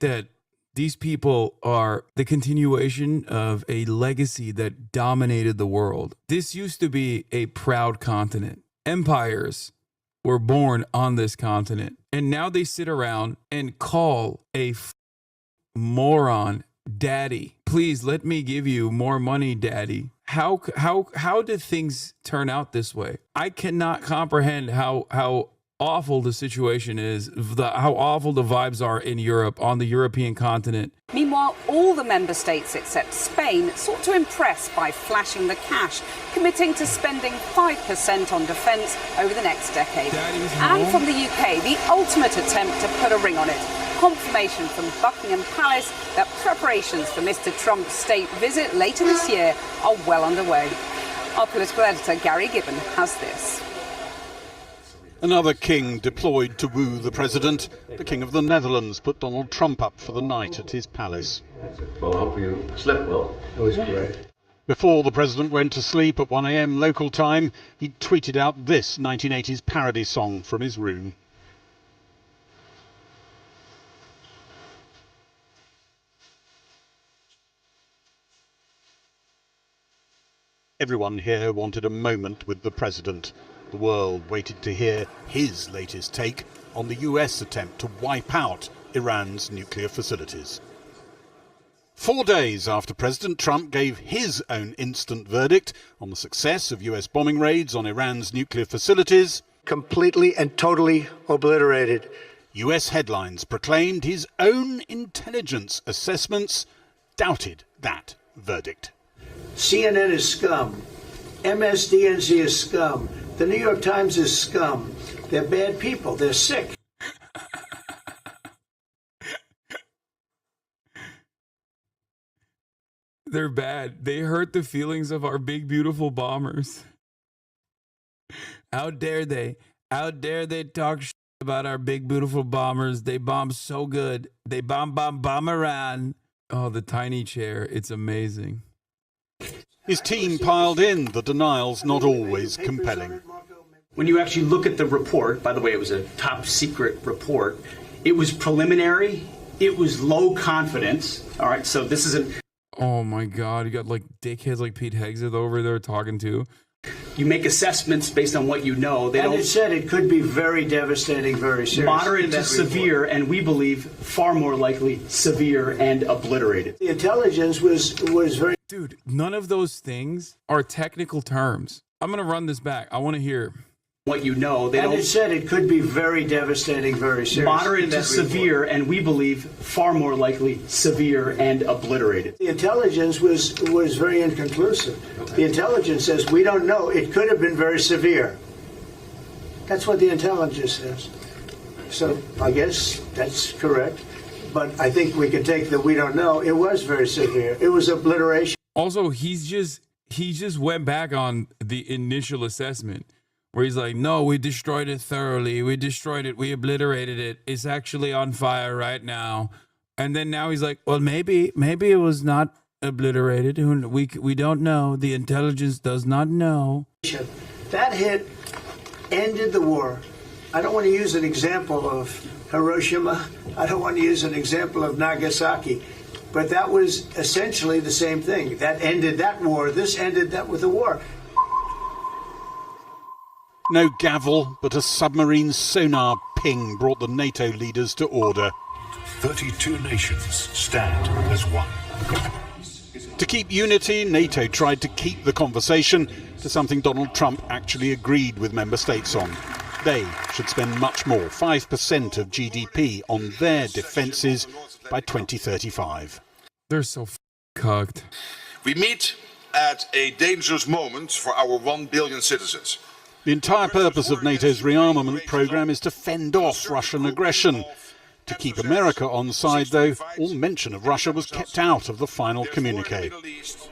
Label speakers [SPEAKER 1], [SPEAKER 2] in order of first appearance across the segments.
[SPEAKER 1] that these people are the continuation of a legacy that dominated the world. This used to be a proud continent. Empires were born on this continent. And now they sit around and call a moron daddy. Please let me give you more money, daddy. How did things turn out this way? I cannot comprehend how awful the situation is, how awful the vibes are in Europe, on the European continent.
[SPEAKER 2] Meanwhile, all the member states except Spain sought to impress by flashing the cash, committing to spending 5% on defence over the next decade. And from the UK, the ultimate attempt to put a ring on it. Confirmation from Buckingham Palace that preparations for Mr. Trump's state visit later this year are well underway. Our political editor, Gary Gibbon, has this.
[SPEAKER 3] Another king deployed to woo the president. The King of the Netherlands put Donald Trump up for the night at his palace.
[SPEAKER 4] Well, I hope you slept well. It was great.
[SPEAKER 3] Before the president went to sleep at 1 a.m. local time, he tweeted out this 1980s parody song from his room. Everyone here wanted a moment with the president. The world waited to hear his latest take on the US attempt to wipe out Iran's nuclear facilities. 4 days after President Trump gave his own instant verdict on the success of US bombing raids on Iran's nuclear facilities,
[SPEAKER 5] completely and totally obliterated.
[SPEAKER 3] US headlines proclaimed his own intelligence assessments doubted that verdict.
[SPEAKER 5] CNN is scum. MSDNC is scum. The New York Times is scum. They're bad people. They're sick.
[SPEAKER 1] They're bad. They hurt the feelings of our big, beautiful bombers. How dare they? How dare they talk shit about our big, beautiful bombers? They bomb so good. They bomb Iran. Oh, the tiny chair. It's amazing.
[SPEAKER 3] His team piled in, the denials not always compelling.
[SPEAKER 6] When you actually look at the report, by the way, it was a top secret report, it was preliminary, it was low confidence, all right, so this isn't...
[SPEAKER 1] Oh my God, you got like dickheads like Pete Hegseth over there talking to.
[SPEAKER 6] You make assessments based on what you know.
[SPEAKER 5] And it said it could be very devastating, very serious.
[SPEAKER 6] Moderate to severe, and we believe far more likely severe and obliterated.
[SPEAKER 5] The intelligence was very...
[SPEAKER 1] Dude, none of those things are technical terms. I'm going to run this back. I want to hear...
[SPEAKER 6] What you know,
[SPEAKER 5] and it said it could be very devastating, very serious.
[SPEAKER 6] Moderate to severe, and we believe far more likely severe and obliterated.
[SPEAKER 5] The intelligence was very inconclusive. Okay. The intelligence says we don't know. It could have been very severe. That's what the intelligence says. So I guess that's correct. But I think we can take that we don't know. It was very severe. It was obliteration.
[SPEAKER 1] Also, he just went back on the initial assessment. Where he's like, no, we destroyed it thoroughly. We destroyed it. We obliterated it. It's actually on fire right now. And then now he's like, well, maybe it was not obliterated. We don't know. The intelligence does not know.
[SPEAKER 5] That hit ended the war. I don't want to use an example of Hiroshima. I don't want to use an example of Nagasaki. But that was essentially the same thing. That ended that war. This ended that with the war.
[SPEAKER 3] No gavel, but a submarine sonar ping brought the NATO leaders to order.
[SPEAKER 7] 32 nations stand as one.
[SPEAKER 3] To keep unity, NATO tried to keep the conversation to something Donald Trump actually agreed with member states on. They should spend much more, 5% of GDP, on their defences by 2035.
[SPEAKER 1] They're so cucked.
[SPEAKER 8] We meet at a dangerous moment for our 1 billion citizens.
[SPEAKER 3] The entire purpose of NATO's rearmament programme is to fend off Russian aggression. To keep America on side, though, all mention of Russia was kept out of the final communiqué.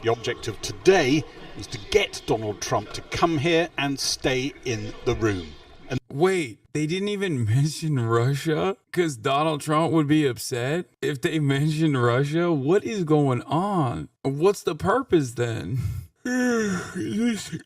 [SPEAKER 3] The object of today is to get Donald Trump to come here and stay in the room. And
[SPEAKER 1] wait, they didn't even mention Russia? Because Donald Trump would be upset if they mentioned Russia? What is going on? What's the purpose then? Everything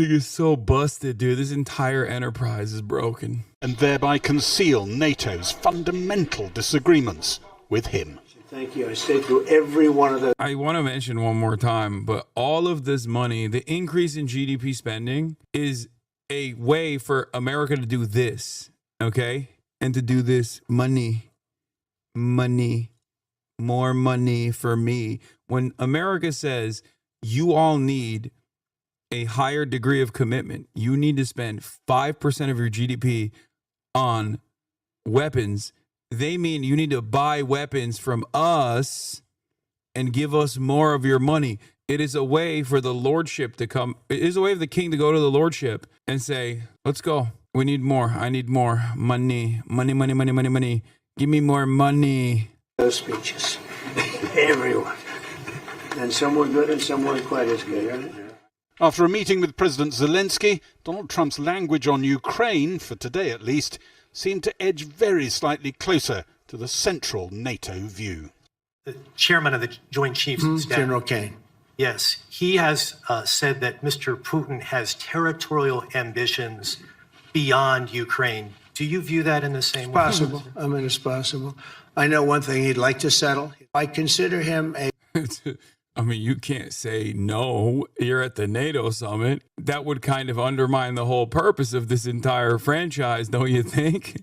[SPEAKER 1] is so busted, dude. This entire enterprise is broken.
[SPEAKER 3] And thereby conceal NATO's fundamental disagreements with him.
[SPEAKER 5] Thank you. I stayed through every one of those.
[SPEAKER 1] I want to mention one more time, but all of this money, the increase in GDP spending is a way for America to do this, okay? And to do this money, more money for me. When America says you all need a higher degree of commitment, you need to spend 5% of your GDP on weapons, they mean you need to buy weapons from us and give us more of your money. It is a way for the lordship to come. It is a way for the king to go to the lordship and say, let's go. We need more. I need more money. Give me more money.
[SPEAKER 5] Those speeches. Everyone. And some were good and some weren't quite as good, right?
[SPEAKER 3] After a meeting with President Zelensky, Donald Trump's language on Ukraine, for today at least, seemed to edge very slightly closer to the central NATO view.
[SPEAKER 9] The chairman of the Joint Chiefs of Staff,
[SPEAKER 5] General Kane.
[SPEAKER 9] yes, he has said that Mr. Putin has territorial ambitions beyond Ukraine. Do you view that in the same way?
[SPEAKER 5] Possible. I mean, it's possible. I know one thing he'd like to settle. I consider him a...
[SPEAKER 1] I mean, you can't say no. You're at the NATO summit. That would kind of undermine the whole purpose of this entire franchise, don't you think?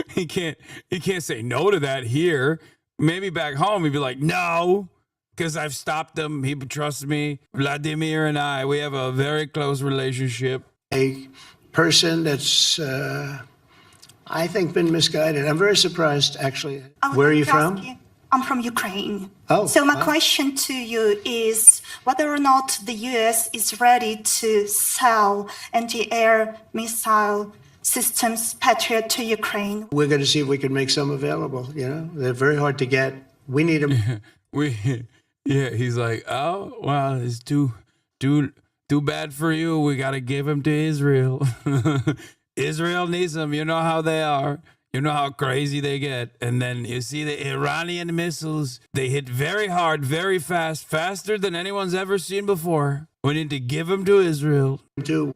[SPEAKER 1] He can't say no to that here. Maybe back home he'd be like, no, because I've stopped him. He trusts me. Vladimir and I, we have a very close relationship.
[SPEAKER 5] A person that's, I think, been misguided. I'm very surprised, actually. Where are you from?
[SPEAKER 10] I'm from Ukraine.
[SPEAKER 5] Oh,
[SPEAKER 10] so my
[SPEAKER 5] wow.
[SPEAKER 10] question to you is whether or not the U.S. is ready to sell anti-air missile systems Patriot to Ukraine.
[SPEAKER 5] We're going to see if we can make some available. You know, they're very hard to get. We need them.
[SPEAKER 1] He's like, oh, well, it's too bad for you. We got to give them to Israel. Israel needs them. You know how they are. You know how crazy they get. And then you see the Iranian missiles. They hit very hard, very fast, faster than anyone's ever seen before. We need to give them to Israel.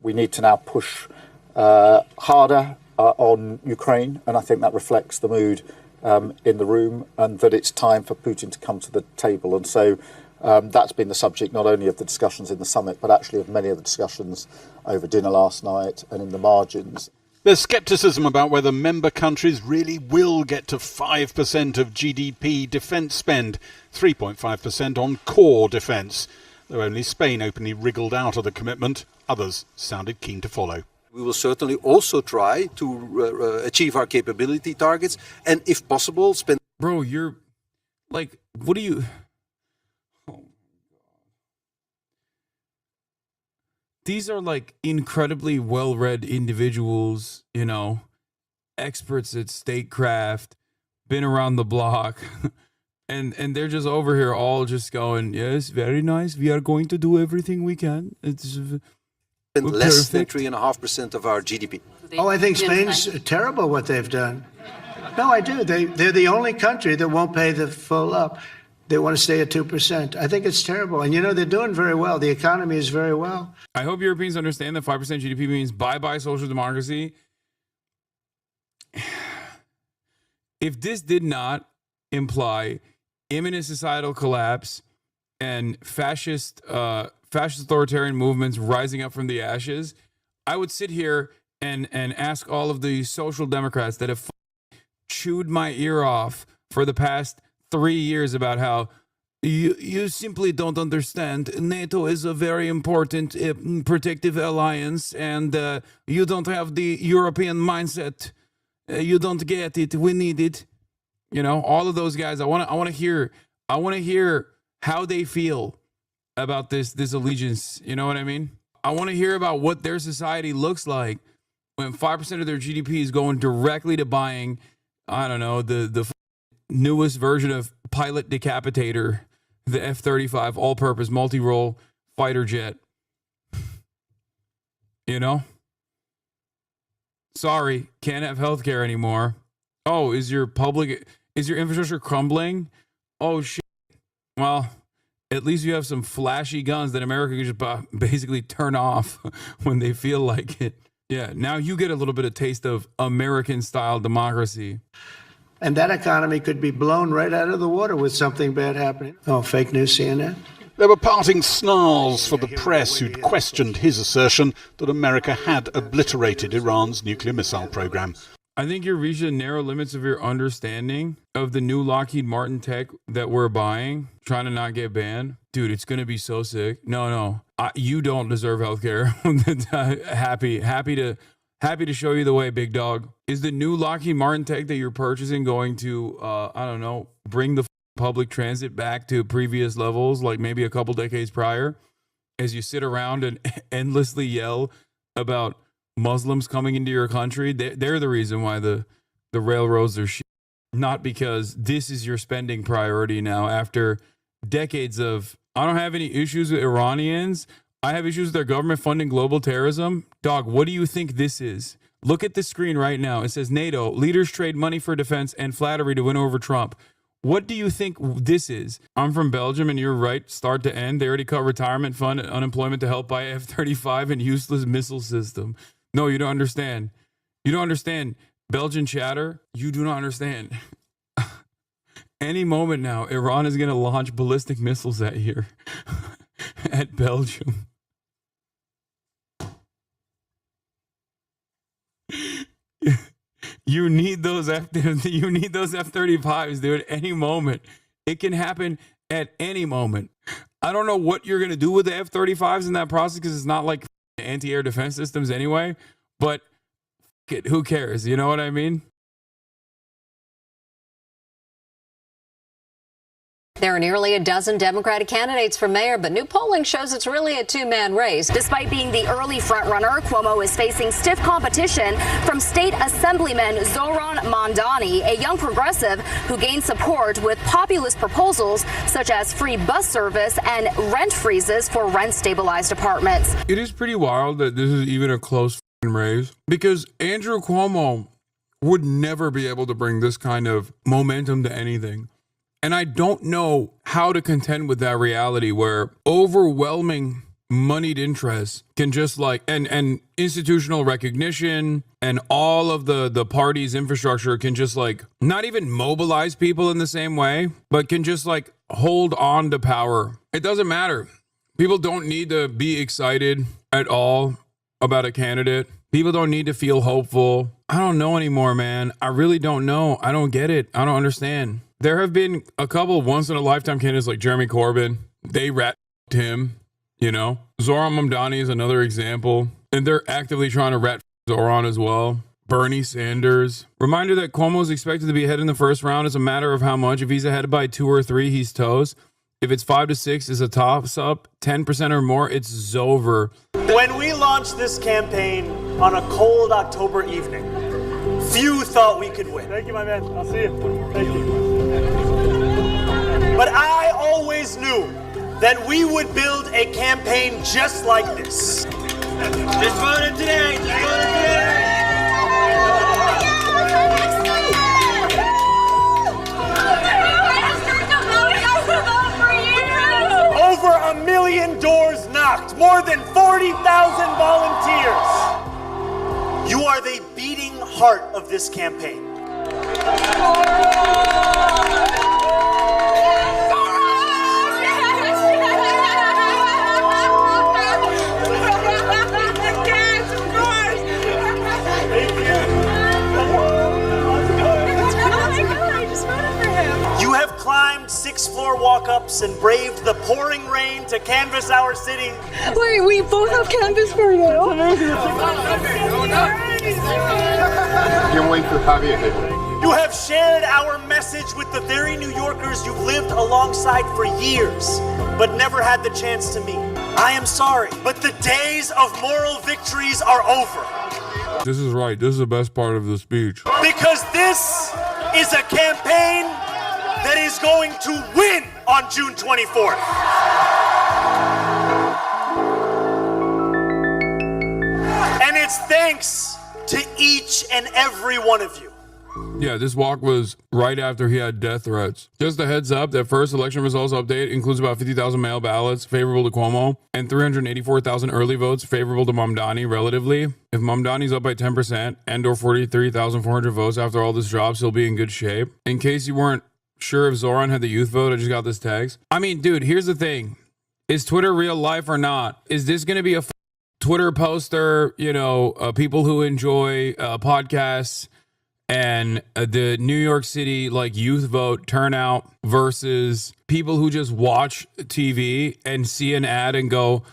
[SPEAKER 11] We need to now push harder on Ukraine. And I think that reflects the mood in the room, and that it's time for Putin to come to the table. And so that's been the subject not only of the discussions in the summit, but actually of many of the discussions over dinner last night and in the margins.
[SPEAKER 3] There's scepticism about whether member countries really will get to 5% of GDP defence spend, 3.5% on core defence. Though only Spain openly wriggled out of the commitment, others sounded keen to follow.
[SPEAKER 12] We will certainly also try to achieve our capability targets and, if possible, spend...
[SPEAKER 1] Bro, you're like, what do you... These are like incredibly well-read individuals, you know, experts at statecraft, been around the block, and they're just over here all just going, yes, very nice. We are going to do everything we can. It's
[SPEAKER 12] less than 3.5% of our GDP.
[SPEAKER 5] Oh, I think Spain's terrible what they've done. No, I do. They're the only country that won't pay the full up. They want to stay at 2%. I think it's terrible. And, you know, they're doing very well. The economy is very well.
[SPEAKER 1] I hope Europeans understand that 5% GDP means bye-bye social democracy. If this did not imply imminent societal collapse and fascist authoritarian movements rising up from the ashes, I would sit here and ask all of the social democrats that have chewed my ear off for the past 3 years about how you simply don't understand. NATO is a very important protective alliance, and you don't have the European mindset. You don't get it. We need it. You know, all of those guys. I want to hear how they feel about this allegiance. You know what I mean? I want to hear about what their society looks like when 5% of their GDP is going directly to buying, I don't know, the newest version of Pilot Decapitator, the F-35 all-purpose multi-role fighter jet. You know? Sorry, can't have healthcare anymore. Oh, is your infrastructure crumbling? Oh, shit. Well, at least you have some flashy guns that America can just basically turn off when they feel like it. Yeah, now you get a little bit of taste of American-style democracy.
[SPEAKER 5] And that economy could be blown right out of the water with something bad happening. Oh, fake news, CNN?
[SPEAKER 3] There were parting snarls for the press who'd questioned his assertion that America had obliterated Iran's nuclear missile program.
[SPEAKER 1] I think you're reaching the narrow limits of your understanding of the new Lockheed Martin tech that we're buying, trying to not get banned. Dude, it's going to be so sick. No. You don't deserve healthcare. Happy to show you the way, big dog. Is the new Lockheed Martin tech that you're purchasing going to, bring the public transit back to previous levels, like maybe a couple decades prior, as you sit around and endlessly yell about Muslims coming into your country? They're the reason why the railroads are shit. Not because this is your spending priority now after decades of, I don't have any issues with Iranians. I have issues with their government funding global terrorism. Dog, what do you think this is? Look at the screen right now. It says NATO, leaders trade money for defense and flattery to win over Trump. What do you think this is? I'm from Belgium, and you're right, start to end. They already cut retirement fund and unemployment to help buy F-35 and useless missile system. No, you don't understand. You don't understand. Belgian chatter, you do not understand. Any moment now, Iran is going to launch ballistic missiles at here, at Belgium. You need those F-35s, dude. Any moment. It can happen at any moment. I don't know what you're going to do with the F-35s in that process because it's not like anti-air defense systems anyway, but who cares? You know what I mean?
[SPEAKER 13] There are nearly a dozen Democratic candidates for mayor, but new polling shows it's really a two-man race.
[SPEAKER 14] Despite being the early frontrunner, Cuomo is facing stiff competition from State Assemblyman Zoran Mondani, a young progressive who gained support with populist proposals such as free bus service and rent freezes for rent-stabilized apartments.
[SPEAKER 1] It is pretty wild that this is even a close race because Andrew Cuomo would never be able to bring this kind of momentum to anything. And I don't know how to contend with that reality where overwhelming moneyed interests can just and institutional recognition and all of the party's infrastructure can just not even mobilize people in the same way, but can just hold on to power. It doesn't matter. People don't need to be excited at all about a candidate. People don't need to feel hopeful. I don't know anymore, man. I really don't know. I don't get it. I don't understand. There have been a couple of once-in-a-lifetime candidates like Jeremy Corbyn. They rat him, you know. Zoran Mamdani is another example. And they're actively trying to rat Zoran as well. Bernie Sanders. Reminder that Cuomo is expected to be ahead in the first round. It's a matter of how much. If he's ahead by 2 or 3, he's toast. If it's 5 to 6, it's a toss-up. 10% or more, it's over.
[SPEAKER 15] When we launched this campaign on a cold October evening, few thought we could win.
[SPEAKER 16] Thank you, my man. I'll see you. Thank you.
[SPEAKER 15] But I always knew that we would build a campaign just like this.
[SPEAKER 16] Just voted today. Just voted today.
[SPEAKER 15] Over 1 million doors knocked, more than 40,000 volunteers. You are the beating heart of this campaign. You have climbed 6-floor walk-ups and braved the pouring rain to canvass our city.
[SPEAKER 16] Wait, we both have canvas for you.
[SPEAKER 15] Can't wait to have you here. You have shared our message with the very New Yorkers you've lived alongside for years, but never had the chance to meet. I am sorry, but the days of moral victories are over.
[SPEAKER 1] This is right. This is the best part of the speech.
[SPEAKER 15] Because this is a campaign that is going to win on June 24th. And it's thanks to each and every one of you.
[SPEAKER 1] Yeah, this walk was right after he had death threats. Just a heads up, that first election results update includes about 50,000 mail ballots favorable to Cuomo and 384,000 early votes favorable to Mamdani relatively. If Mamdani's up by 10% and or 43,400 votes after all this drops, he'll be in good shape. In case you weren't sure if Zoran had the youth vote, I just got this text. I mean, dude, here's the thing. Is Twitter real life or not? Is this going to be a Twitter poster, people who enjoy podcasts and the New York City youth vote turnout versus people who just watch TV and see an ad and go,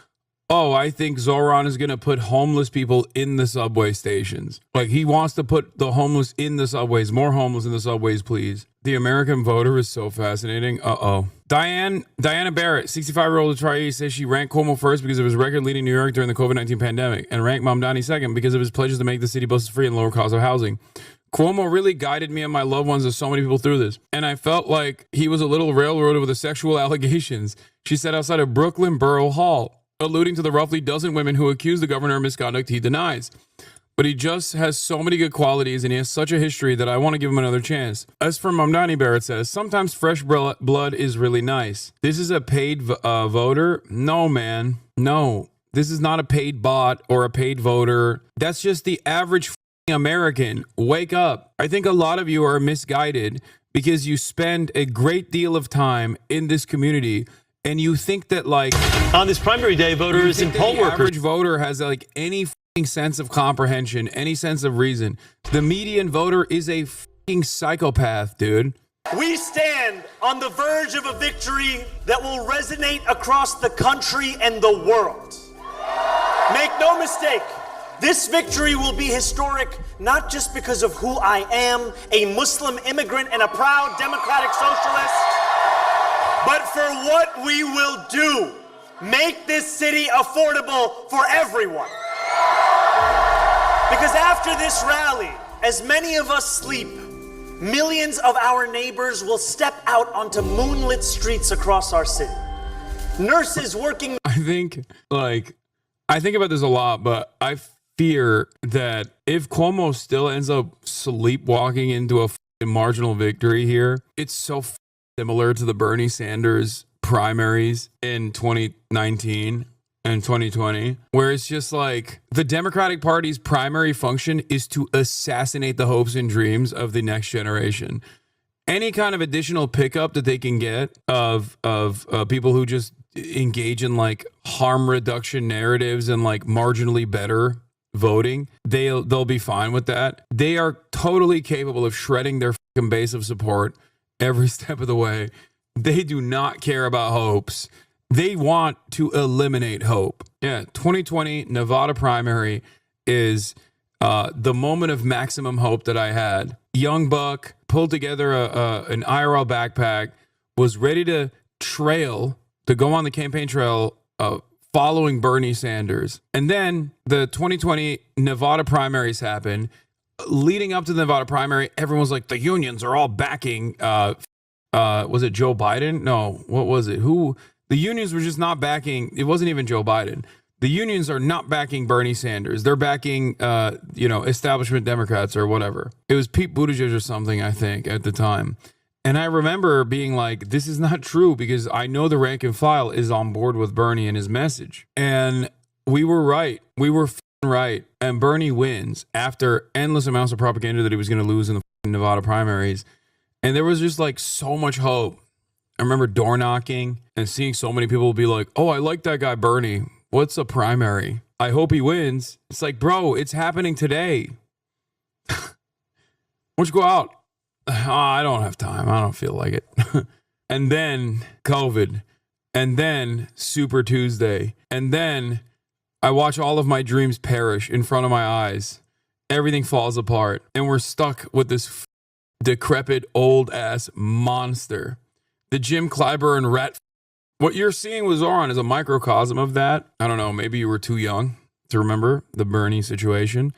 [SPEAKER 1] oh, I think Zoran is going to put homeless people in the subway stations. He wants to put the homeless in the subways. More homeless in the subways, please. The American voter is so fascinating. Uh-oh. Diana Barrett, 65-year-old Detroit, says she ranked Cuomo first because of his record leading New York during the COVID-19 pandemic and ranked Mamdani second because of his pledges to make the city buses free and lower cost of housing. Cuomo really guided me and my loved ones and so many people through this. And I felt like he was a little railroaded with the sexual allegations, she said outside of Brooklyn Borough Hall, alluding to the roughly dozen women who accused the governor of misconduct he denies. But he just has so many good qualities and he has such a history that I want to give him another chance. As for Mamdani, Barrett says, sometimes fresh blood is really nice. This is a paid voter? No, man. No. This is not a paid bot or a paid voter. That's just the average American. Wake up. I think a lot of you are misguided because you spend a great deal of time in this community and you think that
[SPEAKER 15] on this primary day, voters and poll workers.
[SPEAKER 1] The average voter has any sense of comprehension, any sense of reason. The median voter is a psychopath, dude.
[SPEAKER 15] We stand on the verge of a victory that will resonate across the country and the world. Make no mistake, this victory will be historic, not just because of who I am, a Muslim immigrant and a proud democratic socialist, but for what we will do. Make this city affordable for everyone. Because after this rally, as many of us sleep, millions of our neighbors will step out onto moonlit streets across our city. Nurses working.
[SPEAKER 1] I think about this a lot, but I fear that if Cuomo still ends up sleepwalking into a marginal victory here, it's so similar to the Bernie Sanders primaries in 2019 and 2020, where it's just the Democratic Party's primary function is to assassinate the hopes and dreams of the next generation. Any kind of additional pickup that they can get of people who just engage in harm reduction narratives and marginally better voting, they'll be fine with that. They are totally capable of shredding their base of support every step of the way. They do not care about hopes. They want to eliminate hope. Yeah, 2020 Nevada primary is the moment of maximum hope that I had. Young buck, pulled together an IRL backpack, was ready to go on the campaign trail following Bernie Sanders. And then the 2020 Nevada primaries happened. Leading up to the Nevada primary, everyone was like, the unions are all backing, was it Joe Biden? No, what was it? The unions were just not backing. It wasn't even Joe Biden. The unions are not backing Bernie Sanders. They're backing, establishment Democrats or whatever. It was Pete Buttigieg or something, I think, at the time. And I remember being like, this is not true because I know the rank and file is on board with Bernie and his message. And we were right. We were right. And Bernie wins after endless amounts of propaganda that he was going to lose in the Nevada primaries. And there was just so much hope. I remember door knocking and seeing so many people be like, oh, I like that guy, Bernie. What's a primary? I hope he wins. It's bro, it's happening today. Why don't you go out? Oh, I don't have time. I don't feel like it. And then COVID. And then Super Tuesday. And then I watch all of my dreams perish in front of my eyes. Everything falls apart. And we're stuck with this decrepit old ass monster. The Jim Clyburn rat. What you're seeing with Zoran is a microcosm of that. I don't know, maybe you were too young to remember the Bernie situation,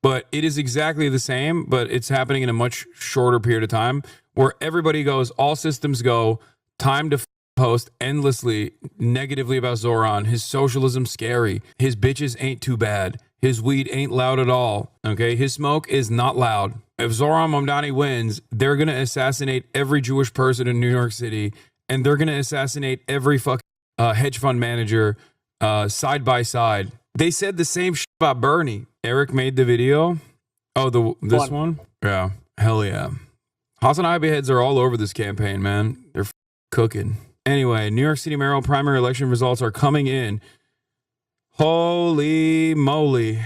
[SPEAKER 1] but it is exactly the same, but it's happening in a much shorter period of time where everybody goes, all systems go, time to post endlessly negatively about Zoran. His socialism's scary. His bitches ain't too bad. His weed ain't loud at all. Okay. His smoke is not loud. if Zohran Mamdani wins, they're going to assassinate every Jewish person in New York City, and they're going to assassinate every fucking hedge fund manager side by side. They said the same shit about Bernie. Eric made the video. Oh, this one? Yeah. Hell yeah. Hassan Ibe heads are all over this campaign, man. They're cooking. Anyway, New York City mayoral primary election results are coming in. Holy moly.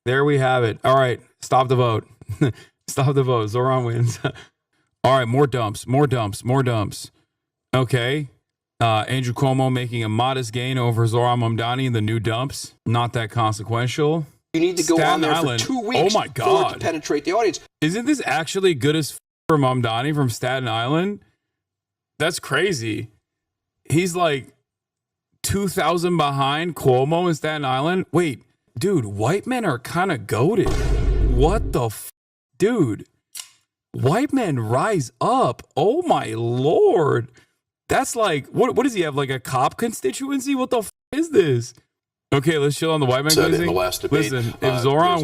[SPEAKER 1] There we have it. All right. Stop the vote. Stop the vote. Zohran wins. All right. More dumps. Okay. Andrew Cuomo making a modest gain over Zohran Mamdani in the new dumps. Not that consequential.
[SPEAKER 12] You need to go
[SPEAKER 1] Staten
[SPEAKER 12] on there
[SPEAKER 1] Island.
[SPEAKER 12] for 2 weeks
[SPEAKER 1] Oh my
[SPEAKER 12] for it
[SPEAKER 1] God.
[SPEAKER 12] to penetrate the audience.
[SPEAKER 1] Isn't this actually good as for Mamdani from Staten Island? That's crazy. He's like 2,000 behind Cuomo in Staten Island. Wait, dude, white men are kind of goated. What the dude? White men rise up. Oh my Lord. That's like, what does he have? Like a cop constituency? What the is this? Okay, let's chill on the white man.
[SPEAKER 17] Said in the last debate,
[SPEAKER 1] listen, if Zohran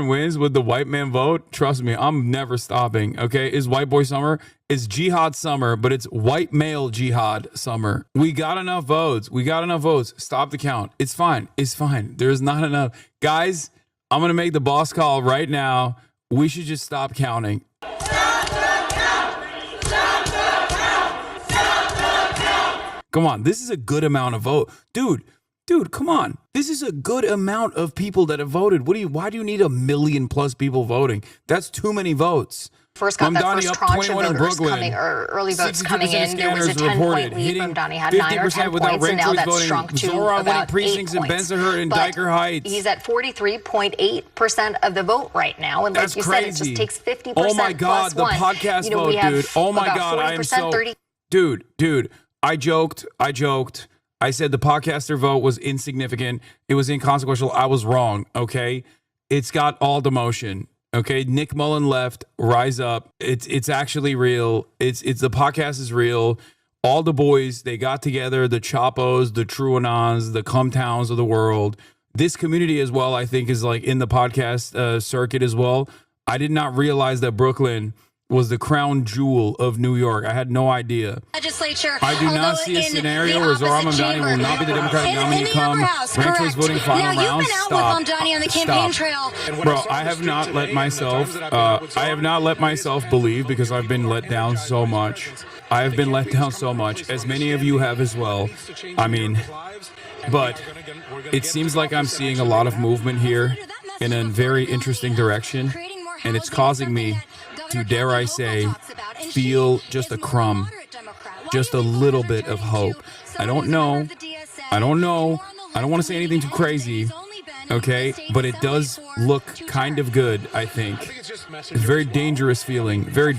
[SPEAKER 1] wins with the white man vote, trust me, I'm never stopping. Okay, it's white boy summer. It's jihad summer, but it's white male jihad summer. We got enough votes. Stop the count. It's fine. There's not enough. Guys, I'm going to make the boss call right now. We should just stop counting. Come on, this is a good amount of vote. Dude, come on. This is a good amount of people that have voted. Why do you need 1 million plus people voting? That's too many votes.
[SPEAKER 18] First got that
[SPEAKER 1] Mamdani
[SPEAKER 18] first
[SPEAKER 1] up
[SPEAKER 18] tranche of
[SPEAKER 1] 21 in
[SPEAKER 18] voters
[SPEAKER 1] Brooklyn.
[SPEAKER 18] coming, or early votes coming
[SPEAKER 1] 62%
[SPEAKER 18] in. There was a
[SPEAKER 1] scanners
[SPEAKER 18] 10-point
[SPEAKER 1] reported,
[SPEAKER 18] lead.
[SPEAKER 1] hitting
[SPEAKER 18] Mamdani had 9 or 10
[SPEAKER 1] without
[SPEAKER 18] points, and now
[SPEAKER 1] ranked
[SPEAKER 18] that's
[SPEAKER 1] choice
[SPEAKER 18] shrunk to
[SPEAKER 1] Zohran winning
[SPEAKER 18] about 8
[SPEAKER 1] precincts in
[SPEAKER 18] points.
[SPEAKER 1] Bensonhurst and
[SPEAKER 18] But
[SPEAKER 1] Dyker Heights.
[SPEAKER 18] he's at 43.8% of the vote right now, and like
[SPEAKER 1] That's
[SPEAKER 18] you
[SPEAKER 1] crazy.
[SPEAKER 18] said, it just takes 50%
[SPEAKER 1] Oh my God,
[SPEAKER 18] plus
[SPEAKER 1] the
[SPEAKER 18] one.
[SPEAKER 1] podcast
[SPEAKER 18] we
[SPEAKER 1] vote,
[SPEAKER 18] have
[SPEAKER 1] dude. Oh my
[SPEAKER 18] about
[SPEAKER 1] God, I am
[SPEAKER 18] 40%,
[SPEAKER 1] so...
[SPEAKER 18] 30.
[SPEAKER 1] Dude, I joked. I said the podcaster vote was insignificant. It was inconsequential. I was wrong, okay? It's got all the motion, okay? Nick Mullen left. Rise up. It's actually real. It's the podcast is real. All the boys, they got together, the Chapos, the Truanons, the Come Towns of the world. This community as well, I think, is like in the podcast circuit as well. I did not realize that Brooklyn was the crown jewel of New York. I had no idea.
[SPEAKER 18] Legislature.
[SPEAKER 1] I do not see a scenario where Zohran Mamdani will not be the Democratic nominee come ranked choice voting final
[SPEAKER 18] now,
[SPEAKER 1] round.
[SPEAKER 18] You've been out with Mamdani on the campaign trail.
[SPEAKER 1] Bro, I have not let myself. Believe because I've been let down so much. I have been let down so much, as many of you have as well. I mean, but it seems like I'm seeing a lot of movement here in a very interesting direction, and it's causing me to, dare I say, feel just a crumb, just a little bit of hope. I don't know. I don't want to say anything too crazy, okay? But it does look kind of good, I think. It's a very dangerous feeling.
[SPEAKER 2] Now in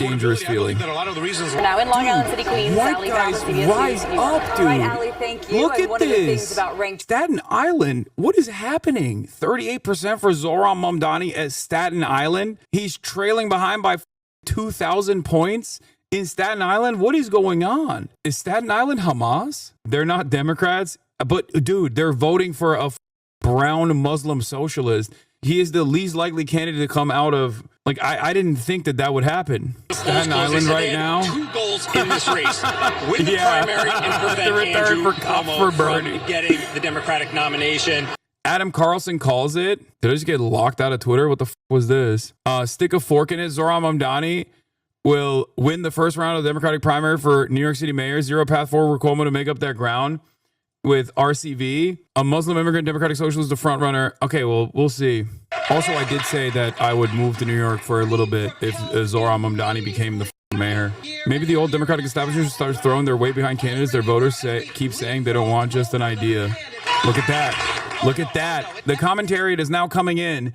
[SPEAKER 2] Long Island City, Queens,
[SPEAKER 1] White guys rise up, dude.
[SPEAKER 2] Right, Allie, thank you.
[SPEAKER 1] Look
[SPEAKER 2] and
[SPEAKER 1] at
[SPEAKER 2] one of the things
[SPEAKER 1] this.
[SPEAKER 2] about ranked
[SPEAKER 1] Staten Island. What is happening? 38% for Zohran Mamdani at Staten Island. He's trailing behind by 2,000 points in Staten Island. What is going on? Is Staten Island Hamas? They're not Democrats, but dude, they're voting for a brown Muslim socialist. He is the least likely candidate to come out of, like, I didn't think that would happen. Staten Island right now.
[SPEAKER 19] 2 goals in this race. Win the primary and prevent Andrew Cuomo from getting the Democratic nomination.
[SPEAKER 1] Adam Carlson calls it. Did I just get locked out of Twitter? What the was this? Stick a fork in it. Zohran Mamdani will win the first round of the Democratic primary for New York City mayor. Zero path forward for Cuomo to make up that ground with RCV. A Muslim immigrant Democratic socialist, the front runner. Okay, well, we'll see. Also, I did say that I would move to New York for a little bit if Zohran Mamdani became the mayor. Maybe the old Democratic establishment starts throwing their weight behind candidates their voters keep saying they don't want just an idea. Look at that. Look at that. The commentary is now coming in.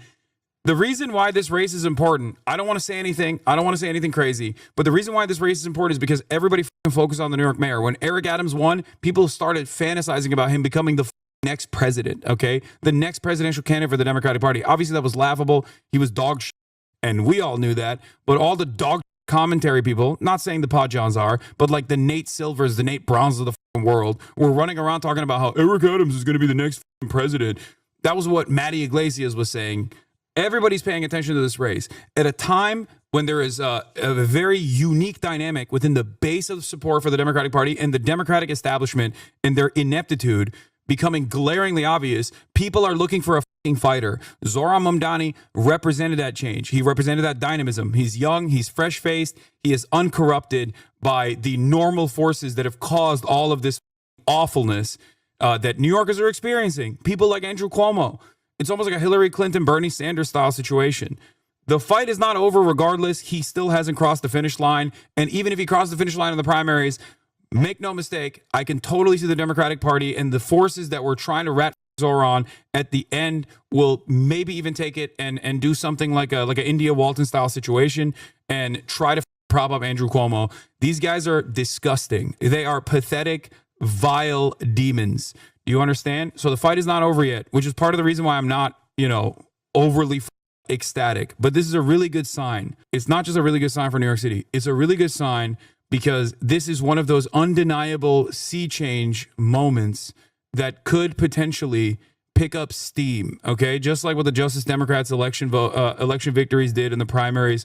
[SPEAKER 1] The reason why this race is important, I don't want to say anything. I don't want to say anything crazy. But the reason why this race is important is because everybody focused on the New York mayor. When Eric Adams won, people started fantasizing about him becoming the next president, okay? The next presidential candidate for the Democratic Party. Obviously, that was laughable. He was dog shit, and we all knew that. But all the dog commentary people, not saying the Podjohns are, but like the Nate Silvers, the Nate Browns of the world, were running around talking about how Eric Adams is going to be the next president. That was what Matty Iglesias was saying. Everybody's paying attention to this race at a time when there is a very unique dynamic within the base of support for the Democratic Party and the Democratic establishment and their ineptitude becoming glaringly obvious. People are looking for a fucking fighter. Zoran Mamdani represented that change. He represented that dynamism. He's young. He's fresh-faced. He is uncorrupted by the normal forces that have caused all of this awfulness that New Yorkers are experiencing. People like Andrew Cuomo. It's almost like a Hillary Clinton, Bernie Sanders style situation. The fight is not over regardless. He still hasn't crossed the finish line. And even if he crossed the finish line in the primaries, make no mistake, I can totally see the Democratic Party and the forces that were trying to rat Zoran at the end will maybe even take it and do something like an India Walton style situation and try to prop up Andrew Cuomo. These guys are disgusting. They are pathetic, vile demons. Do you understand? So the fight is not over yet, which is part of the reason why I'm not, overly ecstatic. But this is a really good sign. It's not just a really good sign for New York City. It's a really good sign because this is one of those undeniable sea change moments that could potentially pick up steam, okay? Just like what the Justice Democrats election victories did in the primaries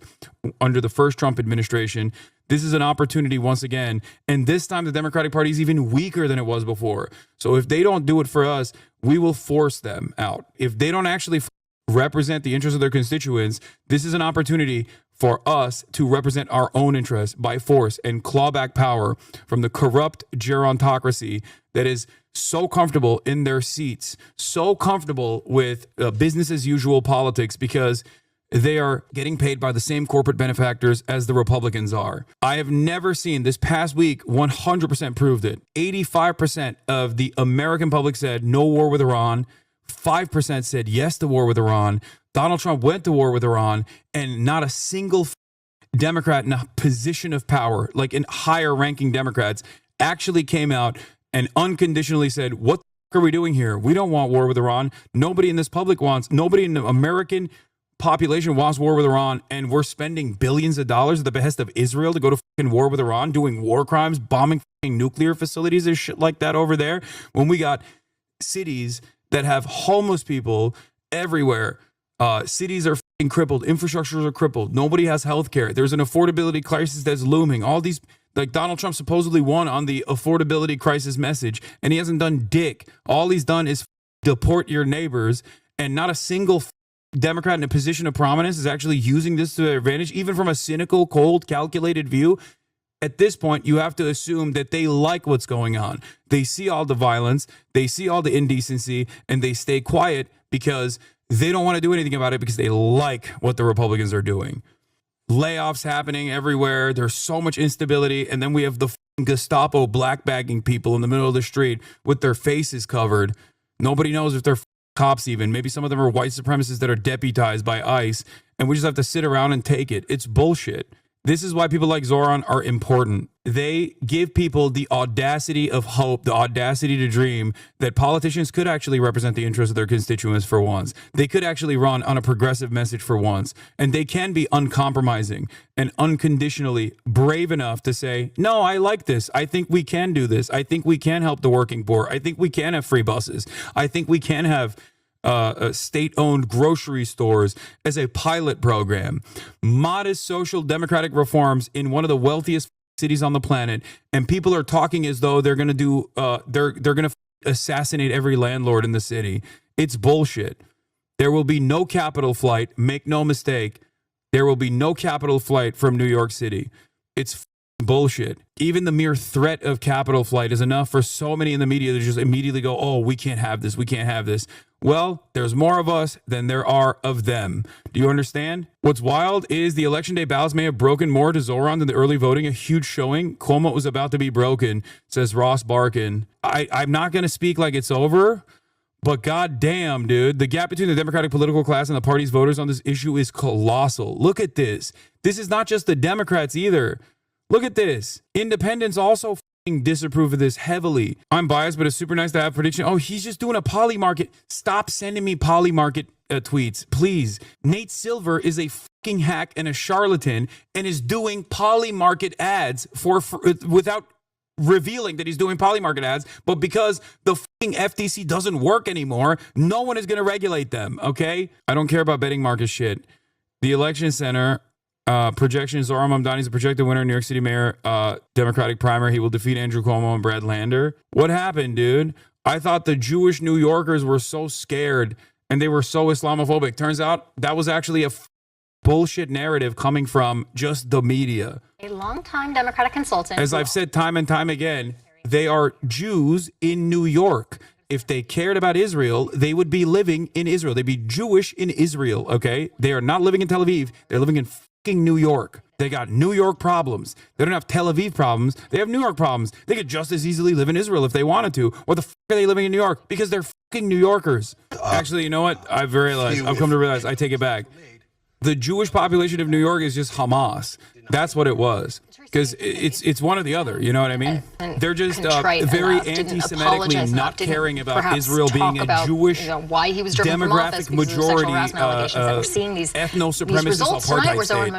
[SPEAKER 1] under the first Trump administration. This is an opportunity once again, and this time the Democratic Party is even weaker than it was before. So if they don't do it for us, we will force them out. If they don't actually represent the interests of their constituents, this is an opportunity for us to represent our own interests by force and claw back power from the corrupt gerontocracy that is so comfortable in their seats, so comfortable with business as usual politics because they are getting paid by the same corporate benefactors as the Republicans are. I have never seen, this past week 100% proved it. 85% of the American public said no war with Iran. 5% said yes to war with Iran. Donald Trump went to war with Iran, and not a single Democrat in a position of power, like in higher ranking Democrats, actually came out and unconditionally said, what the fuck are we doing here? We don't want war with Iran. Nobody in this public wants, nobody in the American population wants war with Iran, and we're spending billions of dollars at the behest of Israel to go to fucking war with Iran, doing war crimes, bombing fucking nuclear facilities and shit like that over there, when we got cities that have homeless people everywhere. Cities are fucking crippled. Infrastructures are crippled. Nobody has health care. There's an affordability crisis that's looming. All these, like Donald Trump supposedly won on the affordability crisis message, and he hasn't done dick. All he's done is deport your neighbors, and not a single Democrat in a position of prominence is actually using this to their advantage, even from a cynical, cold, calculated view. At this point, you have to assume that they like what's going on. They see all the violence, they see all the indecency, and they stay quiet because they don't want to do anything about it because they like what the Republicans are doing. Layoffs happening everywhere. There's so much instability. And then we have the Gestapo blackbagging people in the middle of the street with their faces covered. Nobody knows if they're cops even. Maybe some of them are white supremacists that are deputized by ICE. And we just have to sit around and take it. It's bullshit. This is why people like Zoran are important. They give people the audacity of hope, the audacity to dream that politicians could actually represent the interests of their constituents for once. They could actually run on a progressive message for once. And they can be uncompromising and unconditionally brave enough to say, no, I like this. I think we can do this. I think we can help the working poor. I think we can have free buses. I think we can have state-owned grocery stores as a pilot program, modest social democratic reforms in one of the wealthiest cities on the planet, and people are talking as though they're going to do they're going to assassinate every landlord in the city. It's bullshit. There will be no capital flight. Make no mistake. There will be no capital flight from New York City. It's bullshit. Even the mere threat of capital flight is enough for so many in the media to just immediately go, oh, we can't have this. We can't have this. Well, there's more of us than there are of them. Do you understand? What's wild is the election day ballots may have broken more to Zoran than the early voting, a huge showing. Cuomo was about to be broken, says Ross Barkin. I'm not going to speak like it's over, but goddamn, dude, the gap between the Democratic political class and the party's voters on this issue is colossal. Look at this. This is not just the Democrats either. Look at this. Independents also disapprove of this heavily. I'm biased, but it's super nice to have prediction. Oh, he's just doing a poly market. Stop sending me poly market tweets, please. Nate Silver is a fucking hack and a charlatan and is doing poly market ads for without revealing that he's doing polymarket ads, but because the fucking FTC doesn't work anymore, no one is going to regulate them, okay? I don't care about betting market shit. The election center projection, Zohran Mamdani is a projected winner in New York City mayor Democratic primary. He will defeat Andrew Cuomo and Brad Lander. What happened, dude? I thought the Jewish New Yorkers were so scared and they were so Islamophobic. Turns out that was actually a bullshit narrative coming from just the media.
[SPEAKER 18] A longtime Democratic consultant.
[SPEAKER 1] As I've said time and time again, they are Jews in New York. If they cared about Israel, they would be living in Israel. They'd be Jewish in Israel, okay? They are not living in Tel Aviv. They're living in fucking New York. They got New York problems. They don't have Tel Aviv problems. They have New York problems. They could just as easily live in Israel if they wanted to. What the fuck are they living in New York? Because they're fucking New Yorkers. Actually, you know what? I've come to realize, I take it back. The Jewish population of New York is just Hamas. That's what it was. Because it's one or the other, you know what I mean? They're just very anti-Semitically not caring about Israel being a Jewish demographic majority ethno-supremacist apartheid state,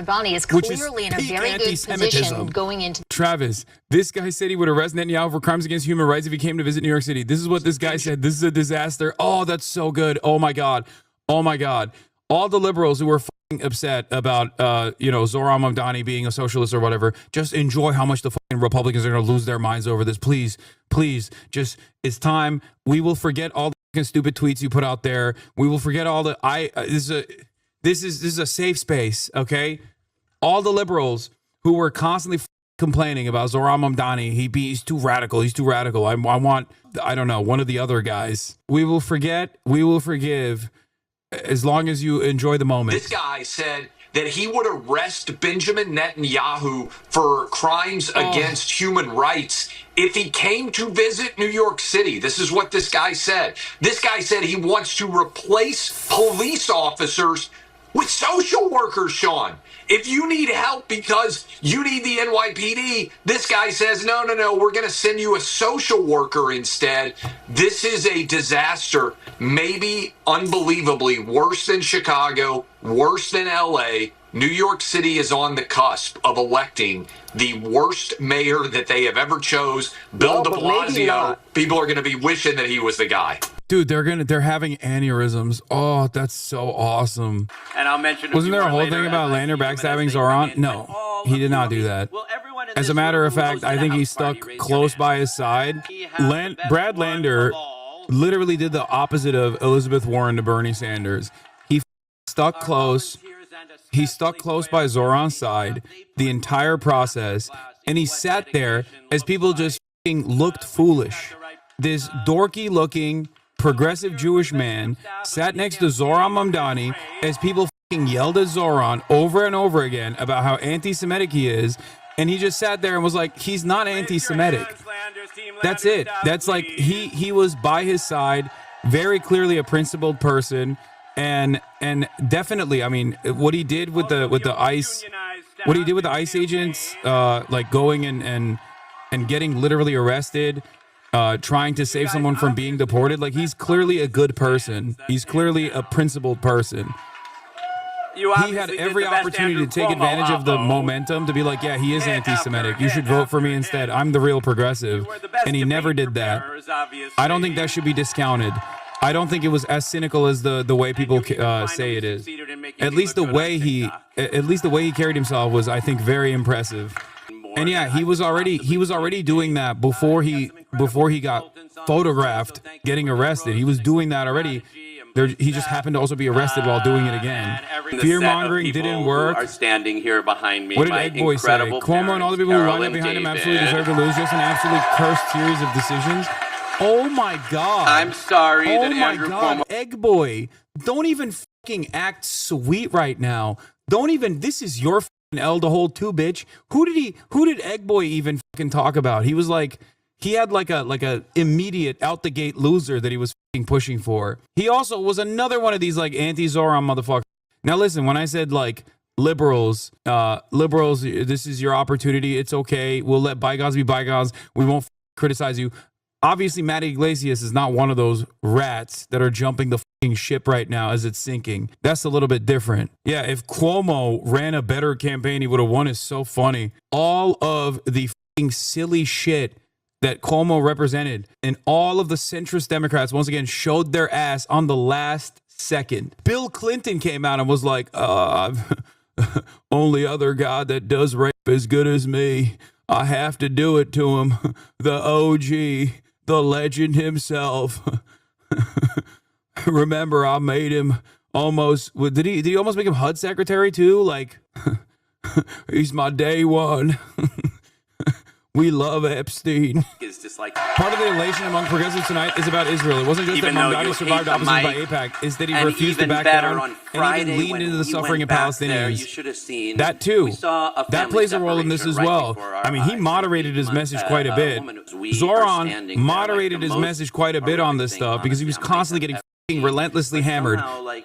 [SPEAKER 1] which is peak anti-Semitism. Travis, this guy said he would arrest Netanyahu for crimes against human rights if he came to visit New York City. This is what this guy said. This is a disaster. Oh, that's so good. Oh my God. Oh my God. All the liberals who were upset about Zohran Mamdani being a socialist or whatever, just enjoy how much the fucking Republicans are going to lose their minds over this. Please, just it's time. We will forget all the fucking stupid tweets you put out there. We will forget all the this is a safe space, okay? All the liberals who were constantly complaining about Zohran Mamdani, he's too radical. He's too radical. I want one of the other guys. We will forget. We will forgive. As long as you enjoy the moment.
[SPEAKER 17] This guy said that he would arrest Benjamin Netanyahu for crimes against human rights if he came to visit New York City. This is what this guy said. This guy said he wants to replace police officers with social workers, Sean. If you need help because you need the NYPD, this guy says, no, we're going to send you a social worker instead. This is a disaster, maybe unbelievably worse than Chicago, worse than LA. New York City is on the cusp of electing the worst mayor that they have ever chose, Bill de Blasio. People are going to be wishing that he was the guy.
[SPEAKER 1] Dude, they're having aneurysms. Oh, that's so awesome.
[SPEAKER 20] And I'll mention
[SPEAKER 1] wasn't there a whole thing about Lander backstabbing Zohran? No, he did not do that. As a matter of fact, I think he stuck close by his side. Brad Lander literally did the opposite of Elizabeth Warren to Bernie Sanders. He stuck close. He stuck close by Zohran's side the entire process, and he sat there as people just looked foolish. This dorky-looking progressive Jewish man sat next to Zohran Mamdani as people yelled at Zohran over and over again about how anti-Semitic he is, and he just sat there and was like, he's not anti-Semitic. That's it. That's like he was by his side, very clearly a principled person, and definitely, I mean, what he did with the ICE agents, like going and getting literally arrested. Trying to save someone from being deported. Like, he's clearly a good person. He's clearly a principled person. He had every opportunity to take advantage of the momentum to be like, yeah, he is anti-Semitic. You should vote for me instead. I'm the real progressive. And he never did that. I don't think that should be discounted. I don't think it was as cynical as the way people say it is. At least the way he carried himself was, I think, very impressive. And yeah, he was already doing that before he got photographed getting arrested. He was doing that already. He just happened to also be arrested while doing it again. Fear mongering didn't work.
[SPEAKER 20] Are standing here behind me.
[SPEAKER 1] What did Egg Boy say? Cuomo and all the people who lined up behind him absolutely deserve to lose. Just an absolutely cursed series of decisions. Oh my God!
[SPEAKER 20] I'm sorry that
[SPEAKER 1] Andrew Cuomo. Egg Boy, don't even fucking act sweet right now. Don't even. This is your L to hold too, bitch. Who did Egg Boy even fucking talk about? He was like, he had like a immediate out the gate loser that he was fucking pushing for. He also was another one of these like anti-Zohran motherfuckers. Now listen, when I said like liberals, this is your opportunity. It's okay. We'll let bygones be bygones. We won't criticize you. Obviously, Matt Iglesias is not one of those rats that are jumping the fucking ship right now as it's sinking. That's a little bit different. Yeah, if Cuomo ran a better campaign, he would have won. Is so funny. All of the fucking silly shit that Cuomo represented, and all of the centrist Democrats once again showed their ass on the last second. Bill Clinton came out and was like, only other guy that does rape as good as me. I have to do it to him. The OG, the legend himself. Remember, I made him almost, did he almost make him HUD secretary too? Like, he's my day one. We love Epstein.
[SPEAKER 20] It's just like
[SPEAKER 1] part of the elation among progressives tonight is about Israel. It wasn't just that Mamdani survived opposition by AIPAC. It's that he refused to back down and even leaned into the suffering of Palestinians.
[SPEAKER 20] You should have seen
[SPEAKER 1] that too.
[SPEAKER 20] That
[SPEAKER 1] plays a role in this as well. I mean, he moderated his message quite a bit. Zoran moderated his message quite a bit on this stuff because he was constantly getting relentlessly hammered.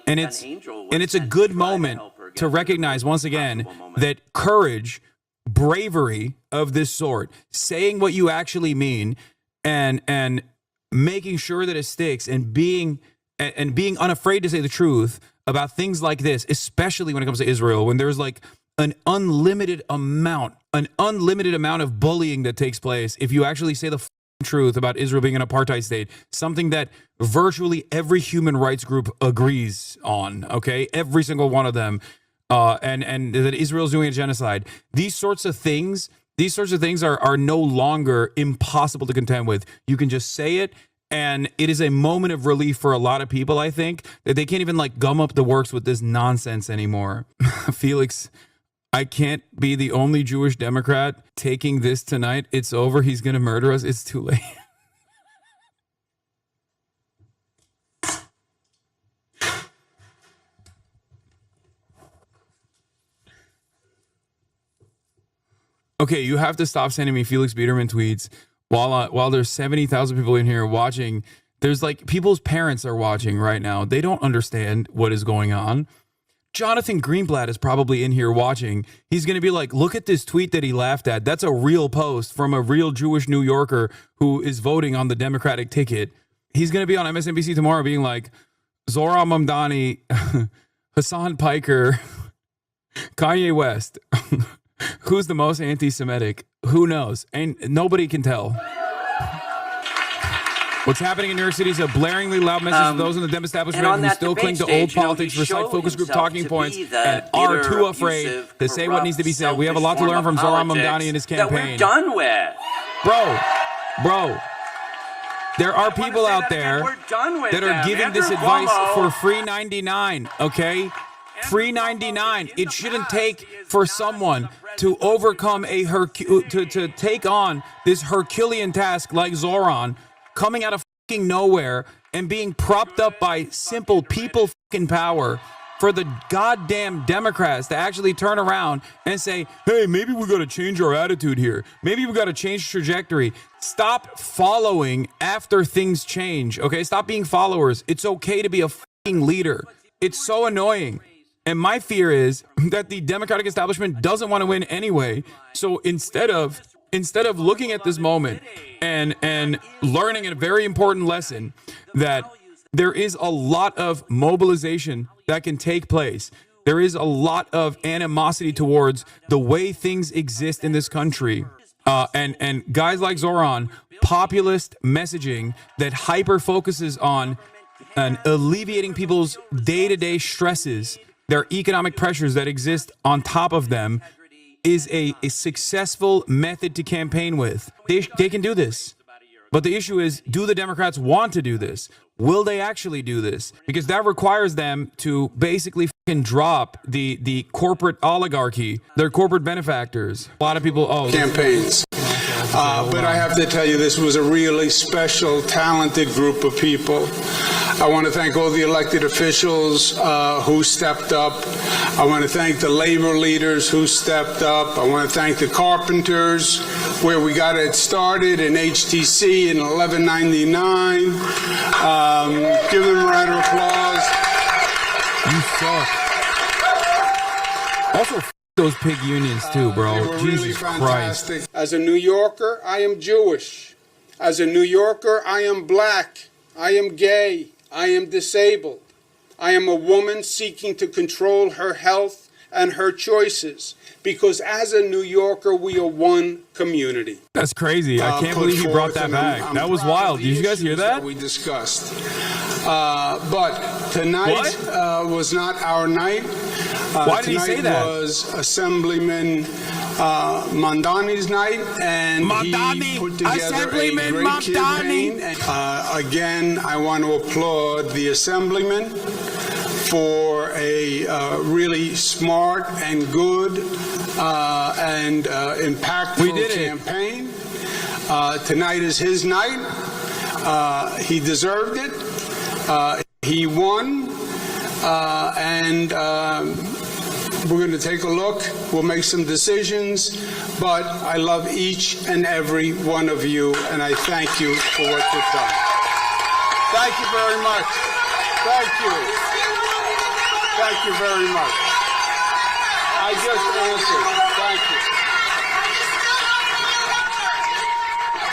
[SPEAKER 1] And it's a good moment to recognize once again that courage, bravery of this sort, saying what you actually mean and making sure that it sticks, and being unafraid to say the truth about things like this, especially when it comes to Israel, when there's like an unlimited amount of bullying that takes place. If you actually say the truth about Israel being an apartheid state, something that virtually every human rights group agrees on, okay? Every single one of them. And that Israel's doing a genocide. These sorts of things are no longer impossible to contend with. You can just say it, and it is a moment of relief for a lot of people, I think, that they can't even like gum up the works with this nonsense anymore. Felix, I can't be the only Jewish Democrat taking this tonight. It's over. He's going to murder us. It's too late. Okay, you have to stop sending me Felix Biederman tweets while there's 70,000 people in here watching. There's like people's parents are watching right now. They don't understand what is going on. Jonathan Greenblatt is probably in here watching. He's going to be like, look at this tweet that he laughed at. That's a real post from a real Jewish New Yorker who is voting on the Democratic ticket. He's going to be on MSNBC tomorrow being like, Zoran Mamdani, Hassan Piker, Kanye West. Who's the most anti-Semitic? Who knows? And nobody can tell. What's happening in New York City is a blaringly loud message to those in the Dem establishment who still cling to old politics, recite focus group talking points, and are too afraid to say what needs to be said. We have a lot to learn from Zoran Mamdani and his campaign.
[SPEAKER 20] That we're done with.
[SPEAKER 1] Bro. There are people out there that are giving this advice for free 99, okay? Free 99. It shouldn't take for someone to overcome to take on this Herculean task like Zoran, coming out of fucking nowhere and being propped up by simple people fucking power, for the goddamn Democrats to actually turn around and say, hey, maybe we got to change our attitude here. Maybe we got to change trajectory. Stop following after things change, okay? Stop being followers. It's okay to be a fucking leader. It's so annoying. And my fear is that the Democratic establishment doesn't want to win anyway. So instead of looking at this moment and learning a very important lesson that there is a lot of mobilization that can take place. There is a lot of animosity towards the way things exist in this country. And guys like Zoran, populist messaging that hyper focuses on alleviating people's day-to-day stresses, their economic pressures that exist on top of them, is a successful method to campaign with. They can do this. But the issue is, do the Democrats want to do this? Will they actually do this? Because that requires them to basically fucking drop the corporate oligarchy, their corporate benefactors. A lot of people,
[SPEAKER 21] campaigns. But I have to tell you, this was a really special, talented group of people. I want to thank all the elected officials who stepped up. I want to thank the labor leaders who stepped up. I want to thank the carpenters, where we got it started in HTC in 1199. Give them a round of applause.
[SPEAKER 1] You suck. Also, those pig unions too, bro. Jesus
[SPEAKER 21] really
[SPEAKER 1] Christ.
[SPEAKER 21] As a New Yorker, I am Jewish. As a New Yorker, I am black. I am gay. I am disabled. I am a woman seeking to control her health and her choices, because as a New Yorker, we are one community.
[SPEAKER 1] That's crazy. I can't believe he brought that back. That was wild. Did you guys hear that?
[SPEAKER 21] We discussed. But tonight was not our night.
[SPEAKER 1] Why did he say that?
[SPEAKER 21] Tonight was Assemblyman Mondani's night, and he put together a great campaign. Again, I want to applaud the Assemblyman for a really smart and good and impactful campaign. Tonight is his night. He deserved it. He won. And we're going to take a look. We'll make some decisions. But I love each and every one of you, and I thank you for what you've done. Thank you very much. Thank you. Thank you very much. I just answered. Thank you.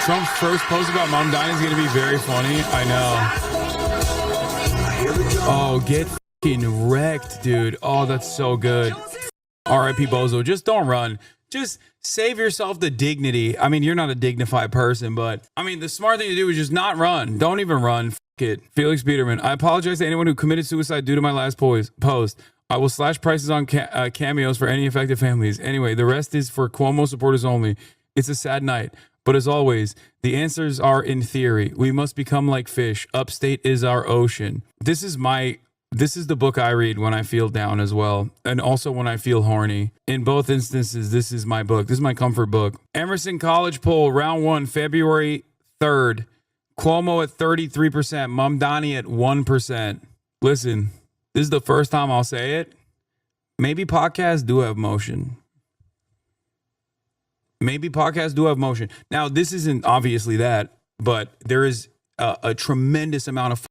[SPEAKER 1] Trump's first post about Mom dying is going to be very funny. I know. Oh, get fucking wrecked, dude. Oh, that's so good. R.I.P. Bozo. Just don't run. Just save yourself the dignity. I mean, you're not a dignified person, but I mean, the smart thing to do is just not run. Don't even run. Fuck it. Felix Biederman. I apologize to anyone who committed suicide due to my last post. I will slash prices on cameos for any affected families. Anyway, the rest is for Cuomo supporters only. It's a sad night. But as always, the answers are in theory. We must become like fish. Upstate is our ocean. This is the book I read when I feel down as well. And also when I feel horny. In both instances, this is my book. This is my comfort book. Emerson College poll, round 1, February 3rd. Cuomo at 33%. Mamdani at 1%. Listen, this is the first time I'll say it. Maybe podcasts do have motion. Maybe podcasts do have motion. Now, this isn't obviously that, but there is a tremendous amount of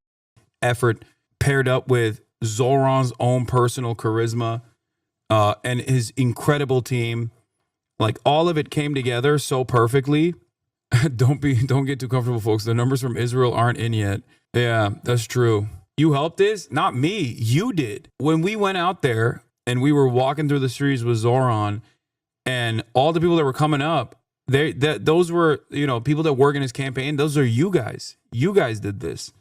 [SPEAKER 1] effort paired up with Zoran's own personal charisma and his incredible team. Like, all of it came together so perfectly. Don't get too comfortable, folks. The numbers from Israel aren't in yet. Yeah, that's true. You helped this? Not me. You did. When we went out there and we were walking through the streets with Zoran, and all the people that were coming up, those were, people that work in his campaign. Those are you guys. You guys did this.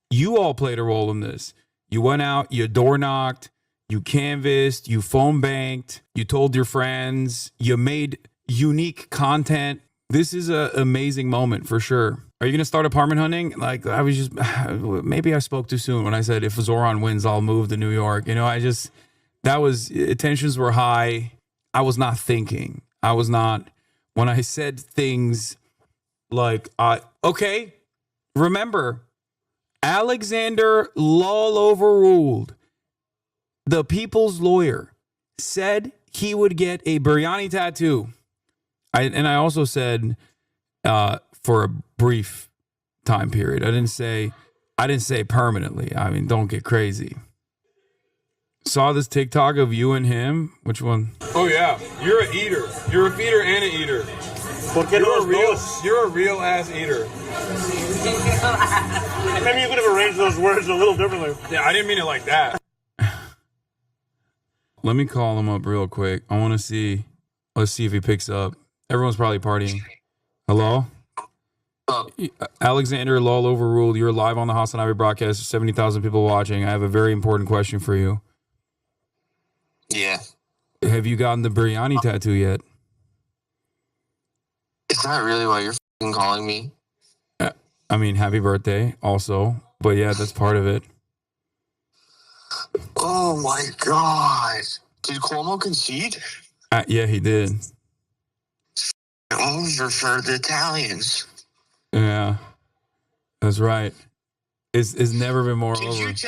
[SPEAKER 1] You all played a role in this. You went out, you door knocked, you canvassed, you phone banked, you told your friends, you made unique content. This is an amazing moment for sure. Are you going to start apartment hunting? Like, maybe I spoke too soon when I said if Zoran wins, I'll move to New York. Tensions were high. I was not thinking. When I said things like, okay, remember, Alexander Lull overruled. The people's lawyer said he would get a biryani tattoo. I also said for a brief time period. I didn't say permanently. I mean, don't get crazy. Saw this TikTok of you and him. Which one? Oh yeah, you're an eater. You're a feeder and an eater. You're a real ass eater.
[SPEAKER 15] Maybe you could have arranged those words a little differently.
[SPEAKER 1] Yeah, I didn't mean it like that. Let me call him up real quick. I want to see. Let's see if he picks up. Everyone's probably partying. Hello? Alexander Lull overruled. You're live on the Hassan Ivy broadcast. 70,000 people watching. I have a very important question for you.
[SPEAKER 4] Yeah.
[SPEAKER 1] Have you gotten the biryani tattoo yet?
[SPEAKER 4] Is that really why you're calling me?
[SPEAKER 1] I mean, happy birthday also. But yeah, that's part of it.
[SPEAKER 4] Oh my God. Did Cuomo concede?
[SPEAKER 1] Yeah, he did.
[SPEAKER 4] Over for the Italians.
[SPEAKER 1] Yeah. That's right. It's never been more over.
[SPEAKER 4] Did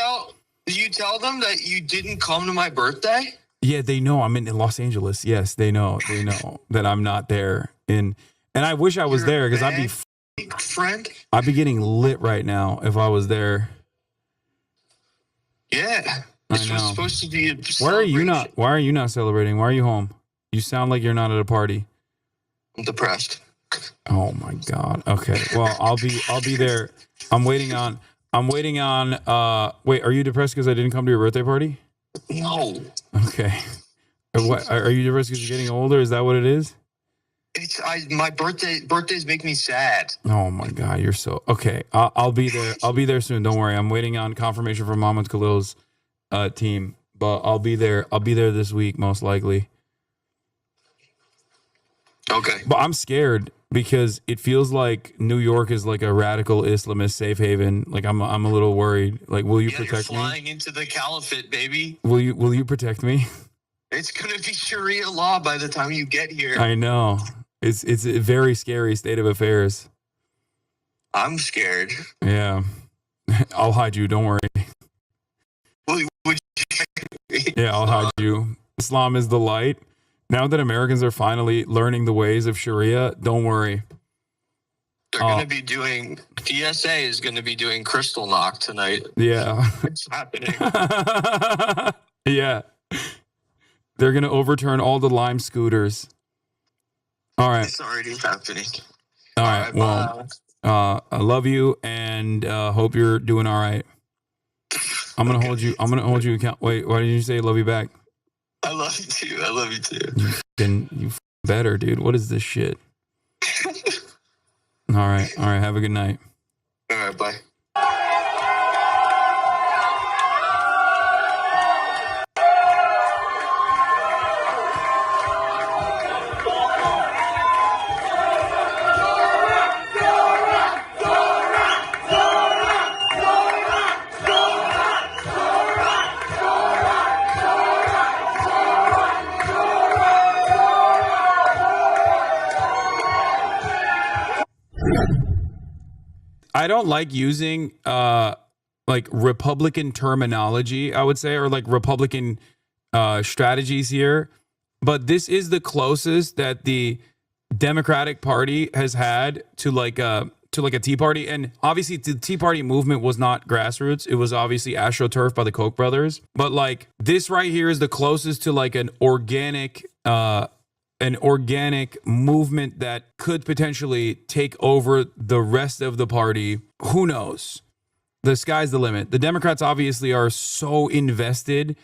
[SPEAKER 4] you tell them that you didn't come to my birthday?
[SPEAKER 1] Yeah, they know I'm in Los Angeles. Yes, they know. They know that I'm not there. And I wish I was there because I'd be getting lit right now if I was there.
[SPEAKER 4] Yeah. This was supposed to be a
[SPEAKER 1] Why are you not celebrating? Why are you home? You sound like you're not at a party.
[SPEAKER 4] I'm depressed.
[SPEAKER 1] Oh my God. Okay. Well, I'll be there. I'm waiting on wait, are you depressed because I didn't come to your birthday party?
[SPEAKER 4] No.
[SPEAKER 1] Okay. What are you nervous because you're getting older? Is that what it is?
[SPEAKER 4] My birthdays make me sad.
[SPEAKER 1] Oh my God, you're so okay. I'll be there. I'll be there soon. Don't worry. I'm waiting on confirmation from Mohammed Khalil's team, but I'll be there. I'll be there this week, most likely.
[SPEAKER 4] Okay.
[SPEAKER 1] But I'm scared because it feels like New York is like a radical Islamist safe haven. Like I'm a little worried. Like, will you protect
[SPEAKER 4] you're
[SPEAKER 1] me?
[SPEAKER 4] flying into the caliphate, baby.
[SPEAKER 1] Will you protect me?
[SPEAKER 4] It's gonna be Sharia law by the time you get here.
[SPEAKER 1] I know. It's a very scary state of affairs.
[SPEAKER 4] I'm scared.
[SPEAKER 1] Yeah. I'll hide you. Don't worry. Yeah, I'll hide you. Islam is the light. Now that Americans are finally learning the ways of Sharia, don't worry.
[SPEAKER 4] They're going to be doing, DSA is going to be doing Crystal Knock tonight.
[SPEAKER 1] Yeah.
[SPEAKER 4] It's happening.
[SPEAKER 1] Yeah. They're going to overturn all the Lime scooters. All right.
[SPEAKER 4] It's already happening.
[SPEAKER 1] All right. Well, I love you and hope you're doing all right. I'm going to hold you. I'm going to hold you account. Wait, why did you say love you back?
[SPEAKER 4] I love you too. I love you too.
[SPEAKER 1] You better, dude. What is this shit? All right. All right. Have a good night.
[SPEAKER 4] All right. Bye.
[SPEAKER 1] I don't like using like Republican terminology, I would say, or like Republican strategies here. But this is the closest that the Democratic Party has had to like a Tea Party. And obviously the Tea Party movement was not grassroots. It was obviously AstroTurf by the Koch brothers. But like this right here is the closest to like an organic movement that could potentially take over the rest of the party. Who knows? The sky's the limit. The Democrats obviously are so invested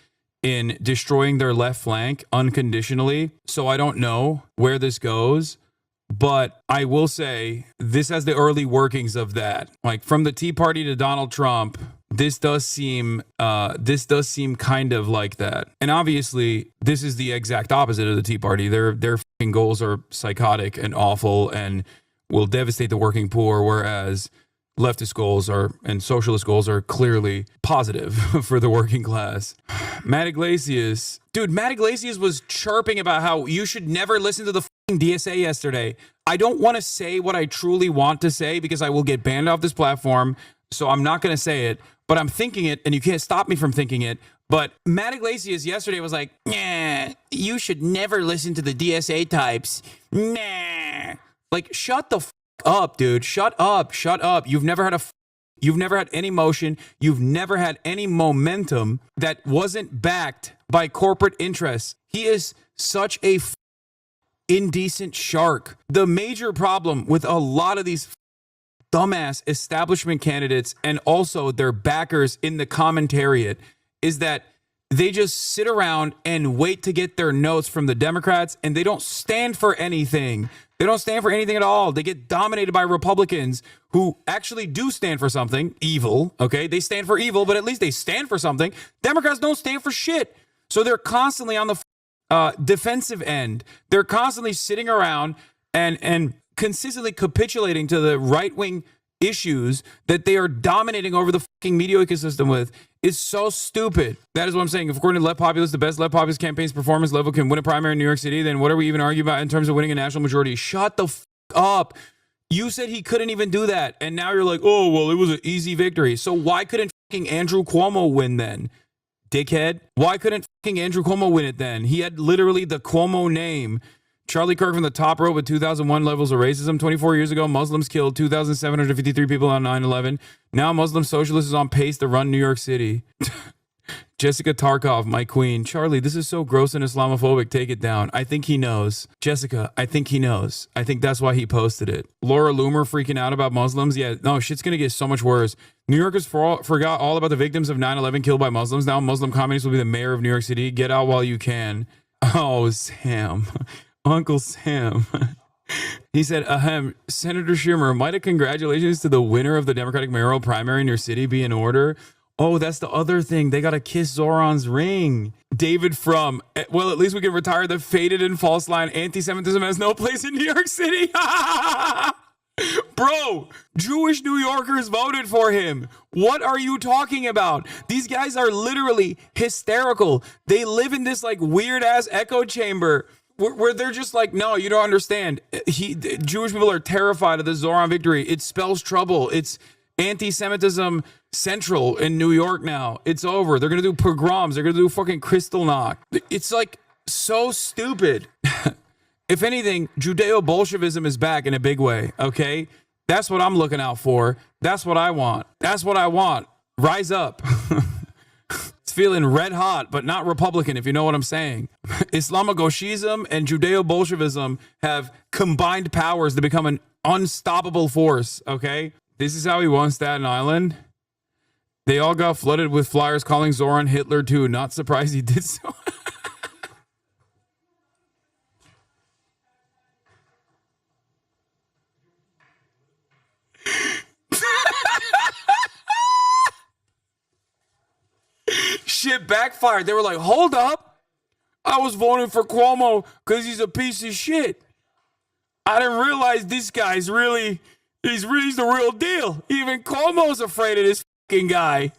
[SPEAKER 1] in destroying their left flank unconditionally. So I don't know where this goes, but I will say this has the early workings of that. Like from the Tea Party to Donald Trump, this does seem kind of like that. And obviously, this is the exact opposite of the Tea Party. Their fucking goals are psychotic and awful and will devastate the working poor, whereas leftist goals and socialist goals are clearly positive for the working class. Matt Iglesias was chirping about how you should never listen to the fucking DSA yesterday. I don't want to say what I truly want to say because I will get banned off this platform, so I'm not going to say it. But I'm thinking it, and you can't stop me from thinking it. But Matt Iglesias yesterday was like, nah, you should never listen to the DSA types. Nah. Like, shut the fuck up, dude. Shut up. You've never had any motion. You've never had any momentum that wasn't backed by corporate interests. He is such a indecent shark. The major problem with a lot of these dumbass establishment candidates and also their backers in the commentariat is that they just sit around and wait to get their notes from the Democrats, and they don't stand for anything. They don't stand for anything at all. They get dominated by Republicans who actually do stand for something evil. Okay, they stand for evil, but at least they stand for something. Democrats don't stand for shit. So they're constantly on the defensive end. They're constantly sitting around and consistently capitulating to the right-wing issues that they are dominating over the fucking media ecosystem with is so stupid. That is what I'm saying. If according to left populists, the best left populist campaign's performance level can win a primary in New York City, then what are we even arguing about in terms of winning a national majority? Shut the fuck up. You said he couldn't even do that, and now you're like, oh, well, it was an easy victory. So why couldn't fucking Andrew Cuomo win then? Dickhead. Why couldn't fucking Andrew Cuomo win it then? He had literally the Cuomo name. Charlie Kirk from the top rope with 2001 levels of racism. 24 years ago, Muslims killed 2,753 people on 9/11. Now Muslim socialist is on pace to run New York City. Jessica Tarkov, my queen. Charlie, this is so gross and Islamophobic. Take it down. I think he knows. Jessica, I think he knows. I think that's why he posted it. Laura Loomer freaking out about Muslims. Yeah, no, shit's going to get so much worse. New Yorkers forgot all about the victims of 9/11 killed by Muslims. Now Muslim communists will be the mayor of New York City. Get out while you can. Oh, Sam. Uncle Sam. He said, Senator Schumer, might a congratulations to the winner of the Democratic mayoral primary in your city be in order? Oh, that's the other thing. They got to kiss Zoran's ring. David Frum, well, at least we can retire the faded and false line. Anti-Semitism has no place in New York City. Bro, Jewish New Yorkers voted for him. What are you talking about? These guys are literally hysterical. They live in this like weird ass echo chamber where they're just like, no, you don't understand. Jewish people are terrified of the Zoran victory. It spells trouble. It's anti-Semitism central in New York now. It's over. They're going to do pogroms. They're going to do fucking Kristallnacht. It's like so stupid. If anything, Judeo-Bolshevism is back in a big way, okay? That's what I'm looking out for. That's what I want. That's what I want. Rise up. It's feeling red hot, but not Republican, if you know what I'm saying. Islamogoshism and Judeo-Bolshevism have combined powers to become an unstoppable force, okay? This is how he won Staten Island. They all got flooded with flyers calling Zoran Hitler too. Not surprised he did so. Shit backfired. They were like, hold up. I was voting for Cuomo because he's a piece of shit. I didn't realize this guy's really, he's the real deal. Even Cuomo's afraid of this fucking guy.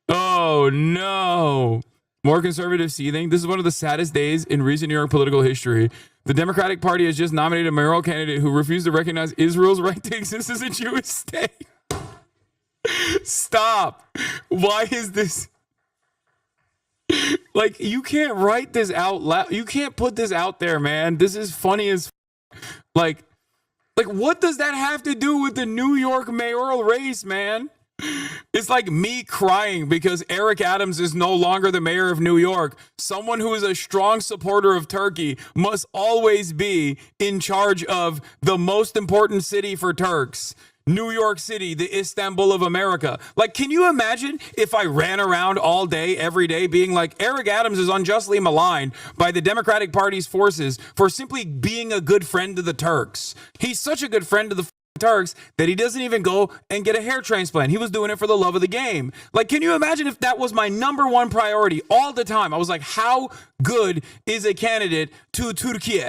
[SPEAKER 1] Oh, no. More conservative seething. This is one of the saddest days in recent New York political history. The Democratic Party has just nominated a mayoral candidate who refused to recognize Israel's right to exist as a Jewish state. Stop. Why is this? Like, you can't write this out loud. You can't put this out there, man. This is funny as like what does that have to do with the New York mayoral race, man? It's like me crying because Eric Adams is no longer the mayor of New York. Someone who is a strong supporter of Turkey must always be in charge of the most important city for Turks. New York City, the Istanbul of America. Like, can you imagine if I ran around all day, every day, being like, Eric Adams is unjustly maligned by the Democratic Party's forces for simply being a good friend to the Turks. He's such a good friend to the Turks that he doesn't even go and get a hair transplant. He was doing it for the love of the game. Like, can you imagine if that was my number one priority all the time? I was like, how good is a candidate to Turkey?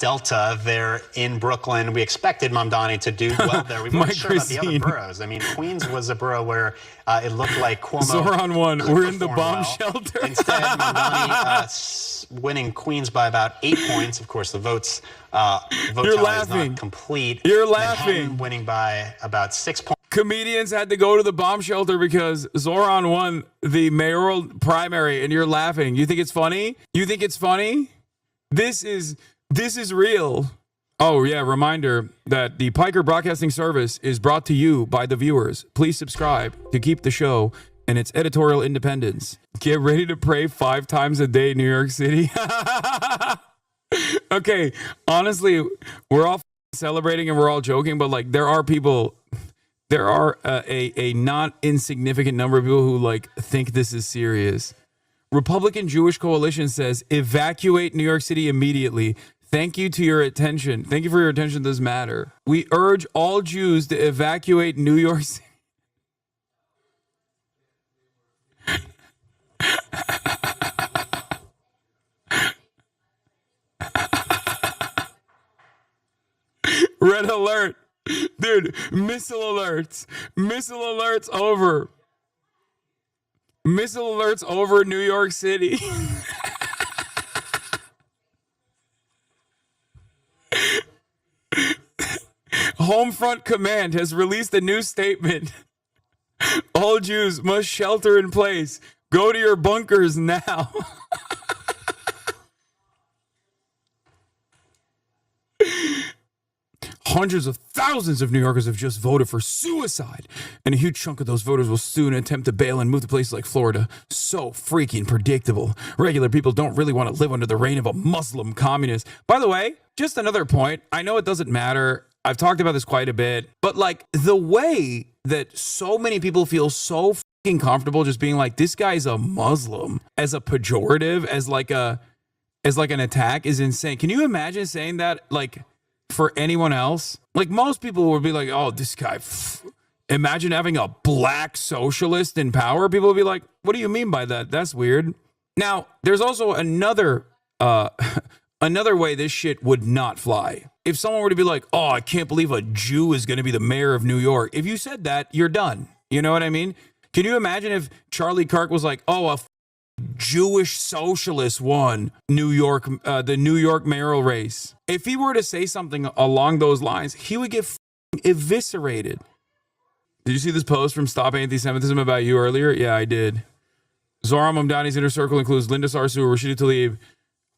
[SPEAKER 6] Delta, they're in Brooklyn. We expected Mamdani to do well there. We weren't sure about the other boroughs. I mean, Queens was a borough where it looked like Cuomo.
[SPEAKER 1] Zoran won. We're in the bomb shelter.
[SPEAKER 6] Instead, Mamdani winning Queens by about 8 points. Of course, the vote tally is not complete.
[SPEAKER 1] You're laughing.
[SPEAKER 6] Manhattan winning by about 6 points.
[SPEAKER 1] Comedians had to go to the bomb shelter because Zoran won the mayoral primary, and you're laughing. You think it's funny? You think it's funny? This is real. Oh, yeah, reminder that the Piker Broadcasting Service is brought to you by the viewers. Please subscribe to keep the show and its editorial independence. Get ready to pray 5 times a day, New York City. Okay, honestly, we're all celebrating and we're all joking, but like there are a not insignificant number of people who like think this is serious. Republican Jewish Coalition says evacuate New York City immediately. Thank you for your attention to this matter. We urge all Jews to evacuate New York City. Red alert. Dude, missile alerts. Missile alerts over. Missile alerts over New York City. Homefront Command has released a new statement. All Jews must shelter in place. Go to your bunkers now. Hundreds of thousands of New Yorkers have just voted for suicide, and a huge chunk of those voters will soon attempt to bail and move to places like Florida. So freaking predictable. Regular people don't really want to live under the reign of a Muslim communist. By the way, just another point. I know it doesn't matter. I've talked about this quite a bit, but like the way that so many people feel so comfortable just being like, this guy's a Muslim as a pejorative, as like an attack is insane. Can you imagine saying that like for anyone else? Like most people would be like, oh, this guy, imagine having a black socialist in power. People would be like, what do you mean by that? That's weird. Now, there's also another way this shit would not fly. If someone were to be like, oh, I can't believe a Jew is going to be the mayor of New York. If you said that, you're done. You know what I mean? Can you imagine if Charlie Kirk was like, oh, a Jewish socialist won the New York mayoral race? If he were to say something along those lines, he would get eviscerated. Did you see this post from Stop Anti-Semitism about you earlier? Yeah, I did. Zohran Mamdani's inner circle includes Linda Sarsour, Rashida Tlaib,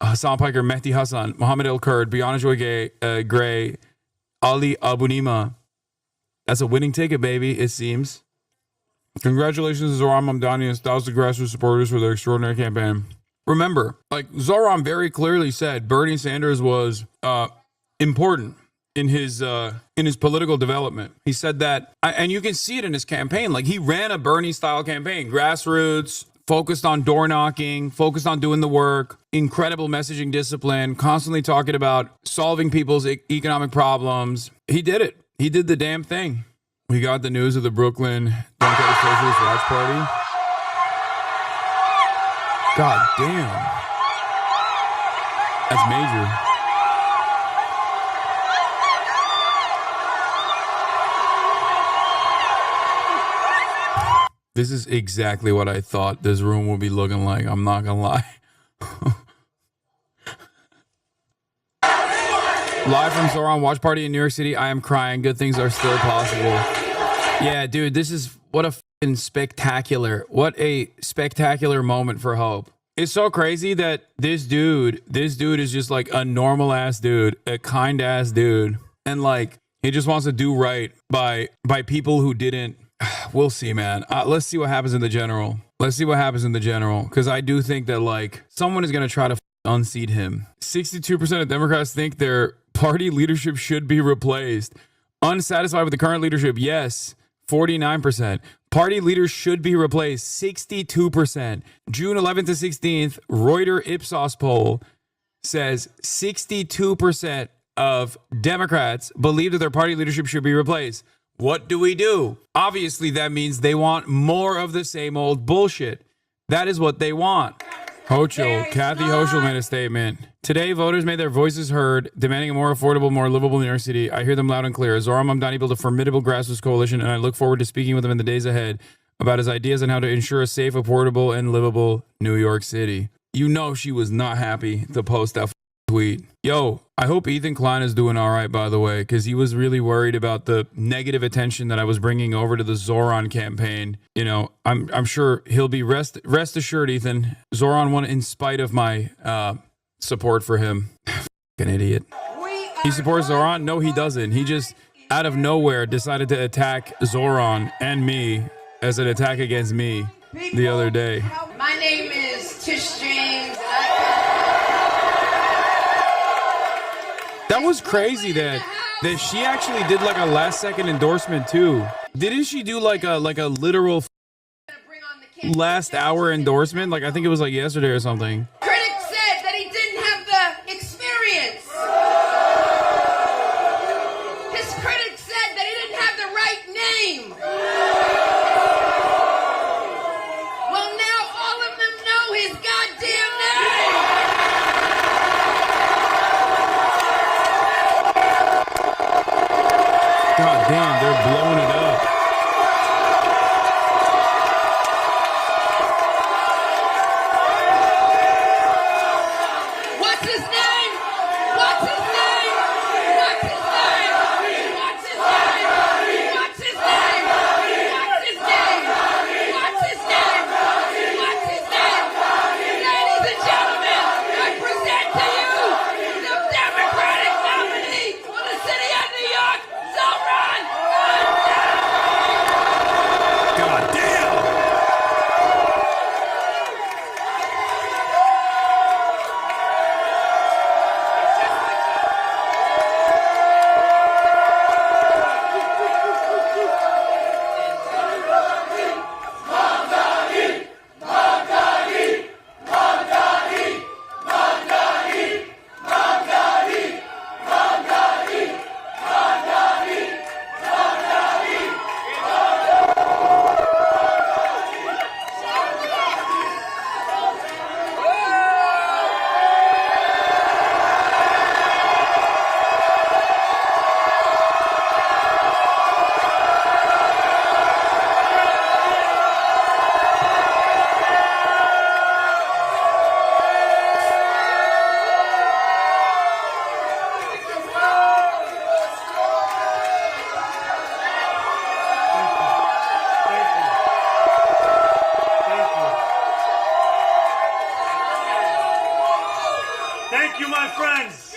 [SPEAKER 1] Hassan Piker, Mehdi Hassan, Mohammed El Kurd, Brianna Joy Gray, Ali Abunima. That's a winning ticket, baby, it seems. Congratulations to Zohran Mamdani and thousands of grassroots supporters for their extraordinary campaign. Remember, like Zohran very clearly said, Bernie Sanders was important in his political development. He said that, and you can see it in his campaign. Like he ran a Bernie-style campaign, grassroots, focused on door knocking, focused on doing the work, incredible messaging discipline, constantly talking about solving people's economic problems. He did it. He did the damn thing. We got the news of the Brooklyn Democratic Socialist Watch Party. God damn. That's major. This is exactly what I thought this room would be looking like. I'm not gonna lie. Live from Zohran Watch Party in New York City. I am crying. Good things are still possible. Yeah, dude, this is what a spectacular moment for hope. It's so crazy that this dude is just like a normal ass dude, a kind ass dude, and like he just wants to do right by people who didn't. We'll see, man. Let's see what happens in the general. Because I do think that like someone is gonna try to unseat him. 62% of Democrats think their party leadership should be replaced. Unsatisfied with the current leadership, yes, 49%. Party leaders should be replaced, 62%. June 11th to 16th, Reuters Ipsos poll says 62% of Democrats believe that their party leadership should be replaced. What do? Obviously, that means they want more of the same old bullshit. That is what they want. Kathy Hochul made a statement. Today, voters made their voices heard, demanding a more affordable, more livable New York City. I hear them loud and clear. Zohran Mamdani built a formidable grassroots coalition, and I look forward to speaking with him in the days ahead about his ideas on how to ensure a safe, affordable, and livable New York City. You know she was not happy to post that tweet. Yo, I hope Ethan Klein is doing all right, by the way, because he was really worried about the negative attention that I was bringing over to the Zohran campaign. You know, I'm sure he'll be rest assured, Ethan. Zohran won in spite of my support for him. Fucking idiot. He supports Zohran? No, he doesn't. He just out of nowhere decided to attack Zohran and me as an attack against me the other day.
[SPEAKER 7] My name is Tish James.
[SPEAKER 1] That was crazy that she actually did like a last second endorsement too. Didn't she do like a literal last hour endorsement? Like I think it was like yesterday or something.
[SPEAKER 7] Critics said that he didn't have the experience. His critics said that he didn't have the right name. Well, now all of them know his goddamn name.
[SPEAKER 1] God damn, they're blowing it up.
[SPEAKER 7] What's his name? What's his name? What's his name? What's his name? What's his name? What's his name? What's his name? What's his name? Ladies and gentlemen, I present to you the Democratic nominee for the city of New York, Zohran Mamdani.
[SPEAKER 15] Thank you, my friends.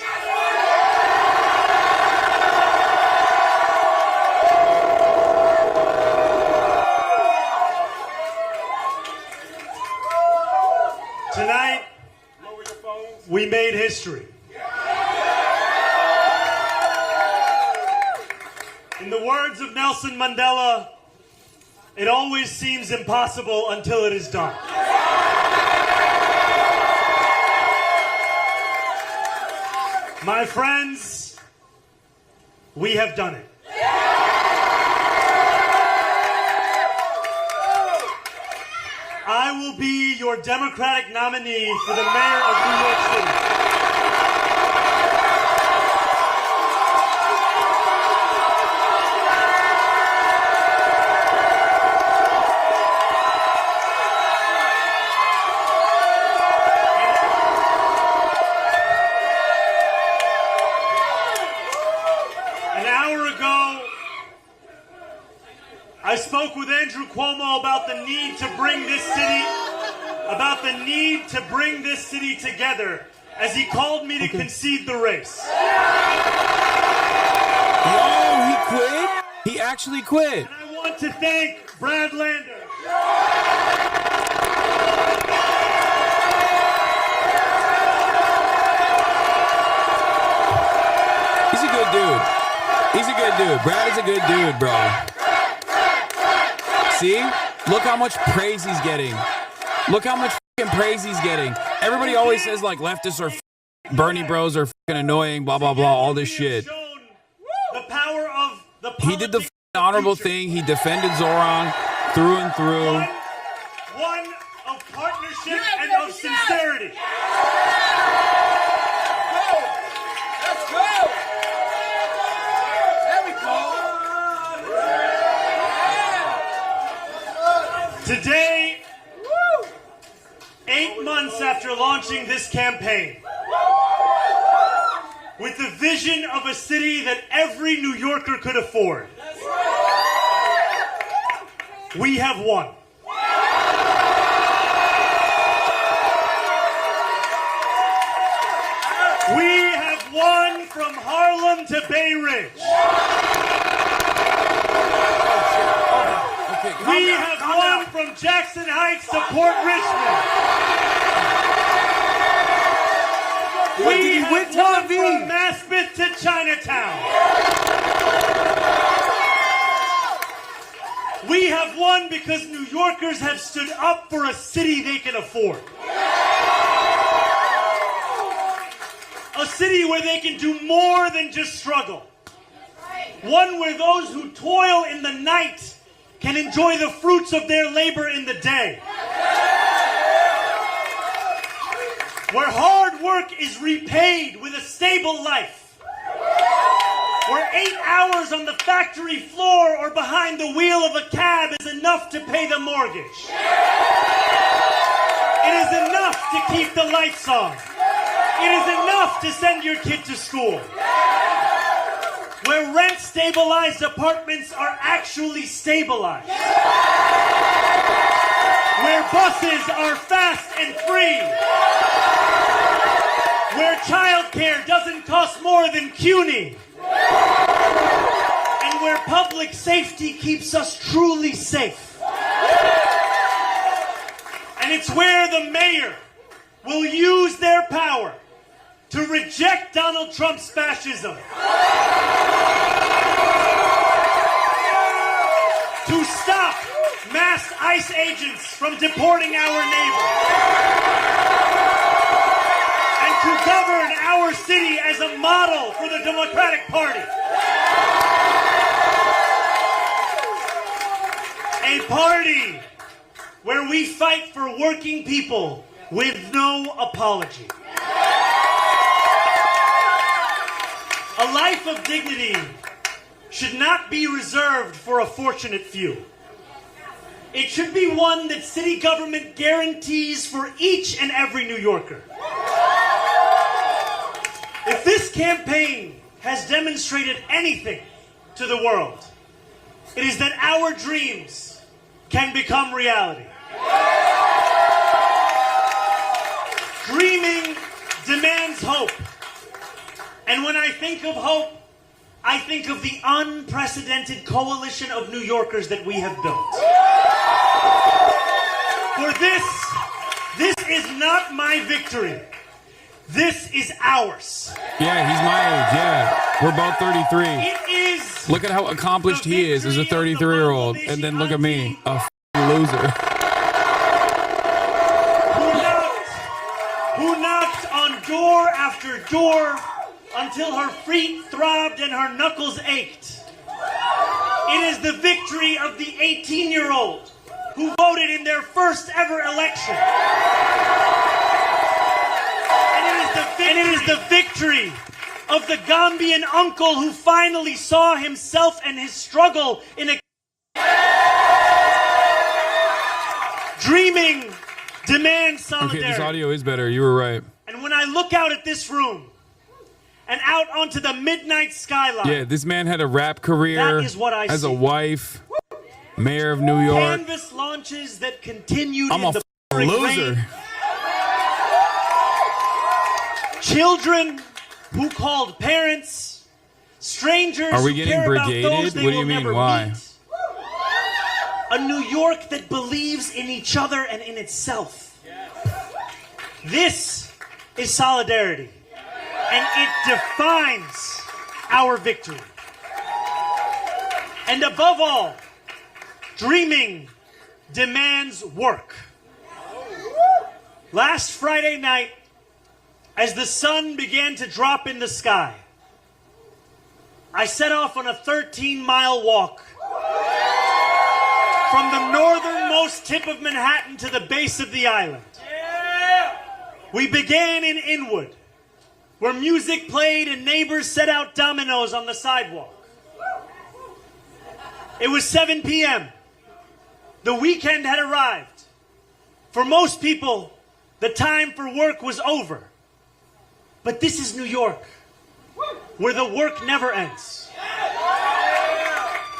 [SPEAKER 15] Tonight, we made history. In the words of Nelson Mandela, it always seems impossible until it is done. My friends, we have done it. I will be your Democratic nominee for the mayor of New York City. An hour ago, I spoke with Andrew Cuomo about the need to bring this city together as he called me to concede the race.
[SPEAKER 1] Yo, he quit? He actually quit.
[SPEAKER 15] And I want to thank Brad Lander.
[SPEAKER 1] He's a good dude. He's a good dude. Brad is a good dude, bro. See? Look how much praise he's getting. Look how much fucking praise he's getting. Everybody always says like leftists are Bernie bros are fucking annoying, blah, blah, blah, all this shit.
[SPEAKER 15] The power of the
[SPEAKER 1] He did the honorable thing. He defended Zoran through and through.
[SPEAKER 15] One of partnership and of sincerity.
[SPEAKER 16] Let's go! There we go!
[SPEAKER 15] Today, 8 months after launching this campaign, with the vision of a city that every New Yorker could afford, we have won. We have won from Harlem to Bay Ridge. We have won from Jackson Heights to Port Richmond. We have won from Maspeth to Chinatown. We have won because New Yorkers have stood up for a city they can afford. A city where they can do more than just struggle. One where those who toil in the night can enjoy the fruits of their labor in the day. Where hard work is repaid with a stable life. Where 8 hours on the factory floor or behind the wheel of a cab is enough to pay the mortgage. It is enough to keep the lights on. It is enough to send your kid to school. Where rent-stabilized apartments are actually stabilized. Where buses are fast and free. Where childcare doesn't cost more than CUNY. And where public safety keeps us truly safe. And it's where the mayor will use their power to reject Donald Trump's fascism. To stop mass ICE agents from deporting our neighbors. And to govern our city as a model for the Democratic Party. A party where we fight for working people with no apology. A life of dignity should not be reserved for a fortunate few. It should be one that city government guarantees for each and every New Yorker. If this campaign has demonstrated anything to the world, it is that our dreams can become reality. Dreaming demands hope. And when I think of hope, I think of the unprecedented coalition of New Yorkers that we have built. For this is not my victory. This is ours.
[SPEAKER 1] Yeah, he's my age. Yeah, we're both 33.
[SPEAKER 15] It is.
[SPEAKER 1] Look at how accomplished he is as a 33-year-old, and then look at me, a loser.
[SPEAKER 15] Who knocked on door after door until her feet throbbed and her knuckles ached. It is the victory of the 18-year-old who voted in their first ever election. And it is the victory of the Gambian uncle who finally saw himself and his struggle in a dreaming demands solidarity.
[SPEAKER 1] Okay, this audio is better. You were right.
[SPEAKER 15] And when I look out at this room and out onto the midnight skyline,
[SPEAKER 1] yeah, this man had a rap career
[SPEAKER 15] that is what I
[SPEAKER 1] as
[SPEAKER 15] see.
[SPEAKER 1] A wife, mayor of New York.
[SPEAKER 15] Canvas launches that continued
[SPEAKER 1] I'm
[SPEAKER 15] in
[SPEAKER 1] a
[SPEAKER 15] the pouring
[SPEAKER 1] loser.
[SPEAKER 15] rain. Children who called parents, strangers
[SPEAKER 1] Are we
[SPEAKER 15] who
[SPEAKER 1] getting
[SPEAKER 15] care
[SPEAKER 1] brigaded?
[SPEAKER 15] about those they
[SPEAKER 1] What do you
[SPEAKER 15] will
[SPEAKER 1] mean?
[SPEAKER 15] never
[SPEAKER 1] Why?
[SPEAKER 15] meet. A New York that believes in each other and in itself. This is solidarity, and it defines our victory. And above all, dreaming demands work. Last Friday night, as the sun began to drop in the sky, I set off on a 13-mile walk from the northernmost tip of Manhattan to the base of the island. We began in Inwood, where music played and neighbors set out dominoes on the sidewalk. It was 7 p.m. The weekend had arrived. For most people, the time for work was over. But this is New York, where the work never ends.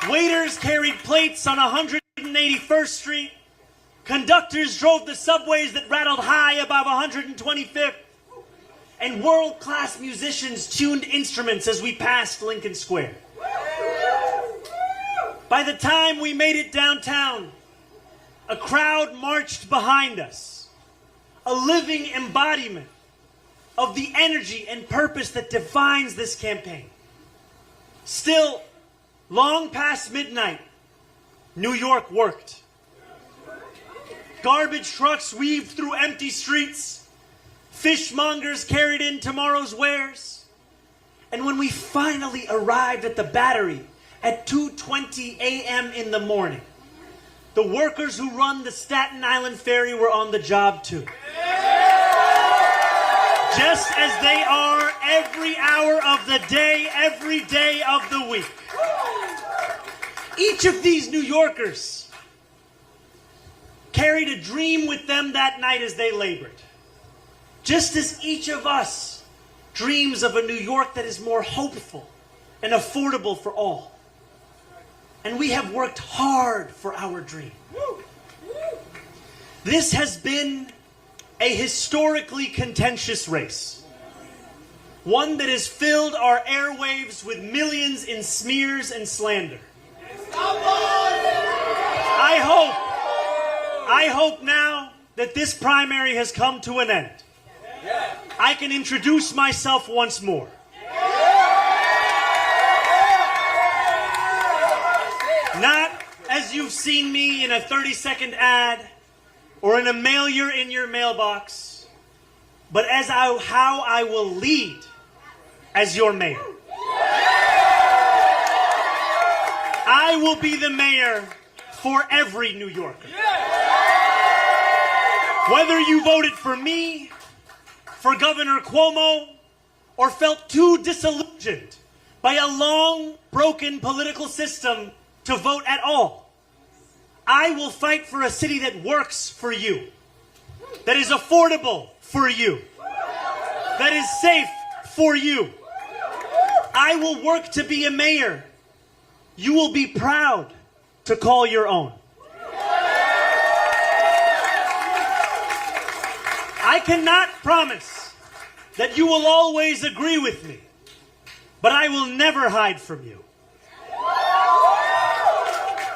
[SPEAKER 15] Waiters carried plates on 181st Street. Conductors drove the subways that rattled high above 125th. And world-class musicians tuned instruments as we passed Lincoln Square. By the time we made it downtown, a crowd marched behind us, a living embodiment of the energy and purpose that defines this campaign. Still, long past midnight, New York worked. Garbage trucks weaved through empty streets. Fishmongers carried in tomorrow's wares. And when we finally arrived at the Battery at 2:20 a.m. in the morning, the workers who run the Staten Island Ferry were on the job too. Just as they are every hour of the day, every day of the week. Each of these New Yorkers carried a dream with them that night as they labored. Just as each of us dreams of a New York that is more hopeful and affordable for all. And we have worked hard for our dream. This has been a historically contentious race. One that has filled our airwaves with millions in smears and slander. I hope now that this primary has come to an end. I can introduce myself once more. Not as you've seen me in a 30-second ad or in a mailer in your mailbox, but as how I will lead as your mayor. I will be the mayor for every New Yorker. Whether you voted for me, for Governor Cuomo, or felt too disillusioned by a long, broken political system to vote at all, I will fight for a city that works for you, that is affordable for you, that is safe for you. I will work to be a mayor you will be proud to call your own. I cannot promise that you will always agree with me, but I will never hide from you.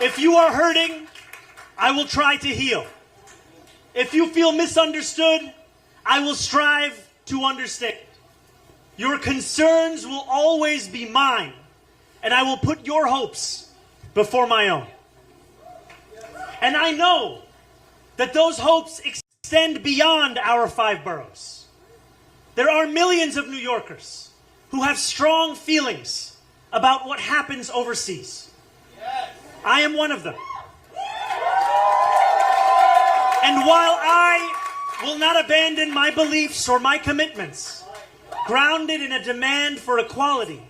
[SPEAKER 15] If you are hurting, I will try to heal. If you feel misunderstood, I will strive to understand. Your concerns will always be mine, and I will put your hopes before my own. And I know that those hopes extend beyond our 5 boroughs. There are millions of New Yorkers who have strong feelings about what happens overseas. I am one of them. And while I will not abandon my beliefs or my commitments, grounded in a demand for equality,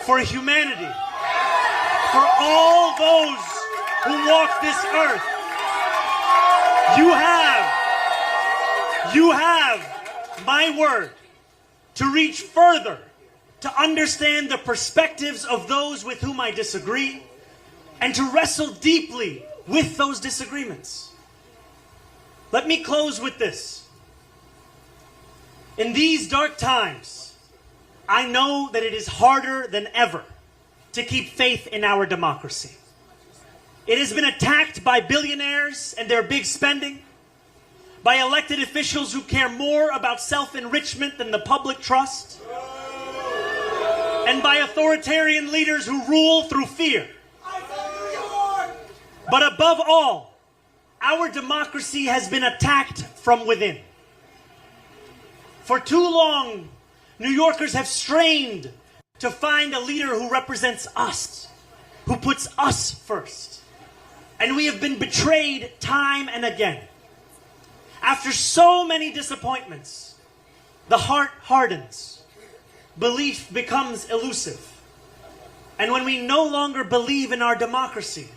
[SPEAKER 15] for humanity, for all those who walk this earth, you have my word to reach further, to understand the perspectives of those with whom I disagree, and to wrestle deeply with those disagreements. Let me close with this. In these dark times, I know that it is harder than ever to keep faith in our democracy. It has been attacked by billionaires and their big spending, by elected officials who care more about self-enrichment than the public trust, and by authoritarian leaders who rule through fear. But above all, our democracy has been attacked from within. For too long, New Yorkers have strained to find a leader who represents us, who puts us first. And we have been betrayed time and again. After so many disappointments, the heart hardens. Belief becomes elusive. And when we no longer believe in our democracy,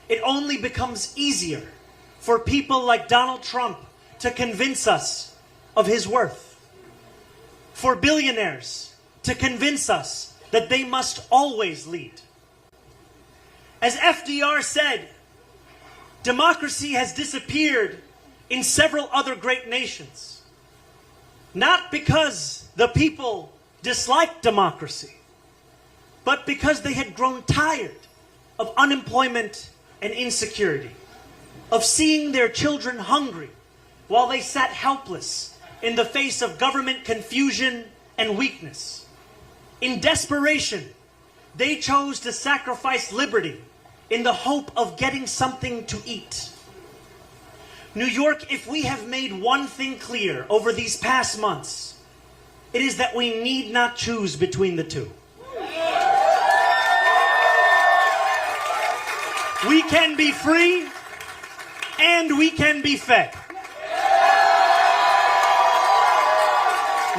[SPEAKER 15] it only becomes easier for people like Donald Trump to convince us of his worth. For billionaires to convince us that they must always lead. As FDR said, democracy has disappeared in several other great nations. Not because the people disliked democracy, but because they had grown tired of unemployment and insecurity, of seeing their children hungry while they sat helpless in the face of government confusion and weakness. In desperation, they chose to sacrifice liberty in the hope of getting something to eat. New York, if we have made one thing clear over these past months, it is that we need not choose between the two. We can be free and we can be fed.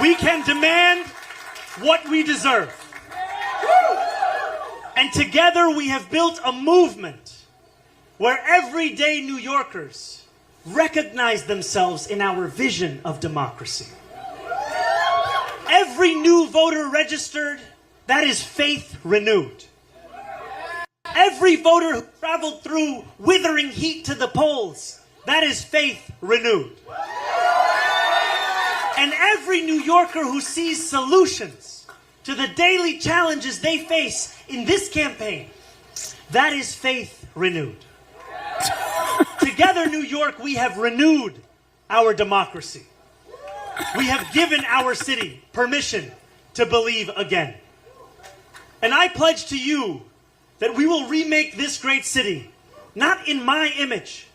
[SPEAKER 15] We can demand what we deserve. And together we have built a movement where everyday New Yorkers recognize themselves in our vision of democracy. Every new voter registered, that is faith renewed. Every voter who traveled through withering heat to the polls, that is faith renewed. And every New Yorker who sees solutions to the daily challenges they face in this campaign, that is faith renewed. Together, New York, we have renewed our democracy. We have given our city permission to believe again. And I pledge to you that we will remake this great city, not in my image,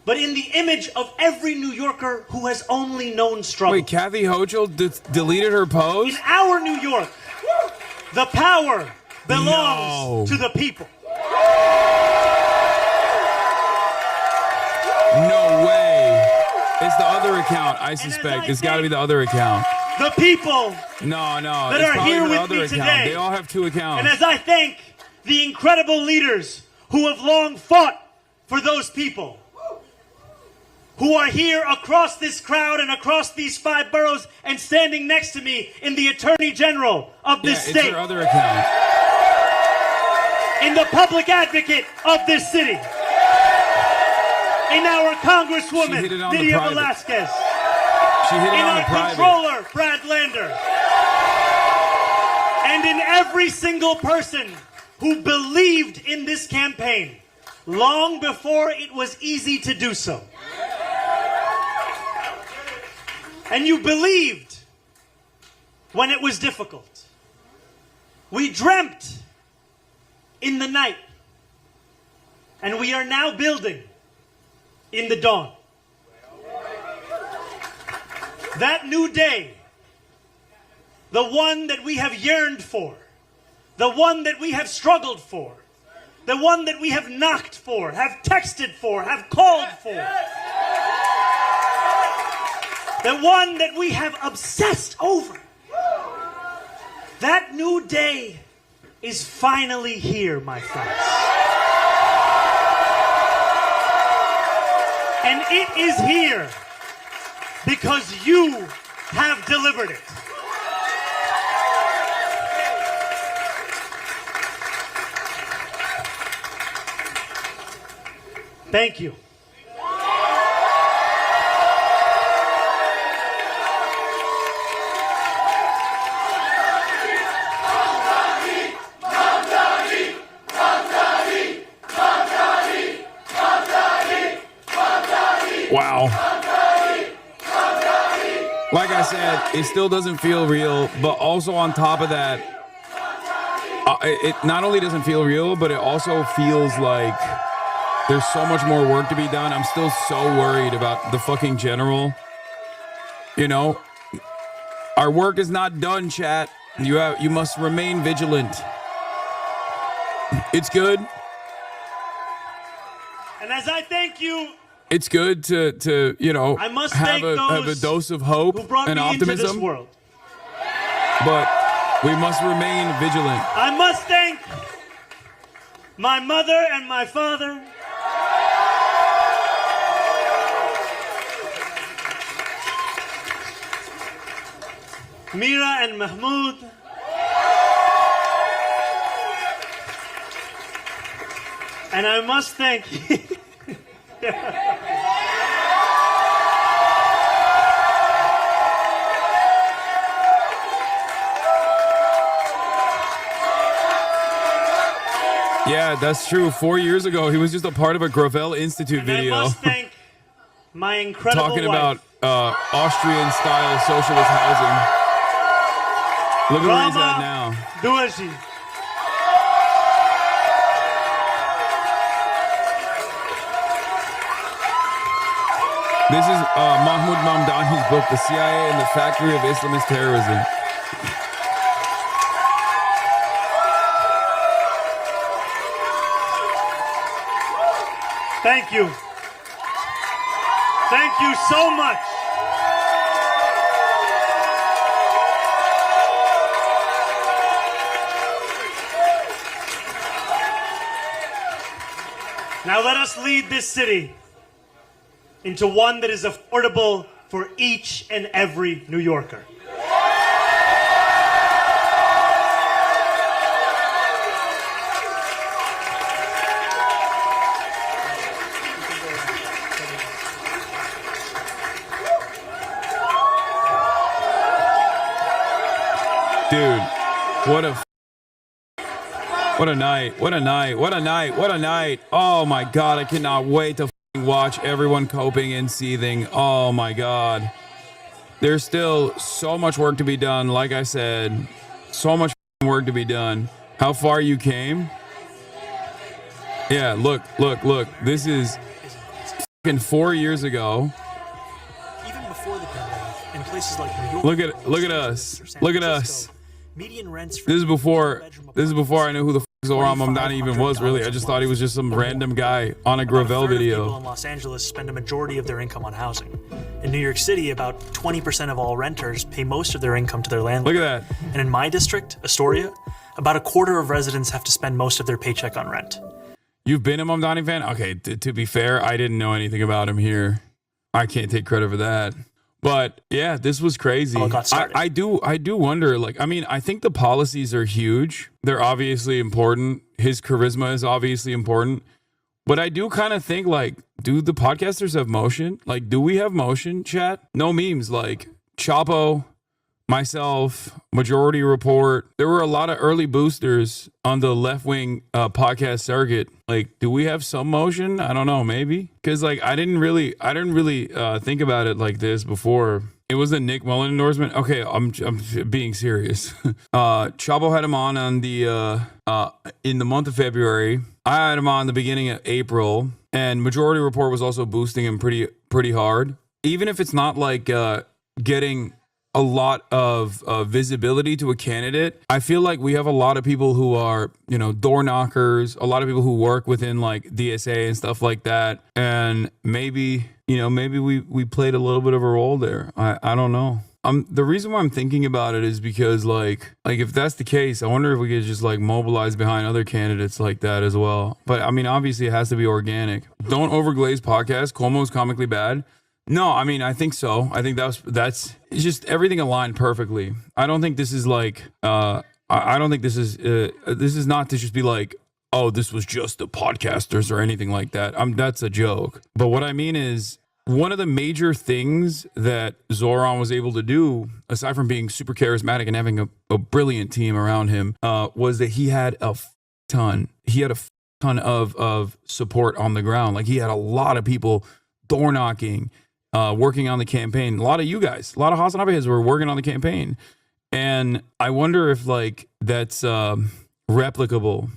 [SPEAKER 15] but in the image of every New Yorker who has only known struggle.
[SPEAKER 1] Wait, Kathy Hochul deleted her post?
[SPEAKER 15] In our New York, the power belongs to the people.
[SPEAKER 1] No way. It's the other account, I suspect. It's got to be the other account.
[SPEAKER 15] The people
[SPEAKER 1] No,
[SPEAKER 15] that
[SPEAKER 1] it's
[SPEAKER 15] are
[SPEAKER 1] probably
[SPEAKER 15] here
[SPEAKER 1] the
[SPEAKER 15] with
[SPEAKER 1] other
[SPEAKER 15] me
[SPEAKER 1] account.
[SPEAKER 15] today.
[SPEAKER 1] They all have 2 accounts.
[SPEAKER 15] And as I thank the incredible leaders who have long fought for those people, who are here across this crowd and across these 5 boroughs and standing next to me in the Attorney General of this state.
[SPEAKER 1] It's your other account.
[SPEAKER 15] In the public advocate of this city. In our Congresswoman, Nydia Velasquez.
[SPEAKER 1] She hit it
[SPEAKER 15] in
[SPEAKER 1] on
[SPEAKER 15] our
[SPEAKER 1] the private.
[SPEAKER 15] controller, Brad Lander, and in every single person who believed in this campaign long before it was easy to do so. And you believed when it was difficult. We dreamt in the night, and we are now building in the dawn. That new day, the one that we have yearned for, the one that we have struggled for, the one that we have knocked for, have texted for, have called for, the one that we have obsessed over. That new day is finally here, my friends. And it is here because you have delivered it. Thank you.
[SPEAKER 1] Wow. Like I said, it still doesn't feel real, but also on top of that, it not only doesn't feel real, but it also feels like there's so much more work to be done. I'm still so worried about the fucking general. You know, our work is not done, chat. You must remain vigilant. It's good.
[SPEAKER 15] And as I thank you,
[SPEAKER 1] it's good to you know,
[SPEAKER 15] I must
[SPEAKER 1] have a dose of hope and optimism.
[SPEAKER 15] Into this world.
[SPEAKER 1] But we must remain vigilant.
[SPEAKER 15] I must thank my mother and my father. Mira and Mahmoud. And I must thank
[SPEAKER 1] Yeah, that's true. 4 years ago, he was just a part of a Gravel Institute video.
[SPEAKER 15] I must thank my incredible
[SPEAKER 1] talking
[SPEAKER 15] wife.
[SPEAKER 1] about Austrian-style socialist housing. Look at where he's at now.
[SPEAKER 15] Duaji.
[SPEAKER 1] This is Mahmoud Mamdani's book, The CIA and the Factory of Islamist Terrorism.
[SPEAKER 15] Thank you. Thank you so much. Now let us lead this city into one that is affordable for each and every New Yorker.
[SPEAKER 1] Dude, what a night, what a night, what a night, what a night. Oh my God, I cannot wait to watch everyone coping and seething. Oh my God. There's still so much work to be done. Like I said, so much work to be done. How far you came? Yeah, look. This is 4 years ago.
[SPEAKER 15] Even before the pandemic, in places like New York,
[SPEAKER 1] Look at us. Look at us.
[SPEAKER 15] median rents.
[SPEAKER 1] This is before I knew who the fuck Zohran Mamdani even was. Really, I just thought he was just some random guy on a Gravel video.
[SPEAKER 15] People in Los Angeles spend a majority of their income on housing. In New York City, about 20% of all renters pay most of their income to their landlord.
[SPEAKER 1] Look at that.
[SPEAKER 15] And in my district, Astoria, about a quarter of residents have to spend most of their paycheck on rent.
[SPEAKER 1] You've been a Mamdani fan? Okay, to be fair, I didn't know anything about him here. I can't take credit for that. But yeah, this was crazy. I do wonder, like, I mean, I think the policies are huge. They're obviously important. His charisma is obviously important. But I do kind of think, like, do the podcasters have motion? Like, do we have motion, chat? No memes. Like, Chapo, myself, Majority Report. There were a lot of early boosters on the left-wing podcast circuit. Like, do we have some motion? I don't know, maybe. Because, like, I didn't really think about it like this before. It was a Nick Mullen endorsement. Okay, I'm being serious. Chapo had him on the in the month of February. I had him on the beginning of April, and Majority Report was also boosting him pretty hard. Even if it's not like getting a lot of visibility to a candidate, I feel like we have a lot of people who are, door knockers, a lot of people who work within like DSA and stuff like that. And maybe we played a little bit of a role there. I don't know. The reason why I'm thinking about it is because like if that's the case, I wonder if we could just like mobilize behind other candidates like that as well. But I mean, obviously it has to be organic. Don't overglaze podcast. Cuomo's comically bad. No, I mean, I think so. I think that's just everything aligned perfectly. I don't think this is like, I don't think this is not to just be like, oh, this was just the podcasters or anything like that. That's a joke. But what I mean is, one of the major things that Zoran was able to do, aside from being super charismatic and having a brilliant team around him, was that he had a ton of support on the ground. Like, he had a lot of people door knocking, working on the campaign. A lot of you guys, a lot of Hassan Abihas were working on the campaign. And I wonder if like that's replicable.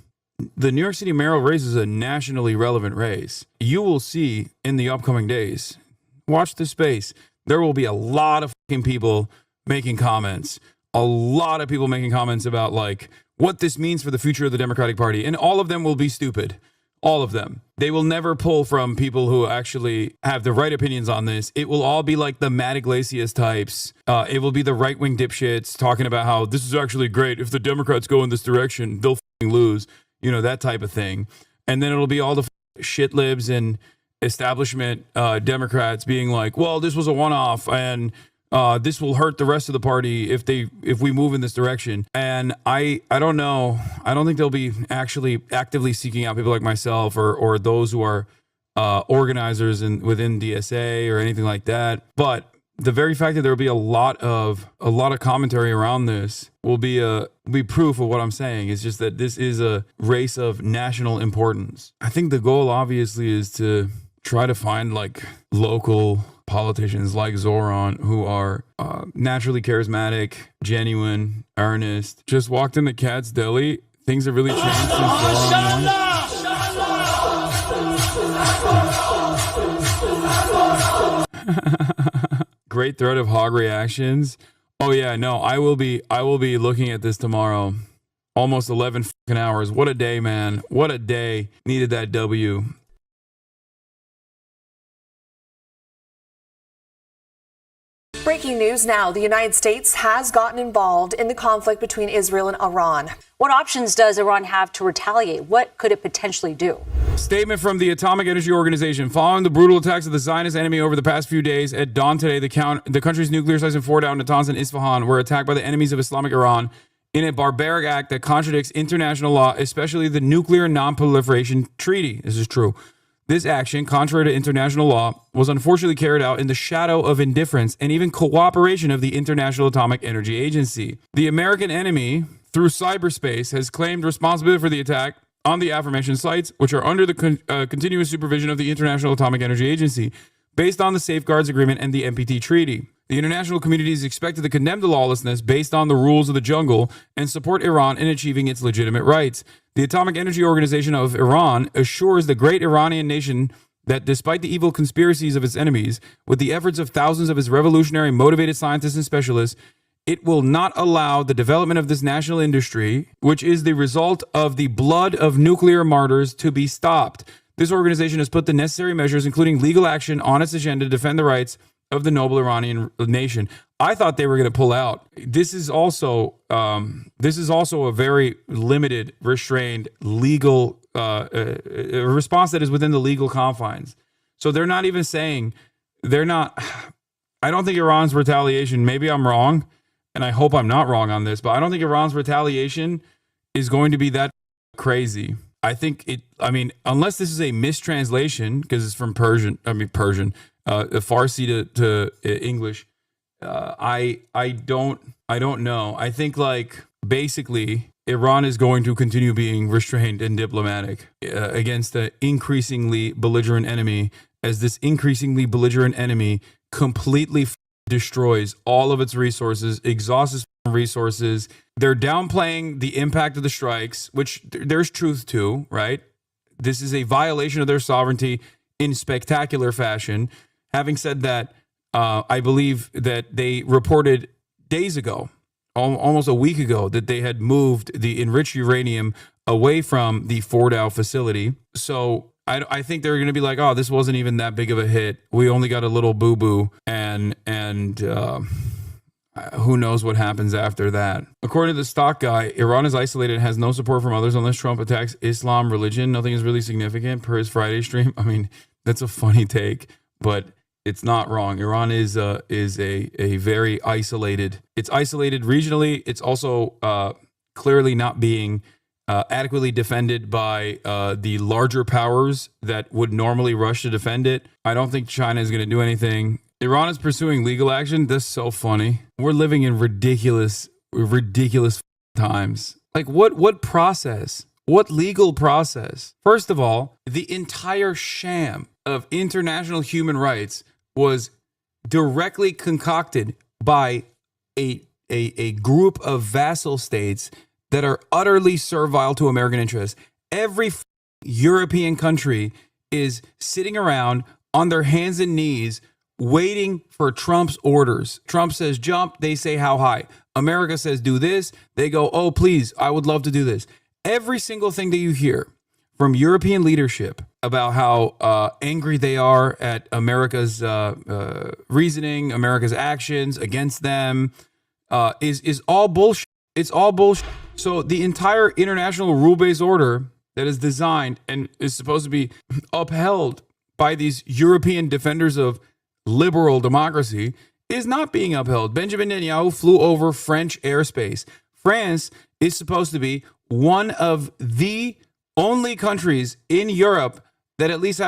[SPEAKER 1] The New York City mayoral race is a nationally relevant race. You will see in the upcoming days, watch this space. There will be a lot of fucking people making comments. A lot of people making comments about like what this means for the future of the Democratic Party. And all of them will be stupid. All of them. They will never pull from people who actually have the right opinions on this. It will all be like the Matt Iglesias types. It will be the right-wing dipshits talking about how this is actually great. If the Democrats go in this direction, they'll fucking lose. That type of thing. And then it'll be all the shit libs and establishment Democrats being like, well, this was a one-off and this will hurt the rest of the party if we move in this direction. And I don't know. I don't think they'll be actually actively seeking out people like myself or those who are organizers within DSA or anything like that. But the very fact that there will be a lot of commentary around this will be proof of what I'm saying. It's just that this is a race of national importance. I think the goal obviously is to try to find like local politicians like Zoran who are naturally charismatic, genuine, earnest. Just walked into Cat's Deli. Things have really changed since Zoran won. Great thread of hog reactions. Oh yeah, no, I will be looking at this tomorrow. Almost 11 fucking hours. What a day, man. What a day. Needed that W.
[SPEAKER 8] Breaking news now. The United States has gotten involved in the conflict between Israel and Iran.
[SPEAKER 2] What options does Iran have to retaliate? What could it potentially do?
[SPEAKER 1] Statement from the Atomic Energy Organization. Following the brutal attacks of the Zionist enemy over the past few days, at dawn today, the country's nuclear sites in Fordow, Natanz, and Isfahan were attacked by the enemies of Islamic Iran in a barbaric act that contradicts international law, especially the Nuclear Non-Proliferation Treaty. This is true. This action, contrary to international law, was unfortunately carried out in the shadow of indifference and even cooperation of the International Atomic Energy Agency. The American enemy, through cyberspace, has claimed responsibility for the attack on the aforementioned sites, which are under the continuous supervision of the International Atomic Energy Agency, based on the Safeguards Agreement and the NPT Treaty. The international community is expected to condemn the lawlessness based on the rules of the jungle and support Iran in achieving its legitimate rights. The Atomic Energy Organization of Iran assures the great Iranian nation that despite the evil conspiracies of its enemies, with the efforts of thousands of its revolutionary motivated scientists and specialists, it will not allow the development of this national industry, which is the result of the blood of nuclear martyrs, to be stopped. This organization has put the necessary measures, including legal action, on its agenda to defend the rights of the noble Iranian nation. I thought they were going to pull out. This is also a very limited, restrained, legal response that is within the legal confines. So they're not even saying I don't think Iran's retaliation, maybe I'm wrong, and I hope I'm not wrong on this, but I don't think Iran's retaliation is going to be that crazy. I think it. I mean, unless this is a mistranslation because it's from Persian. Farsi to English. I don't know. I think like basically Iran is going to continue being restrained and diplomatic against an increasingly belligerent enemy, as this increasingly belligerent enemy completely destroys all of its resources, exhausts its resources. They're downplaying the impact of the strikes, which there's truth to, right? This is a violation of their sovereignty in spectacular fashion. Having said that, I believe that they reported days ago, almost a week ago, that they had moved the enriched uranium away from the Fordow facility. So I think they're going to be like, oh, this wasn't even that big of a hit. We only got a little boo-boo, and who knows what happens after that. According to the stock guy, Iran is isolated and has no support from others unless Trump attacks Islam religion. Nothing is really significant per his Friday stream. I mean, that's a funny take, but it's not wrong. Iran is a very isolated. It's isolated regionally. It's also clearly not being adequately defended by the larger powers that would normally rush to defend it. I don't think China is going to do anything. Iran is pursuing legal action. That's so funny. We're living in ridiculous times. Like what process? What legal process? First of all, the entire sham of international human rights was directly concocted by a group of vassal states that are utterly servile to American interests. Every European country is sitting around on their hands and knees waiting for Trump's orders. Trump says jump, they say how high. America says do this, they go, oh please, I would love to do this. Every single thing that you hear from European leadership about how angry they are at America's reasoning, America's actions against them, is all bullshit. It's all bullshit. So the entire international rule-based order that is designed and is supposed to be upheld by these European defenders of liberal democracy is not being upheld. Benjamin Netanyahu flew over French airspace. France is supposed to be one of the only countries in Europe that at least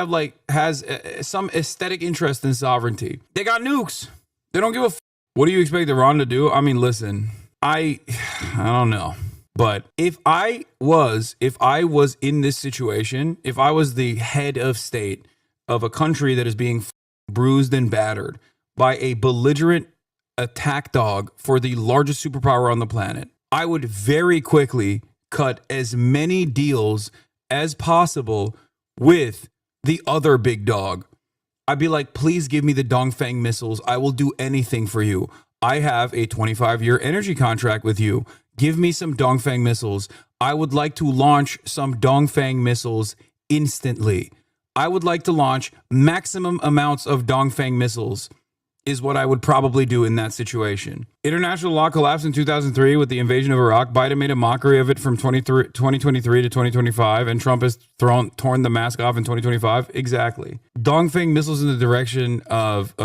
[SPEAKER 1] has some aesthetic interest in sovereignty. They got nukes. They don't give a What do you expect Iran to do? I mean, listen, I don't know. But if I was in this situation, if I was the head of state of a country that is being bruised and battered by a belligerent attack dog for the largest superpower on the planet, I would very quickly cut as many deals as possible with the other big dog. I'd be like, please give me the Dongfeng missiles. I will do anything for you. I have a 25-year energy contract with you. Give me some Dongfeng missiles. I would like to launch some Dongfeng missiles instantly. I would like to launch maximum amounts of Dongfeng missiles is what I would probably do in that situation. International law collapsed in 2003 with the invasion of Iraq. Biden made a mockery of it from 2023 to 2025, and Trump has torn the mask off in 2025. Exactly. Dongfeng missiles in the direction of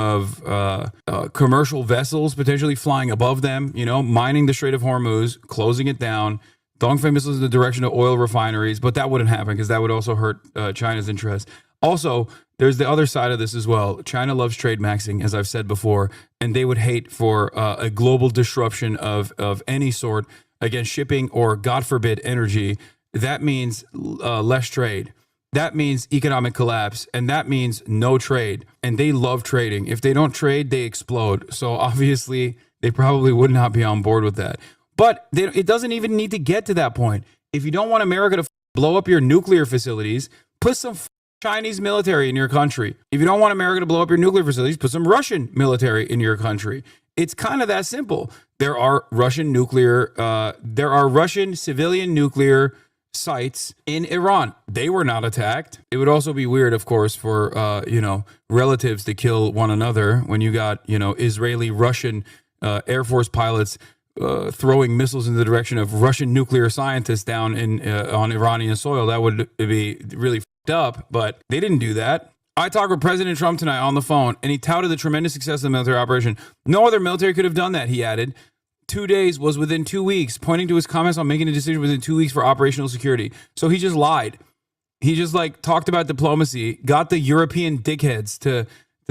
[SPEAKER 1] commercial vessels potentially flying above them, mining the Strait of Hormuz, closing it down. Dongfeng missiles in the direction of oil refineries, but that wouldn't happen because that would also hurt China's interest. Also, there's the other side of this as well. China loves trade maxing, as I've said before, and they would hate for a global disruption of any sort against shipping or, God forbid, energy. That means less trade. That means economic collapse, and that means no trade. And they love trading. If they don't trade, they explode. So obviously, they probably would not be on board with that. But it doesn't even need to get to that point. If you don't want America to blow up your nuclear facilities, put some Chinese military in your country. If you don't want America to blow up your nuclear facilities, put some Russian military in your country. It's kind of that simple. There are Russian civilian nuclear sites in Iran. They were not attacked. It would also be weird, of course, for relatives to kill one another when you got Israeli Russian Air Force pilots throwing missiles in the direction of Russian nuclear scientists down on Iranian soil. That would be really up, but they didn't do that. I talked with President Trump tonight on the phone, and he touted the tremendous success of the military operation. No other military could have done that, he added. 2 days was within 2 weeks, pointing to his comments on making a decision within 2 weeks for operational security. So he just lied. He just talked about diplomacy, got the European dickheads to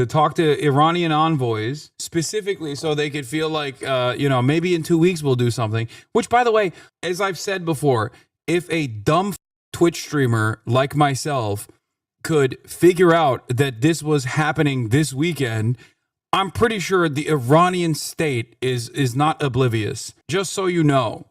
[SPEAKER 1] talk to Iranian envoys specifically so they could feel like, maybe in 2 weeks we'll do something. Which, by the way, as I've said before, if a dumb Twitch streamer like myself could figure out that this was happening this weekend, I'm pretty sure the Iranian state is not oblivious. Just so you know,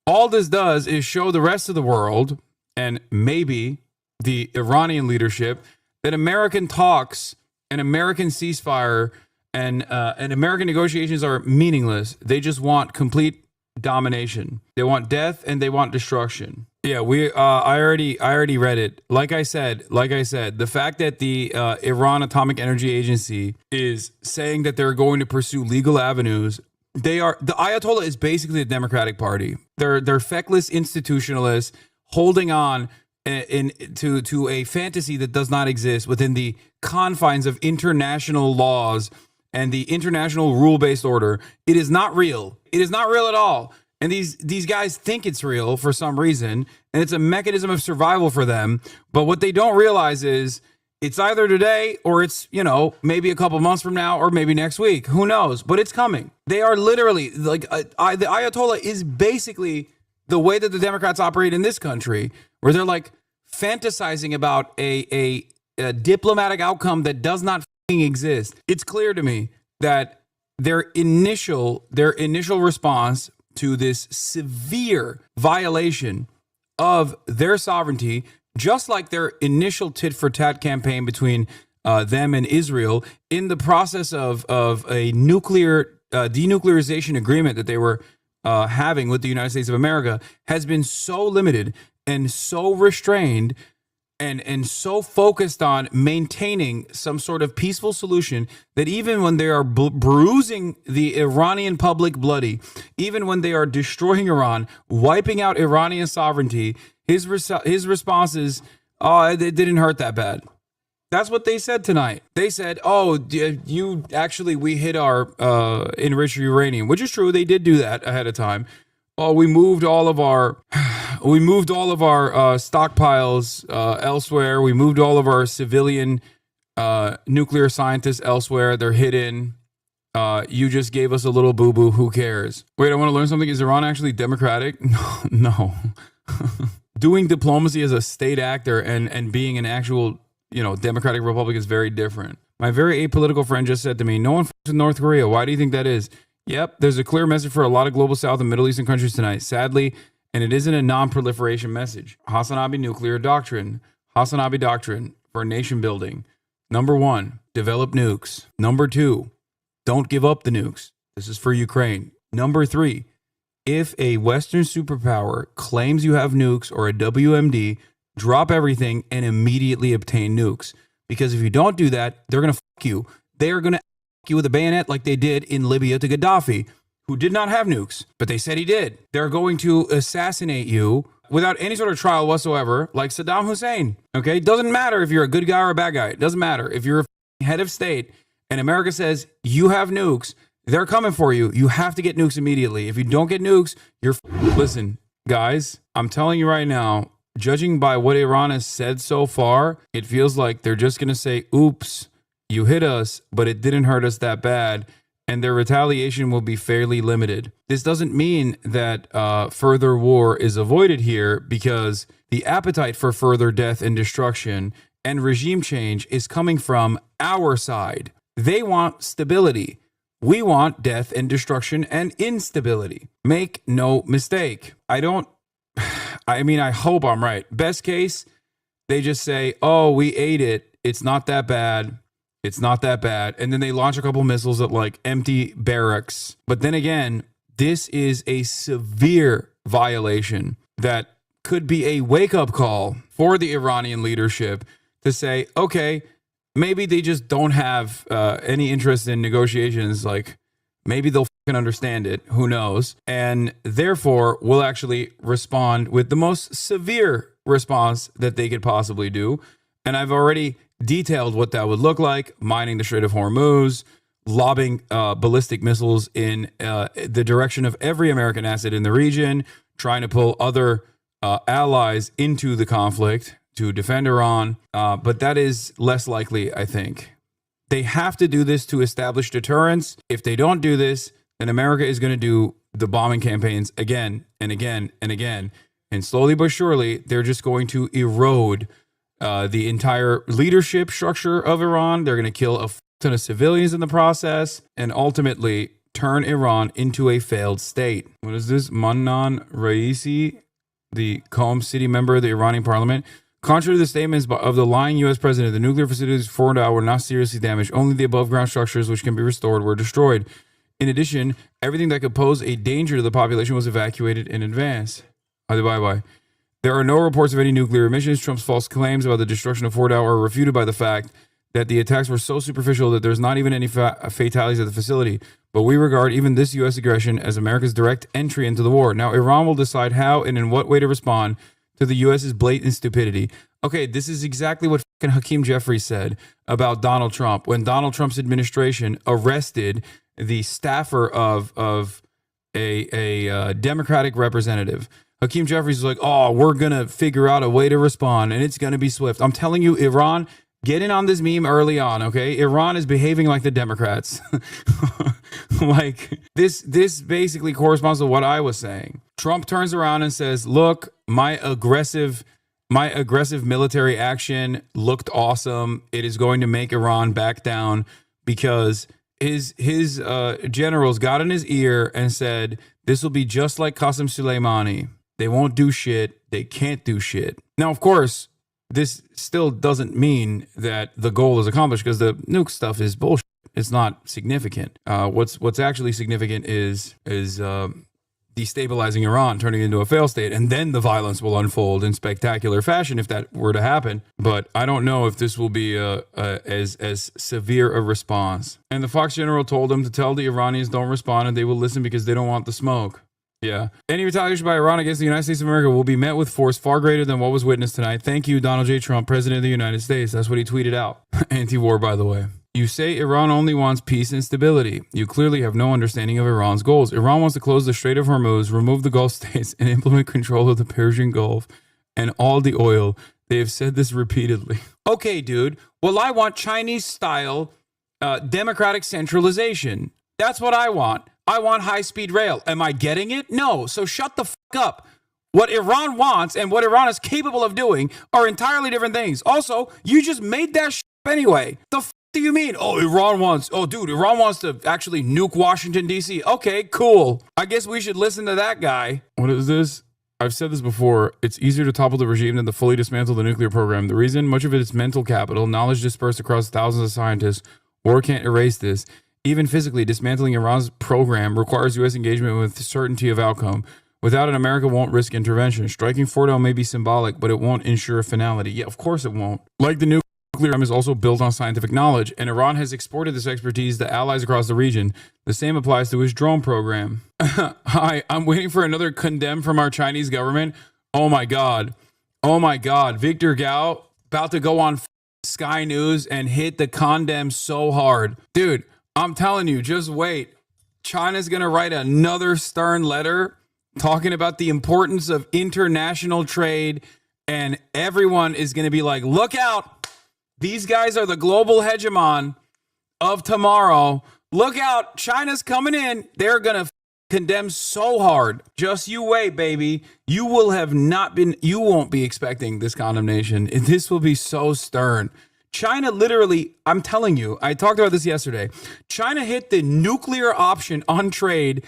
[SPEAKER 1] all this does is show the rest of the world and maybe the Iranian leadership that American talks and American ceasefire and American negotiations are meaningless. They just want complete domination. They want death and they want destruction. Yeah, I already read it. Like I said, the fact that the Iran Atomic Energy Agency is saying that they're going to pursue legal avenues. The Ayatollah is basically the Democratic Party. They're feckless institutionalists holding on to a fantasy that does not exist within the confines of international laws and the international rule-based order. It is not real. It is not real at all. And these guys think it's real for some reason, and it's a mechanism of survival for them. But what they don't realize is it's either today or it's, maybe a couple months from now or maybe next week. Who knows? But it's coming. They are literally the Ayatollah is basically the way that the Democrats operate in this country, where they're fantasizing about a diplomatic outcome that does not exist. It's clear to me that their initial response to this severe violation of their sovereignty, just like their initial tit-for-tat campaign between them and Israel in the process of a nuclear denuclearization agreement that they were having with the United States of America, has been so limited and so restrained and so focused on maintaining some sort of peaceful solution that even when they are bruising the Iranian public bloody, even when they are destroying Iran, wiping out Iranian sovereignty, his response is, it didn't hurt that bad. That's what they said tonight. They said, we hit our enriched uranium, which is true. They did do that ahead of time. We moved all of our stockpiles elsewhere. We moved all of our civilian nuclear scientists elsewhere. They're hidden. You just gave us a little boo-boo. Who cares? Wait, I want to learn something. Is Iran actually democratic? No. Doing diplomacy as a state actor and being an actual, democratic republic is very different. My very apolitical friend just said to me, no one fucks with North Korea. Why do you think that is? Yep, there's a clear message for a lot of global South and Middle Eastern countries tonight, sadly, and it isn't a non-proliferation message. Hasanabi nuclear doctrine. Hasanabi doctrine for nation building. Number 1, develop nukes. Number 2, don't give up the nukes. This is for Ukraine. Number 3, if a Western superpower claims you have nukes or a WMD, drop everything and immediately obtain nukes. Because if you don't do that, they're going to fuck you. They are going to you with a bayonet like they did in Libya to Gaddafi, who did not have nukes, but they said he did. They're going to assassinate you without any sort of trial whatsoever, like Saddam Hussein. Okay? It doesn't matter if you're a good guy or a bad guy. It doesn't matter. If you're a head of state and America says you have nukes, they're coming for you. You have to get nukes immediately. If you don't get nukes, you're listen, guys, I'm telling you right now, judging by what Iran has said so far, it feels like they're just going to say, oops, you hit us, but it didn't hurt us that bad, and their retaliation will be fairly limited. This doesn't mean that further war is avoided here, because the appetite for further death and destruction and regime change is coming from our side. They want stability. We want death and destruction and instability. Make no mistake. I hope I'm right. Best case, they just say, we ate it. It's not that bad. It's not that bad. And then they launch a couple missiles at empty barracks. But then again, this is a severe violation that could be a wake-up call for the Iranian leadership to say, okay, maybe they just don't have any interest in negotiations. Maybe they'll fucking understand it. Who knows? And therefore, we'll actually respond with the most severe response that they could possibly do. And I've already detailed what that would look like: mining the Strait of Hormuz, lobbing ballistic missiles in the direction of every American asset in the region, trying to pull other allies into the conflict to defend Iran. But that is less likely, I think. They have to do this to establish deterrence. If they don't do this, then America is going to do the bombing campaigns again and again and again. And slowly but surely, they're just going to erode the entire leadership structure of Iran. They're going to kill a ton of civilians in the process and ultimately turn Iran into a failed state. What is this? Mannan Raisi, the Qom city member of the Iranian parliament. Contrary to the statements of the lying U.S. president, the nuclear facilities forward out were not seriously damaged. Only the above ground structures which can be restored were destroyed. In addition, everything that could pose a danger to the population was evacuated in advance. There are no reports of any nuclear emissions. Trump's false claims about the destruction of Fordow are refuted by the fact that the attacks were so superficial that there's not even any fatalities at the facility. But we regard even this U.S. aggression as America's direct entry into the war. Now, Iran will decide how and in what way to respond to the U.S.'s blatant stupidity. Okay, this is exactly what fucking Hakeem Jeffries said about Donald Trump when Donald Trump's administration arrested the staffer of a Democratic representative. Hakeem Jeffries was like, oh, we're going to figure out a way to respond, and it's going to be swift. I'm telling you, Iran, get in on this meme early on, okay? Iran is behaving like the Democrats. Like, this basically corresponds to what I was saying. Trump turns around and says, look, my aggressive military action looked awesome. It is going to make Iran back down because his generals got in his ear and said, this will be just like Qasem Soleimani. They won't do shit. They can't do shit. Now, of course, this still doesn't mean that the goal is accomplished because the nuke stuff is bullshit. It's not significant. What's actually significant is destabilizing Iran, turning it into a failed state, and then the violence will unfold in spectacular fashion if that were to happen. But I don't know if this will be as severe a response. And the Fox general told them to tell the Iranians don't respond and they will listen because they don't want the smoke. Yeah. Any retaliation by Iran against the United States of America will be met with force far greater than what was witnessed tonight. Thank you, Donald J. Trump, President of the United States. That's what he tweeted out. Anti-war, by the way. You say Iran only wants peace and stability. You clearly have no understanding of Iran's goals. Iran wants to close the Strait of Hormuz, remove the Gulf states, and implement control of the Persian Gulf and all the oil. They have said this repeatedly. Okay, dude. Well, I want Chinese-style democratic centralization. That's what I want. I want high-speed rail. Am I getting it? No. So shut the fuck up. What Iran wants and what Iran is capable of doing are entirely different things. Also, you just made that shit up anyway. The fuck do you mean? Iran wants to actually nuke Washington, D.C. Okay, cool. I guess we should listen to that guy. What is this? I've said this before. It's easier to topple the regime than to fully dismantle the nuclear program. The reason, much of it is mental capital, knowledge dispersed across thousands of scientists. War can't erase this. Even physically, dismantling Iran's program requires U.S. engagement with certainty of outcome. Without it, America won't risk intervention. Striking Fordow may be symbolic, but it won't ensure finality. Yeah, of course it won't. Like the nuclear program is also built on scientific knowledge, and Iran has exported this expertise to allies across the region. The same applies to his drone program. Hi, I'm waiting for another condemn from our Chinese government. Oh my God. Victor Gao about to go on Sky News and hit the condemn so hard. Dude, I'm telling you, just wait. China's going to write another stern letter talking about the importance of international trade, and everyone is going to be like, look out. These guys are the global hegemon of tomorrow. Look out. China's coming in. They're going to condemn so hard. Just you wait, baby. You won't be expecting this condemnation. This will be so stern. China literally, I'm telling you, I talked about this yesterday. China hit the nuclear option on trade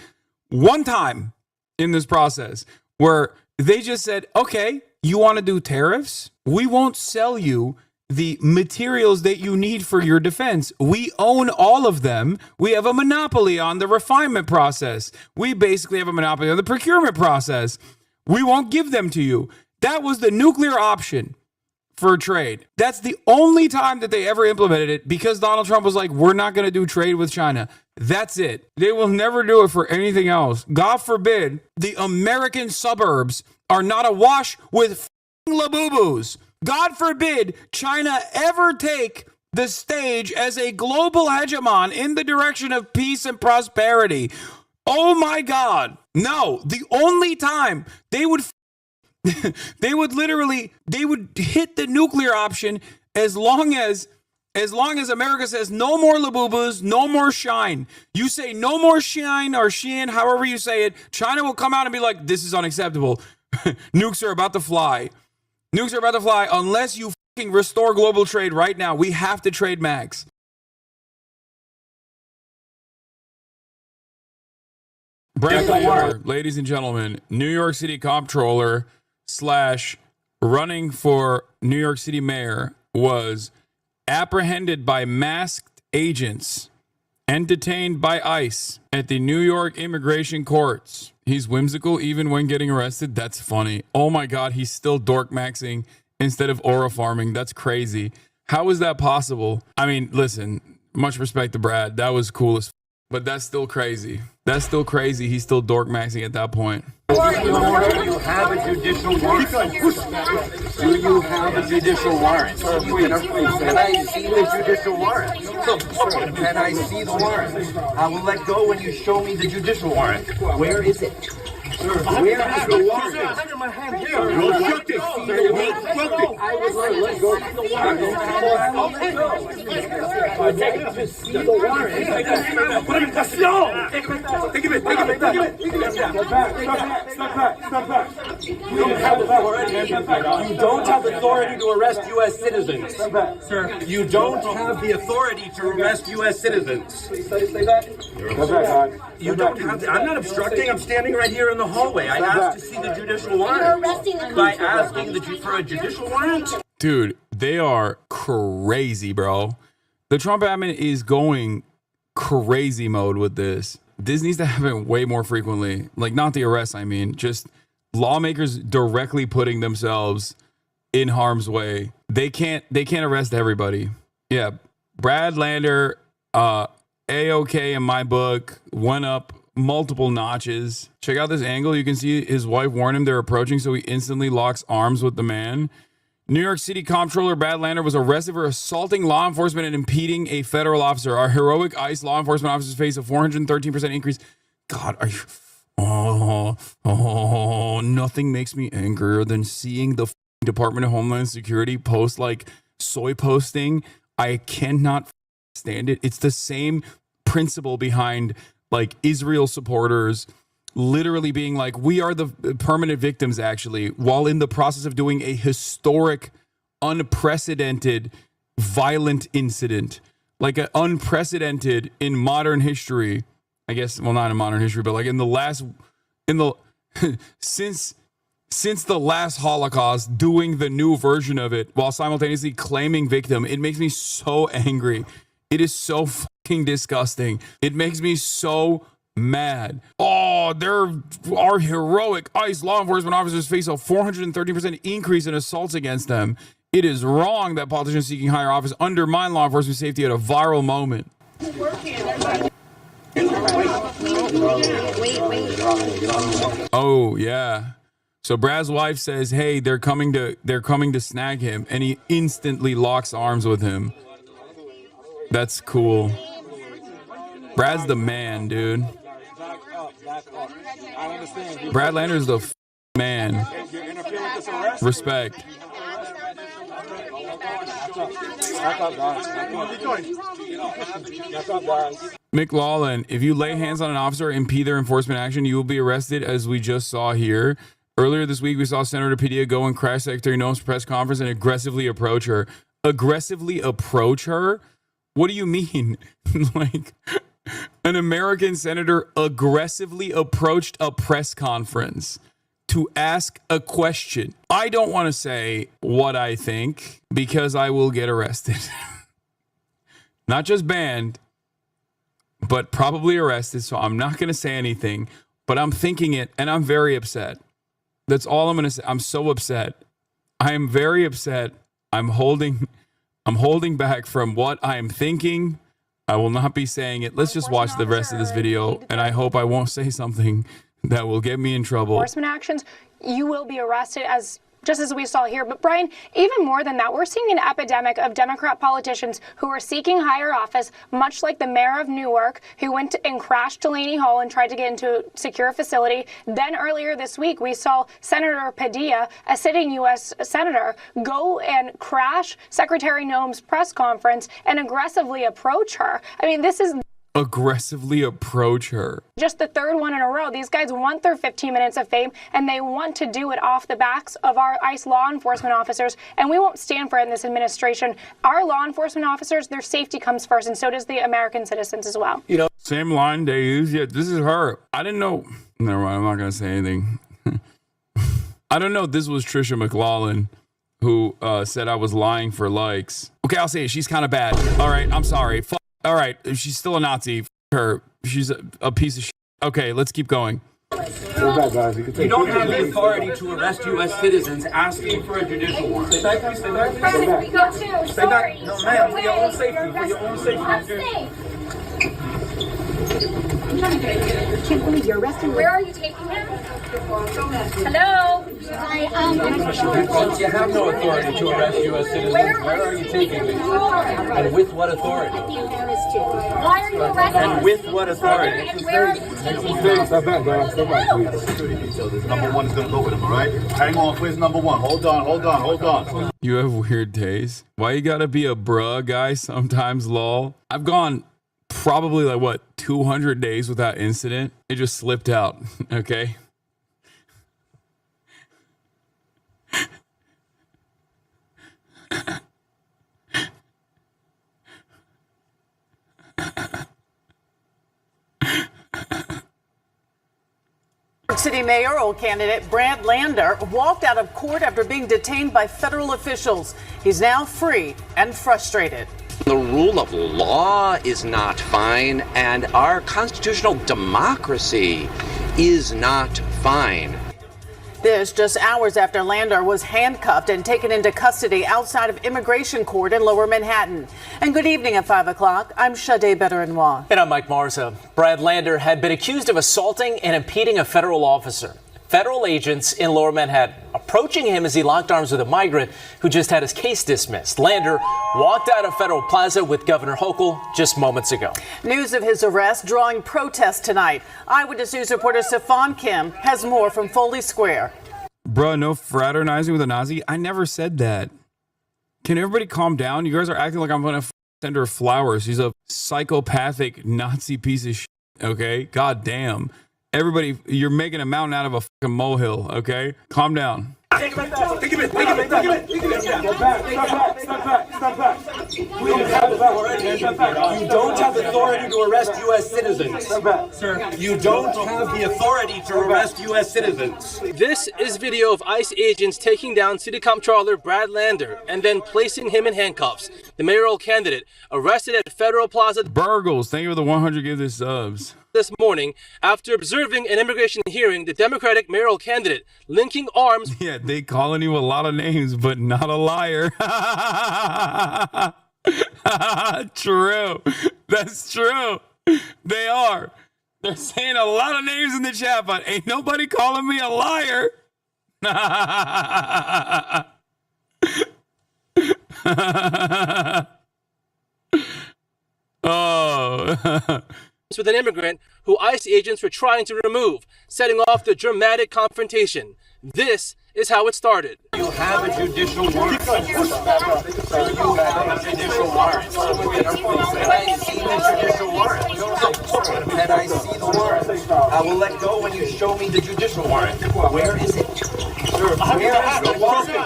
[SPEAKER 1] one time in this process where they just said, okay, you want to do tariffs? We won't sell you the materials that you need for your defense. We own all of them. We have a monopoly on the refinement process. We basically have a monopoly on the procurement process. We won't give them to you. That was the nuclear option for trade. That's the only time that they ever implemented it because Donald Trump was like, we're not going to do trade with China. That's it. They will never do it for anything else. God forbid the American suburbs are not awash with Labubu's. God forbid China ever take the stage as a global hegemon in the direction of peace and prosperity. Oh my God. No, the only time they would they would hit the nuclear option as long as America says no more labubus, no more shine. You say no more shine or shin, however you say it, China will come out and be like, this is unacceptable. Nukes are about to fly. Nukes are about to fly unless you fucking restore global trade right now. We have to trade max. Brad Lander, ladies and gentlemen, New York City comptroller / running for New York City mayor, was apprehended by masked agents and detained by ICE at the New York immigration courts. He's whimsical even when getting arrested. That's funny. Oh my God, he's still dork maxing instead of aura farming. That's crazy. How is that possible? I mean, listen, much respect to Brad. That was cool as but that's still crazy. That's still crazy. He's still dork maxing at that point.
[SPEAKER 16] Do you have a judicial warrant? Do you have a judicial warrant? Can I see the judicial warrant? Can I see the warrant? I will let go when you show me the judicial warrant. Where is it? Where is the warrant? I have it in my hand here. You shook it. I would let go of the warrant. I'd like to see the warrant. No! Take it back. Step back. You don't have authority. You don't have authority to arrest U.S. citizens. Step back, sir. You don't have the authority to arrest U.S. citizens. Say that. You don't have to. I'm not obstructing. I'm standing right here in the hallway. I asked to see the judicial warrant. By asking for a judicial warrant?
[SPEAKER 1] Dude, they are crazy, bro. The Trump admin is going crazy mode with this. This needs to happen way more frequently. Like, not the arrests, I mean, just lawmakers directly putting themselves in harm's way. They can't arrest everybody. Yeah, Brad Lander, A-OK in my book, went up multiple notches. Check out this angle. You can see his wife warned him they're approaching, so he instantly locks arms with the man. New York City comptroller Brad Lander was arrested for assaulting law enforcement and impeding a federal officer. Our heroic ICE law enforcement officers face a 413% increase. God, are you... nothing makes me angrier than seeing the Department of Homeland Security post like soy posting. I cannot stand it. It's the same principle behind like Israel supporters literally being like, we are the permanent victims, actually, while in the process of doing a historic, unprecedented, violent incident, like an unprecedented in modern history. I guess, well, not in modern history, but like since the last Holocaust, doing the new version of it while simultaneously claiming victim. It makes me so angry. It is so fucking disgusting. It makes me so mad. Oh, our heroic ICE law enforcement officers face a 430% increase in assaults against them. It is wrong that politicians seeking higher office undermine law enforcement safety at a viral moment. Oh yeah. So Brad's wife says, "Hey, they're coming to snag him," and he instantly locks arms with him. That's cool. Brad's the man, dude. Brad Lander's the man. Respect. McLaughlin, if you lay hands on an officer or impede their enforcement action, you will be arrested, as we just saw here. Earlier this week, we saw Senator Padilla go and crash Secretary Noem's press conference and aggressively approach her. Aggressively approach her? What do you mean? Like, an American senator aggressively approached a press conference to ask a question. I don't want to say what I think because I will get arrested. Not just banned, but probably arrested. So I'm not going to say anything, but I'm thinking it and I'm very upset. That's all I'm going to say. I'm so upset. I am very upset. I'm holding back from what I'm thinking. I will not be saying it. Let's just watch the rest of this video, and I hope I won't say something that will get me in trouble.
[SPEAKER 9] Enforcement actions, you will be arrested as just as we saw here. But Brian, even more than that, we're seeing an epidemic of Democrat politicians who are seeking higher office, much like the mayor of Newark, who went and crashed Delaney Hall and tried to get into a secure facility. Then earlier this week, we saw Senator Padilla, a sitting U.S. senator, go and crash Secretary Noem's press conference and aggressively approach her. I mean, this is
[SPEAKER 1] aggressively approach her.
[SPEAKER 9] just the third one in a row. These guys want their 15 minutes of fame, and they want to do it off the backs of our ICE law enforcement officers, and we won't stand for it in this administration. Our law enforcement officers, their safety comes first, and so does the American citizens as well.
[SPEAKER 1] You know, same line they use. Yeah, this is her. I didn't know. Never mind. I'm not going to say anything. I don't know. This was Trisha McLaughlin who said I was lying for likes. Okay, I'll say it. She's kind of bad. All right, I'm sorry. All right, she's still a Nazi. Her. She's a piece of shit. Okay, let's keep going.
[SPEAKER 20] You don't have the authority to arrest U.S. citizens asking for a judicial warrant. Stay back, stay back.
[SPEAKER 7] President, go too.
[SPEAKER 20] Stay back. No, ma'am, for your own safety. For your own safety.
[SPEAKER 7] I'm safe. I can't believe you're arresting me. Where are you taking him? Hello?
[SPEAKER 20] You have no authority to arrest U.S. citizens. Where are you taking me? And with what authority?
[SPEAKER 7] Why are you arresting me?
[SPEAKER 20] And with what authority?
[SPEAKER 7] And where are you taking him?
[SPEAKER 22] Step back, bro. Step back, please. Number one is going to go with him, all right? Hang on, please, number one. Hold on, hold on, hold on.
[SPEAKER 1] You have weird days. Why you gotta be a bruh guy sometimes, lol? I've gone probably like, what, 200 days without incident? It just slipped out, okay?
[SPEAKER 23] City mayoral candidate Brad Lander walked out of court after being detained by federal officials. He's now free and frustrated.
[SPEAKER 24] The rule of law is not fine, and our constitutional democracy is not fine.
[SPEAKER 23] This just hours after Lander was handcuffed and taken into custody outside of immigration court in Lower Manhattan. And good evening at 5 o'clock. I'm Sade Bedarinois.
[SPEAKER 25] And I'm Mike Marza. Brad Lander had been accused of assaulting and impeding a federal officer. Federal agents in Lower Manhattan approaching him as he locked arms with a migrant who just had his case dismissed. Lander walked out of Federal Plaza with Governor Hochul just moments ago.
[SPEAKER 23] News of his arrest drawing protests tonight. Eyewitness News reporter Stefan Kim has more from Foley Square.
[SPEAKER 1] Bruh, no fraternizing with a Nazi? I never said that. Can everybody calm down? You guys are acting like I'm going to send her flowers. She's a psychopathic Nazi piece of shit, okay? God damn. Everybody, you're making a mountain out of a fucking molehill, okay? Calm down.
[SPEAKER 20] Take it back. Take it back. Take it back. Step back. Step back. Step back. You don't have authority to arrest U.S. citizens. Step back, sir. You don't have the authority to arrest U.S. citizens.
[SPEAKER 25] This is video of ICE agents taking down City Comptroller Brad Lander and then placing him in handcuffs. The mayoral candidate arrested at Federal Plaza.
[SPEAKER 1] Burgles, thank you for the 100 give this subs.
[SPEAKER 25] This morning, after observing an immigration hearing, the Democratic mayoral candidate linking arms.
[SPEAKER 1] Yeah, they calling you a lot of names, but not a liar. True. That's true. They are. They're saying a lot of names in the chat, but ain't nobody calling me a liar. Oh.
[SPEAKER 25] With an immigrant who ICE agents were trying to remove, setting off the dramatic confrontation. This is how it started.
[SPEAKER 20] You have a judicial warrant. You have a judicial warrant. And I see the judicial warrant. And I see the warrant. I will let go when you show me the judicial warrant. Where is it? Sir, where is the warrant?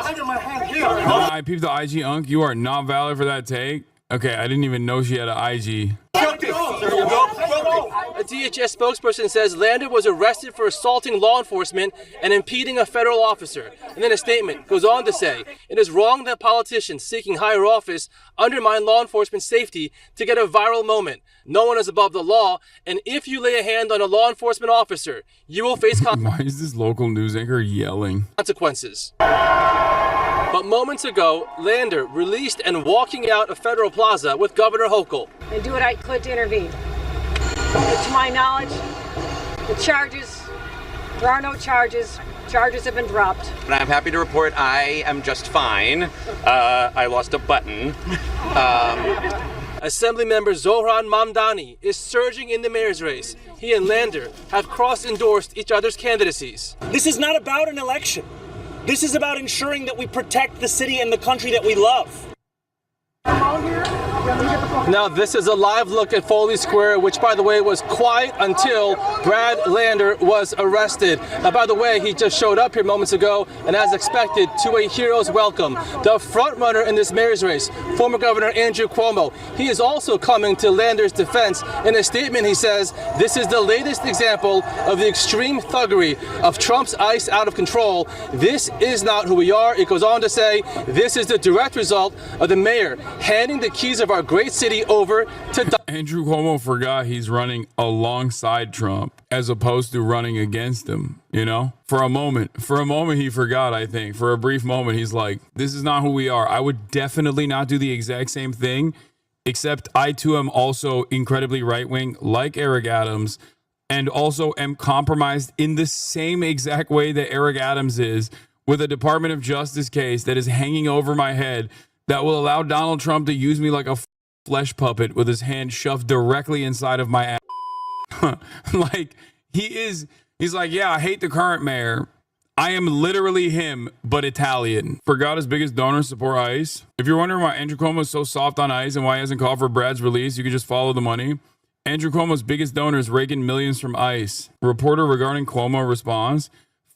[SPEAKER 1] I peeped the IG unk. You are not valid for that take. Okay, I didn't even know she had an IG.
[SPEAKER 25] A DHS spokesperson says Lander was arrested for assaulting law enforcement and impeding a federal officer. And then a statement goes on to say, it is wrong that politicians seeking higher office undermine law enforcement safety to get a viral moment. No one is above the law, and if you lay a hand on a law enforcement officer, you will face
[SPEAKER 1] Why is this local news anchor yelling?
[SPEAKER 25] Consequences. But moments ago, Lander released and walking out of Federal Plaza with Governor Hochul.
[SPEAKER 9] And do what I could to intervene. But to my knowledge, the charges, there are no charges. charges have been dropped.
[SPEAKER 24] But I'm happy to report I am just fine. I lost a button.
[SPEAKER 25] Assemblymember Zohran Mamdani is surging in the mayor's race. He and Lander have cross-endorsed each other's candidacies.
[SPEAKER 15] This is not about an election. This is about ensuring that we protect the city and the country that we love.
[SPEAKER 25] Now, this is a live look at Foley Square, which, by the way, was quiet until Brad Lander was arrested. Now, by the way, he just showed up here moments ago, and as expected, to a hero's welcome. The frontrunner in this mayor's race, former Governor Andrew Cuomo, he is also coming to Lander's defense. In a statement, he says, "This is the latest example of the extreme thuggery of Trump's ICE out of control. This is not who we are." It goes on to say, "This is the direct result of the mayor handing the keys of our great city over to..."
[SPEAKER 1] Andrew Cuomo forgot he's running alongside Trump as opposed to running against him, you know? For a moment he forgot, I think. For a brief moment, he's like, this is not who we are. I would definitely not do the exact same thing, except I too am also incredibly right-wing, like Eric Adams, and also am compromised in the same exact way that Eric Adams is, with a Department of Justice case that is hanging over my head that will allow Donald Trump to use me like a flesh puppet with his hand shoved directly inside of my ass. Like, he's like, yeah, I hate the current mayor. I am literally him, but Italian. Forgot his biggest donors support ICE. If you're wondering why Andrew Cuomo is so soft on ICE and why he hasn't called for Brad's release, you can just follow the money. Andrew Cuomo's biggest donors raking millions from ICE. Reporter regarding Cuomo responds,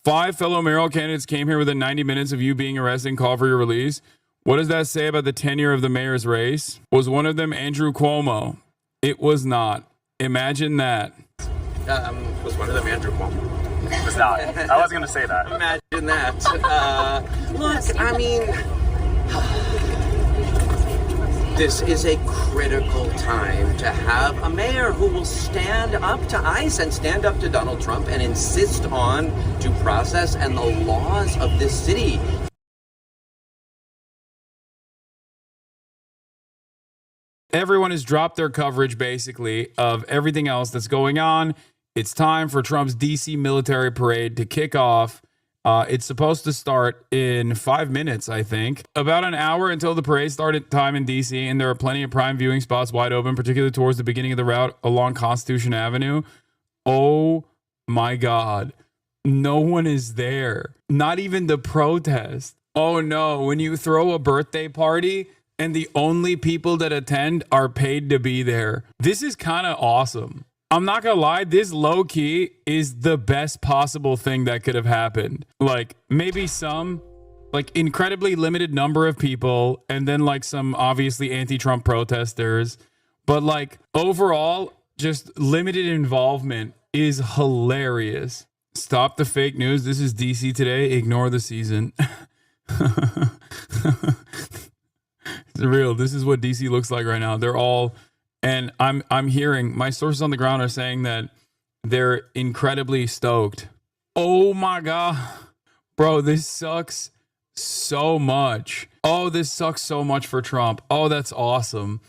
[SPEAKER 1] 5 fellow mayoral candidates came here within 90 minutes of you being arrested and called for your release. What does that say about the tenure of the mayor's race? Was one of them Andrew Cuomo? It was not. Imagine that.
[SPEAKER 24] Was one of them Andrew Cuomo?
[SPEAKER 3] It was not. I was going to say that.
[SPEAKER 24] Imagine that. Look, I mean, this is a critical time to have a mayor who will stand up to ICE and stand up to Donald Trump and insist on due process and the laws of this city.
[SPEAKER 1] Everyone has dropped their coverage, basically, of everything else that's going on. It's time for Trump's D.C. military parade to kick off. It's supposed to start in 5 minutes, I think. About an hour until the parade started time in D.C., and there are plenty of prime viewing spots wide open, particularly towards the beginning of the route along Constitution Avenue. Oh, my God. No one is there. Not even the protest. Oh, no. When you throw a birthday party and the only people that attend are paid to be there. This is kind of awesome. I'm not gonna lie, this low-key is the best possible thing that could have happened. Like, maybe some, like, incredibly limited number of people, and then, like, some obviously anti-Trump protesters. But, like, overall, just limited involvement is hilarious. Stop the fake news. This is DC Today. Ignore the season. It's real. This is what DC looks like right now. They're all, and I'm hearing, my sources on the ground are saying that they're incredibly stoked. Oh my God. Bro, this sucks so much. Oh, this sucks so much for Trump. Oh, that's awesome.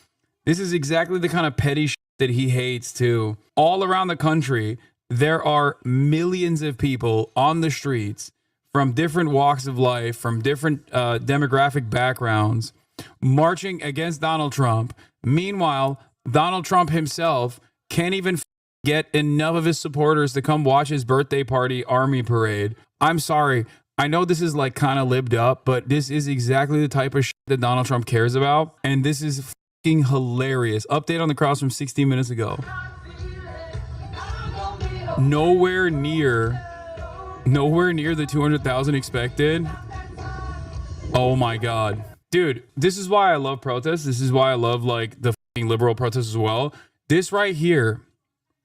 [SPEAKER 1] This is exactly the kind of petty shit that he hates too. All around the country, there are millions of people on the streets from different walks of life, from different demographic backgrounds, marching against Donald Trump. Meanwhile, Donald Trump himself can't even get enough of his supporters to come watch his birthday party army parade. I'm sorry. I know this is like kind of libbed up, but this is exactly the type of shit that Donald Trump cares about. And this is fucking hilarious. Update on the cross from 16 minutes ago. Nowhere near the 200,000 expected. Oh my God. Dude, this is why I love protests. This is why I love like the fucking liberal protests as well. This right here,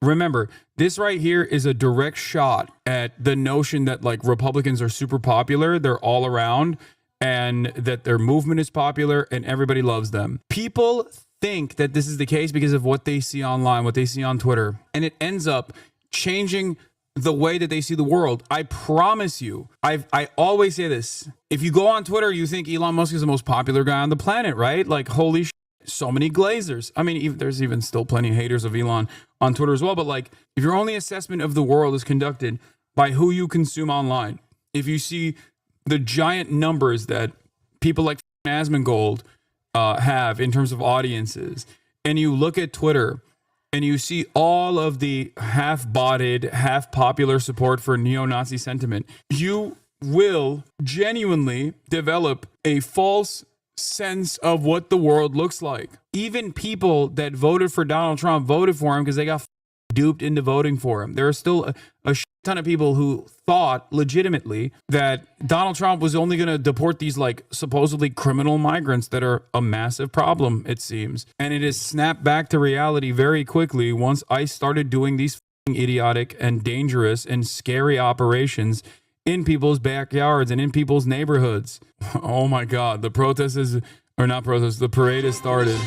[SPEAKER 1] remember, this right here is a direct shot at the notion that like Republicans are super popular. They're all around and that their movement is popular and everybody loves them. People think that this is the case because of what they see online, what they see on Twitter, and it ends up changing the way that they see the world. I promise you, I always say this. If you go on Twitter, you think Elon Musk is the most popular guy on the planet, right? Like, holy shit, so many glazers. I mean, there's even still plenty of haters of Elon on Twitter as well. But like, if your only assessment of the world is conducted by who you consume online, if you see the giant numbers that people like Asmongold have in terms of audiences, and you look at Twitter and you see all of the half-botted, half-popular support for neo-Nazi sentiment, you will genuinely develop a false sense of what the world looks like. Even people that voted for Donald Trump voted for him because they got duped into voting for him. There are still a ton of people who thought legitimately that Donald Trump was only going to deport these like supposedly criminal migrants that are a massive problem, it seems. And it has snapped back to reality very quickly once ICE started doing these idiotic and dangerous and scary operations in people's backyards and in people's neighborhoods. Oh my God, the protest is, or not protest, the parade has started.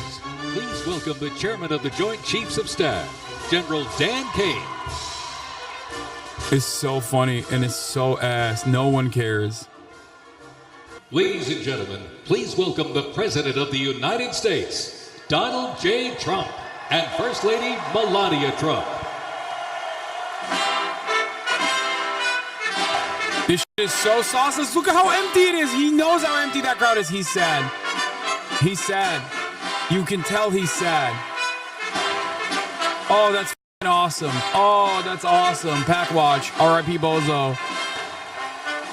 [SPEAKER 5] Please welcome the chairman of the Joint Chiefs of Staff, General Dan Kane.
[SPEAKER 1] It's so funny and it's so ass. No one cares.
[SPEAKER 5] Ladies and gentlemen, please welcome the President of the United States, Donald J. Trump, and First Lady Melania Trump.
[SPEAKER 1] This shit is so sauceless. Look at how empty it is. He knows how empty that crowd is. He's sad. He's sad. You can tell he's sad. Oh, that's awesome. Oh, that's awesome. Pack watch. R.I.P. Bozo.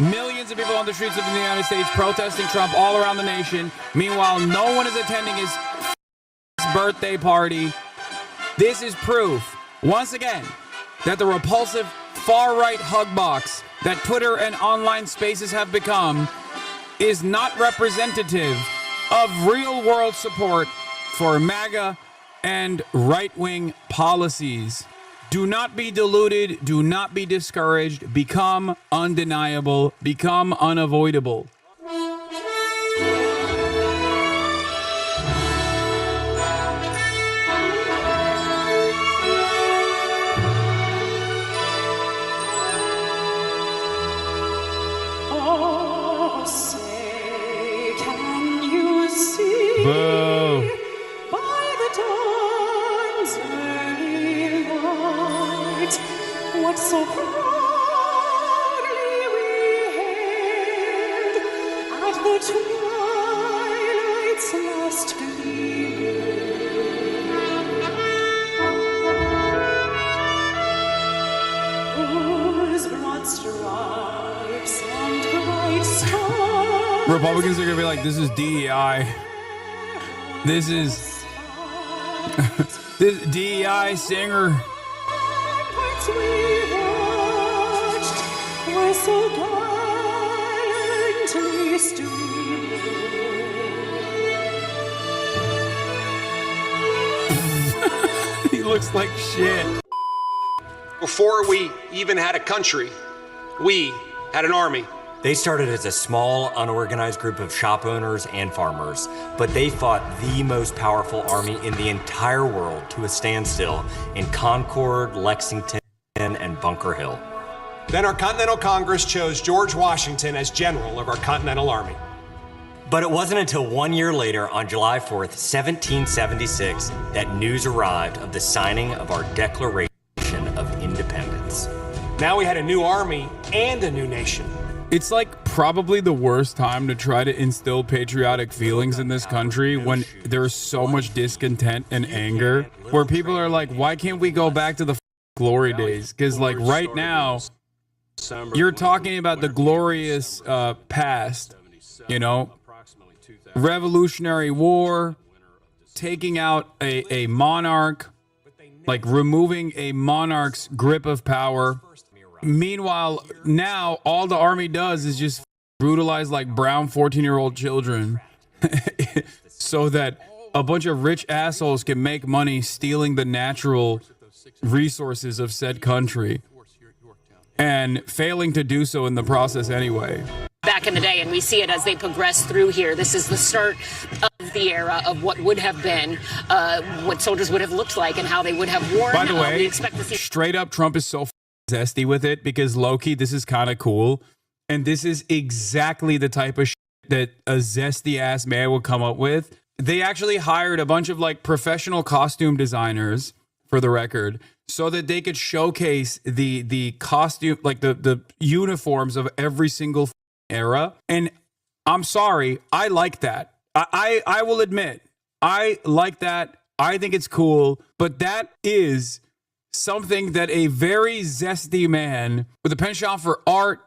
[SPEAKER 1] Millions of people on the streets of the United States protesting Trump all around the nation. Meanwhile, no one is attending his birthday party. This is proof, once again, that the repulsive far-right hug box that Twitter and online spaces have become is not representative of real-world support for MAGA and right-wing policies. Do not be deluded. Do not be discouraged. Become undeniable. Become unavoidable.
[SPEAKER 7] Oh, say, can you see?
[SPEAKER 1] Boo.
[SPEAKER 7] What so proudly we hailed at the twilight's last gleaming, whose broad stripes and bright stars.
[SPEAKER 1] Republicans are gonna be like, this is DEI. This is this DEI singer.
[SPEAKER 7] We watched were so gallantly streaming.
[SPEAKER 1] He looks like shit.
[SPEAKER 10] Before we even had a country, we had an army.
[SPEAKER 11] They started as a small, unorganized group of shop owners and farmers, but they fought the most powerful army in the entire world to a standstill in Concord, Lexington, and Bunker Hill.
[SPEAKER 10] Then our Continental Congress chose George Washington as general of our Continental Army.
[SPEAKER 11] But it wasn't until 1 year later, on July 4th, 1776, that news arrived of the signing of our Declaration of Independence.
[SPEAKER 10] Now we had a new army and a new nation.
[SPEAKER 1] It's like probably the worst time to try to instill patriotic feelings in this country when there's so much discontent and anger, where people are like, why can't we go back to the glory days? Because like right now, you're talking about the glorious past, you know, Revolutionary War, taking out a monarch, like removing a monarch's grip of power. Meanwhile, now all the army does is just brutalize like brown 14-year-old children so that a bunch of rich assholes can make money stealing the natural resources of said country and failing to do so in the process anyway.
[SPEAKER 13] Back in the day, and we see it as they progress through here. This is the start of the era of what would have been, what soldiers would have looked like and how they would have worn.
[SPEAKER 1] By the way,
[SPEAKER 13] we expect to see
[SPEAKER 1] straight up, Trump is so zesty with it because low-key, this is kind of cool. And this is exactly the type of shit that a zesty ass man would come up with. They actually hired a bunch of like professional costume designers, for the record, so that they could showcase the costume, like the uniforms of every single era. And I'm sorry, I like that. I will admit, I like that. I think it's cool, but that is something that a very zesty man with a penchant for art,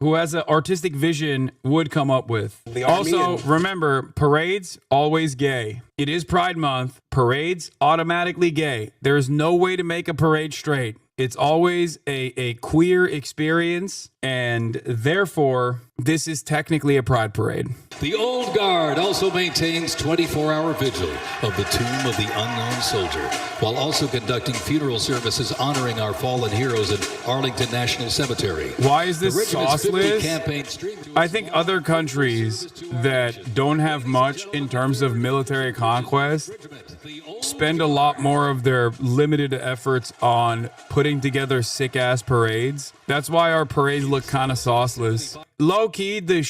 [SPEAKER 1] who has an artistic vision, would come up with. Also, remember, parades, always gay. It is Pride Month. Parades, automatically gay. There's no way to make a parade straight. It's always a queer experience, and therefore, this is technically a pride parade.
[SPEAKER 5] The Old Guard also maintains 24-hour vigil of the tomb of the unknown soldier, while also conducting funeral services honoring our fallen heroes in Arlington National Cemetery.
[SPEAKER 1] Why is this sauceless? I think other countries that don't have much in terms of military conquest spend a lot more of their limited efforts on putting together sick-ass parades. That's why our parades look kind of sauceless. Low-key, the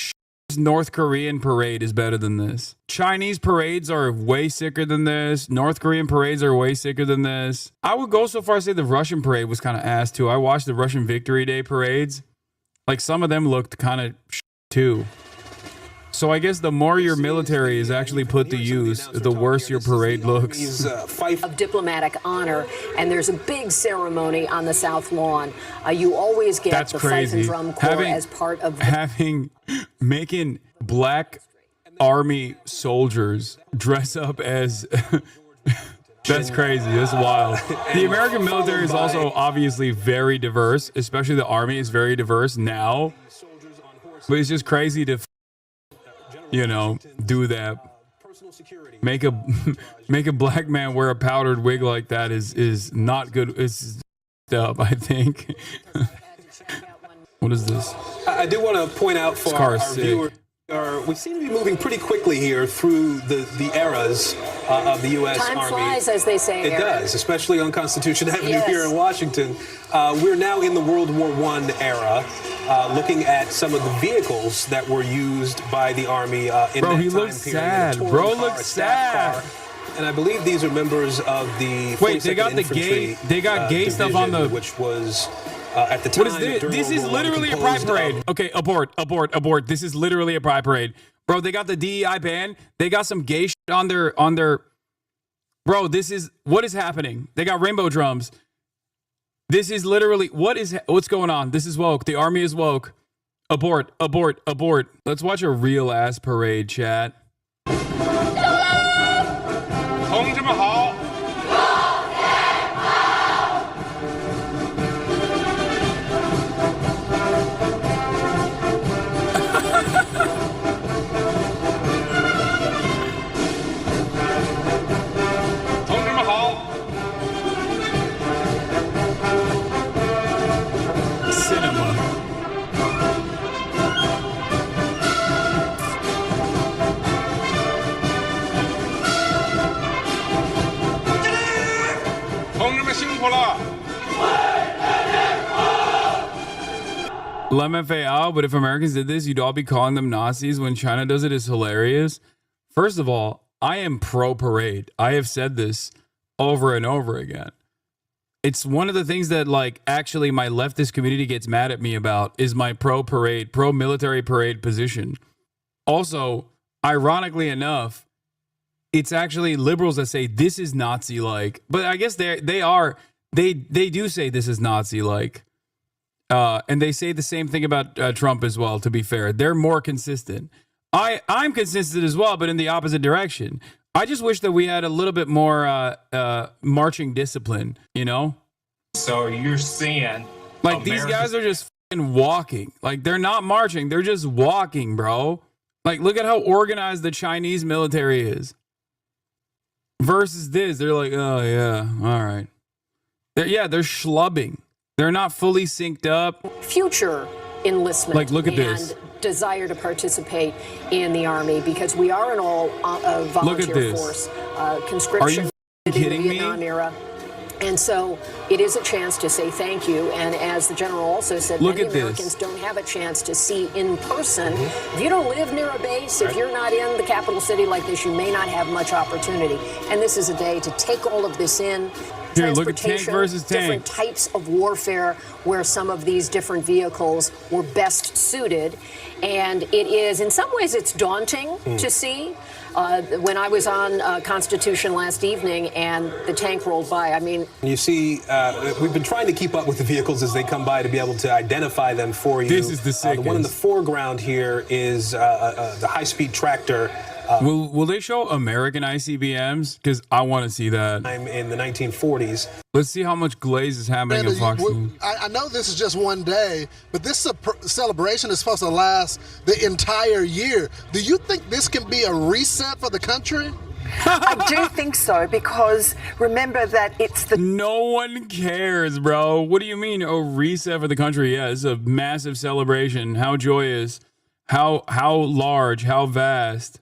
[SPEAKER 1] North Korean parade is better than this. Chinese parades are way sicker than this. North Korean parades are way sicker than this. I would go so far as to say the Russian parade was kind of ass too. I watched the Russian Victory Day parades. Like, some of them looked kind of too. So I guess the more your military is actually put to use, the worse your parade looks.
[SPEAKER 12] Of diplomatic honor, and there's a big ceremony on the South Lawn. You always get the Fife and Drum Corps as part of
[SPEAKER 1] making black army soldiers dress up as. That's crazy. That's wild. The American military is also obviously very diverse, especially the army is very diverse now. But it's just crazy to, you know, do that. Make a black man wear a powdered wig like that is not good. It's up, I think. What is this?
[SPEAKER 10] I do want to point out for our viewers, we seem to be moving pretty quickly here through the eras of the U.S. Army.
[SPEAKER 12] Time flies, as they say.
[SPEAKER 10] It does, especially on Constitution Avenue here in Washington. We're now in the World War I era, looking at some of the vehicles that were used by the Army in that time period.
[SPEAKER 1] Bro, he looks sad. Bro looks sad.
[SPEAKER 10] And I believe these are members of the 42nd
[SPEAKER 1] they got
[SPEAKER 10] Infantry,
[SPEAKER 1] they got gay stuff on the,
[SPEAKER 10] which was at the time.
[SPEAKER 1] What is this? This is literally a pride parade. Okay, abort. This is literally a pride parade, bro. They got the DEI band. They got some gay shit on their. Bro, this is what is happening. They got rainbow drums. This is literally what's going on. This is woke. The army is woke. Abort. Let's watch a real ass parade, chat.
[SPEAKER 14] 同志们好。
[SPEAKER 1] LMFAO, but if Americans did this, you'd all be calling them Nazis. When China does it, is hilarious. First of all, I am pro-parade. I have said this over and over again. It's one of the things that, like, actually my leftist community gets mad at me about is my pro-parade, pro-military parade position. Also, ironically enough, it's actually liberals that say this is Nazi-like. But I guess they do say this is Nazi-like. And they say the same thing about Trump as well, to be fair. They're more consistent. I'm consistent as well, but in the opposite direction. I just wish that we had a little bit more marching discipline, you know?
[SPEAKER 14] So you're saying...
[SPEAKER 1] Like, these guys are just fucking walking. Like, they're not marching. They're just walking, bro. Like, look at how organized the Chinese military is. Versus this, they're like, oh, yeah, all right. They're schlubbing. They're not fully synced up.
[SPEAKER 12] Future enlistment,
[SPEAKER 1] like, look at this.
[SPEAKER 12] Desire to participate in the Army, because we are an all volunteer force. Conscription in the Vietnam era. And so it is a chance to say thank you. And as the general also said, many Americans don't have a chance to see in person. If you don't live near a base, if you're not in the capital city like this, you may not have much opportunity. And this is a day to take all of this in.
[SPEAKER 1] Here, look at tank versus tank.
[SPEAKER 12] Different types of warfare where some of these different vehicles were best suited. And it is, in some ways, it's daunting to see. When I was on Constitution last evening and the tank rolled by, I mean...
[SPEAKER 10] You see, we've been trying to keep up with the vehicles as they come by to be able to identify them for you.
[SPEAKER 1] This is the sickest.
[SPEAKER 10] The one in the foreground here is the high-speed tractor.
[SPEAKER 1] Will they show American ICBMs? Because I want to see that.
[SPEAKER 10] In the 1940s.
[SPEAKER 1] Let's see how much glaze is happening in Fox News.
[SPEAKER 4] I know this is just one day, but this celebration is supposed to last the entire year. Do you think this can be a reset for the country?
[SPEAKER 17] I do think so, because remember that it's the...
[SPEAKER 1] No one cares, bro. What do you mean, a reset for the country? Yeah, it's a massive celebration. How joyous. How large, how vast.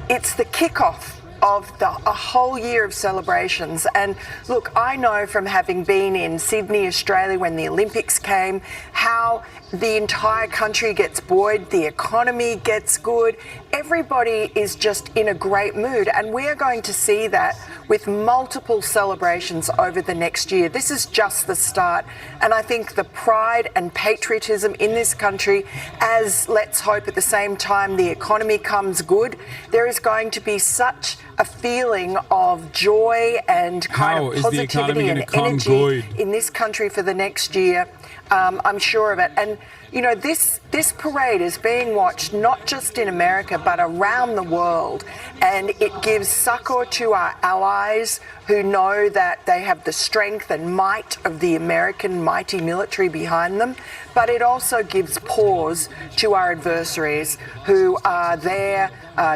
[SPEAKER 17] It's the kickoff of a whole year of celebrations. And look, I know from having been in Sydney, Australia, when the Olympics came, how the entire country gets buoyed, the economy gets good, everybody is just in a great mood. And we are going to see that with multiple celebrations over the next year. This is just the start. And I think the pride and patriotism in this country, as let's hope at the same time the economy comes good, there is going to be such a feeling of joy and kind of positivity and energy in this country for the next year. I'm sure of it. And, you know, this parade is being watched not just in America, but around the world. And it gives succor to our allies who know that they have the strength and might of the American mighty military behind them. But it also gives pause to our adversaries who are there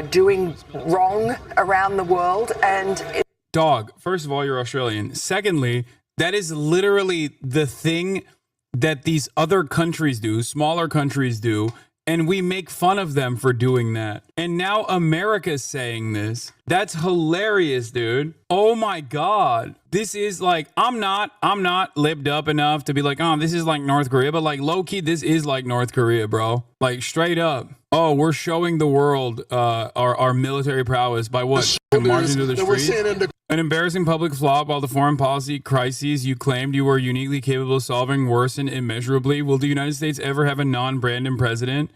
[SPEAKER 17] doing wrong around the world. And
[SPEAKER 1] dog, first of all, you're Australian. Secondly, that is literally the thing that these other countries do, smaller countries do, and we make fun of them for doing that. And now America's saying this. That's hilarious, dude. Oh my God. This is like, I'm not libbed up enough to be like, oh, this is like North Korea, but like low key, this is like North Korea, bro. Like straight up. Oh, we're showing the world our military prowess by what? Marching to the streets? An embarrassing public flop while the foreign policy crises you claimed you were uniquely capable of solving worsen immeasurably. Will the United States ever have a non-Brandon president?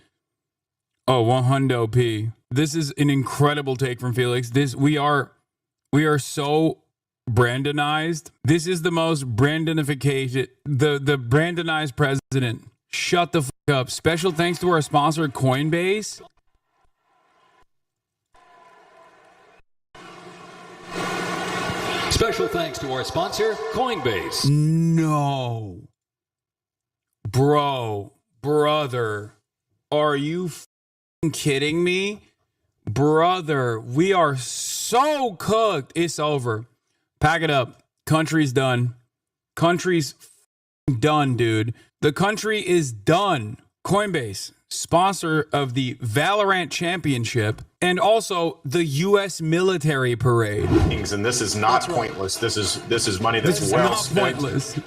[SPEAKER 1] Oh, 100 P. This is an incredible take from Felix. We are so Brandonized. This is the most Brandonification, the Brandonized president. Shut the fuck up. Special thanks to our sponsor, Coinbase.
[SPEAKER 5] Special thanks to our sponsor, Coinbase.
[SPEAKER 1] No. Brother, are you kidding me? Brother, we are so cooked. It's over. Pack it up. Country's done. Country's done, dude. The country is done. Coinbase, sponsor of the Valorant Championship and also the U.S. military parade.
[SPEAKER 18] And this is not pointless. This is money that's well spent.
[SPEAKER 1] Pointless.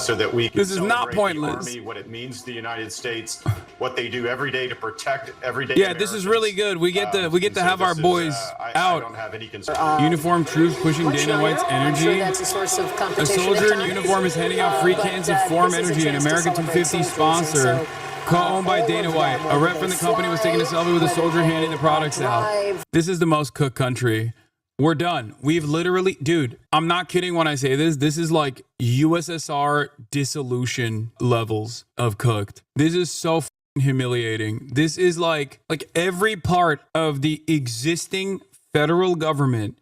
[SPEAKER 18] So that we can
[SPEAKER 1] this is not pointless.
[SPEAKER 18] The Army, what it means to the United States, what they do every day to protect everyday.
[SPEAKER 1] Yeah, Americans. This is really good. We get to have our boys out.
[SPEAKER 18] I don't have any concern.
[SPEAKER 1] Uniformed troops pushing Dana White's energy.
[SPEAKER 12] Sure that's a source of competition.
[SPEAKER 1] A soldier in uniform is handing out free cans of Form Energy, an American 250 sponsor. Co-owned by Dana White. A rep from the company was taking a selfie with a soldier handing the products out. This is the most cooked country. We're done. We've literally, dude, I'm not kidding when I say this. This is like USSR dissolution levels of cooked. This is so humiliating. This is like every part of the existing federal government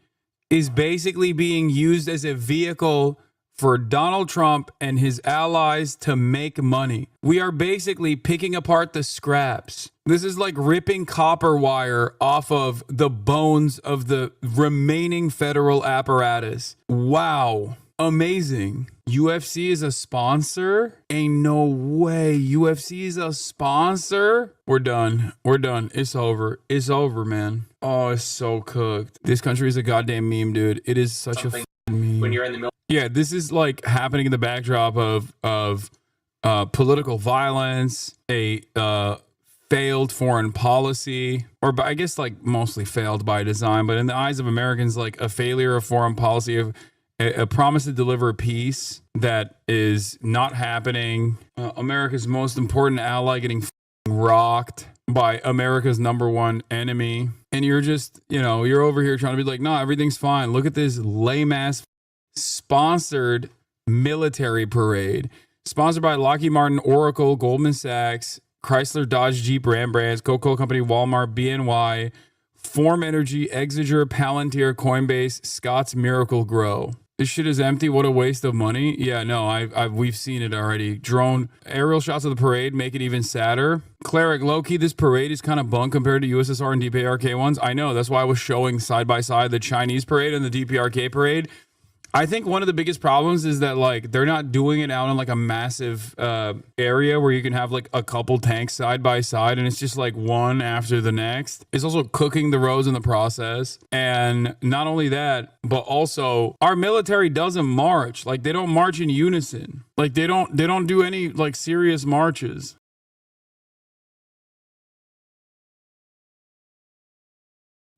[SPEAKER 1] is basically being used as a vehicle for Donald Trump and his allies to make money. We are basically picking apart the scraps. This is like ripping copper wire off of the bones of the remaining federal apparatus. Wow. Amazing. UFC is a sponsor? Ain't no way. UFC is a sponsor? We're done. We're done. It's over. It's over, man. Oh, it's so cooked. This country is a goddamn meme, dude. It is such a meme.
[SPEAKER 19] When you're in the middle.
[SPEAKER 1] Yeah, this is like happening in the backdrop of political violence, a failed foreign policy, or I guess like mostly failed by design, but in the eyes of Americans, like a failure of foreign policy, of a promise to deliver peace that is not happening. America's most important ally getting rocked by America's #1 enemy. And you're just, you're over here trying to be like, no, everything's fine. Look at this lame ass sponsored military parade. Sponsored by Lockheed Martin, Oracle, Goldman Sachs, Chrysler, Dodge, Jeep, Ram Brands, Coca-Cola Company, Walmart, BNY, Form Energy, Exeger, Palantir, Coinbase, Scott's Miracle Grow. This shit is empty. What a waste of money. Yeah, no, we've seen it already. Drone aerial shots of the parade make it even sadder. Cleric, low-key, this parade is kind of bunk compared to USSR and DPRK ones. I know. That's why I was showing side by side the Chinese parade and the DPRK parade. I think one of the biggest problems is that like they're not doing it out in like a massive area where you can have like a couple tanks side by side and it's just like one after the next. It's also cooking the roads in the process. And not only that, but also our military doesn't march. Like they don't march in unison. Like they don't do any like serious marches.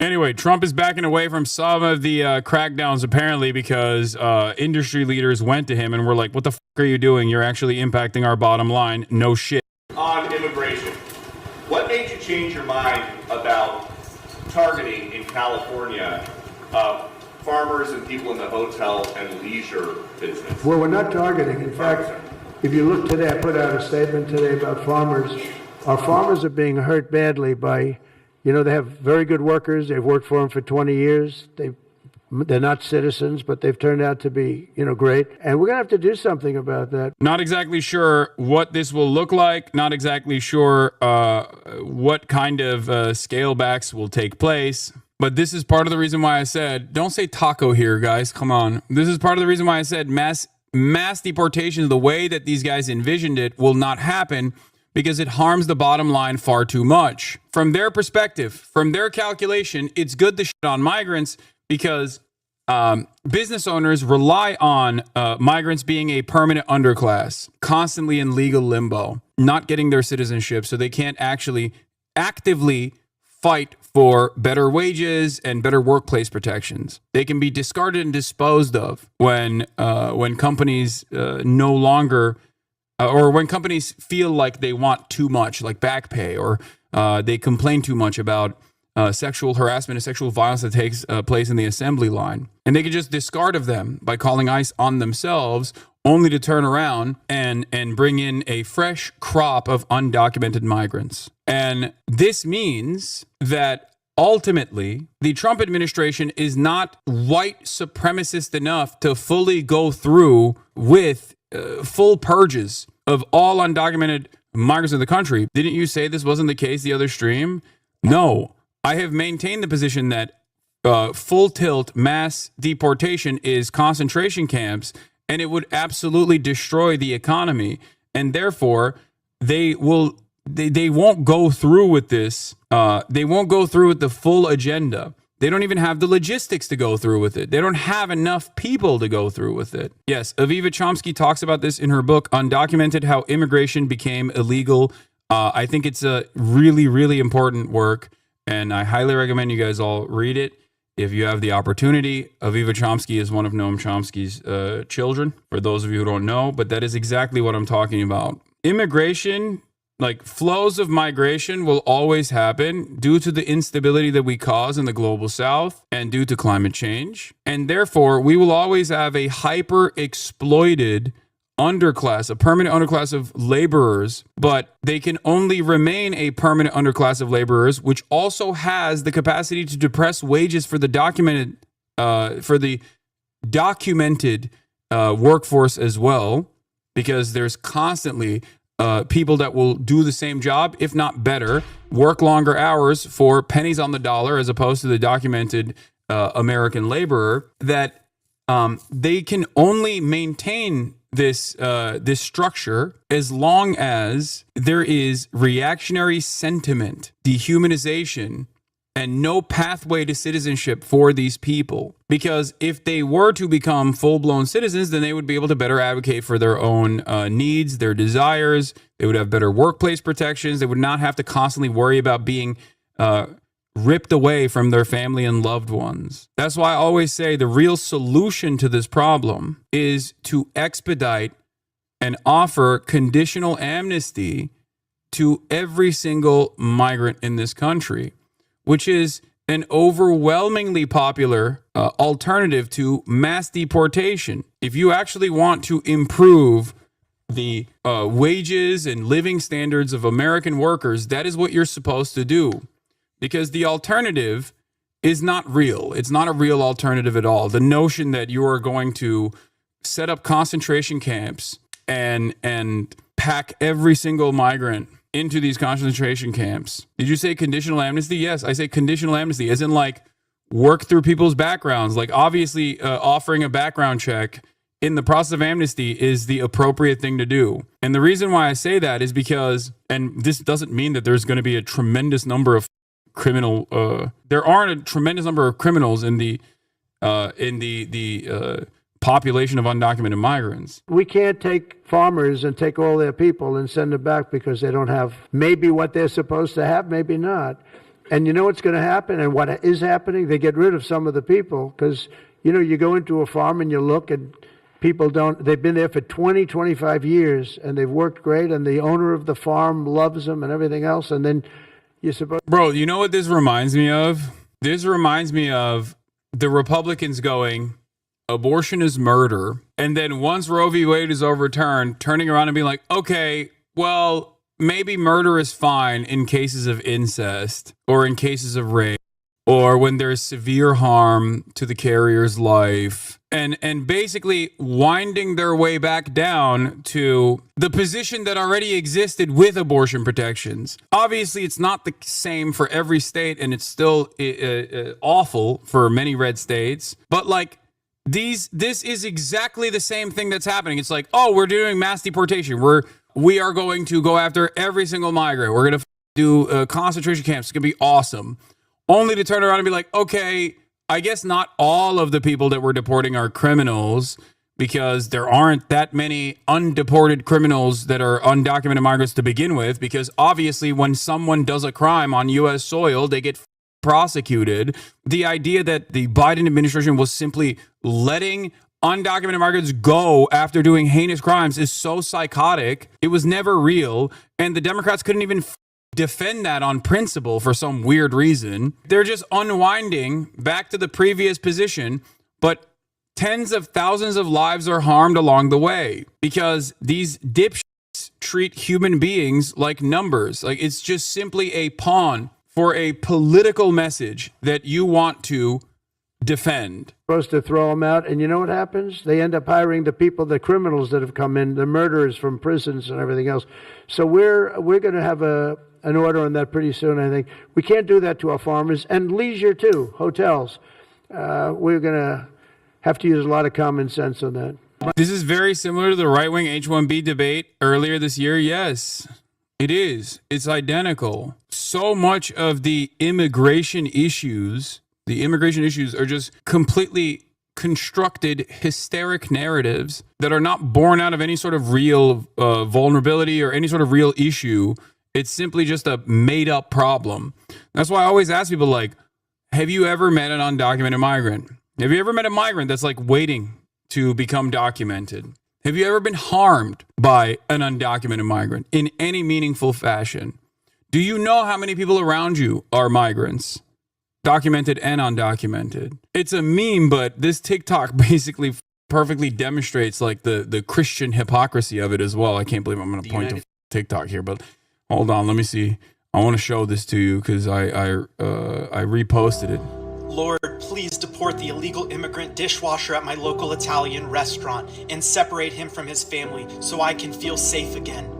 [SPEAKER 1] Anyway, Trump is backing away from some of the crackdowns, apparently, because industry leaders went to him and were like, what the fuck are you doing? You're actually impacting our bottom line. No shit.
[SPEAKER 2] On immigration, what made you change your mind about targeting in California farmers and people in the hotel and leisure business?
[SPEAKER 6] Well, we're not targeting. In fact, if you look today, I put out a statement today about farmers. Our farmers are being hurt badly by... they have very good workers. They've worked for them for 20 years. They're not citizens, but they've turned out to be, great. And we're going to have to do something about that.
[SPEAKER 1] Not exactly sure what this will look like. Not exactly sure what kind of scale backs will take place. But this is part of the reason why I said, don't say taco here, guys. Come on. This is part of the reason why I said mass deportation, the way that these guys envisioned it, will not happen. Because it harms the bottom line far too much. From their perspective, from their calculation, it's good to shit on migrants because business owners rely on migrants being a permanent underclass, constantly in legal limbo, not getting their citizenship, so they can't actually actively fight for better wages and better workplace protections. They can be discarded and disposed of when companies no longer... or when companies feel like they want too much, like back pay, or they complain too much about sexual harassment and sexual violence that takes place in the assembly line. And they can just discard of them by calling ICE on themselves, only to turn around and bring in a fresh crop of undocumented migrants. And this means that ultimately, the Trump administration is not white supremacist enough to fully go through with full purges of all undocumented migrants in the country. Didn't you say this wasn't the case the other stream? No, I have maintained the position that full tilt mass deportation is concentration camps, and it would absolutely destroy the economy. And therefore, they won't go through with this. They won't go through with the full agenda. They don't even have the logistics to go through with it. They don't have enough people to go through with it. Yes, Aviva Chomsky talks about this in her book, Undocumented, How Immigration Became Illegal. I think it's a really, really important work, and I highly recommend you guys all read it if you have the opportunity. Aviva Chomsky is one of Noam Chomsky's children, for those of you who don't know, but that is exactly what I'm talking about. Immigration... like flows of migration will always happen due to the instability that we cause in the global south and due to climate change. And therefore, we will always have a hyper exploited underclass, a permanent underclass of laborers, but they can only remain a permanent underclass of laborers, which also has the capacity to depress wages for the documented workforce as well, because there's constantly people that will do the same job, if not better, work longer hours for pennies on the dollar as opposed to the documented American laborer, that they can only maintain this structure as long as there is reactionary sentiment, dehumanization, and no pathway to citizenship for these people. Because if they were to become full-blown citizens, then they would be able to better advocate for their own needs, their desires. They would have better workplace protections. They would not have to constantly worry about being ripped away from their family and loved ones. That's why I always say the real solution to this problem is to expedite and offer conditional amnesty to every single migrant in this country, which is an overwhelmingly popular alternative to mass deportation. If you actually want to improve the wages and living standards of American workers, that is what you're supposed to do. Because the alternative is not real. It's not a real alternative at all. The notion that you are going to set up concentration camps and pack every single migrant into these concentration camps. Did you say conditional amnesty? Yes, I say conditional amnesty, as in like work through people's backgrounds. Like obviously offering a background check in the process of amnesty is the appropriate thing to do. And the reason why I say that is because, and this doesn't mean that there's going to be a tremendous number of there aren't a tremendous number of criminals in the population of undocumented migrants.
[SPEAKER 6] We can't take farmers and take all their people and send them back because they don't have maybe what they're supposed to have, maybe not. And you know what's going to happen and what is happening? They get rid of some of the people because, you know, you go into a farm and you look and people they've been there for 20, 25 years and they've worked great and the owner of the farm loves them and everything else. And then you're supposed...
[SPEAKER 1] Bro, you know what this reminds me of? This reminds me of the Republicans going, abortion is murder. And then once Roe v. Wade is overturned, turning around and being like, okay, well, maybe murder is fine in cases of incest or in cases of rape or when there's severe harm to the carrier's life. And basically winding their way back down to the position that already existed with abortion protections. Obviously, it's not the same for every state, and it's still awful for many red states. But like, this is exactly the same thing that's happening. It's like, oh, we're doing mass deportation. We are going to go after every single migrant. We're going to do concentration camps. It's going to be awesome. Only to turn around and be like, okay, I guess not all of the people that we're deporting are criminals because there aren't that many undeported criminals that are undocumented migrants to begin with, because obviously when someone does a crime on U.S. soil, they get prosecuted. The idea that the Biden administration was simply letting undocumented migrants go after doing heinous crimes is so psychotic. It was never real. And the Democrats couldn't even defend that on principle for some weird reason. They're just unwinding back to the previous position, but tens of thousands of lives are harmed along the way because these dipshits treat human beings like numbers. Like, it's just simply a pawn for a political message that you want to defend.
[SPEAKER 6] Supposed to throw them out, and you know what happens? They end up hiring the people, the criminals that have come in, the murderers from prisons and everything else. So we're going to have an order on that pretty soon, I think. We can't do that to our farmers and leisure too, hotels. We're going to have to use a lot of common sense on that.
[SPEAKER 1] This is very similar to the right-wing H-1B debate earlier this year. Yes, it is. It's identical. So much of the immigration issues are just completely constructed hysteric narratives that are not born out of any sort of real vulnerability or any sort of real issue. It's simply just a made up problem. That's why I always ask people, like, have you ever met an undocumented migrant? Have you ever met a migrant that's like waiting to become documented? Have you ever been harmed by an undocumented migrant in any meaningful fashion? Do you know how many people around you are migrants? Documented and undocumented. It's a meme, but this TikTok basically perfectly demonstrates like the Christian hypocrisy of it as well. I can't believe I'm going to point to TikTok here, but hold on, let me see. I want to show this to you because I reposted it.
[SPEAKER 8] Lord, please deport the illegal immigrant dishwasher at my local Italian restaurant and separate him from his family so I can feel safe again.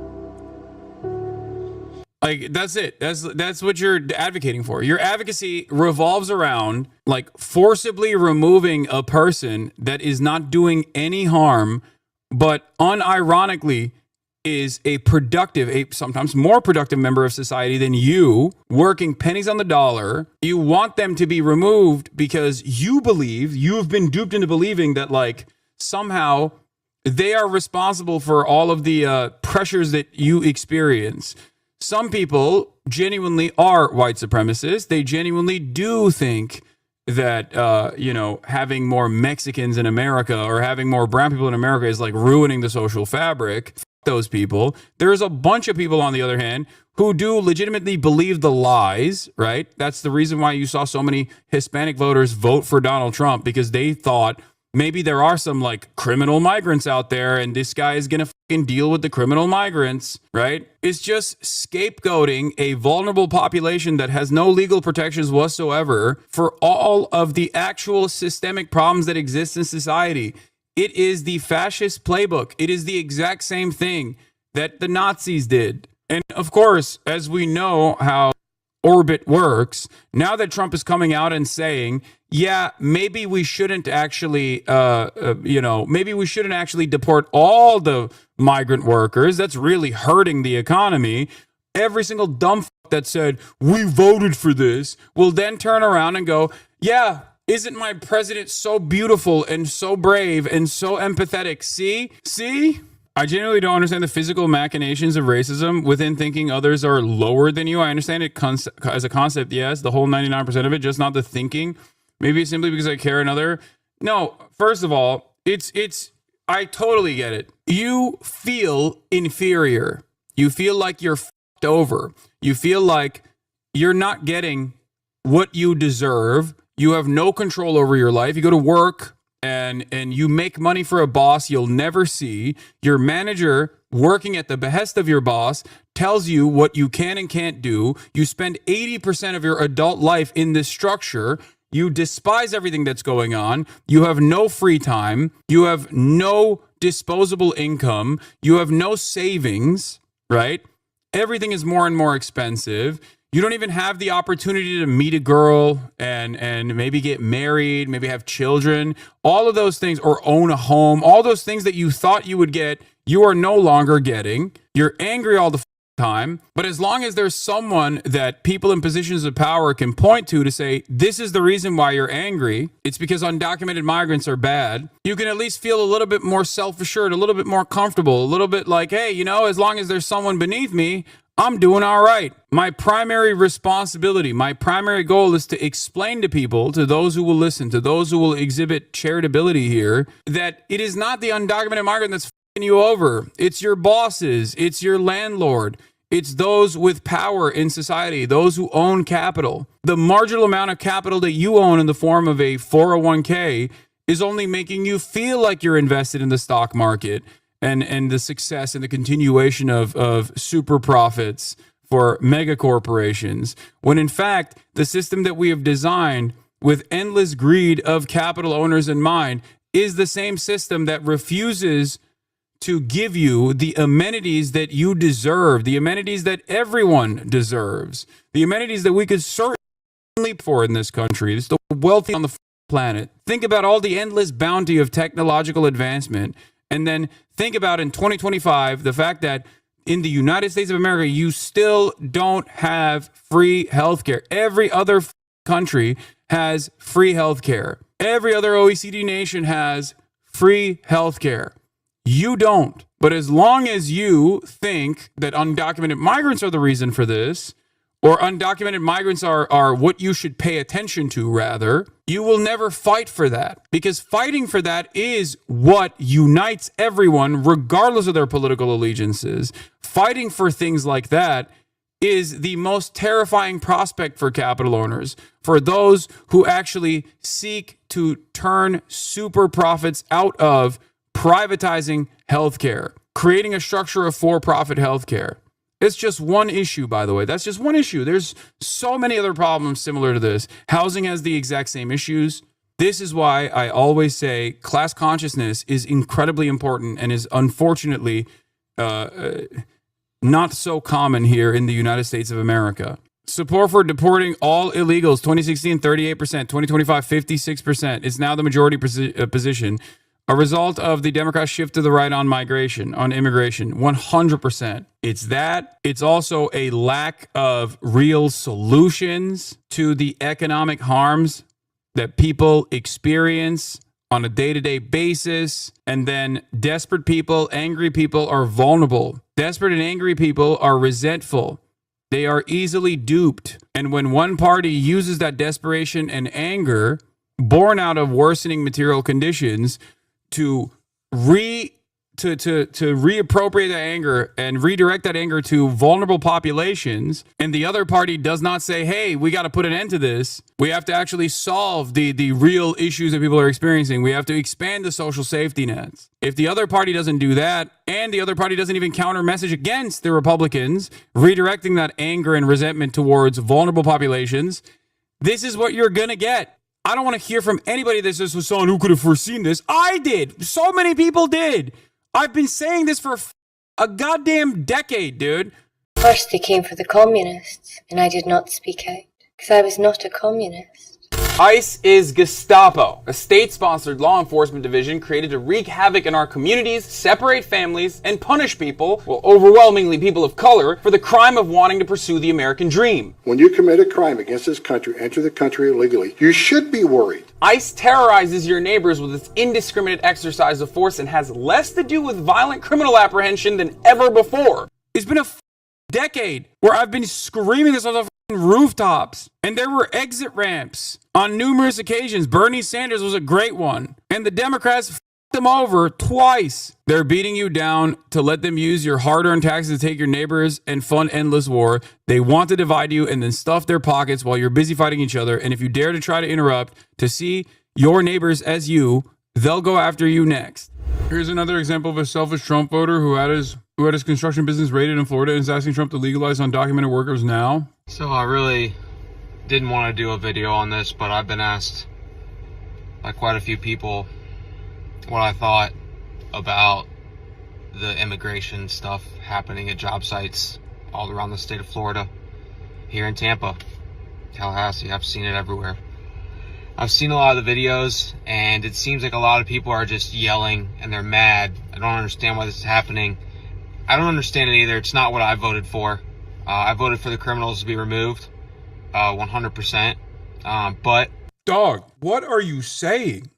[SPEAKER 1] Like, that's it. That's what you're advocating for. Your advocacy revolves around like forcibly removing a person that is not doing any harm, but unironically is a sometimes more productive member of society than you, working pennies on the dollar. You want them to be removed because you've been duped into believing that like somehow they are responsible for all of the pressures that you experience. some people genuinely are white supremacists. They genuinely do think that, having more Mexicans in America or having more brown people in America is like ruining the social fabric. F those people. There's a bunch of people, on the other hand, who do legitimately believe the lies, right? That's the reason why you saw so many Hispanic voters vote for Donald Trump, because they thought maybe there are some like criminal migrants out there and this guy is going to fucking deal with the criminal migrants, right? It's just scapegoating a vulnerable population that has no legal protections whatsoever for all of the actual systemic problems that exist in society. It is the fascist playbook. It is the exact same thing that the Nazis did. And of course, as we know how orbit works, now that Trump is coming out and saying, yeah, maybe we shouldn't actually, maybe we shouldn't actually deport all the migrant workers. That's really hurting the economy. Every single dumb that said, we voted for this, will then turn around and go, yeah, isn't my president so beautiful and so brave and so empathetic? See? I genuinely don't understand the physical machinations of racism within thinking others are lower than you. I understand it as a concept, yes, the whole 99% of it, just not the thinking. Maybe it's simply because I care another. No, first of all, I totally get it. You feel inferior. You feel like you're f***ed over. You feel like you're not getting what you deserve. You have no control over your life. You go to work and you make money for a boss you'll never see. Your manager, working at the behest of your boss, tells you what you can and can't do. You spend 80% of your adult life in this structure. You despise everything that's going on. You have no free time. You have no disposable income. You have no savings, right? Everything is more and more expensive. You don't even have the opportunity to meet a girl and maybe get married, maybe have children, all of those things, or own a home. All those things that you thought you would get, you are no longer getting. You're angry all the time. But as long as there's someone that people in positions of power can point to say, this is the reason why you're angry, it's because undocumented migrants are bad, you can at least feel a little bit more self-assured, a little bit more comfortable, a little bit like, hey, as long as there's someone beneath me, I'm doing all right. My primary responsibility, my primary goal is to explain to people, to those who will listen, to those who will exhibit charitability here, that it is not the undocumented migrant that's f***ing you over. It's your bosses. It's your landlord. It's those with power in society, those who own capital. The marginal amount of capital that you own in the form of a 401k is only making you feel like you're invested in the stock market and the success and the continuation of super profits for mega corporations, when in fact, the system that we have designed with endless greed of capital owners in mind is the same system that refuses to give you the amenities that you deserve, the amenities that everyone deserves, the amenities that we could certainly for in this country. It's the wealthy on the planet. Think about all the endless bounty of technological advancement. And then think about in 2025, the fact that in the United States of America, you still don't have free healthcare. Every other country has free healthcare. Every other OECD nation has free healthcare. You don't. But as long as you think that undocumented migrants are the reason for this, or undocumented migrants are what you should pay attention to, rather, you will never fight for that. Because fighting for that is what unites everyone, regardless of their political allegiances. Fighting for things like that is the most terrifying prospect for capital owners, for those who actually seek to turn super profits out of privatizing healthcare, creating a structure of for-profit healthcare. It's just one issue, by the way. That's just one issue. There's so many other problems similar to this. Housing has the exact same issues. This is why I always say class consciousness is incredibly important and is unfortunately not so common here in the United States of America. Support for deporting all illegals, 2016, 38%, 2025, 56%. It's now the majority position. A result of the Democrats' shift to the right on migration, on immigration, 100%. It's that. It's also a lack of real solutions to the economic harms that people experience on a day-to-day basis. And then desperate people, angry people are vulnerable. Desperate and angry people are resentful. They are easily duped. And when one party uses that desperation and anger born out of worsening material conditions to reappropriate that anger and redirect that anger to vulnerable populations, and the other party does not say, hey, we got to put an end to this. We have to actually solve the real issues that people are experiencing. We have to expand the social safety nets. If the other party doesn't do that, and the other party doesn't even counter message against the Republicans, redirecting that anger and resentment towards vulnerable populations, this is what you're going to get. I don't want to hear from anybody that says, someone who could have foreseen this. I did. So many people did. I've been saying this for a goddamn decade, dude.
[SPEAKER 16] First they came for the communists, and I did not speak out, because I was not a communist.
[SPEAKER 19] ICE is Gestapo, a state-sponsored law enforcement division created to wreak havoc in our communities, separate families, and punish people, well, overwhelmingly people of color, for the crime of wanting to pursue the American dream.
[SPEAKER 21] When you commit a crime against this country, enter the country illegally, you should be worried.
[SPEAKER 19] ICE terrorizes your neighbors with its indiscriminate exercise of force and has less to do with violent criminal apprehension than ever before.
[SPEAKER 1] It's been a decade where I've been screaming this on the rooftops, and there were exit ramps on numerous occasions. Bernie Sanders was a great one, and the Democrats f***ed them over twice. They're beating you down to let them use your hard-earned taxes to take your neighbors and fund endless war. They want to divide you and then stuff their pockets while you're busy fighting each other, and if you dare to try to interrupt to see your neighbors as you, they'll go after you next. Here's another example of a selfish Trump voter who had his construction business raided in Florida and is asking Trump to legalize undocumented workers now.
[SPEAKER 22] So I really didn't want to do a video on this, but I've been asked by quite a few people what I thought about the immigration stuff happening at job sites all around the state of Florida, here in Tampa, Tallahassee. I've seen it everywhere. I've seen a lot of the videos, and it seems like a lot of people are just yelling and they're mad. I don't understand why this is happening. I don't understand it either. It's not what I voted for. I voted for the criminals to be removed, 100%. But
[SPEAKER 1] dog, what are you saying?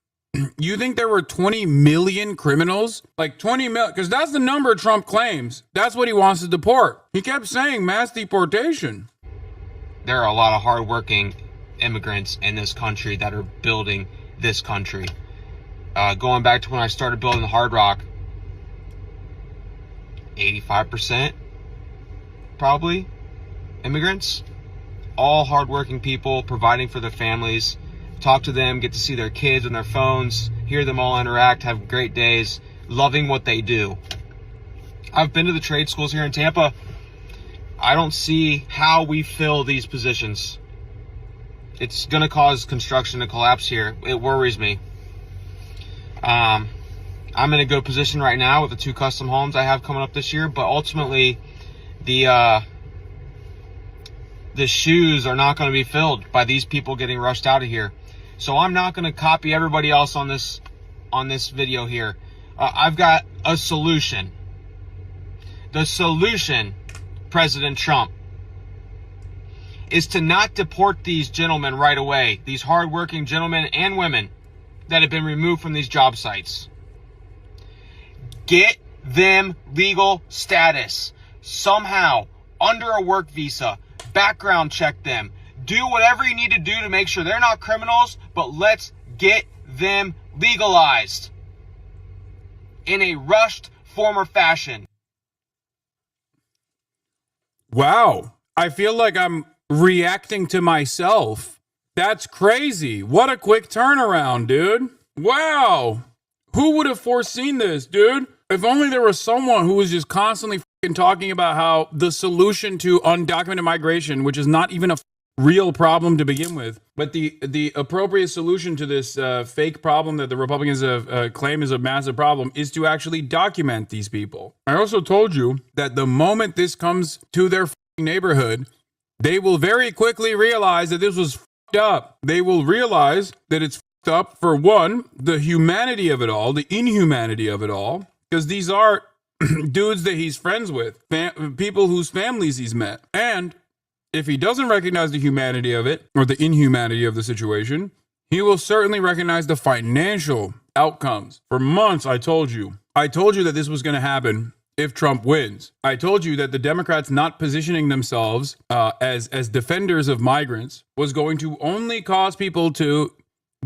[SPEAKER 1] You think there were 20 million criminals? Like 20 million, because that's the number Trump claims. That's what he wants to deport. He kept saying mass deportation.
[SPEAKER 22] There are a lot of hardworking immigrants in this country that are building this country. Going back to when I started building the Hard Rock, 85% probably immigrants, all hardworking people providing for their families. Talk to them, get to see their kids on their phones, hear them all interact, have great days, loving what they do. I've been to the trade schools here in Tampa. I don't see how we fill these positions. It's going to cause construction to collapse here. It worries me. I'm in a good position right now with the 2 custom homes I have coming up this year, but ultimately the shoes are not going to be filled by these people getting rushed out of here. So I'm not going to copy everybody else on this video here. I've got a solution. The solution, President Trump, is to not deport these gentlemen right away, these hardworking gentlemen and women that have been removed from these job sites. Get them legal status somehow, under a work visa, background check them, do whatever you need to do to make sure they're not criminals, but let's get them legalized in a rushed form or fashion.
[SPEAKER 1] Wow. I feel like I'm reacting to myself. That's crazy. What a quick turnaround, dude. Wow. Who would have foreseen this, dude? If only there was someone who was just constantly talking about how the solution to undocumented migration, which is not even a real problem to begin with, but the appropriate solution to this fake problem that the Republicans claim is a massive problem, is to actually document these people. I also told you that the moment this comes to their neighborhood, they will very quickly realize that this was up. They will realize that it's up, for one, the humanity of it all, the inhumanity of it all, because these are dudes that he's friends with, people whose families he's met. And if he doesn't recognize the humanity of it, or the inhumanity of the situation, he will certainly recognize the financial outcomes. For months, I told you that this was going to happen. if Trump wins. I told you that the Democrats not positioning themselves as defenders of migrants was going to only cause people to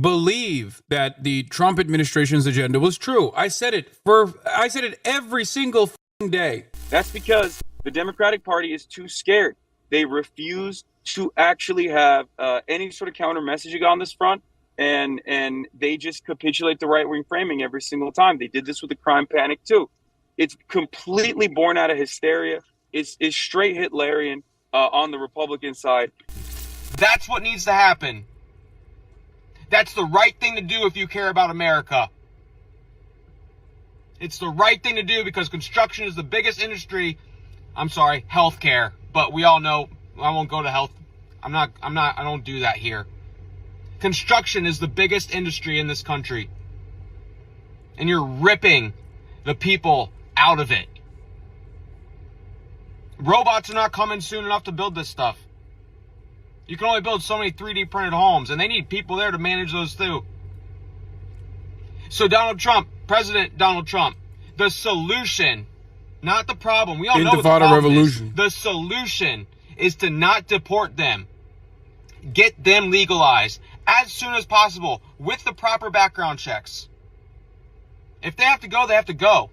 [SPEAKER 1] believe that the Trump administration's agenda was true. I said it every single day.
[SPEAKER 9] That's because the Democratic Party is too scared. They refuse to actually have any sort of counter messaging on this front, and they just capitulate the right-wing framing every single time. They did this with the crime panic too. It's completely born out of hysteria. It's straight Hitlerian on the Republican side.
[SPEAKER 22] That's what needs to happen. That's the right thing to do if you care about America. It's the right thing to do because construction is the biggest industry. I'm sorry, healthcare. But we all know I won't go to health. I don't do that here. Construction is the biggest industry in this country. And you're ripping the people out of it. Robots are not coming soon enough to build this stuff. You can only build so many 3D printed homes, and they need people there to manage those too. So Donald Trump, President Donald Trump, the solution, not the problem. We all know what the problem is. The solution is to not deport them. Get them legalized as soon as possible with the proper background checks. If they have to go, they have to go.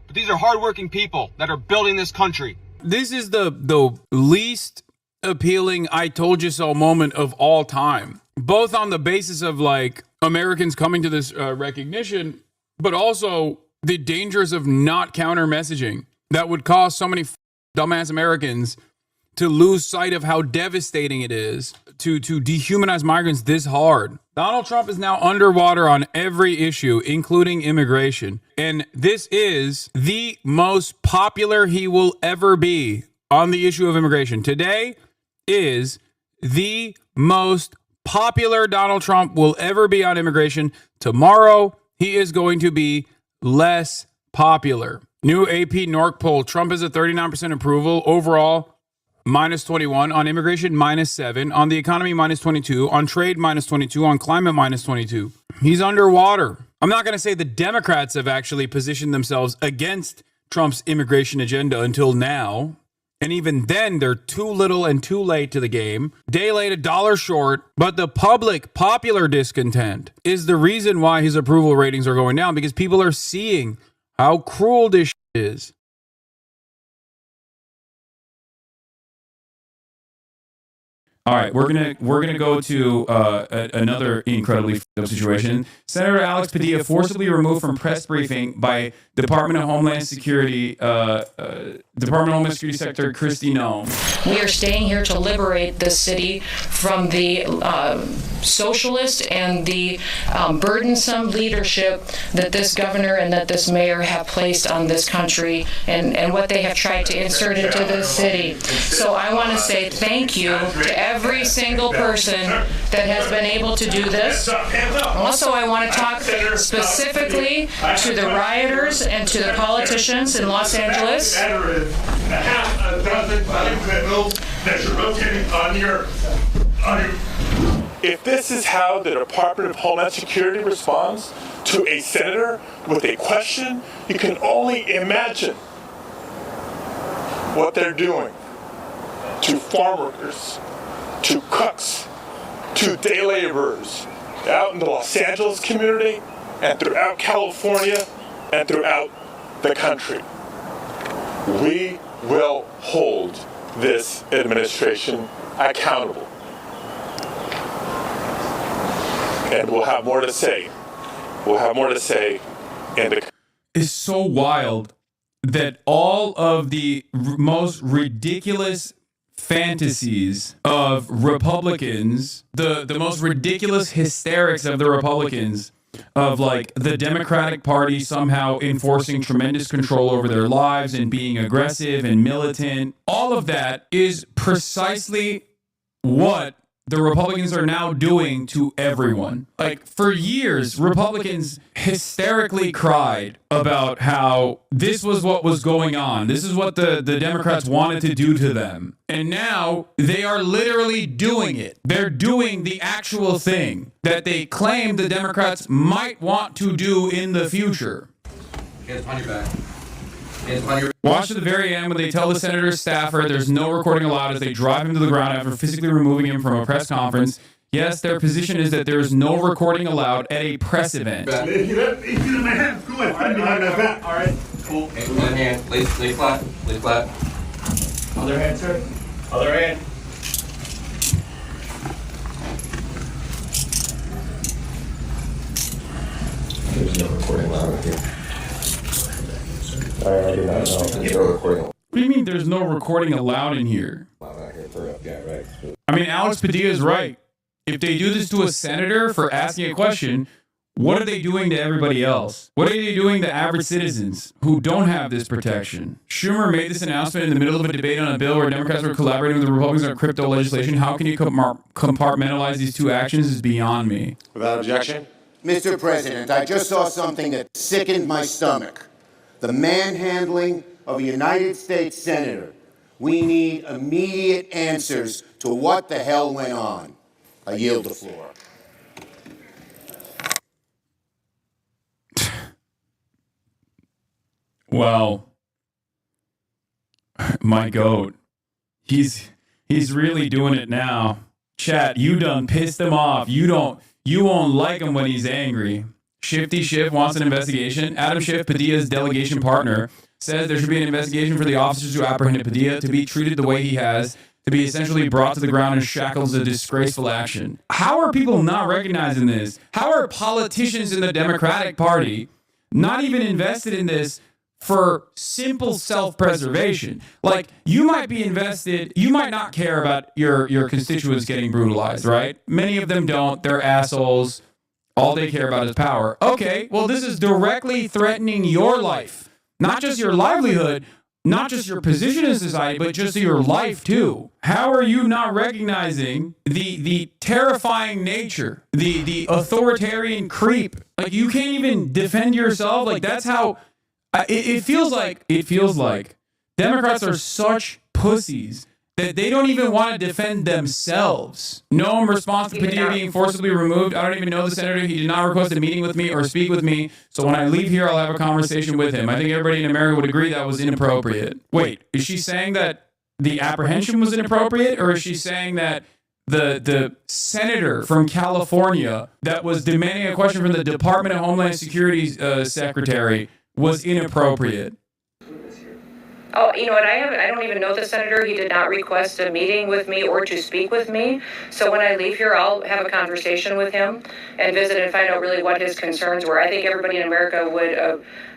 [SPEAKER 22] But these are hardworking people that are building this country.
[SPEAKER 1] This is the least appealing I told you so moment of all time, both on the basis of like Americans coming to this recognition, but also the dangers of not counter messaging that would cause so many dumbass Americans to lose sight of how devastating it is to dehumanize migrants this hard. Donald Trump is now underwater on every issue, including immigration. And this is the most popular he will ever be on the issue of immigration. Today is the most popular Donald Trump will ever be on immigration. Tomorrow, he is going to be less popular. New AP NORC poll, Trump is at 39% approval. Overall, minus 21. On immigration, minus 7. On the economy, minus 22. On trade, minus 22. On climate, minus 22. He's underwater. I'm not going to say the Democrats have actually positioned themselves against Trump's immigration agenda until now. And even then, they're too little and too late to the game. Day late, $1 short. But the popular discontent is the reason why his approval ratings are going down, because people are seeing how cruel this shit is. All right, we're gonna go to another incredibly f***ed up situation. Senator Alex Padilla forcibly removed from press briefing by Department of Homeland Security Secretary Kristi Noem.
[SPEAKER 15] We are staying here to liberate this city from the socialist and the burdensome leadership that this governor and that this mayor have placed on this country and what they have tried to insert into this city. So I want to say thank you to every single person that has been able to do this. Also, I want to talk specifically to the rioters and to the politicians in Los Angeles.
[SPEAKER 20] If this is how the Department of Homeland Security responds to a senator with a question, you can only imagine what they're doing to farm workers, to cooks, to day laborers out in the Los Angeles community and throughout California and throughout the country. We will hold this administration accountable. And we'll have more to say. We'll have more to say in the...
[SPEAKER 1] It's so wild that all of the most ridiculous fantasies of Republicans, the most ridiculous hysterics of the Republicans, of like the Democratic Party somehow enforcing tremendous control over their lives and being aggressive and militant, all of that is precisely what the Republicans are now doing to everyone. Like, for years, Republicans hysterically cried about how this was what was going on. This is what the Democrats wanted to do to them. And now they are literally doing it. They're doing the actual thing that they claim the Democrats might want to do in the future.
[SPEAKER 23] Get his money back.
[SPEAKER 1] Watch to the very end when they tell the senator's staffer there's no recording allowed as they drive him to the ground after physically removing him from a press conference. Yes, their position is that there is no recording allowed at a press event.
[SPEAKER 20] If you let my hands, go ahead, put it behind my back. All right, cool.
[SPEAKER 3] One hand, lay flat, lay flat.
[SPEAKER 20] Other hand, sir. Other hand.
[SPEAKER 3] There's no recording allowed here. I did not know. There's no recording.
[SPEAKER 1] What do you mean there's no recording allowed in here? I mean, Alex Padilla is right. If they do this to a senator for asking a question, what are they doing to everybody else? What are they doing to average citizens who don't have this protection? Schumer made this announcement in the middle of a debate on a bill where Democrats were collaborating with the Republicans on crypto legislation. How can you compartmentalize these two actions is beyond me.
[SPEAKER 7] Without objection. Mr. President, I just saw something that sickened my stomach. The manhandling of a United States senator. We need immediate answers to what the hell went on. I yield the floor.
[SPEAKER 1] Well, my goat. He's really doing it now. Chat, you done pissed him off. You won't like him when he's angry. Shifty Schiff wants an investigation. Adam Schiff, Padilla's delegation partner, says there should be an investigation for the officers who apprehended Padilla to be treated the way he has, to be essentially brought to the ground in shackles of disgraceful action. How are people not recognizing this? How are politicians in the Democratic Party not even invested in this for simple self-preservation? Like, you might be invested, you might not care about your constituents getting brutalized, right? Many of them don't. They're assholes. All they care about is power. Okay, well, this is directly threatening your life. Not just your livelihood, not just your position in society, but just your life too. How are you not recognizing the terrifying nature, the authoritarian creep? Like, you can't even defend yourself. Like, that's how it feels like. It feels like Democrats are such pussies that they don't even want to defend themselves. No response to Padilla being forcibly removed. I don't even know the senator. He did not request a meeting with me or speak with me. So when I leave here, I'll have a conversation with him. I think everybody in America would agree that was inappropriate. Wait, is she saying that the apprehension was inappropriate, or is she saying that the senator from California that was demanding a question from the Department of Homeland Security secretary was inappropriate?
[SPEAKER 15] Oh, you know what? I don't even know the senator. He did not request a meeting with me or to speak with me. So when I leave here, I'll have a conversation with him and visit and find out really what his concerns were. I think everybody in America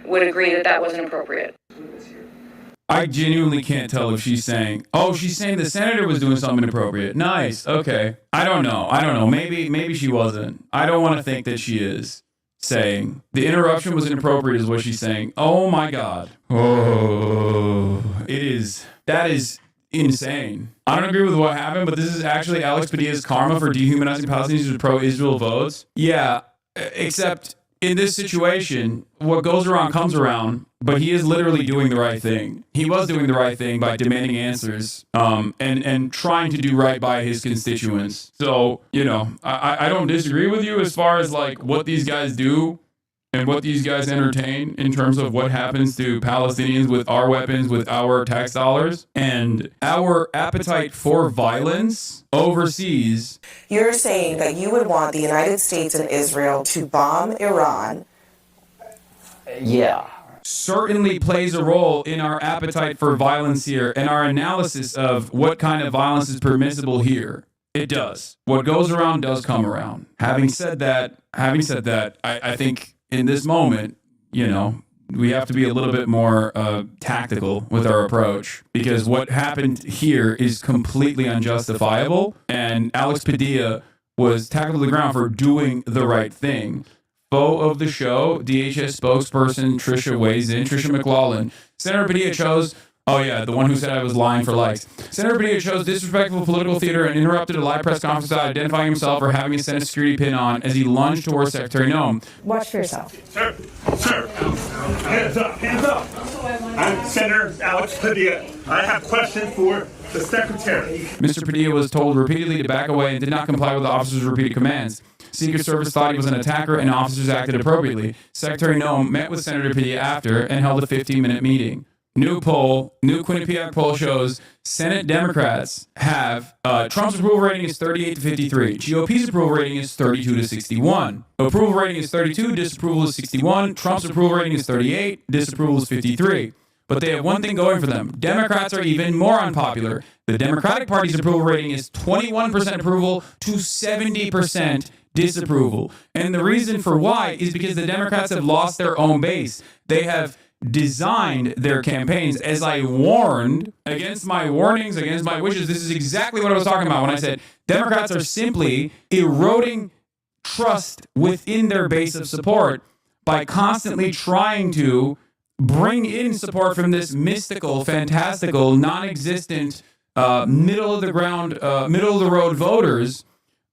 [SPEAKER 15] would agree that that wasn't appropriate.
[SPEAKER 1] I genuinely can't tell if she's saying, oh, she's saying the senator was doing something inappropriate. Nice. Okay. I don't know. Maybe she wasn't. I don't want to think that she is saying the interruption was inappropriate is what she's saying. Oh my God. Oh, that is insane. I don't agree with what happened, but this is actually Alex Padilla's karma for dehumanizing Palestinians with pro-Israel votes. Yeah, except in this situation, what goes around comes around, but he is literally doing the right thing. He was doing the right thing by demanding answers and trying to do right by his constituents. So, I don't disagree with you as far as like what these guys do and what these guys entertain in terms of what happens to Palestinians with our weapons, with our tax dollars, and our appetite for violence overseas.
[SPEAKER 23] You're saying that you would want the United States and Israel to bomb Iran.
[SPEAKER 1] Yeah. Certainly plays a role in our appetite for violence here and our analysis of what kind of violence is permissible here. It does. What goes around does come around. Having said that, I think in this moment, we have to be a little bit more tactical with our approach, because what happened here is completely unjustifiable, and Alex Padilla was tackled to the ground for doing the right thing. Foe of the show, DHS spokesperson Tricia weighs in. Tricia McLaughlin. Senator Padilla chose... Oh, yeah, the one who said I was lying for likes. Senator Padilla chose disrespectful political theater and interrupted a live press conference without identifying himself or having a Senate security pin on as he lunged towards Secretary Noem.
[SPEAKER 23] Watch for yourself.
[SPEAKER 20] Sir, hands up. I'm Senator Alex Padilla. I have questions for the Secretary.
[SPEAKER 1] Mr. Padilla was told repeatedly to back away and did not comply with the officer's repeated commands. Secret Service thought he was an attacker and officers acted appropriately. Secretary Noem met with Senator Padilla after and held a 15-minute meeting. New Quinnipiac poll shows Senate Democrats have Trump's approval rating is 38 to 53. GOP's approval rating is 32 to 61. Approval rating is 32, disapproval is 61. Trump's approval rating is 38, disapproval is 53. But they have one thing going for them. Democrats are even more unpopular. The Democratic Party's approval rating is 21% approval to 70% disapproval. And the reason for why is because the Democrats have lost their own base. They have designed their campaigns, as I warned, against my warnings, against my wishes. This is exactly what I was talking about when I said Democrats are simply eroding trust within their base of support by constantly trying to bring in support from this mystical, fantastical, non-existent, middle of the road voters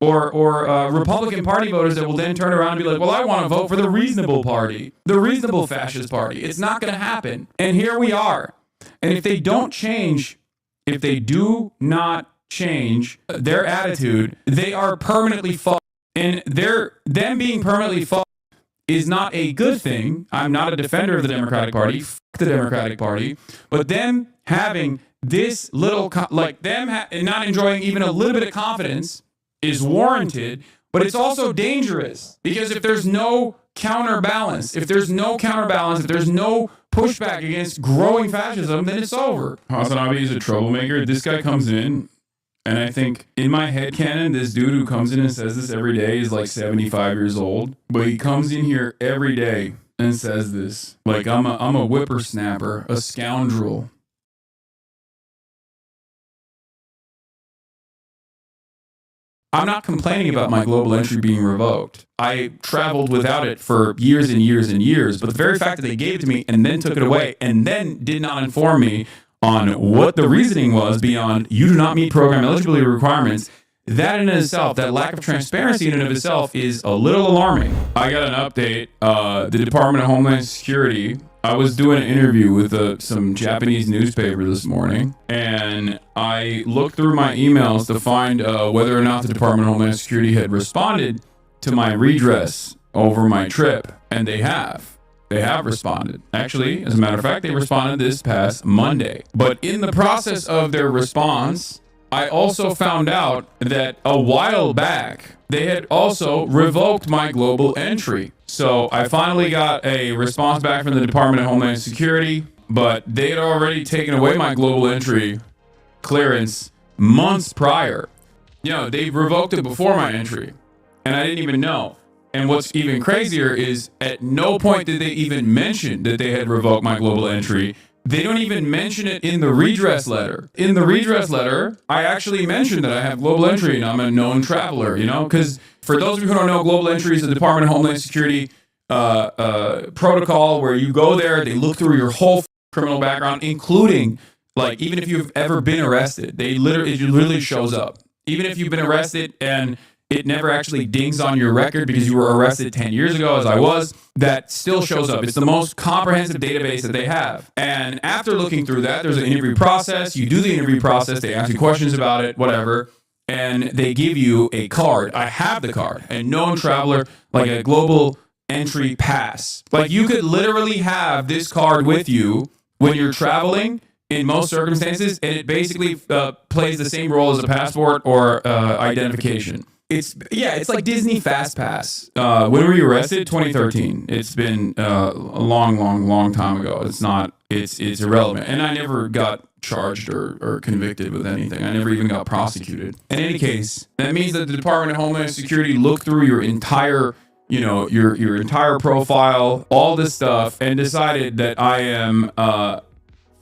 [SPEAKER 1] or Republican Party voters that will then turn around and be like, well, I want to vote for the reasonable party, the reasonable fascist party. It's not going to happen. And here we are. And if they don't change, if they do not change their attitude, they are permanently fucked. And them being permanently fucked is not a good thing. I'm not a defender of the Democratic Party. Fuck the Democratic Party. But them having this little, not enjoying even a little bit of confidence is warranted, but it's also dangerous because if there's no counterbalance, if there's no pushback against growing fascism, then it's over. Hassan Abi is a troublemaker. This guy comes in, and I think in my headcanon, this dude who comes in and says this every day is like 75 years old, but he comes in here every day and says this. Like, I'm a whippersnapper, a scoundrel. I'm not complaining about my global entry being revoked. I traveled without it for years and years and years, but the very fact that they gave it to me and then took it away and then did not inform me on what the reasoning was beyond you do not meet program eligibility requirements, that in itself, that lack of transparency in and of itself is a little alarming. I got an update. The Department of Homeland Security, I was doing an interview with some Japanese newspaper this morning, and I looked through my emails to find whether or not the Department of Homeland Security had responded to my redress over my trip, and they have. They have responded. Actually, as a matter of fact, they responded this past Monday. But in the process of their response, I also found out that a while back, they had also revoked my global entry. So I finally got a response back from the Department of Homeland Security, but they had already taken away my global entry clearance months prior. They revoked it before my entry, and I didn't even know. And what's even crazier is at no point did they even mention that they had revoked my global entry. They don't even mention it in the redress letter. In the redress letter, I actually mentioned that I have global entry and I'm a known traveler, because for those of you who don't know, global entry is the Department of Homeland Security protocol where you go there, they look through your whole criminal background, including, even if you've ever been arrested, it literally shows up. Even if you've been arrested and it never actually dings on your record because you were arrested 10 years ago, as I was, that still shows up. It's the most comprehensive database that they have. And after looking through that, there's an interview process. You do the interview process. They ask you questions about it, whatever. And they give you a card. I have the card. A known traveler, like a global entry pass. You could literally have this card with you when you're traveling in most circumstances, and it basically plays the same role as a passport or identification. It's like Disney Fast Pass. When were you arrested? 2013. It's been a long time ago. It's irrelevant. And I never got charged or convicted with anything. I never even got prosecuted. In any case, that means that the Department of Homeland Security looked through your entire, your entire profile, all this stuff, and decided that I am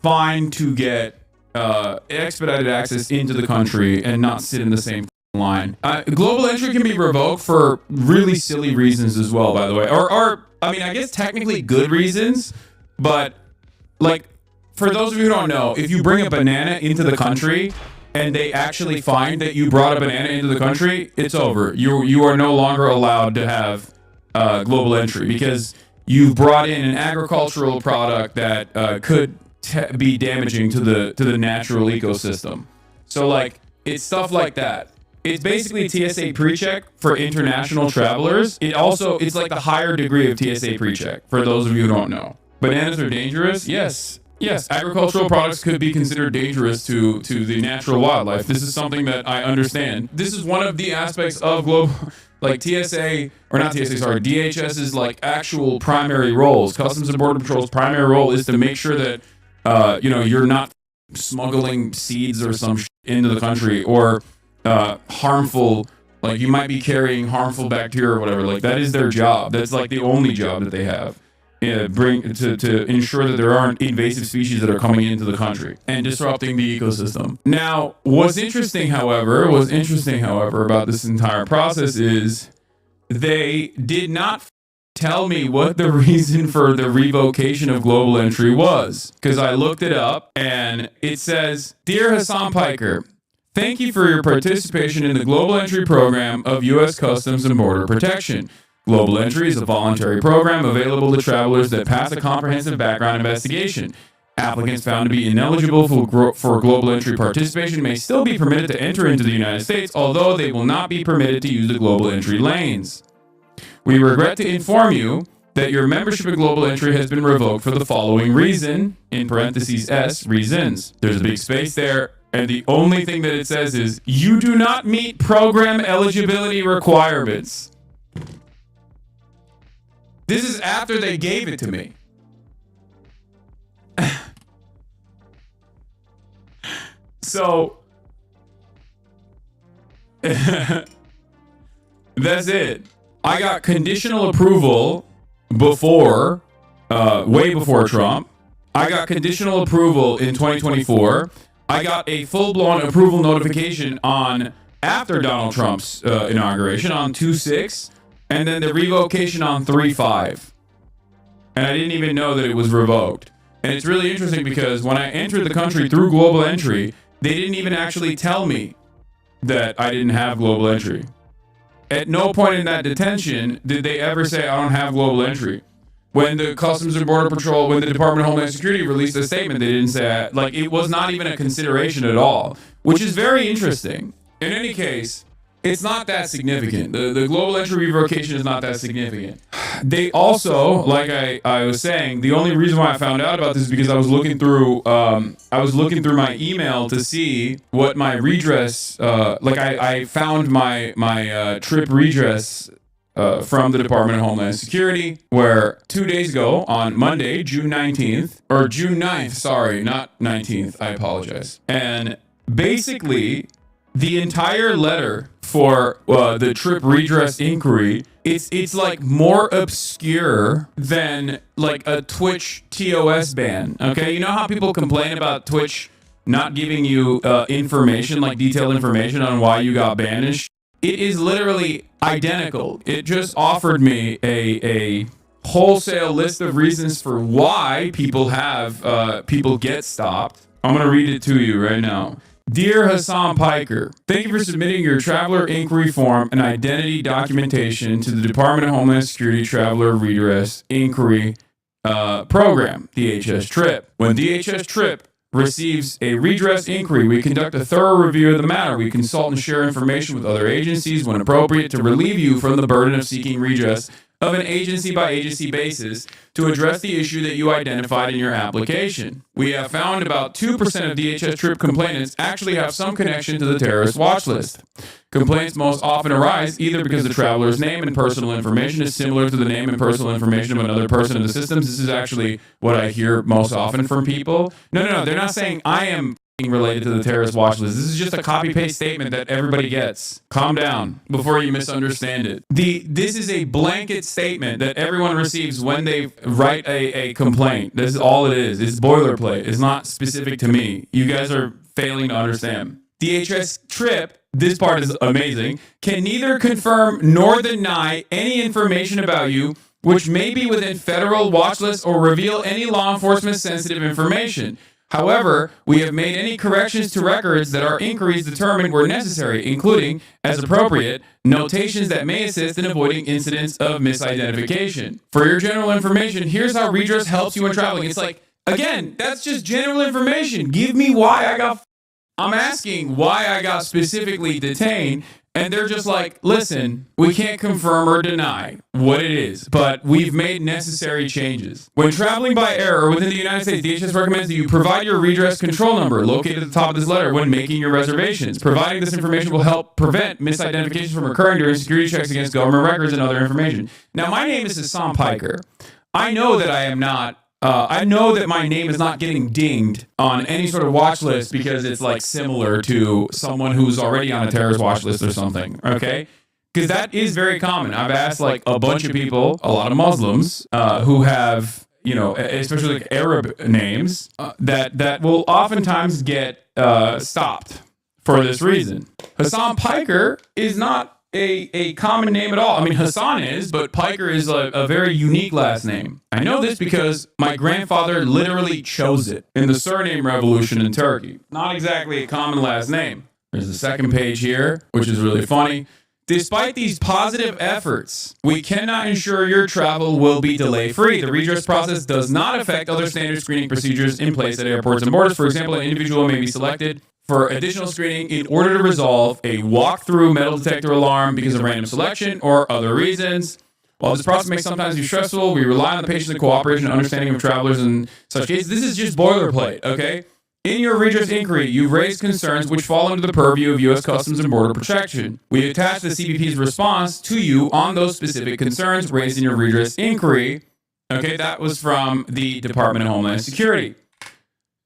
[SPEAKER 1] fine to get expedited access into the country and not sit in the same line. Global entry can be revoked for really silly reasons as well, by the way. Or I guess technically good reasons, but for those of you who don't know, if you bring a banana into the country and they actually find that you brought a banana into the country, it's over. You are no longer allowed to have global entry because you've brought in an agricultural product that could be damaging to the natural ecosystem. So it's stuff like that. It's basically TSA pre-check for international travelers. It's like the higher degree of TSA pre-check for those of you who don't know. Bananas are dangerous? Yes. Yes, agricultural products could be considered dangerous to the natural wildlife. This is something that I understand. This is one of the aspects of global, like TSA, or not TSA, sorry, DHS's like actual primary roles. Customs and Border Patrol's primary role is to make sure that, you're not smuggling seeds or some into the country, or harmful, like you might be carrying harmful bacteria or whatever. Like that is their job. That's like the only job that they have. To ensure that there aren't invasive species that are coming into the country and disrupting the ecosystem. Now, what's interesting, however, about this entire process is they did not tell me what the reason for the revocation of global entry was, because I looked it up and it says, "Dear Hassan Piker, thank you for your participation in the global entry program of U.S. Customs and Border Protection. Global Entry is a voluntary program available to travelers that pass a comprehensive background investigation. Applicants found to be ineligible for Global Entry participation may still be permitted to enter into the United States, although they will not be permitted to use the Global Entry lanes. We regret to inform you that your membership in Global Entry has been revoked for the following reason, in parentheses S, reasons." There's a big space there, and the only thing that it says is, "You do not meet program eligibility requirements." This is after they gave it to me. So, that's it. I got conditional approval before, way before Trump. I got conditional approval in 2024. I got a full-blown approval notification after Donald Trump's inauguration on 2/6. And then the revocation on 3/5. And I didn't even know that it was revoked. And it's really interesting because when I entered the country through global entry, they didn't even actually tell me that I didn't have global entry. At no point in that detention did they ever say I don't have global entry. When the Customs and Border Patrol, when the Department of Homeland Security released a statement, they didn't say, like, it was not even a consideration at all, which is very interesting. In any case, it's not that significant. The global entry revocation is not that significant. They also, like I was saying, the only reason why I found out about this is because I was looking through my email to see what my redress. I found my trip redress from the Department of Homeland Security, where 2 days ago on Monday, June 9th, sorry, not 19th. I apologize. And basically, the entire letter for the trip redress inquiry, it's like more obscure than like a Twitch TOS ban. Okay, you know how people complain about Twitch not giving you information, like detailed information on why you got banned? It is literally identical. It just offered me a wholesale list of reasons for why people get stopped. I'm gonna read it to you right now. Dear Hassan Piker, thank you for submitting your traveler inquiry form and identity documentation to the Department of Homeland Security Traveler Redress Inquiry Program, DHS TRIP. When DHS TRIP receives a redress inquiry, we conduct a thorough review of the matter. We consult and share information with other agencies when appropriate to relieve you from the burden of seeking redress of an agency-by-agency basis to address the issue that you identified in your application. We have found about 2% of DHS TRIP complainants actually have some connection to the terrorist watch list. Complaints most often arise either because the traveler's name and personal information is similar to the name and personal information of another person in the systems. This is actually what I hear most often from people. No, they're not saying I am related to the terrorist watch list. This is just a copy-paste statement that everybody gets. Calm down before you misunderstand it. This is a blanket statement that everyone receives when they write a complaint. This is all it is. It's boilerplate. It's not specific to me. You guys are failing to understand. DHS TRIP, this part is amazing, can neither confirm nor deny any information about you which may be within federal watch lists or reveal any law enforcement sensitive information. However, we have made any corrections to records that our inquiries determined were necessary, including, as appropriate, notations that may assist in avoiding incidents of misidentification. For your general information, here's how redress helps you when traveling. It's like, again, that's just general information. Give me why I'm asking why I got specifically detained, And they're just like, listen, we can't confirm or deny what it is, but we've made necessary changes. When traveling by air or within the United States, DHS recommends that you provide your redress control number located at the top of this letter when making your reservations. Providing this information will help prevent misidentifications from occurring during security checks against government records and other information. Now, my name is Hassan Piker. I know that I am not I know that my name is not getting dinged on any sort of watch list because it's like similar to someone who's already on a terrorist watch list or something, okay? Because that is very common. I've asked like a bunch of people, a lot of Muslims, who have, you know, especially like Arab names, that will oftentimes get stopped for this reason. Hassan Piker is not a common name at all. I mean, Hassan is, but Piker is a very unique last name. I know this because my grandfather literally chose it in the surname revolution in Turkey. Not exactly a common last name. There's the second page here, which is really funny. Despite these positive efforts, we cannot ensure your travel will be delay-free. The redress process does not affect other standard screening procedures in place at airports and borders. For example, an individual may be selected for additional screening in order to resolve a walk-through metal detector alarm because of random selection or other reasons. While this process may sometimes be stressful, we rely on the patient's cooperation and understanding of travelers in such cases. This is just boilerplate, okay? In your redress inquiry, you've raised concerns which fall under the purview of U.S. Customs and Border Protection. We attach the CBP's response to you on those specific concerns raised in your redress inquiry. Okay, that was from the Department of Homeland Security.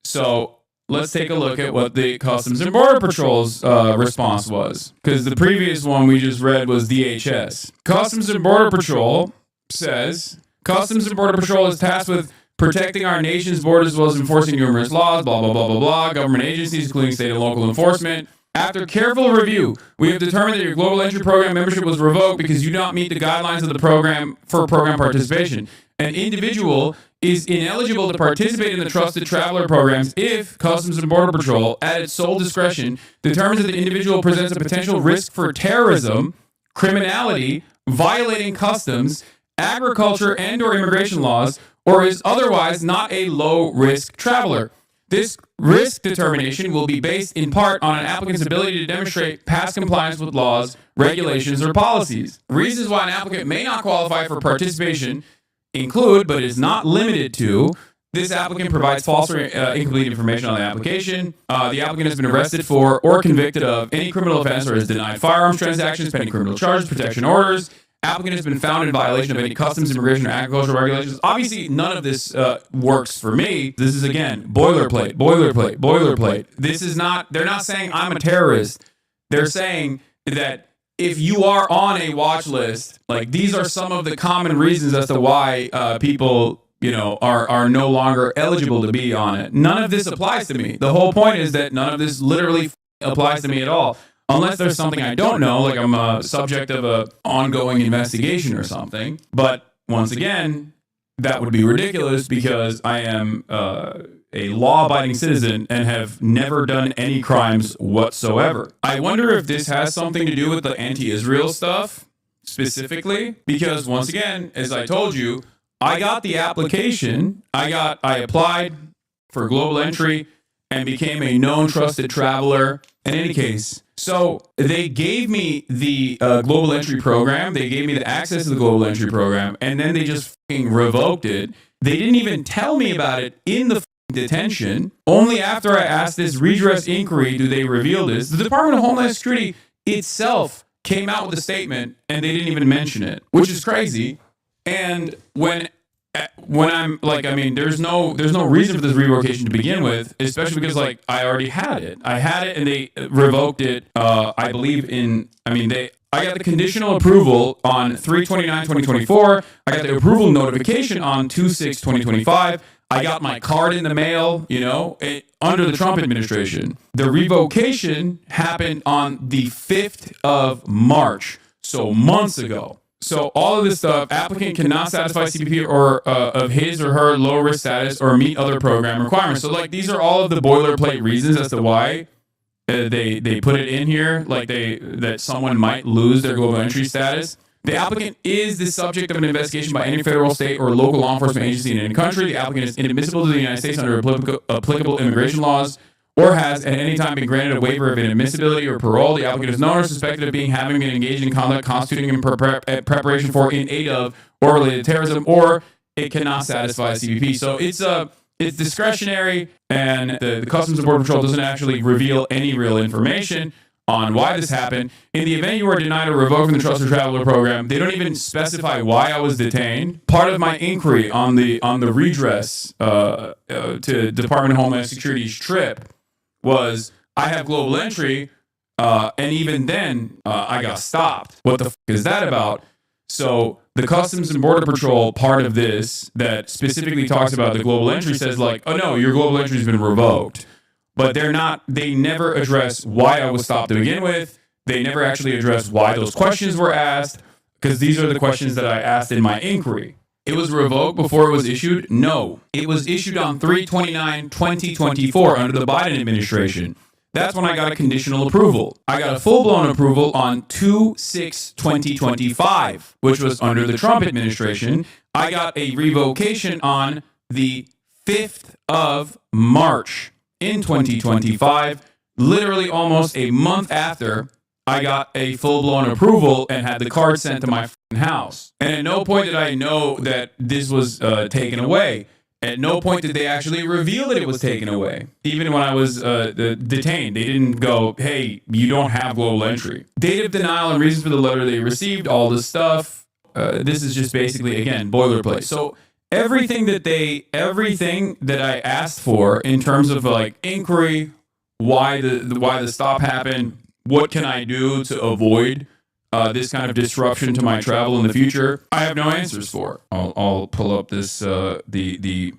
[SPEAKER 1] So let's take a look at what the Customs and Border Patrol's response was. Because the previous one we just read was DHS. Customs and Border Patrol says, Customs and Border Patrol is tasked with protecting our nation's borders as well as enforcing numerous laws, blah, blah, blah, blah, blah, government agencies, including state and local enforcement. After careful review, we have determined that your Global Entry Program membership was revoked because you do not meet the guidelines of the program for program participation. An individual is ineligible to participate in the Trusted Traveler programs if Customs and Border Patrol, at its sole discretion, determines that the individual presents a potential risk for terrorism, criminality, violating customs, agriculture, and or immigration laws, or is otherwise not a low-risk traveler. This risk determination will be based in part on an applicant's ability to demonstrate past compliance with laws, regulations, or policies. Reasons why an applicant may not qualify for participation include, but is not limited to, this applicant provides false or incomplete information on the application. The applicant has been arrested for or convicted of any criminal offense or has denied firearms transactions, pending criminal charges, protection orders. Applicant has been found in violation of any customs, immigration, or agricultural regulations. Obviously, none of this works for me. This is, again, boilerplate, boilerplate, boilerplate. This is not, they're not saying I'm a terrorist. They're saying that if you are on a watch list, like these are some of the common reasons as to why people, you know, are no longer eligible to be on it. None of this applies to me. The whole point is that none of this literally applies to me at all. Unless there's something I don't know, like I'm a subject of an ongoing investigation or something. But once again, that would be ridiculous because I am a law-abiding citizen and have never done any crimes whatsoever. I wonder if this has something to do with the anti-Israel stuff specifically, because once again, as I told you, I got the application, I applied for global entry and became a known trusted traveler. In any case, so they gave me the global entry program. They gave me the access to the global entry program, and then they just fucking revoked it. They didn't even tell me about it in the detention. Only after I asked this redress inquiry do they reveal this. The Department of Homeland Security itself came out with a statement, and they didn't even mention it, which is crazy. And when I'm like, I mean, there's no reason for this revocation to begin with, especially because like I already had it. I had it and they revoked it. I believe I got the conditional approval on 3/29/2024. I got the approval notification on 2/6/2025. I got my card in the mail, you know, under the Trump administration. The revocation happened on the 5th of March, so months ago. So all of this stuff, applicant cannot satisfy CBP or of his or her low risk status or meet other program requirements. So like these are all of the boilerplate reasons as to why they put it in here, like that someone might lose their global entry status. The applicant is the subject of an investigation by any federal, state, or local law enforcement agency in any country. The applicant is inadmissible to the United States under applicable immigration laws or has at any time been granted a waiver of inadmissibility or parole, the applicant is known or suspected of having been engaged in conduct constituting in preparation for, in aid of, or related to terrorism, or it cannot satisfy CBP. So it's discretionary, and the Customs and Border Patrol doesn't actually reveal any real information on why this happened. In the event you are denied or revoked from the Trusted Traveler program, they don't even specify why I was detained. Part of my inquiry on the redress to Department of Homeland Security's trip was I have global entry, and even then I got stopped. What the is that about? So the Customs and Border Patrol part of this that specifically talks about the global entry says like, oh no, your global entry has been revoked. But they never address why I was stopped to begin with. They never actually address why those questions were asked, because these are the questions that I asked in my inquiry. It was revoked before it was issued? No. It was issued on 3/29/2024 under the Biden administration. That's when I got a conditional approval. I got a full-blown approval on 2/6/2025, which was under the Trump administration. I got a revocation on the 5th of March in 2025, literally almost a month after I got a full-blown approval and had the card sent to my house. And at no point did I know that this was taken away. At no point did they actually reveal that it was taken away. Even when I was detained, they didn't go, hey, you don't have global entry. Date of denial and reasons for the letter they received, all this stuff. This is just basically, again, boilerplate. So everything that I asked for in terms of like inquiry, why the stop happened, what can I do to avoid this kind of disruption to my travel in the future, I have no answers for. I'll pull up this the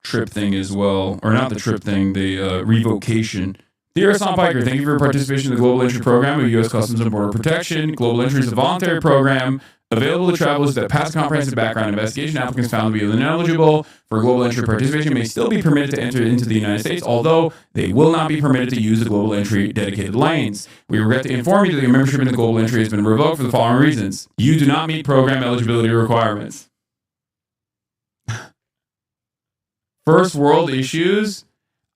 [SPEAKER 1] trip thing as well, or not the trip thing, the revocation. Dear Hassan Piker, thank you for your participation in the Global Entry Program of U.S. Customs and Border Protection. Global Entry is a voluntary program available to travelers that pass comprehensive background investigation. Applicants found to be ineligible for global entry participation may still be permitted to enter into the United States, although they will not be permitted to use the global entry dedicated lanes. We regret to inform you that your membership in the global entry has been revoked for the following reasons. You do not meet program eligibility requirements. First world issues?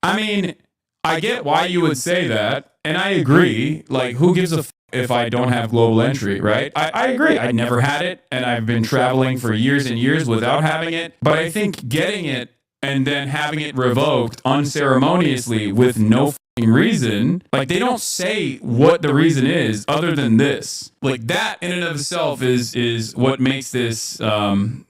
[SPEAKER 1] I mean, I get why you would say that, and I agree. Like, who gives a f if I don't have global entry, right? I agree. I never had it, and I've been traveling for years and years without having it. But I think getting it and then having it revoked unceremoniously with no f***ing reason, like, they don't say what the reason is other than this. Like, that in and of itself is what makes this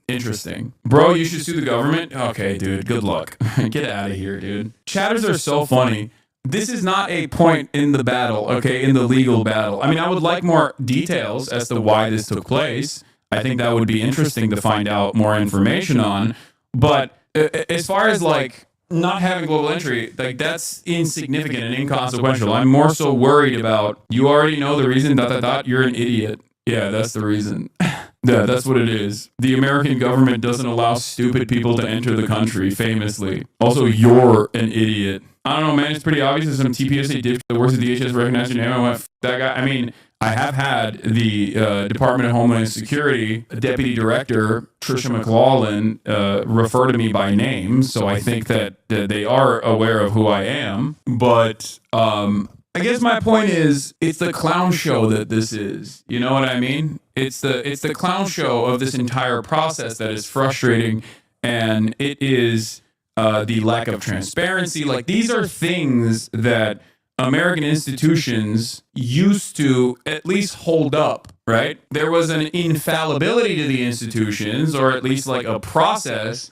[SPEAKER 1] interesting. Bro, you should sue the government? Okay, dude, good luck. Get out of here, dude. Chatters are so funny. This is not a point in the battle, okay, in the legal battle. I mean, I would like more details as to why this took place. I think that would be interesting to find out more information on. But as far as, like, not having global entry, like, that's insignificant and inconsequential. I'm more so worried about, you already know the reason, ... you're an idiot. Yeah, that's the reason. Yeah, that's what it is. The American government doesn't allow stupid people to enter the country, famously. Also, you're an idiot. I don't know, man. It's pretty obvious that some TPSA dipshit that works at DHS recognized your name. I went, that guy. I mean, I have had the Department of Homeland Security Deputy Director, Tricia McLaughlin, refer to me by name. So I think that they are aware of who I am. But I guess my point is, it's the clown show that this is. You know what I mean? It's the clown show of this entire process that is frustrating, and it is the lack of transparency. Like, these are things that American institutions used to at least hold up, right? There was an infallibility to the institutions, or at least like a process.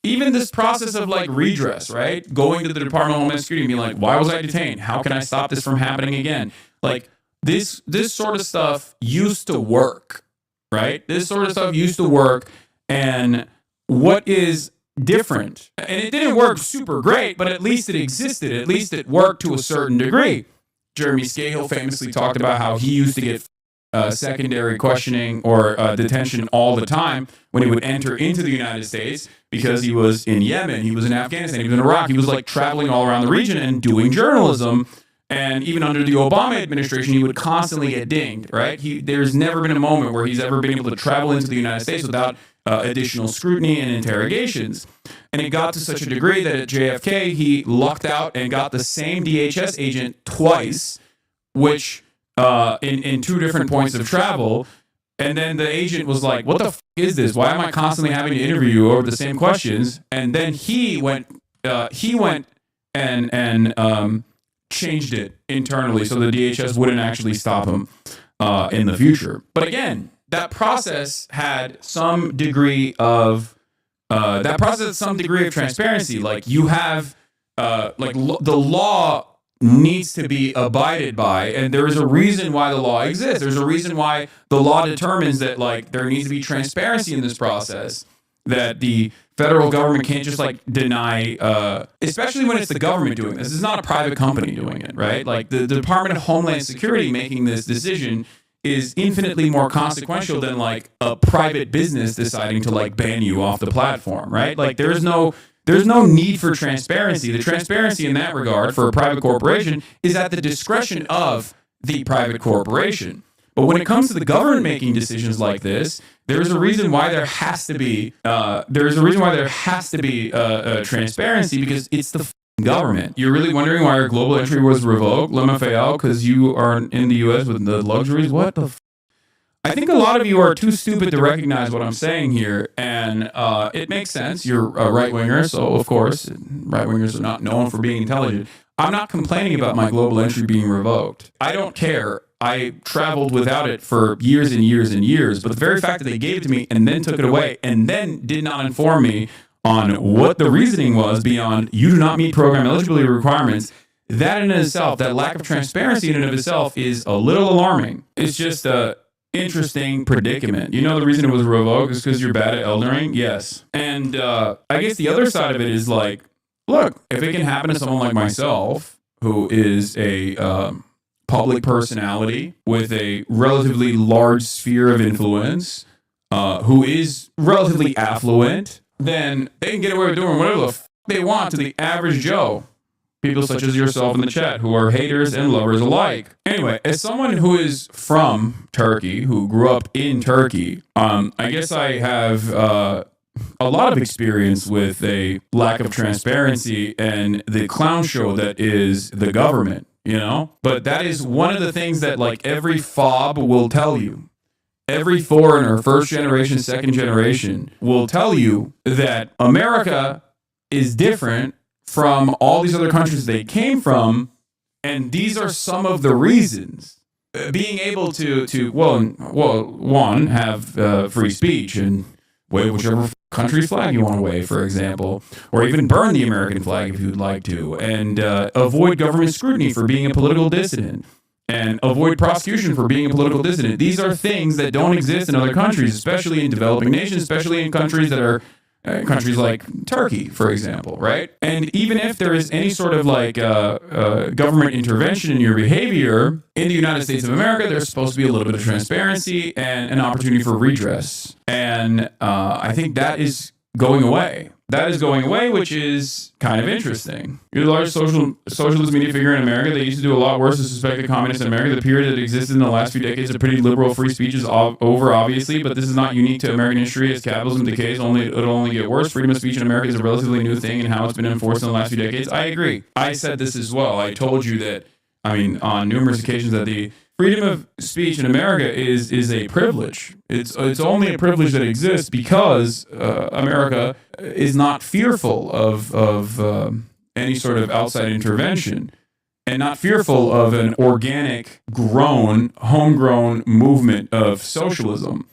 [SPEAKER 1] Even this process of like redress, right? Going to the Department of Homeland Security and being like, why was I detained? How can I stop this from happening again? Like, this sort of stuff used to work, right? This sort of stuff used to work. And what is different, and it didn't work super great, but at least it existed. At least it worked to a certain degree. Jeremy Scahill famously talked about how he used to get secondary questioning or detention all the time when he would enter into the United States, because he was in Yemen, he was in Afghanistan, he was in Iraq. He was like traveling all around the region and doing journalism. And even under the Obama administration, he would constantly get dinged, right? There's never been a moment where he's ever been able to travel into the United States without additional scrutiny and interrogations. And it got to such a degree that at JFK, he lucked out and got the same DHS agent twice, which in two different points of travel. And then the agent was like, what the f*** is this? Why am I constantly having to interview you over the same questions? And then he went and changed it internally so the DHS wouldn't actually stop him in the future. But again, that process had some degree of transparency. Like you have the law needs to be abided by, and there is a reason why the law exists. There's a reason why the law determines that like there needs to be transparency in this process, that the federal government can't just like deny, especially when it's the government doing this. This is not a private company doing it, right? Like the Department of Homeland Security making this decision is infinitely more consequential than like a private business deciding to like ban you off the platform, right? Like there's no need for transparency. The transparency in that regard for a private corporation is at the discretion of the private corporation. But when it comes to the government making decisions like this, there's a reason why there has to be transparency, because it's the government. You're really wondering why our global entry was revoked, LMFAO, because you are in the U.S. with the luxuries? What the I think a lot of you are too stupid to recognize what I'm saying here, and it makes sense. You're a right-winger, so of course, right-wingers are not known for being intelligent. I'm not complaining about my global entry being revoked. I don't care. I traveled without it for years and years and years, but the very fact that they gave it to me and then took it away and then did not inform me on what the reasoning was beyond you do not meet program eligibility requirements, that in itself, that lack of transparency in and of itself is a little alarming. It's just a interesting predicament. You know the reason it was revoked is because you're bad at eldering? Yes. And I guess the other side of it is like, look, if it can happen to someone like myself, who is a public personality with a relatively large sphere of influence, who is relatively affluent, then they can get away with doing whatever the f*** they want to the average Joe. People such as yourself in the chat who are haters and lovers alike. Anyway, as someone who is from Turkey, who grew up in Turkey, I guess I have a lot of experience with a lack of transparency and the clown show that is the government, you know? But that is one of the things that like every fob will tell you. Every foreigner, first generation, second generation, will tell you that America is different from all these other countries they came from, and these are some of the reasons. Being able to one, have free speech and wave whichever country's flag you want to wave, for example, or even burn the American flag if you'd like to, and avoid government scrutiny for being a political dissident, and avoid prosecution for being a political dissident. These are things that don't exist in other countries, especially in developing nations, especially in countries that are countries like Turkey, for example, right? And even if there is any sort of like government intervention in your behavior in the United States of America, there's supposed to be a little bit of transparency and an opportunity for redress. And I think that is going away. That is going away, which is kind of interesting. You're the largest socialist media figure in America. They used to do a lot worse to suspected communists in America. The period that existed in the last few decades of pretty liberal free speech is over, obviously, but this is not unique to American history. As capitalism decays, it'll only get worse. Freedom of speech in America is a relatively new thing, and how it's been enforced in the last few decades, I agree. I said this as well. I told you that, on numerous occasions, that the freedom of speech in America is a privilege. It's only a privilege that exists because America is not fearful of any sort of outside intervention, and not fearful of an organic, homegrown movement of socialism.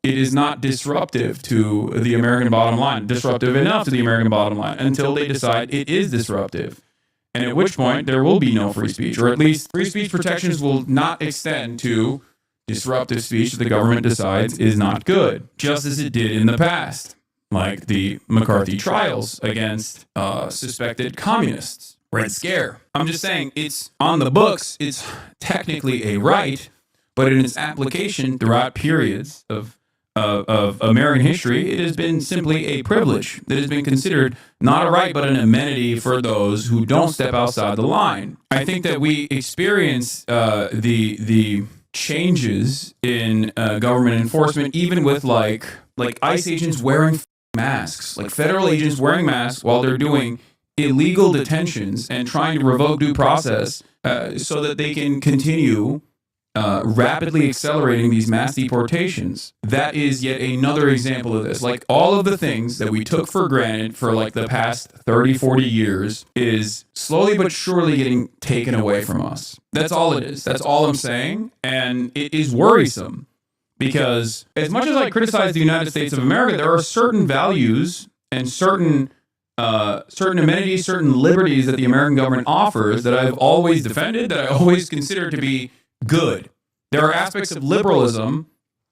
[SPEAKER 1] It is not disruptive to the American bottom line, disruptive enough to the American bottom line, until they decide it is disruptive. And at which point, there will be no free speech, or at least free speech protections will not extend to disruptive speech that the government decides is not good, just as it did in the past, like the McCarthy trials against suspected communists. Red Scare. I'm just saying, it's on the books, it's technically a right, but in its application throughout periods of American history, it has been simply a privilege that has been considered not a right, but an amenity for those who don't step outside the line. I think that we experience the changes in government enforcement, even with like ICE agents wearing masks, like federal agents wearing masks while they're doing illegal detentions and trying to revoke due process so that they can continue rapidly accelerating these mass deportations. That is yet another example of this. Like all of the things that we took for granted for like the past 30, 40 years is slowly but surely getting taken away from us. That's all it is. That's all I'm saying. And it is worrisome because as much as I criticize the United States of America, there are certain values and certain amenities, certain liberties that the American government offers that I've always defended, that I always consider to be good. There are aspects of liberalism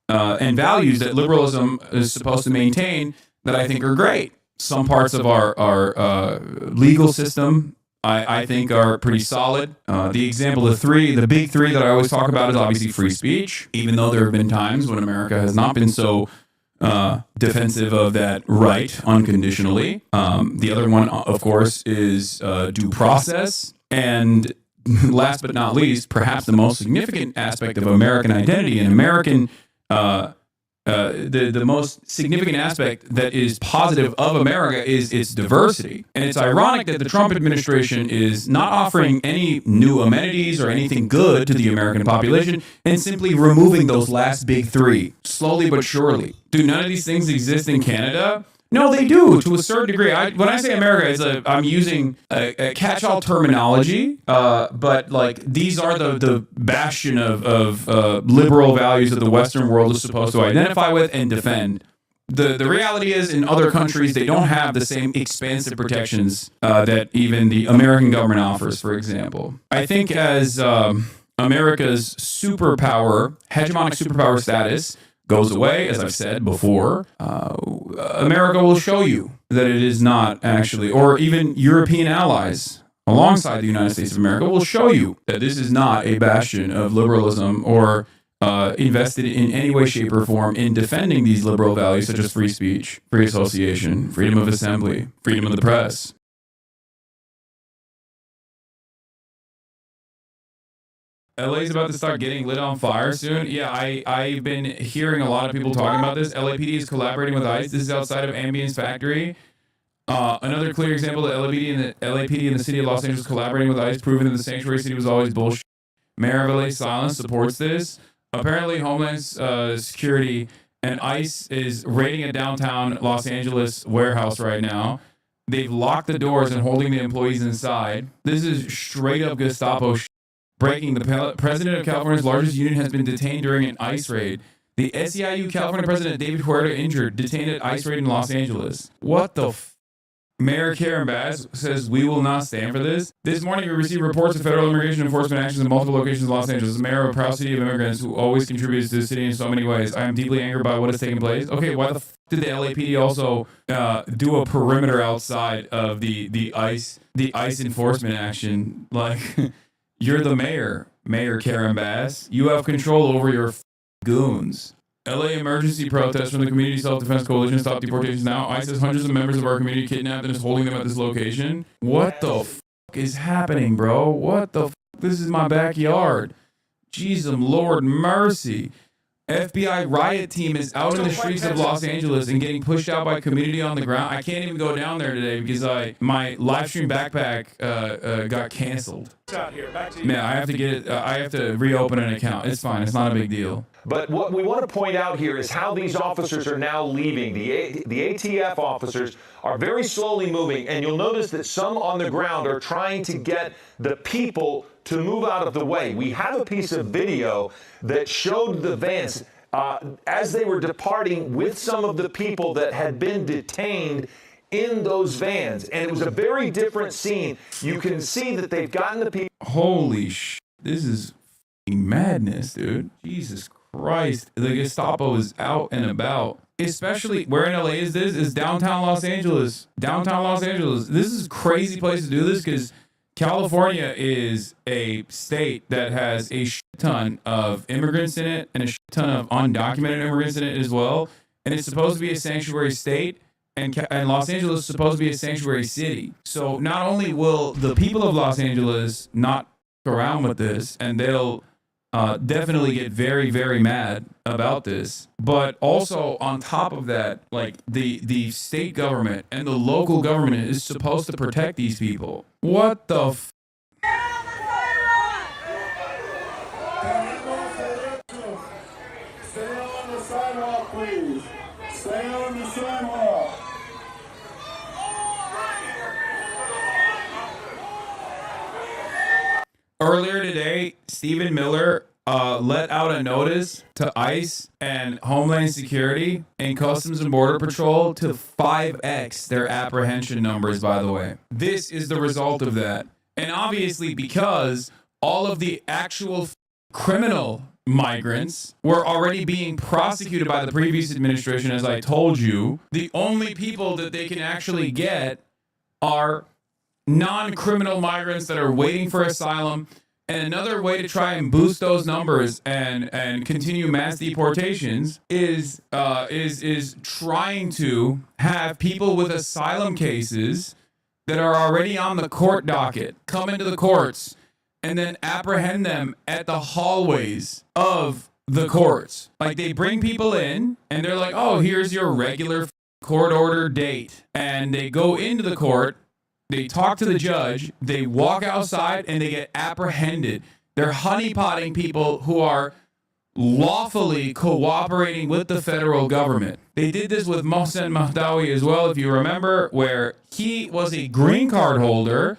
[SPEAKER 1] and values that liberalism is supposed to maintain that I think are great. Some parts of our legal system I think are pretty solid. The example of the big three that I always talk about is obviously free speech, even though there have been times when America has not been so defensive of that right unconditionally. The other one, of course, is due process. And last but not least, perhaps the most significant aspect of American identity and American, the most significant aspect that is positive of America is its diversity. And it's ironic that the Trump administration is not offering any new amenities or anything good to the American population and simply removing those last big three, slowly but surely. Do none of these things exist in Canada? No, they do to a certain degree. When I say America, I'm using a catch-all terminology, but like these are the bastion of liberal values that the Western world is supposed to identify with and defend. The reality is, in other countries, they don't have the same expansive protections that even the American government offers, for example. I think as America's hegemonic superpower status goes away, as I've said before, America will show you that it is not actually, or even European allies alongside the United States of America will show you that this is not a bastion of liberalism or invested in any way, shape, or form in defending these liberal values such as free speech, free association, freedom of assembly, freedom of the press. LA's about to start getting lit on fire soon. Yeah, I've been hearing a lot of people talking about this. LAPD is collaborating with ICE. This is outside of Ambience Factory. Another clear example of LAPD and the city of Los Angeles collaborating with ICE, proving that the sanctuary city was always bullshit. Mayor of LA Silence supports this. Apparently, Homeland Security and ICE is raiding a downtown Los Angeles warehouse right now. They've locked the doors and holding the employees inside. This is straight up Gestapo shit. Breaking, the president of California's largest union has been detained during an ICE raid. The SEIU California president David Huerta injured, detained at ICE raid in Los Angeles. What the Mayor Karen Bass says we will not stand for this. This morning we received reports of federal immigration enforcement actions in multiple locations in Los Angeles. The mayor of a proud city of immigrants who always contributes to the city in so many ways. I am deeply angered by what has taken place. Okay, why the did the LAPD also do a perimeter outside of the ICE enforcement action? Like... You're the mayor, Mayor Karen Bass. You have control over your goons. LA emergency protest from the Community Self-Defense Coalition Stop Deportations Now. ICE has hundreds of members of our community kidnapped and is holding them at this location. What the is happening, bro? What the This is my backyard. Jesus, Lord mercy. FBI riot team is out in the streets of Los Angeles and getting pushed out by community on the ground. I can't even go down there today because my live stream backpack got canceled. Man, I have to get it. I have to reopen an account. It's fine. It's not a big deal.
[SPEAKER 11] But what we want to point out here is how these officers are now leaving. The ATF officers are very slowly moving, and you'll notice that some on the ground are trying to get the people to move out of the way. We have a piece of video that showed the vans as they were departing with some of the people that had been detained in those vans. And it was a very different scene. You can see that they've gotten the people.
[SPEAKER 1] Holy sh! This is madness, dude. Jesus Christ. The Gestapo is out and about. Especially, where in LA is this? Is downtown Los Angeles. Downtown Los Angeles. This is a crazy place to do this because California is a state that has a shit ton of immigrants in it and a shit ton of undocumented immigrants in it as well. And it's supposed to be a sanctuary state, and Los Angeles is supposed to be a sanctuary city. So not only will the people of Los Angeles not go around with this, and they'll definitely get very, very mad about this. But also on top of that, like the state government and the local government is supposed to protect these people. What the
[SPEAKER 10] Stay on the sidewalk, please. Stay on the sidewalk.
[SPEAKER 1] Earlier today, Stephen Miller let out a notice to ICE and Homeland Security and Customs and Border Patrol to 5x their apprehension numbers, by the way. This is the result of that. And obviously because all of the actual criminal migrants were already being prosecuted by the previous administration, as I told you, the only people that they can actually get are non-criminal migrants that are waiting for asylum. And another way to try and boost those numbers and continue mass deportations is trying to have people with asylum cases that are already on the court docket come into the courts and then apprehend them at the hallways of the courts. Like they bring people in and they're like, oh, here's your regular court order date. And they go into the court. They talk to the judge, they walk outside, and they get apprehended. They're honeypotting people who are lawfully cooperating with the federal government. They did this with Mohsen Mahdawi as well, if you remember, where he was a green card holder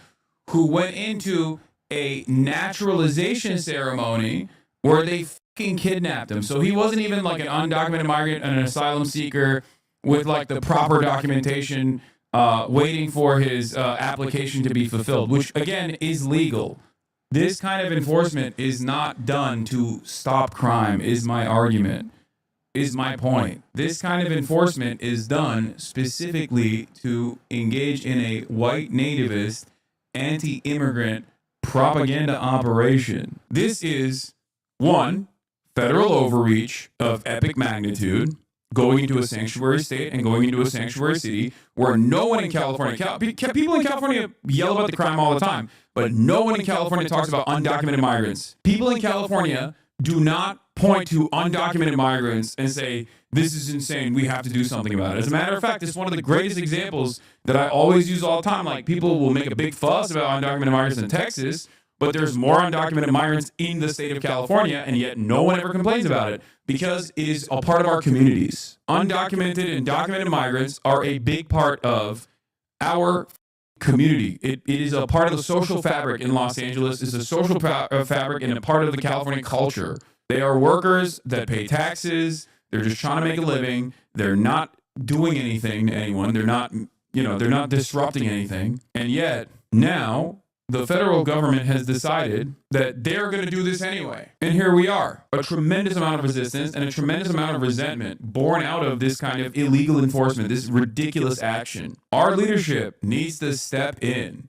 [SPEAKER 1] who went into a naturalization ceremony where they fucking kidnapped him. So he wasn't even like an undocumented migrant and an asylum seeker with like the proper documentation waiting for his application to be fulfilled, which again is legal. This kind of enforcement is not done to stop crime, is my argument, is my point. This kind of enforcement is done specifically to engage in a white nativist, anti-immigrant propaganda operation. This is, one, federal overreach of epic magnitude, going into a sanctuary state and going into a sanctuary city where no one in California, people in California yell about the crime all the time, but no one in California talks about undocumented migrants. People in California do not point to undocumented migrants and say, this is insane, we have to do something about it. As a matter of fact, it's one of the greatest examples that I always use all the time. Like people will make a big fuss about undocumented migrants in Texas, but there's more undocumented migrants in the state of California, and yet no one ever complains about it because it is a part of our communities. Undocumented and documented migrants are a big part of our community. It is a part of the social fabric in Los Angeles. It's a social fabric and a part of the California culture. They are workers that pay taxes. They're just trying to make a living. They're not doing anything to anyone. They're not, they're not disrupting anything. And yet now the federal government has decided that they're going to do this anyway. And here we are, a tremendous amount of resistance and a tremendous amount of resentment born out of this kind of illegal enforcement, this ridiculous action. Our leadership needs to step in.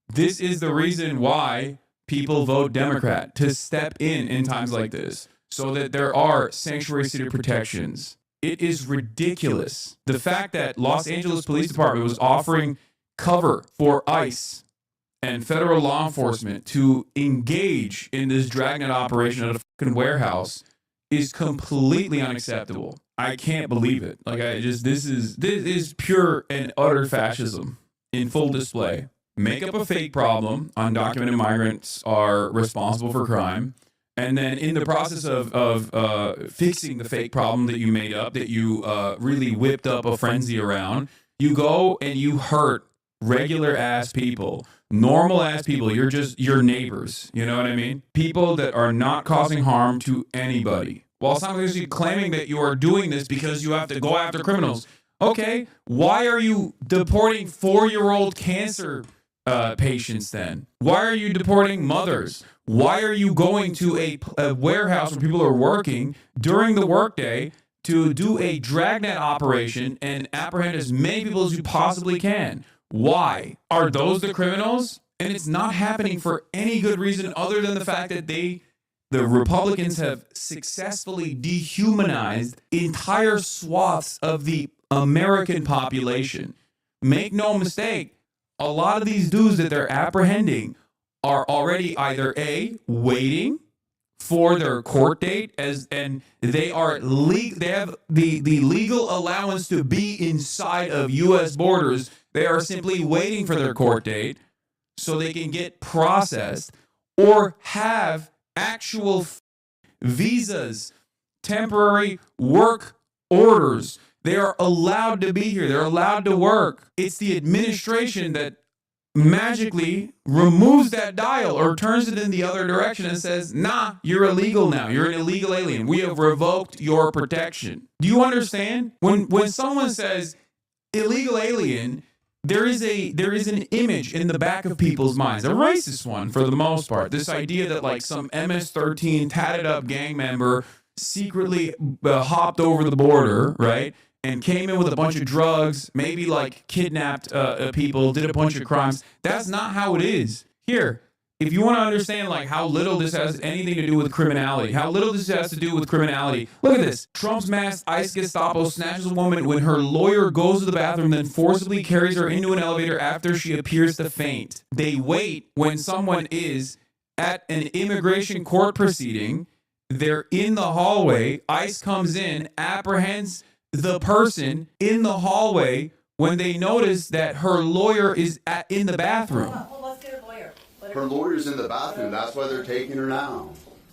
[SPEAKER 1] This is the reason why people vote Democrat, to step in times like this, so that there are sanctuary city protections. It is ridiculous. The fact that Los Angeles Police Department was offering cover for ICE and federal law enforcement to engage in this dragnet operation at a fucking warehouse is completely unacceptable. I can't believe it. Like this is pure and utter fascism in full display. Make up a fake problem. Undocumented migrants are responsible for crime. And then in the process of fixing the fake problem that you made up, that you really whipped up a frenzy around, you go and you hurt regular ass people, normal ass people. You're just your neighbors. You know what I mean? People that are not causing harm to anybody, while simultaneously claiming that you are doing this because you have to go after criminals. Okay, why are you deporting 4-year-old cancer patients then? Why are you deporting mothers? Why are you going to a warehouse where people are working during the workday to do a dragnet operation and apprehend as many people as you possibly can? Why? Are those the criminals? And it's not happening for any good reason other than the fact that the Republicans have successfully dehumanized entire swaths of the American population. Make no mistake, a lot of these dudes that they're apprehending are already either A, waiting for their court date, and they have the legal allowance to be inside of U.S. borders. They are simply waiting for their court date so they can get processed or have actual visas, temporary work orders. They are allowed to be here. They're allowed to work. It's the administration that magically removes that dial or turns it in the other direction and says, nah, you're illegal now. You're an illegal alien. We have revoked your protection. Do you understand? When someone says illegal alien, there is an image in the back of people's minds, a racist one for the most part. This idea that like some MS-13 tatted up gang member secretly hopped over the border, right? And came in with a bunch of drugs, maybe like kidnapped people, did a bunch of crimes. That's not how it is. Here, if you want to understand like how little this has anything to do with criminality, how little this has to do with criminality, look at this. Trump's masked ICE Gestapo snatches a woman when her lawyer goes to the bathroom, then forcibly carries her into an elevator after she appears to faint. They wait when someone is at an immigration court proceeding. They're in the hallway. ICE comes in, apprehends the person in the hallway when they notice that her lawyer is in the bathroom.
[SPEAKER 4] Well, let's get her lawyer.
[SPEAKER 13] Her lawyer's in the bathroom. That's why they're taking her now.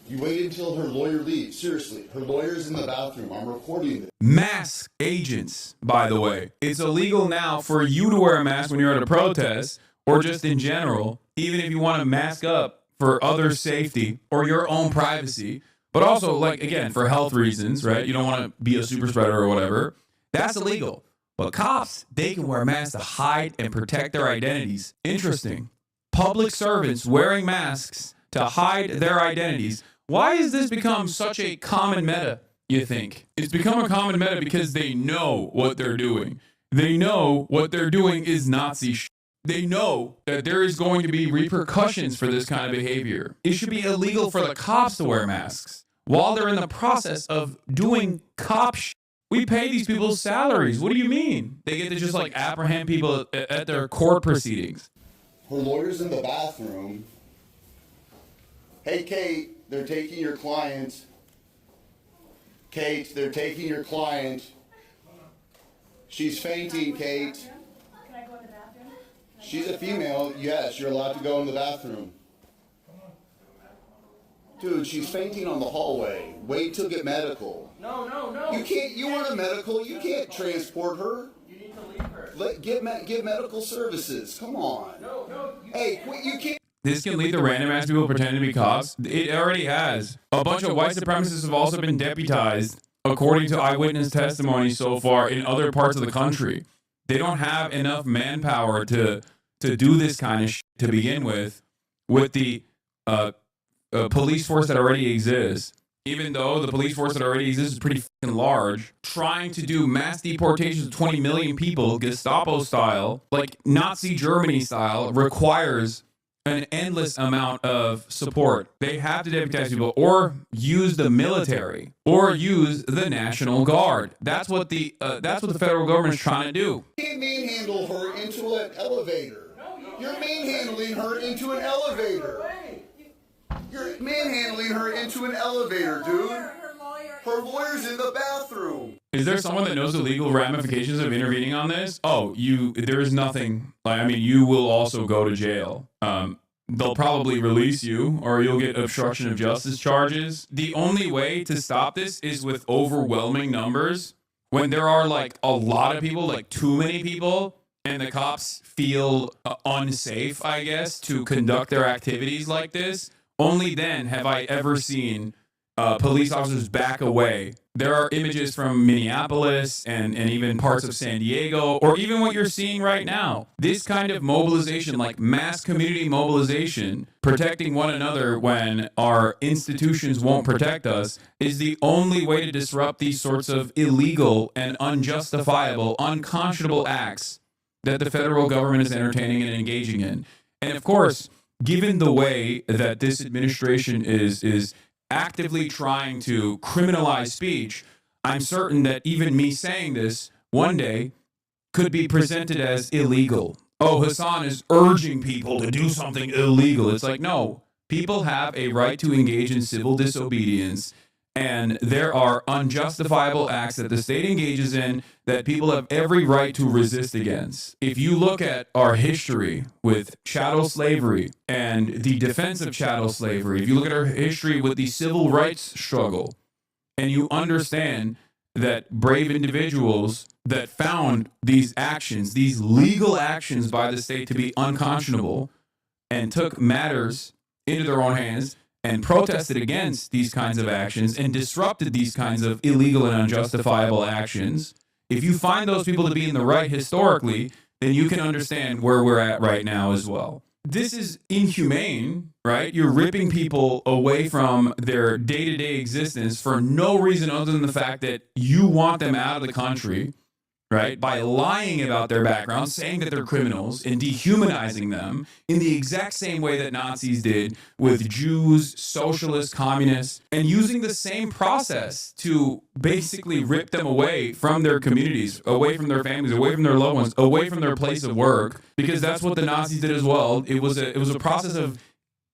[SPEAKER 13] You wait until her lawyer leaves. Seriously, her lawyer's in the bathroom. I'm recording this.
[SPEAKER 1] Mask agents, by the way. It's illegal now for you to wear a mask when you're at a protest or just in general, even if you want to mask up for other safety or your own privacy. But also, like, again, for health reasons, right? You don't want to be a super spreader or whatever. That's illegal. But cops, they can wear masks to hide and protect their identities. Interesting. Public servants wearing masks to hide their identities. Why has this become such a common meta, you think? It's become a common meta because they know what they're doing. They know what they're doing is Nazi shit. They know that there is going to be repercussions for this kind of behavior. It should be illegal for the cops to wear masks while they're in the process of doing cop shit. We pay these people salaries. What do you mean? They get to just like apprehend people at their court proceedings.
[SPEAKER 13] Her lawyer's in the bathroom. Hey, Kate, they're taking your client. Kate, they're taking your client. She's fainting, Kate. She's a female. Yes, you're allowed to go in the bathroom. Dude, she's fainting on the hallway. Wait till get medical.
[SPEAKER 4] No.
[SPEAKER 13] You can't. You want a medical? You can't transport her.
[SPEAKER 4] You need to leave her.
[SPEAKER 13] Get medical services. Come on.
[SPEAKER 4] No.
[SPEAKER 13] Hey, you can't.
[SPEAKER 1] This can lead to random ass people pretending to be cops. It already has. A bunch of white supremacists have also been deputized, according to eyewitness testimony so far in other parts of the country. They don't have enough manpower to do this kind of shit to begin with the police force that already exists. Even though the police force that already exists is pretty fucking large, trying to do mass deportations of 20 million people, Gestapo style, like Nazi Germany style, requires an endless amount of support. They have to deputize people or use the military or use the National Guard. That's what the federal government is trying to do.
[SPEAKER 13] You can't manhandle her into an elevator. You're manhandling her into an elevator. You're manhandling her into an elevator, dude. Her lawyer's in the bathroom.
[SPEAKER 1] Is there someone that knows the legal ramifications of intervening on this? Oh, there is nothing. I mean, you will also go to jail. They'll probably release you or you'll get obstruction of justice charges. The only way to stop this is with overwhelming numbers. When there are like a lot of people, like too many people, and the cops feel unsafe, I guess, to conduct their activities like this, only then have I ever seen police officers back away. There are images from Minneapolis and even parts of San Diego, or even what you're seeing right now. This kind of mobilization, like mass community mobilization, protecting one another when our institutions won't protect us, is the only way to disrupt these sorts of illegal and unjustifiable, unconscionable acts that the federal government is entertaining and engaging in. And of course, given the way that this administration is actively trying to criminalize speech, I'm certain that even me saying this one day could be presented as illegal. Oh, Hassan is urging people to do something illegal. It's like, no, People have a right to engage in civil disobedience, and there are unjustifiable acts that the state engages in that people have every right to resist against. If you look at our history with chattel slavery and the defense of chattel slavery, if you look at our history with the civil rights struggle, and you understand that brave individuals that found these actions, these legal actions by the state to be unconscionable, and took matters into their own hands and protested against these kinds of actions and disrupted these kinds of illegal and unjustifiable actions, if you find those people to be in the right historically, then you can understand where we're at right now as well. This is inhumane, right? You're ripping people away from their day-to-day existence for no reason other than the fact that you want them out of the country, right? By lying about their background, saying that they're criminals, and dehumanizing them in the exact same way that Nazis did with Jews, socialists, communists, and using the same process to basically rip them away from their communities, away from their families, away from their loved ones, away from their place of work, because that's what the Nazis did as well. It was a process of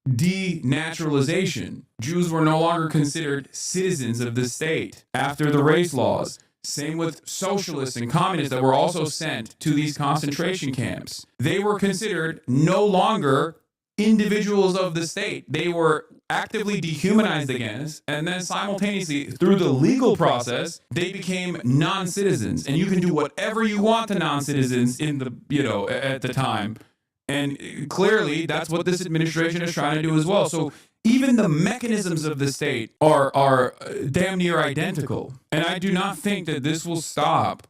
[SPEAKER 1] denaturalization. Jews were no longer considered citizens of the state after the race laws. Same with socialists and communists that were also sent to these concentration camps. They were considered no longer individuals of the state. They were actively dehumanized against, and then simultaneously, through the legal process, they became non-citizens. And you can do whatever you want to non-citizens in the, at the time. And clearly, that's what this administration is trying to do as well. So even the mechanisms of the state are damn near identical. And I do not think that this will stop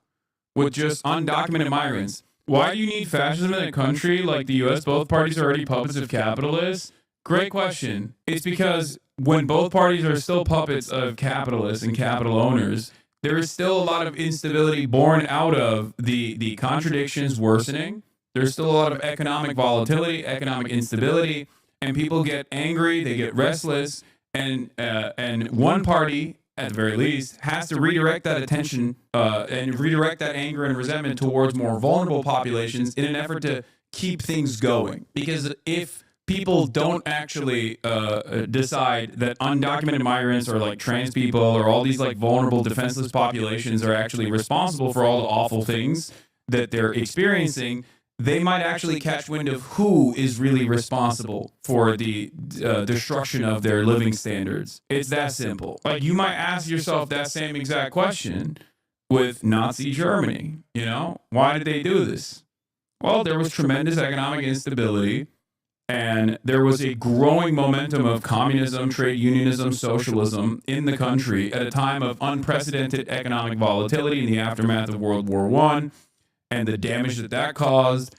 [SPEAKER 1] with just undocumented migrants. Why do you need fascism in a country like the U.S.? Both parties are already puppets of capitalists. Great question. It's because when both parties are still puppets of capitalists and capital owners, there is still a lot of instability born out of the contradictions worsening. There's still a lot of economic volatility, economic instability, and people get angry, they get restless, and one party, at the very least, has to redirect that attention and redirect that anger and resentment towards more vulnerable populations in an effort to keep things going. Because if people don't actually decide that undocumented migrants or like trans people or all these like vulnerable defenseless populations are actually responsible for all the awful things that they're experiencing, they might actually catch wind of who is really responsible for the destruction of their living standards. It's that simple. Like, you might ask yourself that same exact question with Nazi Germany. Why did they do this? Well, there was tremendous economic instability, and there was a growing momentum of communism, trade unionism, socialism in the country at a time of unprecedented economic volatility in the aftermath of World War I. And the damage that caused.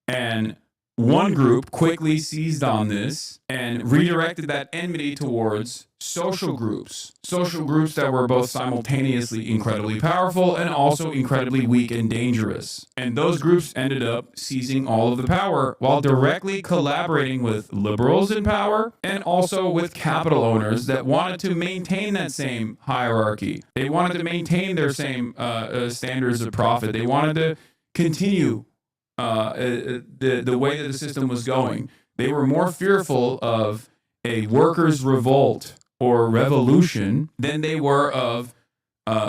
[SPEAKER 1] And one group quickly seized on this and redirected that enmity towards social groups that were both simultaneously incredibly powerful and also incredibly weak and dangerous. And those groups ended up seizing all of the power while directly collaborating with liberals in power and also with capital owners that wanted to maintain that same hierarchy. They wanted to maintain their same standards of profit. They wanted to continue the way that the system was going. They were more fearful of a workers' revolt or revolution than they were of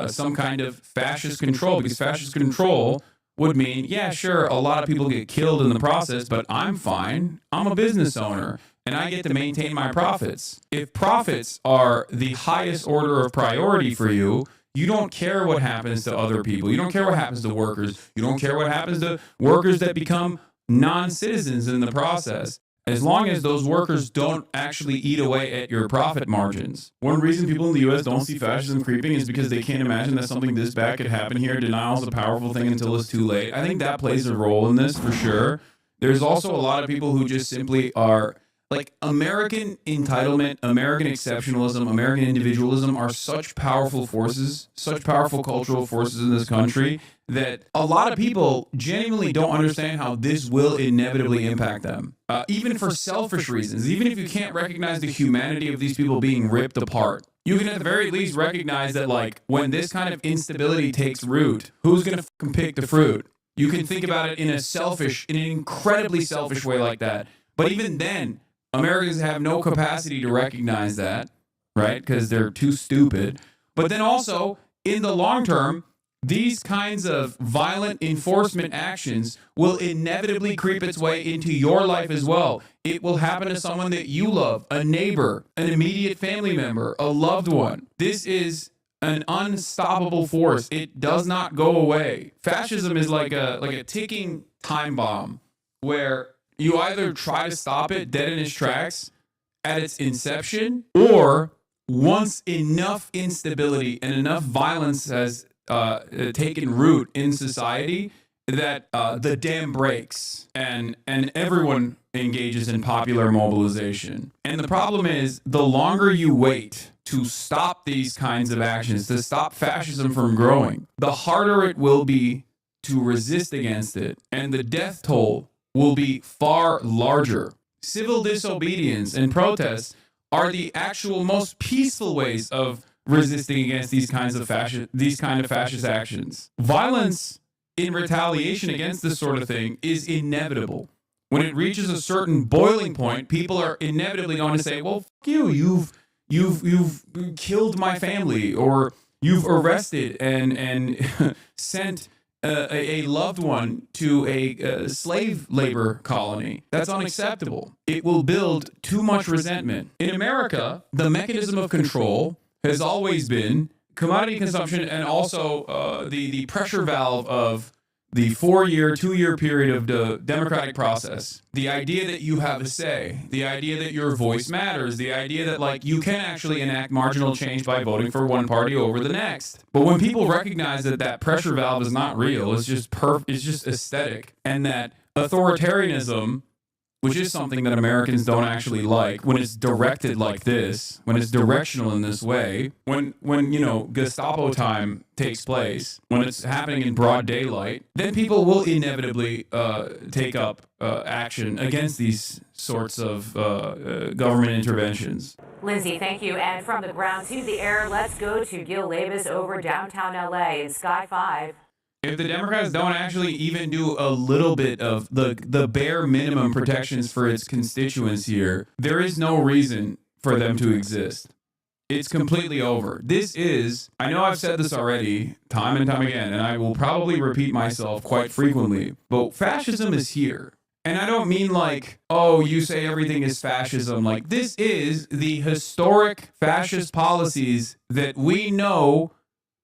[SPEAKER 1] some kind of fascist control, because fascist control would mean, yeah, sure, a lot of people get killed in the process, but I'm fine. I'm a business owner, and I get to maintain my profits. If profits are the highest order of priority for you, you don't care what happens to other people. You don't care what happens to workers. You don't care what happens to workers that become non-citizens in the process, as long as those workers don't actually eat away at your profit margins. One reason people in the U.S. don't see fascism creeping is because they can't imagine that something this bad could happen here. Denial is a powerful thing until it's too late. I think that plays a role in this for sure. There's also a lot of people who just simply are like, American entitlement, American exceptionalism, American individualism are such powerful forces, such powerful cultural forces in this country that a lot of people genuinely don't understand how this will inevitably impact them. Even for selfish reasons, even if you can't recognize the humanity of these people being ripped apart, you can at the very least recognize that, like, when this kind of instability takes root, who's going to pick the fruit? You can think about it in an incredibly selfish way like that. But even then, Americans have no capacity to recognize that, right? Because they're too stupid. But then also, in the long term, these kinds of violent enforcement actions will inevitably creep its way into your life as well. It will happen to someone that you love, a neighbor, an immediate family member, a loved one. This is an unstoppable force. It does not go away. Fascism is like a ticking time bomb where you either try to stop it dead in its tracks at its inception, or once enough instability and enough violence has taken root in society that the dam breaks and everyone engages in popular mobilization. And the problem is, the longer you wait to stop these kinds of actions, to stop fascism from growing, the harder it will be to resist against it, and the death toll will be far larger. Civil disobedience and protests are the actual most peaceful ways of resisting against these kind of fascist actions. Violence in retaliation against this sort of thing is inevitable. When it reaches a certain boiling point, people are inevitably going to say, "Well, fuck you. You've killed my family, or you've arrested and sent a loved one to a slave labor colony." That's unacceptable. It will build too much resentment. In America, the mechanism of control has always been commodity consumption, and also the pressure valve of the 2-year period of the democratic process. The idea that you have a say, the idea that your voice matters, the idea that like you can actually enact marginal change by voting for one party over the next. But when people recognize that that pressure valve is not real, it's just aesthetic, and that authoritarianism, which is something that Americans don't actually like, when it's directed like this, when it's directional in this way, when Gestapo time takes place, when it's happening in broad daylight, then people will inevitably take up action against these sorts of government interventions.
[SPEAKER 5] Lindsay, thank you. And from the ground to the air, let's go to Gil Labus over downtown LA in Sky 5.
[SPEAKER 1] If the Democrats don't actually even do a little bit of the bare minimum protections for its constituents here, there is no reason for them to exist. It's completely over. This is, I know I've said this already time and time again, and I will probably repeat myself quite frequently, but fascism is here. And I don't mean like, oh, you say everything is fascism. Like, this is the historic fascist policies that we know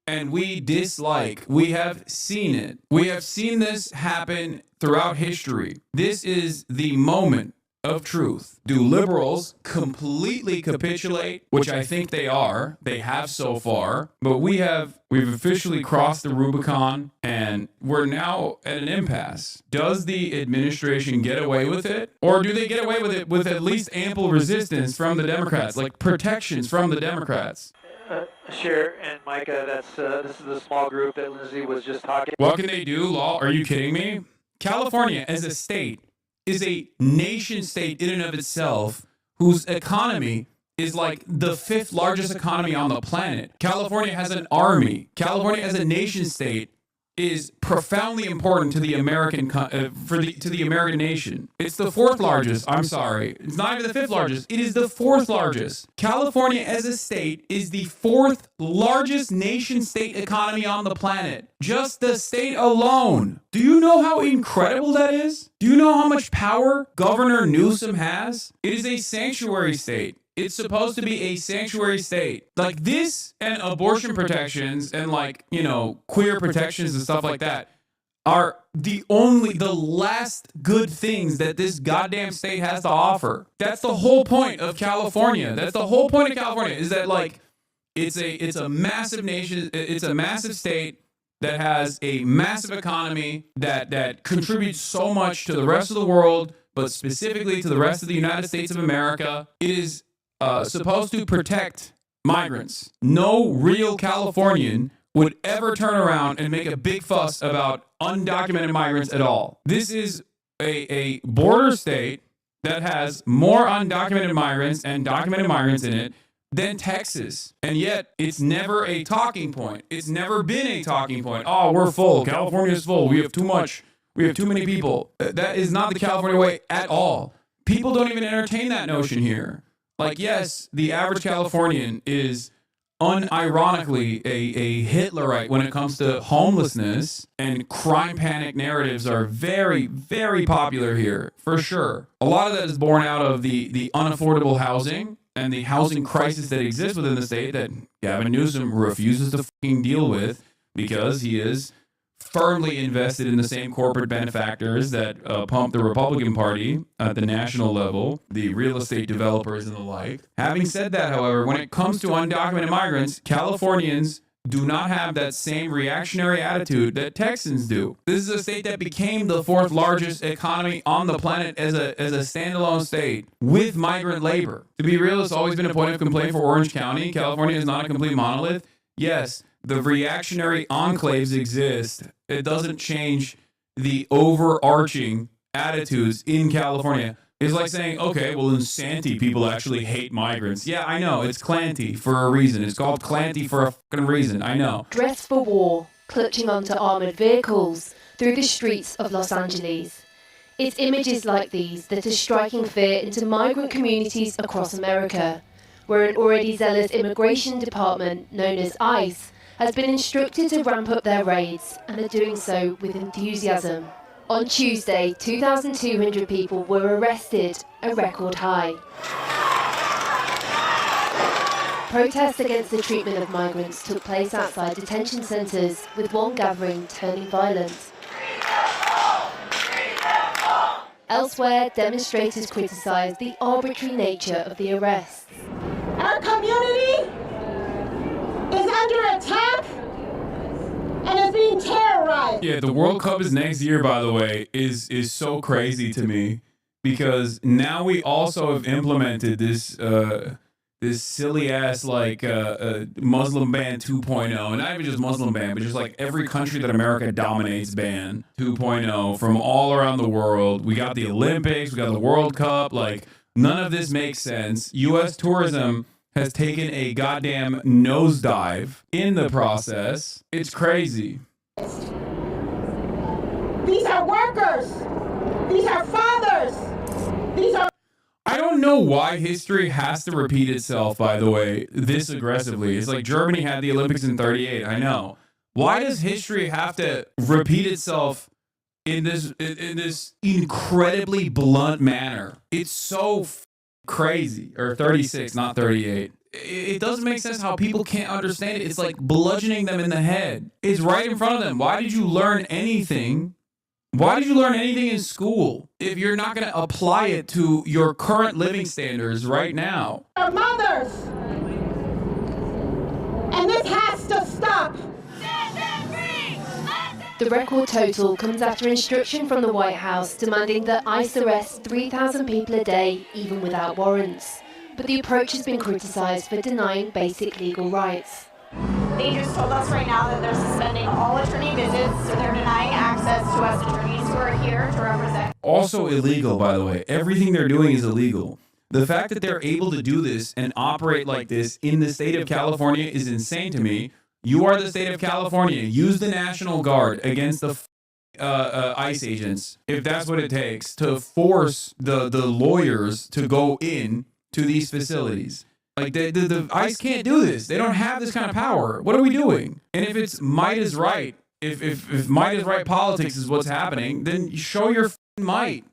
[SPEAKER 1] and we dislike. We have seen it. We have seen this happen throughout history. This is the moment of truth. Do liberals completely capitulate? Which I think they are. They have so far. But we've officially crossed the Rubicon, and we're now at an impasse. Does the administration get away with it? Or do they get away with it with at least ample resistance from the Democrats, like protections from the Democrats?
[SPEAKER 14] Sure, and Micah, this is the small group that Lindsay was just talking about.
[SPEAKER 1] What can they do, Law? Are you kidding me? California, as a state, is a nation state in and of itself, whose economy is like the 5th largest economy on the planet. California has an army. California, as a nation state, is profoundly important to the American to the American nation. It's the 4th largest. I'm sorry. It's not even the 5th largest. It is the 4th largest. California as a state is the 4th largest nation state economy on the planet. Just the state alone. Do you know how incredible that is? Do you know how much power Governor Newsom has? It is a sanctuary state. It's supposed to be a sanctuary state. Like this and abortion protections and queer protections and stuff like that are the last good things that this goddamn state has to offer. That's the whole point of California. That's the whole point of California, is that it's a massive nation. It's a massive state that has a massive economy that contributes so much to the rest of the world, but specifically to the rest of the United States of America. It is supposed to protect migrants. No real Californian would ever turn around and make a big fuss about undocumented migrants at all. This is a border state that has more undocumented migrants and documented migrants in it than Texas. And yet it's never a talking point. It's never been a talking point. Oh, we're full. California's full. We have too much. We have too many people. That is not the California way at all. people don't even entertain that notion here. Like, yes, the average Californian is unironically a Hitlerite when it comes to homelessness, and crime panic narratives are very, very popular here, for sure. A lot of that is born out of the unaffordable housing and the housing crisis that exists within the state that Gavin Newsom refuses to fucking deal with because he is firmly invested in the same corporate benefactors that pump the Republican Party at the national level, the real estate developers and the like. Having said that, however, when it comes to undocumented migrants, Californians do not have that same reactionary attitude that Texans do. This is a state that became the fourth largest economy on the planet as a standalone state with migrant labor. To be real, it's always been a point of complaint for Orange County. California is not a complete monolith. Yes, the reactionary enclaves exist. It doesn't change the overarching attitudes in California. It's like saying, okay, well, in Santee, people actually hate migrants. Yeah, I know. It's Clanty for a reason. It's called Clanty for a fucking reason. I know.
[SPEAKER 12] Dressed for war, clutching onto armored vehicles through the streets of Los Angeles. It's images like these that are striking fear into migrant communities across America, where an already zealous immigration department known as ICE has been instructed to ramp up their raids, and are doing so with enthusiasm. On Tuesday, 2,200 people were arrested, a record high. Protests against the treatment of migrants took place outside detention centres, with one gathering turning violent. Elsewhere, demonstrators criticised the arbitrary nature of the arrests.
[SPEAKER 10] Our community is under attack and is being terrorized.
[SPEAKER 1] Yeah, the World Cup is next year, by the way, is so crazy to me, because now we also have implemented this this silly ass Muslim ban 2.0, and not even just Muslim ban, but just like every country that America dominates ban 2.0 from all around the world. We got the Olympics, we got the World Cup. Like, none of this makes sense. U.S. tourism has taken a goddamn nosedive in the process. It's crazy.
[SPEAKER 10] These are workers. These are fathers. These are...
[SPEAKER 1] I don't know why history has to repeat itself, by the way, this aggressively. It's like Germany had the Olympics in 38, I know. Why does history have to repeat itself in this incredibly blunt manner? It's so crazy. Or 36, not 38. It doesn't make sense how people can't understand it. It's like bludgeoning them in the head. It's right in front of them. Why did you learn anything? Why did you learn anything in school if you're not going to apply it to your current living standards right now?
[SPEAKER 10] Our mothers. And this has to stop.
[SPEAKER 12] The record total comes after instruction from the White House demanding that ICE arrest 3,000 people a day, even without warrants. But the approach has been criticised for denying basic legal rights.
[SPEAKER 17] They just told us right now that they're suspending all attorney visits, so they're denying access to us attorneys who are here to represent.
[SPEAKER 1] Also illegal, by the way. Everything they're doing is illegal. The fact that they're able to do this and operate like this in the state of California is insane to me. You are the state of California. Use the National Guard against the ICE agents, if that's what it takes, to force the lawyers to go in to these facilities. Like, the ICE can't do this. They don't have this kind of power. What are we doing? And if it's might is right, if might is right politics is what's happening, then show your might.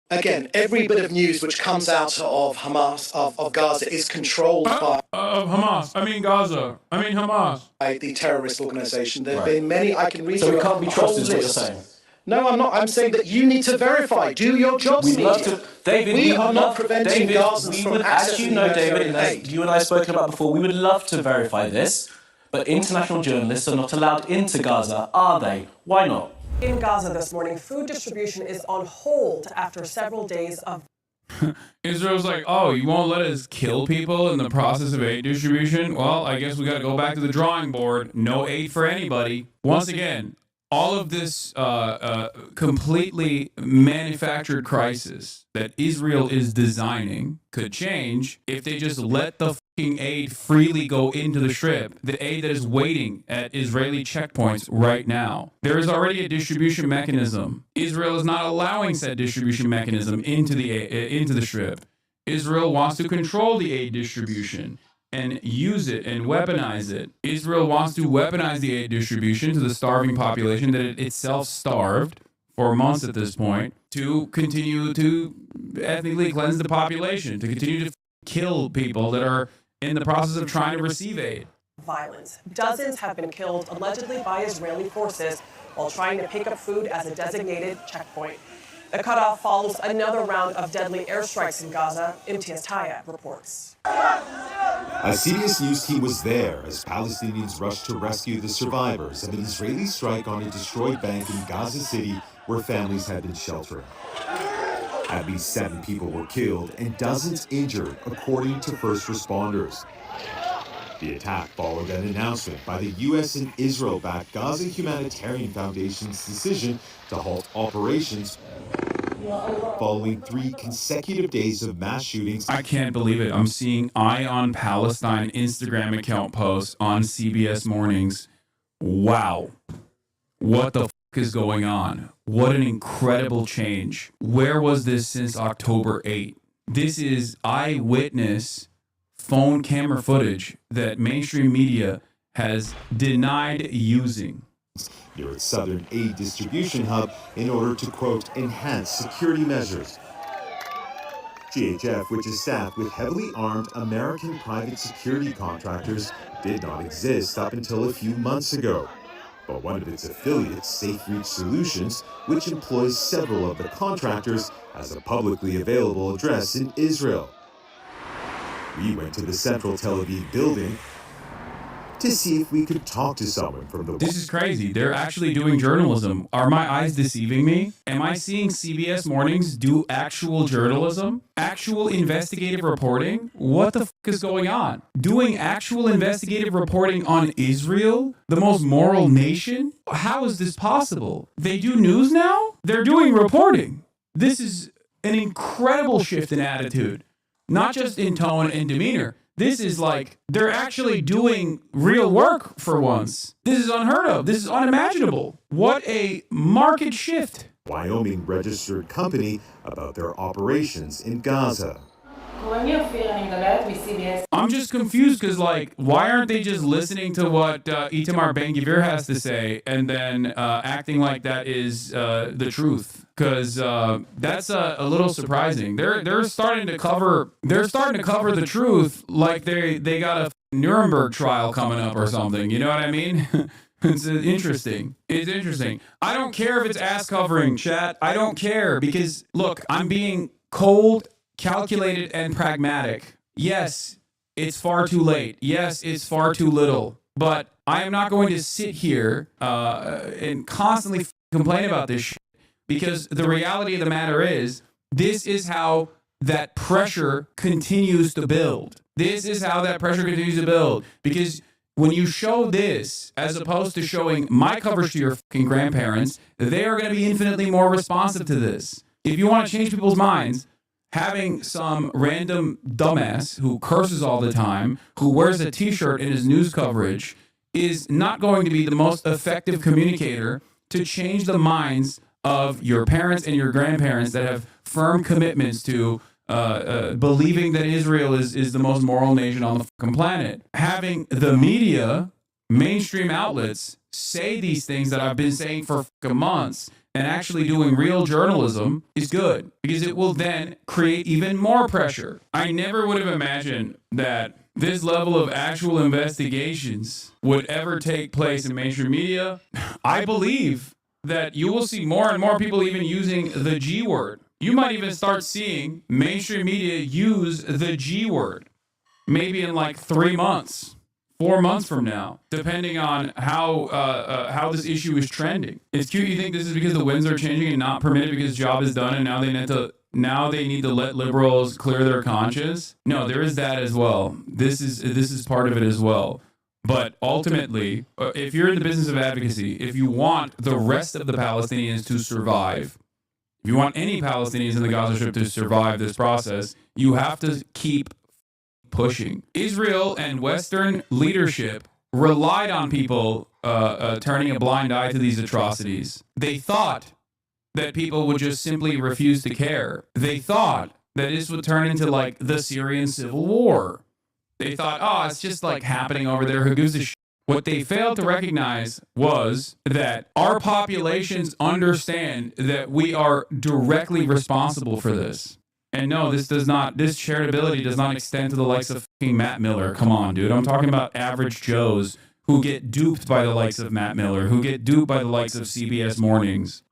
[SPEAKER 18] Again, every bit of news which comes out of Hamas, of Gaza, is controlled by...
[SPEAKER 1] Hamas. I mean Gaza. I mean Hamas.
[SPEAKER 18] By the terrorist organization. There have been many, I can read...
[SPEAKER 24] So we can't be trusted, is what you're saying?
[SPEAKER 18] No, I'm not. I'm saying that you need to verify. Do your jobs, media.
[SPEAKER 24] David,
[SPEAKER 18] we are not preventing Gazans from accessing...
[SPEAKER 24] As you know, David, as you and I have spoken about before, we would love to verify this, but international journalists are not allowed into Gaza, are they? Why not?
[SPEAKER 25] In Gaza this morning, food distribution is on hold after several days of...
[SPEAKER 1] Israel's like, oh, you won't let us kill people in the process of aid distribution? Well, I guess we got to go back to the drawing board. No aid for anybody. Once again, all of this completely manufactured crisis that Israel is designing could change if they just let the fucking aid freely go into the Strip, the aid that is waiting at Israeli checkpoints right now. There is already a distribution mechanism. Israel is not allowing said distribution mechanism into the Strip. Israel wants to control the aid distribution and use it and weaponize it. Israel wants to weaponize the aid distribution to the starving population that it itself starved for months at this point, to continue to ethnically cleanse the population, to continue to kill people that are in the process of trying to receive aid.
[SPEAKER 25] Violence. Dozens have been killed allegedly by Israeli forces while trying to pick up food as a designated checkpoint. The cutoff follows another round of deadly airstrikes in Gaza. Imtiaz Tayeb reports.
[SPEAKER 2] As CBS News team was there as Palestinians rushed to rescue the survivors of an Israeli strike on a destroyed bank in Gaza City where families had been sheltering. At least 7 people were killed and dozens injured, according to first responders. The attack followed an announcement by the U.S. and Israel-backed Gaza Humanitarian Foundation's decision to halt operations following 3 consecutive days of mass shootings.
[SPEAKER 1] I can't believe it. I'm seeing Eye on Palestine Instagram account posts on CBS Mornings. Wow. What the is going on? What an incredible change. Where was this since October 8th? This is eyewitness phone camera footage that mainstream media has denied using.
[SPEAKER 2] Near its southern aid distribution hub in order to, quote, enhance security measures. GHF, which is staffed with heavily armed American private security contractors, did not exist up until a few months ago. But one of its affiliates, Safe Reach Solutions, which employs several of the contractors, has a publicly available address in Israel. We went to the central Tel Aviv building to see if we could talk to someone from the...
[SPEAKER 1] This is crazy. They're actually doing journalism. Are my eyes deceiving me? Am I seeing CBS Mornings do actual journalism? Actual investigative reporting? What the is going on? Doing actual investigative reporting on Israel, the most moral nation? How is this possible? They do news now? They're doing reporting. This is an incredible shift in attitude, not just in tone and demeanor. This is like, they're actually doing real work for once. This is unheard of. This is unimaginable. What a market shift.
[SPEAKER 2] Wyoming registered company about their operations in Gaza.
[SPEAKER 1] I'm just confused because, like, why aren't they just listening to what Itamar Ben-Gvir has to say and then acting like that is the truth? Because that's a little surprising. They're starting to cover the truth like they got a Nuremberg trial coming up or something. You know what I mean? It's interesting. It's interesting. I don't care if it's ass covering, chat. I don't care because, look, I'm being cold, calculated, and pragmatic. Yes, it's far too late. Yes, it's far too little. But I am not going to sit here and constantly complain about this shit, because the reality of the matter is, this is how that pressure continues to build. This is how that pressure continues to build. Because when you show this, as opposed to showing my coverage to your fucking grandparents, they are going to be infinitely more responsive to this. If you want to change people's minds, having some random dumbass who curses all the time, who wears a t-shirt in his news coverage, is not going to be the most effective communicator to change the minds of your parents and your grandparents that have firm commitments to believing that Israel is the most moral nation on the fucking planet. Having the media, mainstream outlets, say these things that I've been saying for fucking months and actually doing real journalism is good, because it will then create even more pressure. I never would have imagined that this level of actual investigations would ever take place in mainstream media. I believe that you will see more and more people even using the G word. You might even start seeing mainstream media use the G word, maybe in like 3 months, 4 months from now, depending on how this issue is trending. It's cute. You think this is because the winds are changing and not permitted because the job is done and now they need to let liberals clear their conscience? No, there is that as well. This is part of it as well. But ultimately, if you're in the business of advocacy, if you want the rest of the Palestinians to survive, if you want any Palestinians in the Gaza Strip to survive this process, you have to keep pushing. Israel and Western leadership relied on people turning a blind eye to these atrocities. They thought that people would just simply refuse to care. They thought that this would turn into like the Syrian civil war. They thought, oh, it's just like happening over there. Who gives a shit? What they failed to recognize was that our populations understand that we are directly responsible for this. And no, this charitability does not extend to the likes of fucking Matt Miller. Come on, dude. I'm talking about average Joes who get duped by the likes of Matt Miller, who get duped by the likes of CBS Mornings.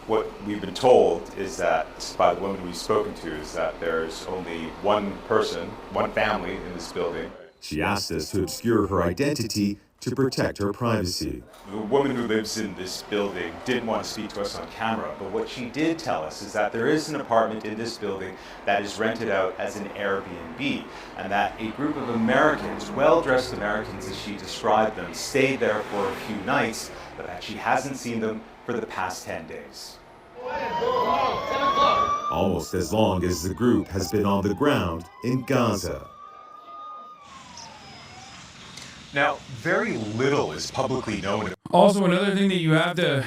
[SPEAKER 2] What we've been told is that, by the women we've spoken to, is that there's only one person, one family in this building.
[SPEAKER 6] She asked us to obscure her identity to protect her privacy.
[SPEAKER 2] The woman who lives in this building didn't want to speak to us on camera, but what she did tell us is that there is an apartment in this building that is rented out as an Airbnb, and that a group of Americans, well-dressed Americans as she described them, stayed there for a few nights, but that she hasn't seen them for the past 10 days.
[SPEAKER 6] Almost as long as the group has been on the ground in Gaza.
[SPEAKER 2] Now, very little is publicly known.
[SPEAKER 1] Also, another thing you have to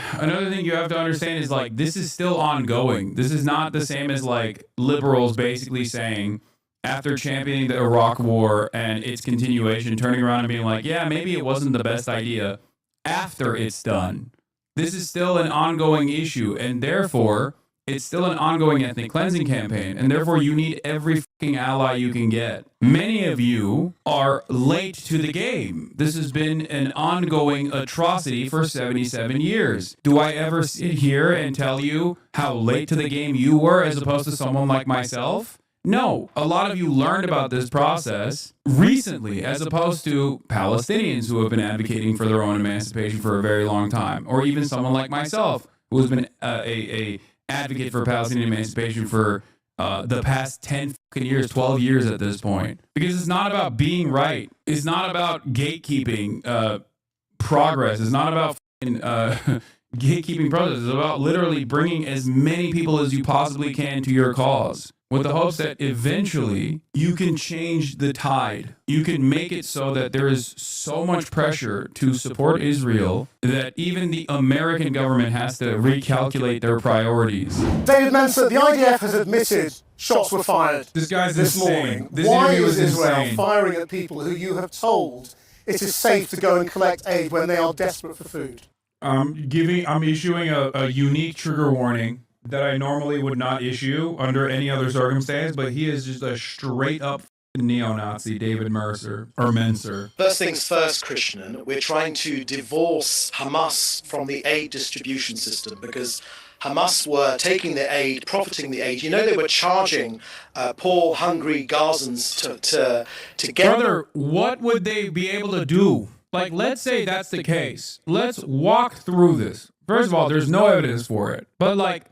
[SPEAKER 1] understand is like this is still ongoing. This is not the same as like liberals basically saying after championing the Iraq War and its continuation, turning around and being like, yeah, maybe it wasn't the best idea after it's done. This is still an ongoing issue, and therefore it's still an ongoing ethnic cleansing campaign, and therefore you need every fucking ally you can get. Many of you are late to the game. This has been an ongoing atrocity for 77 years. Do I ever sit here and tell you how late to the game you were as opposed to someone like myself? No, a lot of you learned about this process recently as opposed to Palestinians who have been advocating for their own emancipation for a very long time, or even someone like myself who has been a advocate for Palestinian emancipation for the past 10 fucking years, 12 years at this point. Because it's not about being right. It's not about gatekeeping progress. It's not about gatekeeping progress. It's about literally bringing as many people as you possibly can to your cause, with the hopes that eventually you can change the tide. You can make it so that there is so much pressure to support Israel that even the American government has to recalculate their priorities.
[SPEAKER 18] David Mensa, the IDF has admitted shots were fired this morning. Why is Israel firing at people who you have told it is safe to go and collect aid when they are desperate for food?
[SPEAKER 1] I'm issuing a unique trigger warning that I normally would not issue under any other circumstance, but he is just a straight up neo-Nazi, David Menser.
[SPEAKER 18] First things first, Christian, we're trying to divorce Hamas from the aid distribution system because Hamas were taking the aid, profiting the aid. You know, they were charging poor, hungry Gazans to get...
[SPEAKER 1] Brother, what would they be able to do? Like, let's say that's the case. Let's walk through this. First of all, there's no evidence for it. But, like,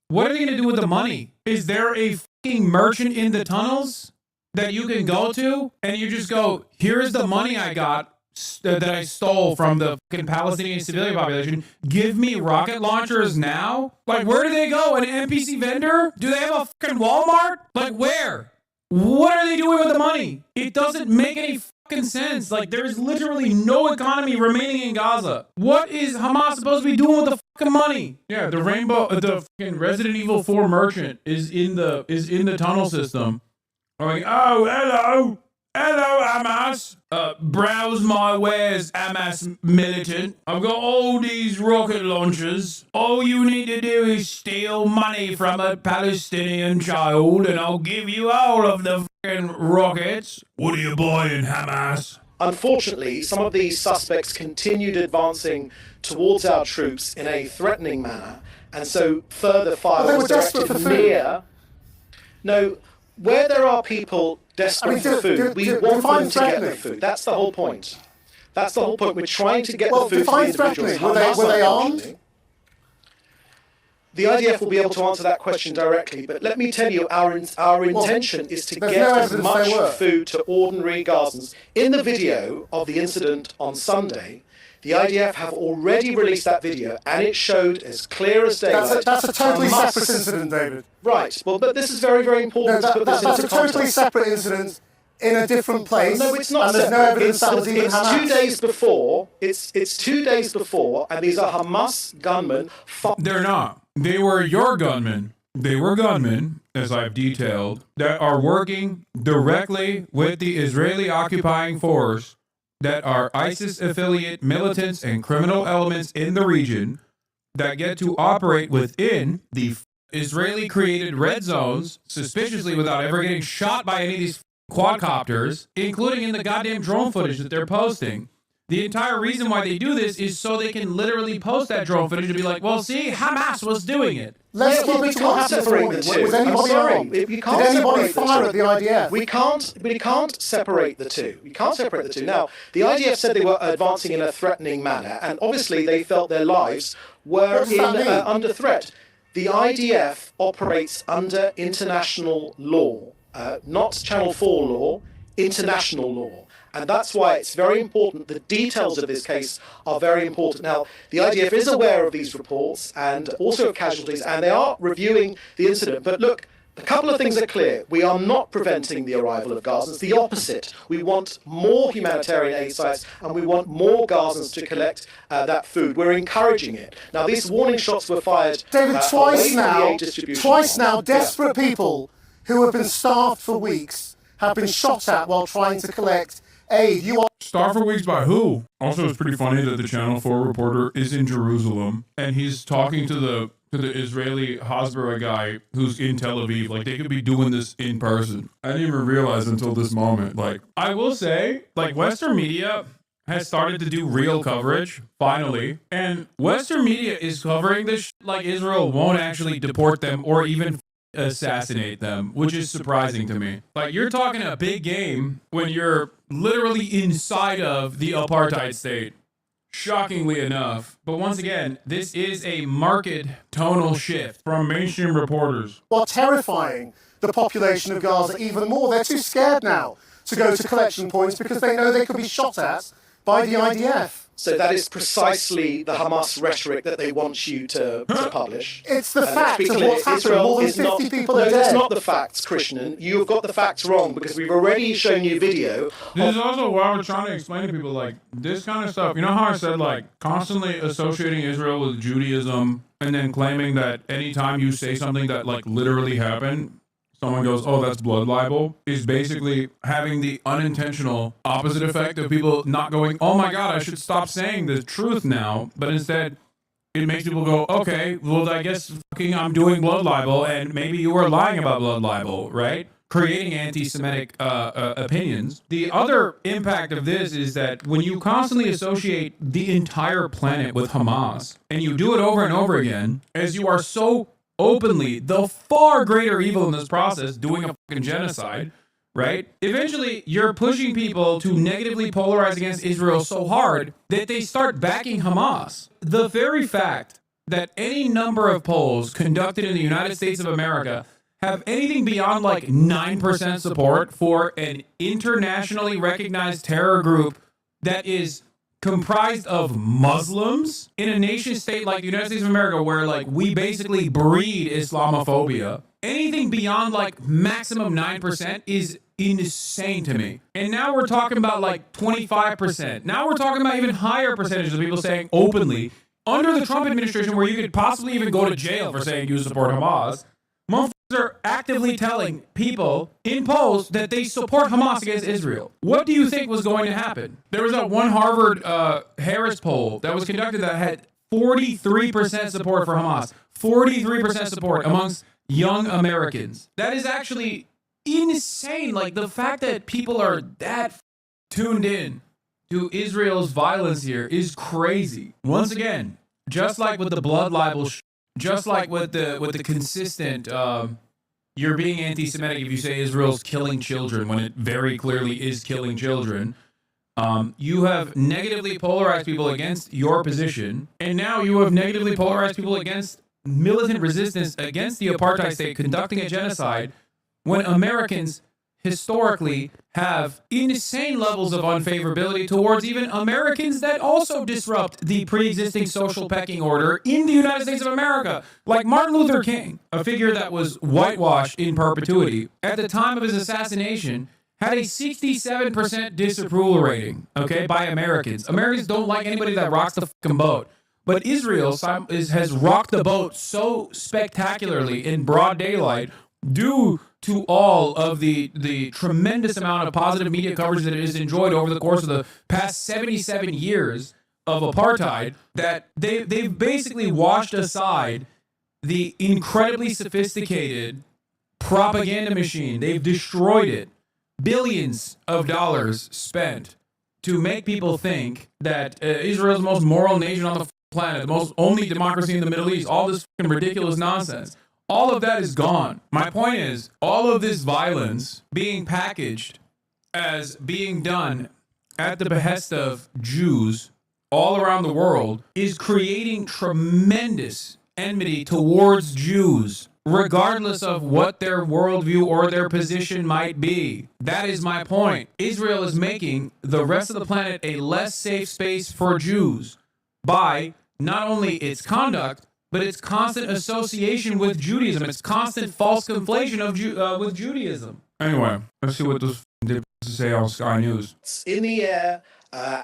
[SPEAKER 1] what are they going to do with the money? Is there a fucking merchant in the tunnels that you can go to and you just go, here's the money I got that I stole from the fucking Palestinian civilian population. Give me rocket launchers now? Like, where do they go? An NPC vendor? Do they have a fucking Walmart? Like, where? What are they doing with the money? It doesn't make any fucking sense. Like, there's literally no economy remaining in Gaza. What is Hamas supposed to be doing with the fucking money? Yeah, the the fucking Resident Evil 4 merchant is in the tunnel system. Going, oh, hello, Hamas. Browse my wares, Hamas militant. I've got all these rocket launchers. All you need to do is steal money from a Palestinian child, and I'll give you all of the fucking rockets. What are you buying, Hamas?
[SPEAKER 18] Unfortunately, some of these suspects continued advancing towards our troops in a threatening manner, and so further fire was directed near... No, where there are people desperate for food, we want them to get their food. That's the whole point. That's the whole point. We're trying to get the food for the individuals.
[SPEAKER 10] Were they armed?
[SPEAKER 18] The IDF will be able to answer that question directly, but let me tell you, our intention is to get as much food to ordinary Gazans. In the video of the incident on Sunday, the IDF have already released that video, and it showed as clear as daylight.
[SPEAKER 8] That's a totally separate incident, David.
[SPEAKER 18] Right. Well, but this is very, very important to put this into context.
[SPEAKER 8] That's a totally separate incident in a different place.
[SPEAKER 18] No, it's not.
[SPEAKER 8] And there's no evidence that was even Hamas.
[SPEAKER 18] 2 days before. It's 2 days before, and these are Hamas gunmen.
[SPEAKER 1] They're not. They were your gunmen. They were gunmen, as I've detailed, that are working directly with the Israeli occupying force, that are ISIS affiliate militants and criminal elements in the region that get to operate within the Israeli created red zones suspiciously without ever getting shot by any of these quadcopters, including in the goddamn drone footage that they're posting. The entire reason why they do this is so they can literally post that drone footage and be like, well, see, Hamas was doing it.
[SPEAKER 8] Let's keep it to what happened this morning. Was anybody armed? Did anybody fire at the IDF?
[SPEAKER 18] We can't separate the two. We can't separate the two. Now, the IDF said they were advancing in a threatening manner, and obviously they felt their lives were under threat. The IDF operates under international law, not Channel 4 law, international law. And that's why it's very important. The details of this case are very important. Now, the IDF is aware of these reports and also of casualties, and they are reviewing the incident. But look, a couple of things are clear. We are not preventing the arrival of Gazans. The opposite. We want more humanitarian aid sites, and we want more Gazans to collect that food. We're encouraging it. Now, these warning shots were fired.
[SPEAKER 8] David, twice now, desperate people who have been starved for weeks have been shot at while trying to collect aid.
[SPEAKER 1] Starved for weeks by who? Also, it's pretty funny that the Channel 4 reporter is in Jerusalem and he's talking to the Israeli Hasbara guy who's in Tel Aviv. Like, they could be doing this in person. I didn't even realize until this moment. Like, I will say, like, Western media has started to do real coverage, finally. And Western media is covering this like Israel won't actually deport them or even assassinate them, which is surprising to me. Like, you're talking a big game when you're literally inside of the apartheid state, shockingly enough. But once again, this is a marked tonal shift from mainstream reporters.
[SPEAKER 8] While terrifying the population of Gaza even more, they're too scared now to go to collection points because they know they could be shot at by the IDF.
[SPEAKER 18] So that is precisely the Hamas rhetoric that they want you to publish.
[SPEAKER 8] It's the fact of what's happened. More than 50 people are dead.
[SPEAKER 18] That's not the facts, Krishnan. You've got the facts wrong because we've already shown you video.
[SPEAKER 1] This is also why we're trying to explain to people, like, this kind of stuff. You know how I said, like, constantly associating Israel with Judaism and then claiming that anytime you say something that, like, literally happened, someone goes, oh, that's blood libel, is basically having the unintentional opposite effect of people not going, oh my God, I should stop saying the truth now. But instead, it makes people go, okay, well, I guess I'm doing blood libel, and maybe you were lying about blood libel, right? Creating anti-Semitic opinions. The other impact of this is that when you constantly associate the entire planet with Hamas, and you do it over and over again, as you are so openly the far greater evil in this process, doing a fucking genocide, right? Eventually, you're pushing people to negatively polarize against Israel so hard that they start backing Hamas. The very fact that any number of polls conducted in the United States of America have anything beyond like 9% support for an internationally recognized terror group that is comprised of Muslims in a nation state like the United States of America, where like we basically breed Islamophobia. Anything beyond like maximum 9% is insane to me. And now we're talking about like 25%. Now we're talking about even higher percentages of people saying openly, under the Trump administration, where you could possibly even go to jail for saying you support Hamas, motherfuckers are actively telling people in polls that they support Hamas against Israel. What do you think was going to happen? There was that one Harvard Harris poll that was conducted that had 43% support for Hamas. 43% support amongst young Americans. That is actually insane. Like, the fact that people are that tuned in to Israel's violence here is crazy. Once again, just like with the blood libel, just like with the consistent, you're being anti-Semitic if you say Israel's killing children when it very clearly is killing children. You have negatively polarized people against your position, and now you have negatively polarized people against militant resistance against the apartheid state conducting a genocide when Americans historically have insane levels of unfavorability towards even Americans that also disrupt the pre-existing social pecking order in the United States of America. Like Martin Luther King, a figure that was whitewashed in perpetuity, at the time of his assassination, had a 67% disapproval rating, okay, by Americans. Americans don't like anybody that rocks the fucking boat. But Israel has rocked the boat so spectacularly in broad daylight due to all of the tremendous amount of positive media coverage that it has enjoyed over the course of the past 77 years of apartheid, that they've basically washed aside the incredibly sophisticated propaganda machine. They've destroyed it. Billions of dollars spent to make people think that Israel is the most moral nation on the planet, the most only democracy in the Middle East, all this fucking ridiculous nonsense. All of that is gone. My point is, all of this violence being packaged as being done at the behest of Jews all around the world is creating tremendous enmity towards Jews, regardless of what their worldview or their position might be. That is my point. Israel is making the rest of the planet a less safe space for Jews by not only its conduct, but its constant association with Judaism, its constant false conflation of with Judaism. Anyway, let's see what those did say on Sky News.
[SPEAKER 18] In the air,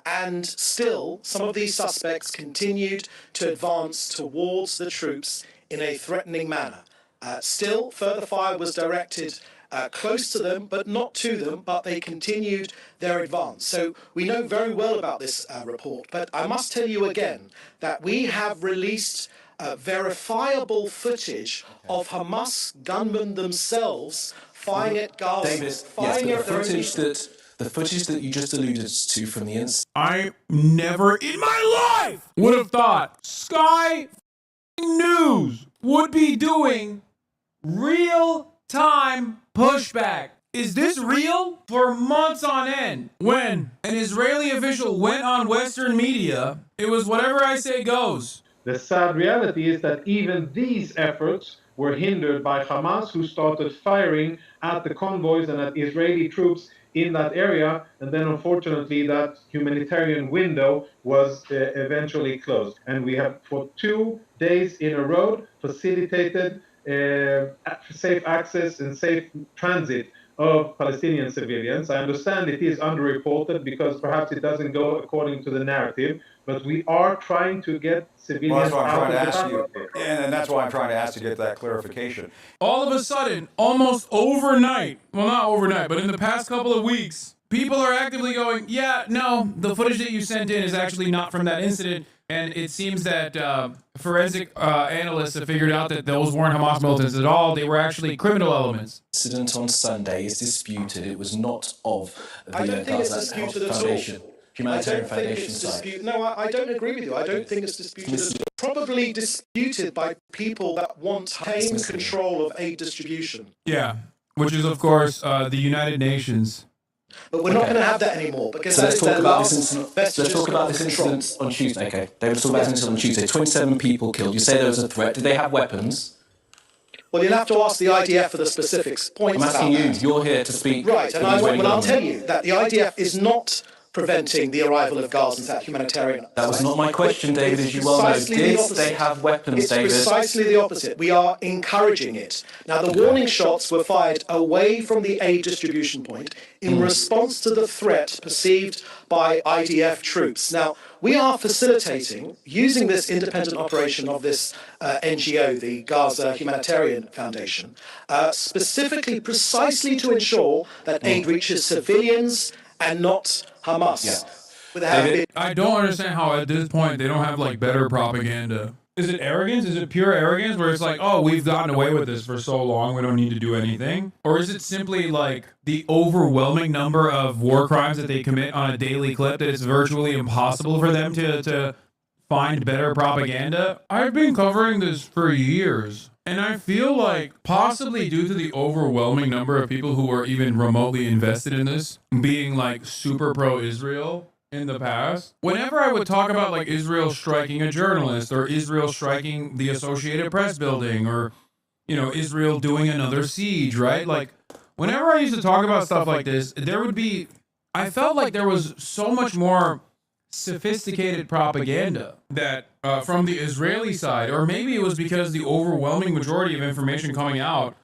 [SPEAKER 18] and still some of these suspects continued to advance towards the troops in a threatening manner. Still, further fire was directed close to them, but not to them, but they continued their advance. So we know very well about this report, but I must tell you again that we have released verifiable footage of Hamas gunmen themselves firing at Gaza.
[SPEAKER 24] David, the footage that you just alluded to from the incident.
[SPEAKER 1] I never in my life would have thought Sky News would be doing real-time pushback. Is this real? For months on end, when an Israeli official went on Western media, it was whatever I say goes.
[SPEAKER 9] The sad reality is that even these efforts were hindered by Hamas, who started firing at the convoys and at Israeli troops in that area, and then unfortunately that humanitarian window was eventually closed. And we have, for 2 days in a row, facilitated safe access and safe transit of Palestinian civilians. I understand it is underreported because perhaps it doesn't go according to the narrative, but we are trying to get civilians out of the battlefield.
[SPEAKER 16] And that's why I'm trying to ask to get that clarification.
[SPEAKER 1] All of a sudden, almost overnight, well, not overnight, but in the past couple of weeks, people are actively going, yeah, no, the footage that you sent in is actually not from that incident. And it seems that forensic analysts have figured out that those weren't Hamas militants at all. They were actually criminal elements.
[SPEAKER 24] The incident on Sunday is disputed. It was not of the
[SPEAKER 18] I don't think it's disputed at all.
[SPEAKER 24] Humanitarian Foundation side.
[SPEAKER 18] No, I don't agree with you. I don't think it's disputed at all. Probably disputed by people that want to maintain control of aid distribution.
[SPEAKER 1] Yeah, which is, of course, the United Nations.
[SPEAKER 18] But we're not going to have that anymore because
[SPEAKER 24] let's talk about this incident on Tuesday. Okay, David, talk about this incident on Tuesday. 27 people killed. You say there was a threat. Did they have weapons?
[SPEAKER 18] Well, you'll have to ask the IDF for the specifics.
[SPEAKER 24] I'm asking you. You're here to speak.
[SPEAKER 18] Right, and I'll tell you that the IDF is not preventing the arrival of Gazans at humanitarian.
[SPEAKER 24] That was not my question, David, as you well know. Did they have weapons, David?
[SPEAKER 18] It's precisely the opposite. We are encouraging it. Now, the warning shots were fired away from the aid distribution point in response to the threat perceived by IDF troops. Now, we are facilitating, using this independent operation of this NGO, the Gaza Humanitarian Foundation, specifically precisely to ensure that aid reaches civilians and not Hamas.
[SPEAKER 24] Yeah.
[SPEAKER 1] I don't understand how at this point they don't have like better propaganda. Is it arrogance? Is it pure arrogance where it's like, oh, we've gotten away with this for so long, we don't need to do anything? Or is it simply like the overwhelming number of war crimes that they commit on a daily clip that it's virtually impossible for them to find better propaganda? I've been covering this for years. And I feel like possibly due to the overwhelming number of people who are even remotely invested in this, being like super pro-Israel, in the past, whenever I would talk about like Israel striking a journalist or Israel striking the Associated Press building or, you know, Israel doing another siege, right? Like whenever I used to talk about stuff like this, I felt like there was so much more sophisticated propaganda that from the Israeli side, or maybe it was because the overwhelming majority of information coming out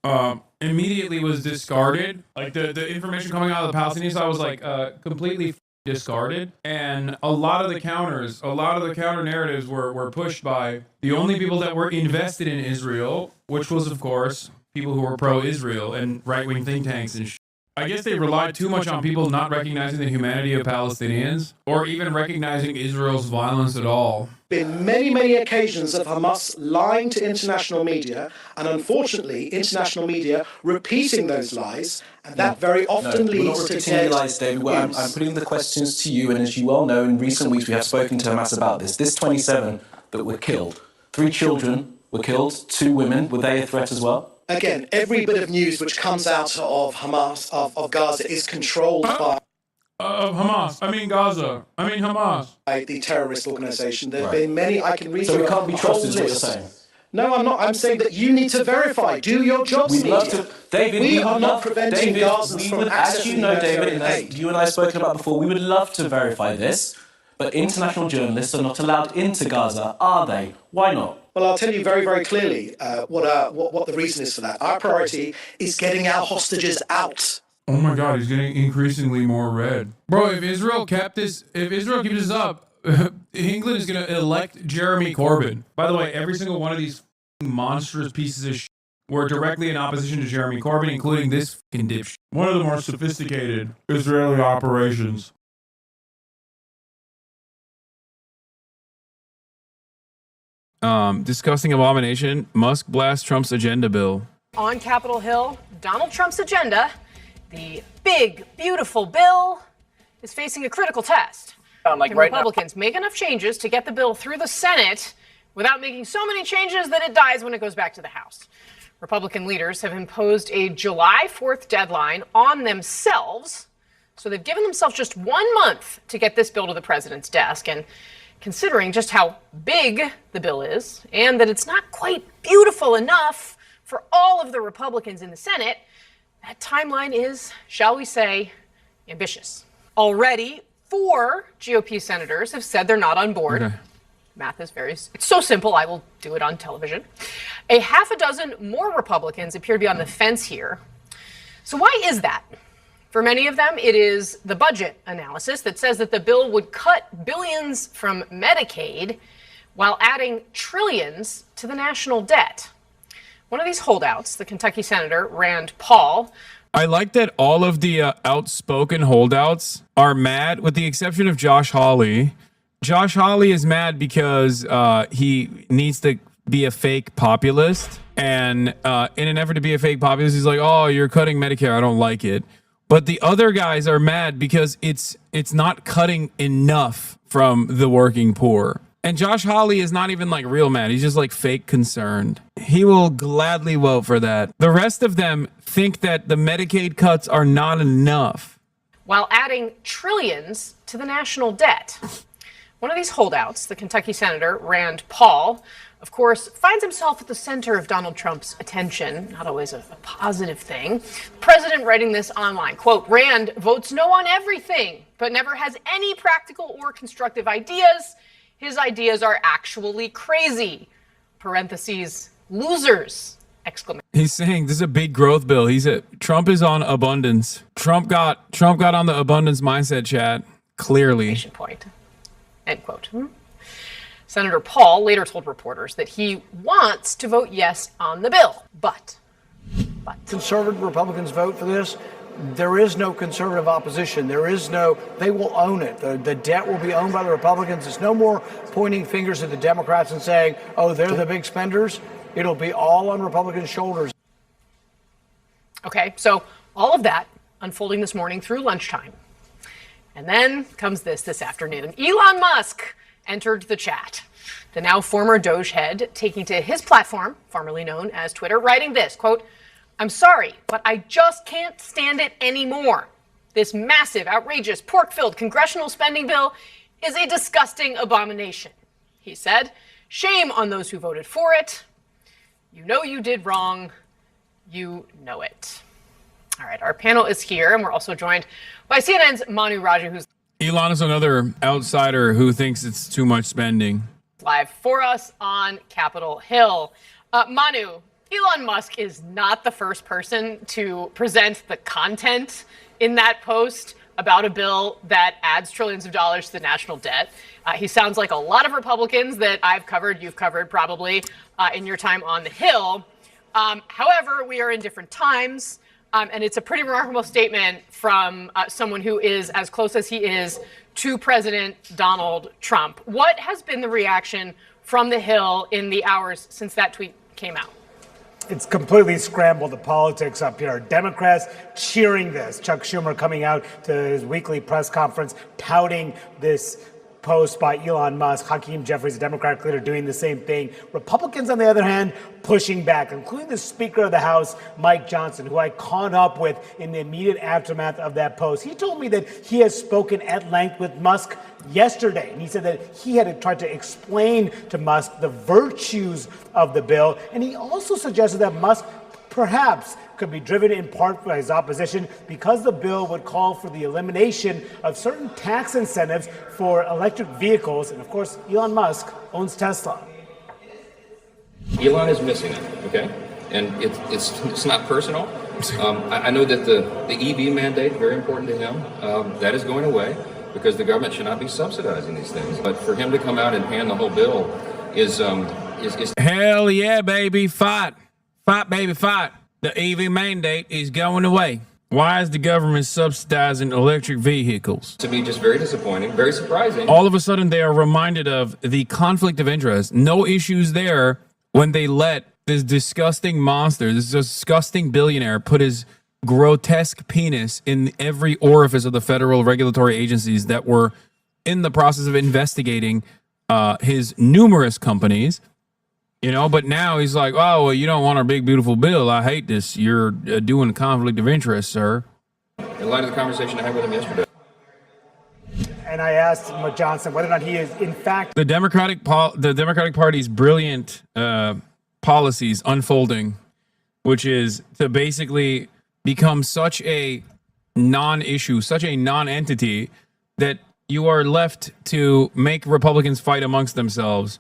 [SPEAKER 1] immediately was discarded. Like the information coming out of the Palestinian side was like completely discarded, and a lot of the counter narratives were pushed by the only people that were invested in Israel, which was of course people who were pro-Israel and right-wing think tanks and I guess they relied too much on people not recognizing the humanity of Palestinians or even recognizing Israel's violence at all.
[SPEAKER 18] Been many occasions of Hamas lying to international media, and unfortunately, international media repeating those lies, and that very often leads to
[SPEAKER 24] repeating lies, David. Well, I'm putting the questions to you, and as you well know, in recent weeks we have spoken to Hamas about this. This 27 that were killed, 3 children were killed, 2 women. Were they a threat as well?
[SPEAKER 18] Again, every bit of news which comes out of Hamas, of Gaza, is controlled by...
[SPEAKER 1] Hamas. I mean Gaza. I mean Hamas.
[SPEAKER 18] The terrorist organization. There have been many, I can read...
[SPEAKER 24] So we can't be trusted, is what you're saying?
[SPEAKER 18] No, I'm not. I'm saying that you need to verify. Do your jobs, media.
[SPEAKER 24] David,
[SPEAKER 18] we are not preventing Gazans from accessing...
[SPEAKER 24] As you know, David, as you and I have spoken about before, we would love to verify this, but international journalists are not allowed into Gaza, are they? Why not?
[SPEAKER 18] Well, I'll tell you very clearly what the reason is for that. Our priority is getting our hostages out.
[SPEAKER 1] Oh my God, he's getting increasingly more red. Bro, if Israel keeps this up, England is going to elect Jeremy Corbyn. By the way, every single one of these monstrous pieces of shit were directly in opposition to Jeremy Corbyn, including this fucking dipshit. One of the more sophisticated Israeli operations. Discussing abomination, Musk blasts Trump's agenda bill.
[SPEAKER 25] On Capitol Hill, Donald Trump's agenda, the big, beautiful bill, is facing a critical test. Can Republicans make enough changes to get the bill through the Senate without making so many changes that it dies when it goes back to the House? Republican leaders have imposed a July 4th deadline on themselves, so they've given themselves just 1 month to get this bill to the president's desk. And considering just how big the bill is and that it's not quite beautiful enough for all of the Republicans in the Senate, that timeline is, shall we say, ambitious. Already, 4 GOP senators have said they're not on board. Okay. Math is it's so simple, I will do it on television. A half a dozen more Republicans appear to be on the fence here. So why is that? For many of them, it is the budget analysis that says that the bill would cut billions from Medicaid while adding trillions to the national debt. One of these holdouts, the Kentucky Senator Rand Paul.
[SPEAKER 1] I like that all of the outspoken holdouts are mad, with the exception of Josh Hawley. Josh Hawley is mad because he needs to be a fake populist. And in an effort to be a fake populist, he's like, oh, you're cutting Medicare. I don't like it. But the other guys are mad because it's not cutting enough from the working poor. And Josh Hawley is not even like real mad. He's just like fake concerned. He will gladly vote for that. The rest of them think that the Medicaid cuts are not enough,
[SPEAKER 25] while adding trillions to the national debt. One of these holdouts, the Kentucky Senator Rand Paul, of course, finds himself at the center of Donald Trump's attention, not always a positive thing. The president writing this online, quote, Rand votes no on everything, but never has any practical or constructive ideas. His ideas are actually crazy. Parentheses, losers, exclamation.
[SPEAKER 1] He's saying this is a big growth bill. Trump is on abundance. Trump got on the abundance mindset, chat, clearly.
[SPEAKER 25] Point. End quote. Senator Paul later told reporters that he wants to vote yes on the bill, but.
[SPEAKER 3] Conservative Republicans vote for this. There is no conservative opposition. They will own it. The debt will be owned by the Republicans. It's no more pointing fingers at the Democrats and saying, oh, they're the big spenders. It'll be all on Republicans' shoulders.
[SPEAKER 25] Okay, so all of that unfolding this morning through lunchtime. And then comes this afternoon. Elon Musk entered the chat. The now former Doge head taking to his platform, formerly known as Twitter, writing this, quote, I'm sorry, but I just can't stand it anymore.
[SPEAKER 7] This massive, outrageous, pork-filled congressional spending bill is a disgusting abomination, he said. Shame on those who voted for it. You know you did wrong. You know it. All right, our panel is here, and we're also joined by CNN's Manu Raja, who's
[SPEAKER 1] Elon is another outsider who thinks it's too much spending.
[SPEAKER 7] Live for us on Capitol Hill. Manu, Elon Musk is not the first person to present the content in that post about a bill that adds trillions of dollars to the national debt. He sounds like a lot of Republicans that I've covered, you've covered probably in your time on the Hill. However, we are in different times, and it's a pretty remarkable statement from someone who is as close as he is to President Donald Trump. What has been the reaction from the Hill in the hours since that tweet came out?
[SPEAKER 3] It's completely scrambled the politics up here. Democrats cheering this. Chuck Schumer coming out to his weekly press conference touting this post by Elon Musk. Hakeem Jeffries, a Democratic leader, doing the same thing. Republicans, on the other hand, pushing back, including the Speaker of the House, Mike Johnson, who I caught up with in the immediate aftermath of that post. He told me that he has spoken at length with Musk yesterday, and he said that he had tried to explain to Musk the virtues of the bill, and he also suggested that Musk perhaps could be driven in part by his opposition because the bill would call for the elimination of certain tax incentives for electric vehicles. And of course, Elon Musk owns Tesla.
[SPEAKER 15] Elon is missing it, okay? And it's not personal. I know that the EV mandate, very important to him, that is going away because the government should not be subsidizing these things. But for him to come out and pan the whole bill is
[SPEAKER 1] hell yeah, baby, fight. Fight, baby, fight. The EV mandate is going away. Why is the government subsidizing electric vehicles?
[SPEAKER 15] To me, just very disappointing, very surprising.
[SPEAKER 1] All of a sudden, they are reminded of the conflict of interest. No issues there when they let this disgusting monster, this disgusting billionaire, put his grotesque penis in every orifice of the federal regulatory agencies that were in the process of investigating his numerous companies. You know, but now he's like, oh, well, you don't want our big, beautiful bill. I hate this. You're doing a conflict of interest, sir.
[SPEAKER 15] In light of the conversation I had with him yesterday.
[SPEAKER 3] And I asked Johnson whether or not he is, in fact,
[SPEAKER 1] the Democratic Party's brilliant policies unfolding, which is to basically become such a non-issue, such a non-entity that you are left to make Republicans fight amongst themselves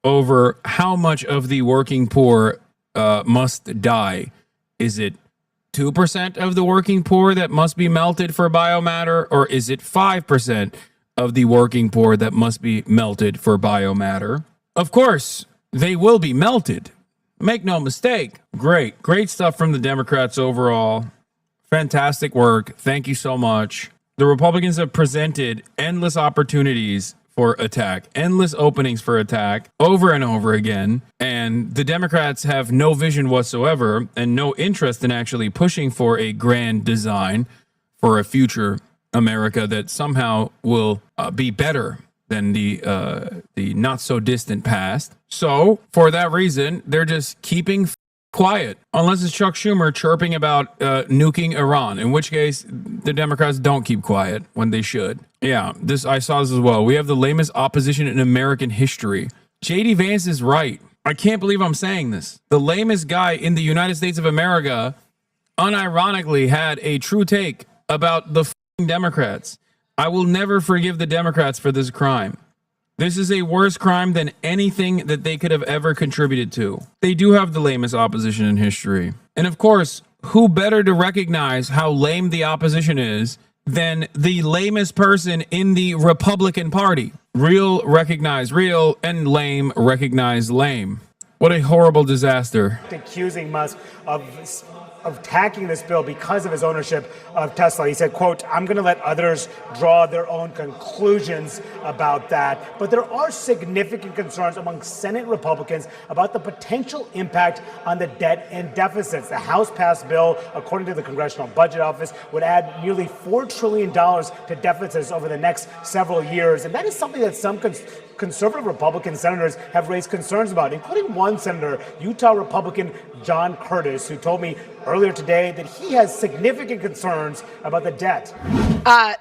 [SPEAKER 1] over how much of the working poor must die. Is it 2% of the working poor that must be melted for biomatter, or is it 5% of the working poor that must be melted for biomatter? Of course, they will be melted. Make no mistake. Great stuff from the Democrats overall. Fantastic work. Thank you so much. The Republicans have presented endless opportunities for attack, endless openings for attack over and over again. And the Democrats have no vision whatsoever and no interest in actually pushing for a grand design for a future America that somehow will be better than the not so distant past. So for that reason, they're just keeping quiet, unless it's Chuck Schumer chirping about nuking Iran, in which case the Democrats don't keep quiet when they should. Yeah, I saw this as well. We have the lamest opposition in American history. J.D. Vance is right. I can't believe I'm saying this. The lamest guy in the United States of America unironically had a true take about the Democrats. I will never forgive the Democrats for this crime. This is a worse crime than anything that they could have ever contributed to. They do have the lamest opposition in history. And of course, who better to recognize how lame the opposition is than the lamest person in the Republican Party? Real recognize real, and lame recognize lame. What a horrible disaster.
[SPEAKER 3] Accusing Musk of attacking this bill because of his ownership of Tesla. He said, quote, I'm going to let others draw their own conclusions about that. But there are significant concerns among Senate Republicans about the potential impact on the debt and deficits. The House-passed bill, according to the Congressional Budget Office, would add nearly $4 trillion to deficits over the next several years. And that is something that some
[SPEAKER 19] conservative Republican senators have raised concerns about, including one senator, Utah Republican John Curtis, who told me earlier today that he has significant concerns about the debt.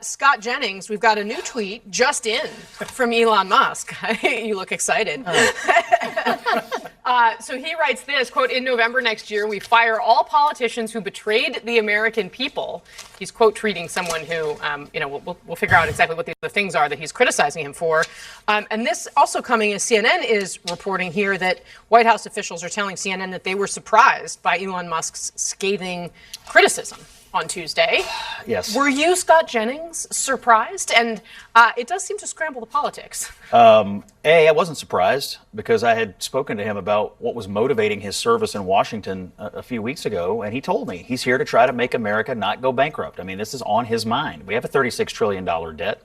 [SPEAKER 7] Scott Jennings, we've got a new tweet just in from Elon Musk. You look excited. So he writes this, quote, in November next year, we fire all politicians who betrayed the American people. He's quote tweeting someone who, we'll figure out exactly what the things are that he's criticizing him for. And this also coming as CNN is reporting here that White House officials are telling CNN that they were surprised by Elon Musk's scathing criticism on Tuesday.
[SPEAKER 20] Yes.
[SPEAKER 7] Were you, Scott Jennings, surprised? And it does seem to scramble the politics.
[SPEAKER 20] I wasn't surprised because I had spoken to him about what was motivating his service in Washington a few weeks ago, and he told me he's here to try to make America not go bankrupt. I mean, this is on his mind. We have a $36 trillion debt,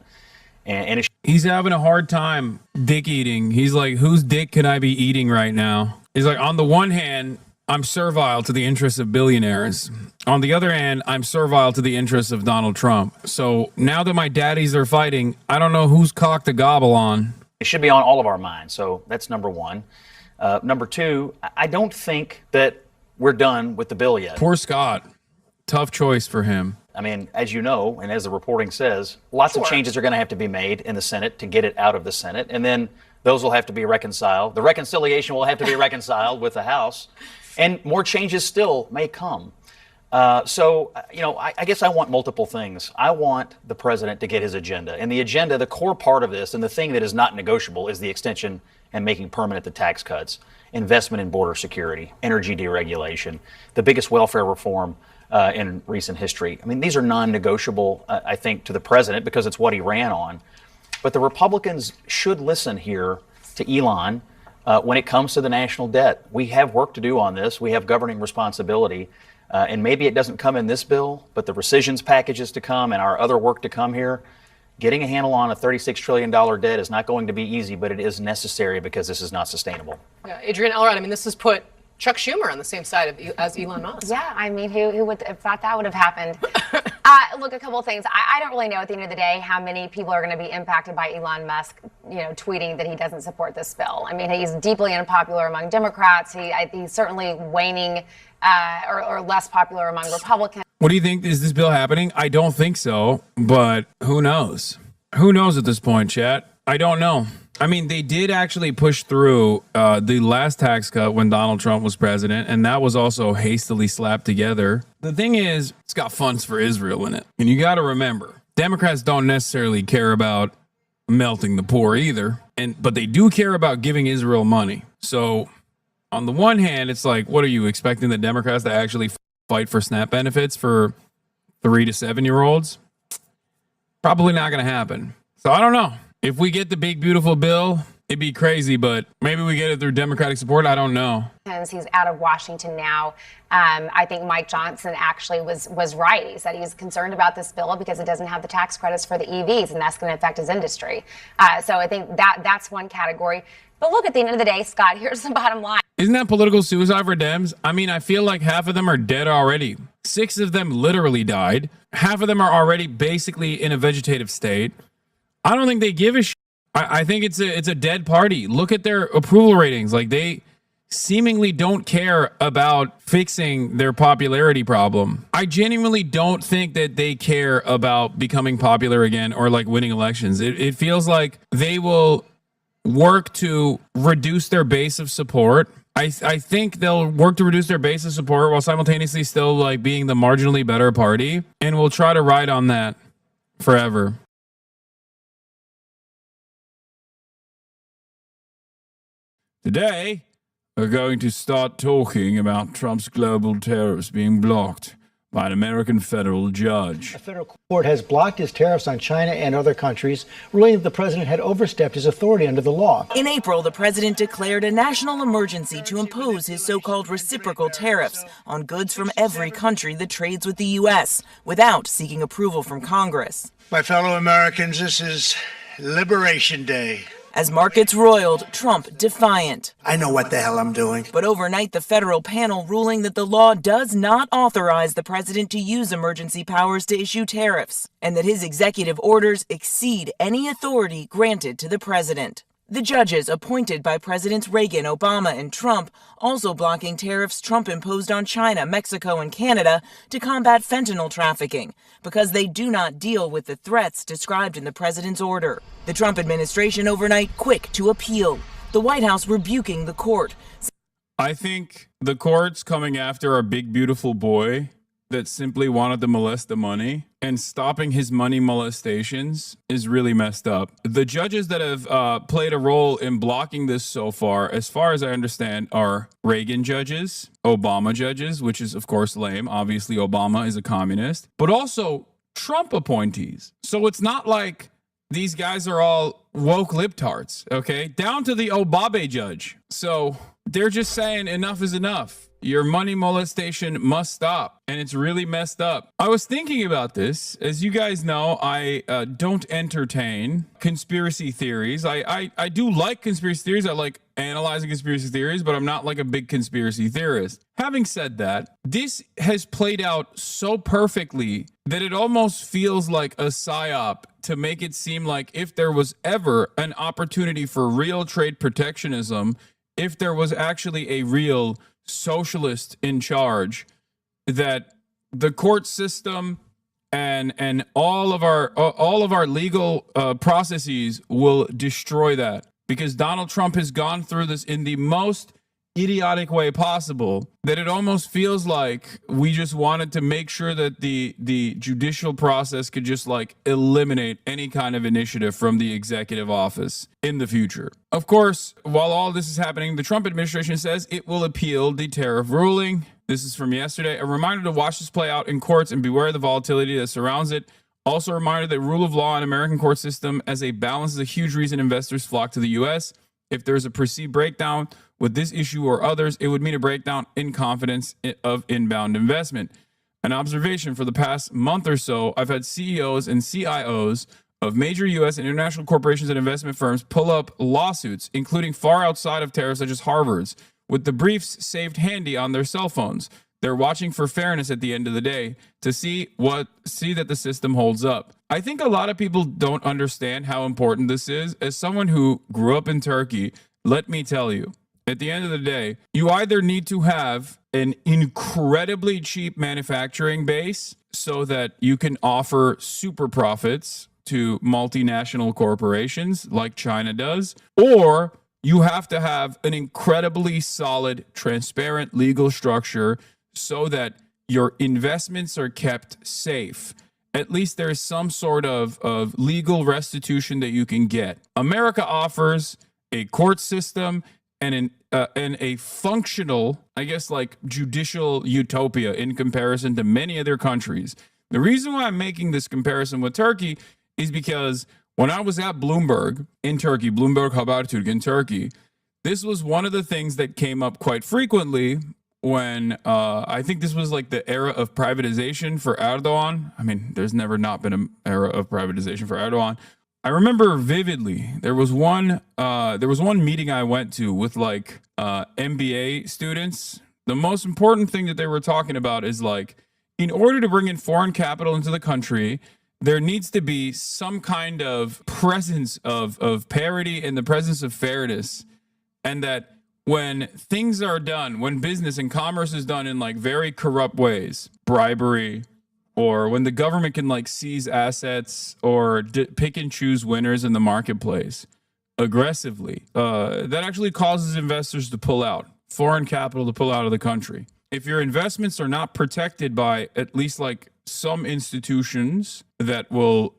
[SPEAKER 20] and
[SPEAKER 1] he's having a hard time dick eating. He's like, whose dick can I be eating right now? He's like, on the one hand, I'm servile to the interests of billionaires. On the other hand, I'm servile to the interests of Donald Trump. So now that my daddies are fighting, I don't know whose cock to gobble on.
[SPEAKER 20] It should be on all of our minds. So that's number one. Number two, I don't think that we're done with the bill yet.
[SPEAKER 1] Poor Scott. Tough choice for him.
[SPEAKER 20] I mean, as you know, and as the reporting says, lots of changes are going to have to be made in the Senate to get it out of the Senate. And then those will have to be reconciled. The reconciliation will have to be reconciled with the House. And more changes still may come. I guess I want multiple things. I want the president to get his agenda. And the agenda, the core part of this, and the thing that is not negotiable is the extension and making permanent the tax cuts, investment in border security, energy deregulation, the biggest welfare reform in recent history. I mean, these are non-negotiable, I think, to the president because it's what he ran on. But the Republicans should listen here to Elon when it comes to the national debt. We have work to do on this. We have governing responsibility. And maybe it doesn't come in this bill, but the rescissions packages to come and our other work to come here, getting a handle on a $36 trillion debt is not going to be easy, but it is necessary because this is not sustainable.
[SPEAKER 7] Yeah, Adrienne Elrod, I mean, this has put Chuck Schumer on the same side as Elon Musk.
[SPEAKER 21] Yeah, I mean, who would have thought that would have happened? Look, a couple of things. I don't really know at the end of the day how many people are going to be impacted by Elon Musk, tweeting that he doesn't support this bill. I mean, he's deeply unpopular among Democrats. He's certainly waning or less popular among Republicans.
[SPEAKER 1] What do you think? Is this bill happening? I don't think so, but who knows? Who knows at this point, chat? I don't know. I mean, they did actually push through the last tax cut when Donald Trump was president, and that was also hastily slapped together. The thing is, it's got funds for Israel in it. And you got to remember, Democrats don't necessarily care about melting the poor either, but they do care about giving Israel money. So on the one hand, it's like, what are you expecting the Democrats to actually fight for SNAP benefits for 3 to 7-year-olds? Probably not going to happen. So I don't know. If we get the big, beautiful bill, it'd be crazy, but maybe we get it through Democratic support. I don't know.
[SPEAKER 21] He's out of Washington now. I think Mike Johnson actually was right. He said he's concerned about this bill because it doesn't have the tax credits for the EVs, and that's going to affect his industry. So I think that's one category. But look, at the end of the day, Scott, here's the bottom line.
[SPEAKER 1] Isn't that political suicide for Dems? I mean, I feel like half of them are dead already. 6 of them literally died. Half of them are already basically in a vegetative state. I don't think they give a shit. I think it's a dead party. Look at their approval ratings. Like, they seemingly don't care about fixing their popularity problem. I genuinely don't think that they care about becoming popular again or like winning elections. It feels like they will work to reduce their base of support. I think they'll work to reduce their base of support while simultaneously still like being the marginally better party, and we'll try to ride on that forever. Today, we're going to start talking about Trump's global tariffs being blocked by an American federal judge.
[SPEAKER 22] A federal court has blocked his tariffs on China and other countries, ruling that the president had overstepped his authority under the law.
[SPEAKER 23] In April, the president declared a national emergency to impose his so-called reciprocal tariffs on goods from every country that trades with the U.S. without seeking approval from Congress.
[SPEAKER 26] My fellow Americans, this is Liberation Day.
[SPEAKER 23] As markets roiled, Trump defiant.
[SPEAKER 26] I know what the hell I'm doing.
[SPEAKER 23] But overnight, the federal panel ruling that the law does not authorize the president to use emergency powers to issue tariffs, and that his executive orders exceed any authority granted to the president. The judges appointed by Presidents Reagan, Obama, and Trump also blocking tariffs Trump imposed on China, Mexico, and Canada to combat fentanyl trafficking because they do not deal with the threats described in the president's order. The Trump administration overnight quick to appeal, the White House rebuking the court.
[SPEAKER 1] I think the court's coming after our big, beautiful boy that simply wanted to molest the money, and stopping his money molestations is really messed up. The judges that have played a role in blocking this so far as I understand, are Reagan judges, Obama judges, which is, of course, lame. Obviously, Obama is a communist, but also Trump appointees. So it's not like these guys are all woke libtards, okay? Down to the Obabe judge. So they're just saying enough is enough. Your money molestation must stop. And it's really messed up. I was thinking about this. As you guys know, I don't entertain conspiracy theories. I do like conspiracy theories. I like analyzing conspiracy theories, but I'm not like a big conspiracy theorist. Having said that, this has played out so perfectly that it almost feels like a psyop to make it seem like if there was ever an opportunity for real trade protectionism, if there was actually a real socialist in charge, that the court system and all of our legal processes will destroy that, because Donald Trump has gone through this in the most idiotic way possible, that it almost feels like we just wanted to make sure that the judicial process could just like eliminate any kind of initiative from the executive office in the future. Of course, while all this is happening, the Trump administration says it will appeal the tariff ruling. This is from yesterday. A reminder to watch this play out in courts and beware the volatility that surrounds it. Also a reminder that rule of law in American court system as a balance is a huge reason investors flock to the U.S. If there's a perceived breakdown with this issue or others, it would mean a breakdown in confidence of inbound investment. An observation: for the past month or so, I've had CEOs and CIOs of major U.S. and international corporations and investment firms pull up lawsuits, including far outside of tariffs, such as Harvard's, with the briefs saved handy on their cell phones. They're watching for fairness at the end of the day to see that the system holds up. I think a lot of people don't understand how important this is. As someone who grew up in Turkey, let me tell you, at the end of the day, you either need to have an incredibly cheap manufacturing base so that you can offer super profits to multinational corporations like China does, or you have to have an incredibly solid, transparent legal structure so that your investments are kept safe. At least there's some sort of legal restitution that you can get. America offers a court system and a functional, I guess, like judicial utopia in comparison to many other countries. The reason why I'm making this comparison with Turkey is because when I was at Bloomberg in Turkey, Bloomberg Habertürk in Turkey, this was one of the things that came up quite frequently when I think this was like the era of privatization for Erdogan. I mean, there's never not been an era of privatization for Erdogan. I remember vividly there was one meeting I went to with like MBA students. The most important thing that they were talking about is like, in order to bring in foreign capital into the country, there needs to be some kind of presence of parity and the presence of fairness, and that when things are done, when business and commerce is done in like very corrupt ways, bribery, or when the government can like seize assets or pick and choose winners in the marketplace aggressively, that actually causes investors to pull out, foreign capital to pull out of the country. If your investments are not protected by at least like some institutions that will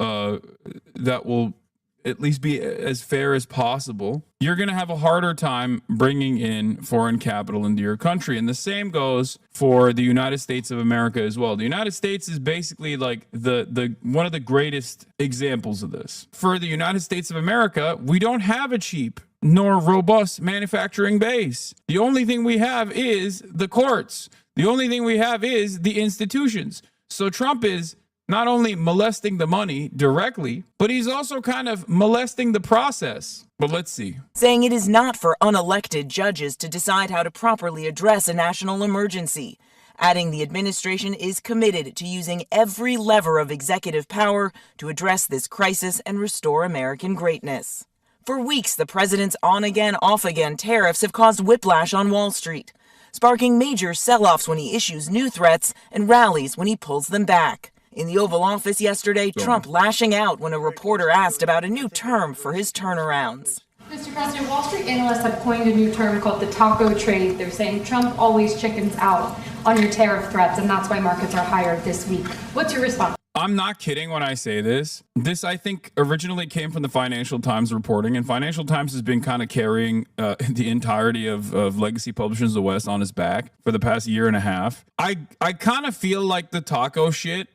[SPEAKER 1] at least be as fair as possible, you're going to have a harder time bringing in foreign capital into your country. And the same goes for the United States of America as well. The United States is basically like the one of the greatest examples of this. For the United States of America, we don't have a cheap nor robust manufacturing base. The only thing we have is the courts. The only thing we have is the institutions. So Trump is not only molesting the money directly, but he's also kind of molesting the process. But let's see.
[SPEAKER 23] Saying it is not for unelected judges to decide how to properly address a national emergency. Adding the administration is committed to using every lever of executive power to address this crisis and restore American greatness. For weeks, the president's on-again, off-again tariffs have caused whiplash on Wall Street, sparking major sell-offs when he issues new threats and rallies when he pulls them back. In the Oval Office yesterday, Trump lashing out when a reporter asked about a new term for his turnarounds.
[SPEAKER 4] Mr. President, Wall Street analysts have coined a new term called the taco trade. They're saying Trump always chickens out on your tariff threats, and that's why markets are higher this week. What's your response?
[SPEAKER 1] I'm not kidding when I say this. This, I think, originally came from the Financial Times reporting, and Financial Times has been kind of carrying the entirety of Legacy Publishers of the West on his back for the past year and a half. I kind of feel like the taco shit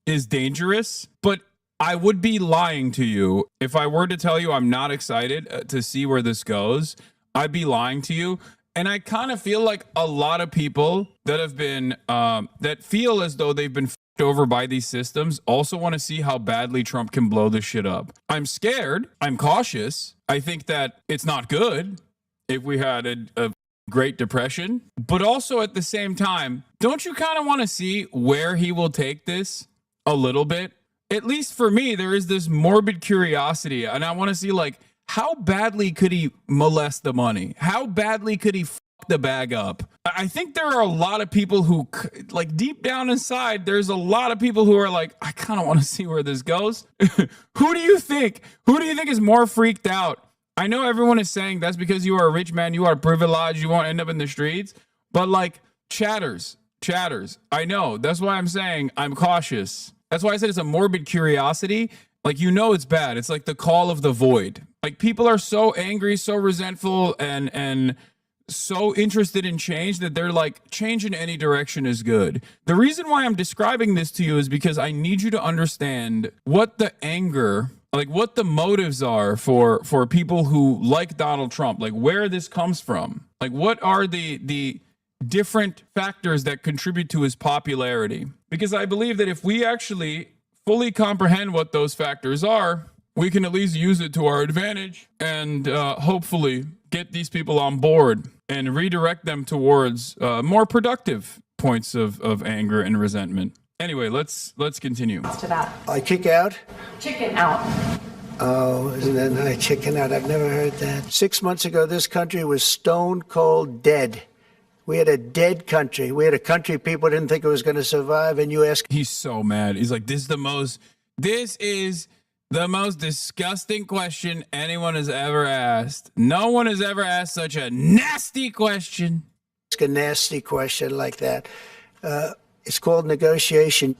[SPEAKER 1] is dangerous, but I would be lying to you if I were to tell you I'm not excited to see where this goes. I'd be lying to you. And I kind of feel like a lot of people that have been, that feel as though they've been over by these systems also want to see how badly Trump can blow this shit up. I'm scared. I'm cautious. I think that it's not good if we had a Great Depression. But also at the same time, don't you kind of want to see where he will take this a little bit? At least for me, there is this morbid curiosity, and I want to see, like, how badly could he molest the money? How badly could he the bag up? I think there are a lot of people who, like, deep down inside, there's a lot of people who are like, I kind of want to see where this goes. Who do you think is more freaked out? I know everyone is saying that's because you are a rich man, you are privileged, you won't end up in the streets, but like chatters. I know. That's why I'm saying I'm cautious. That's why I said it's a morbid curiosity. Like, you know, it's bad. It's like the call of the void. Like, people are so angry, so resentful, and so interested in change that they're like, change in any direction is good. The reason why I'm describing this to you is because I need you to understand what the anger, like what the motives are for people who like Donald Trump, like where this comes from. Like, what are the different factors that contribute to his popularity? Because I believe that if we actually fully comprehend what those factors are, we can at least use it to our advantage and hopefully get these people on board and redirect them towards more productive points of anger and resentment. Anyway, let's continue.
[SPEAKER 4] To that.
[SPEAKER 22] I kick out?
[SPEAKER 4] Chicken out.
[SPEAKER 22] Oh, isn't that nice? Chicken out. I've never heard that. 6 months ago, this country was stone cold dead. We had a dead country. We had a country people didn't think it was going to survive, and you ask...
[SPEAKER 1] He's so mad. He's like, this is the most disgusting question anyone has ever asked. No one has ever asked such a nasty question.
[SPEAKER 22] Ask a nasty question like that. It's called negotiation.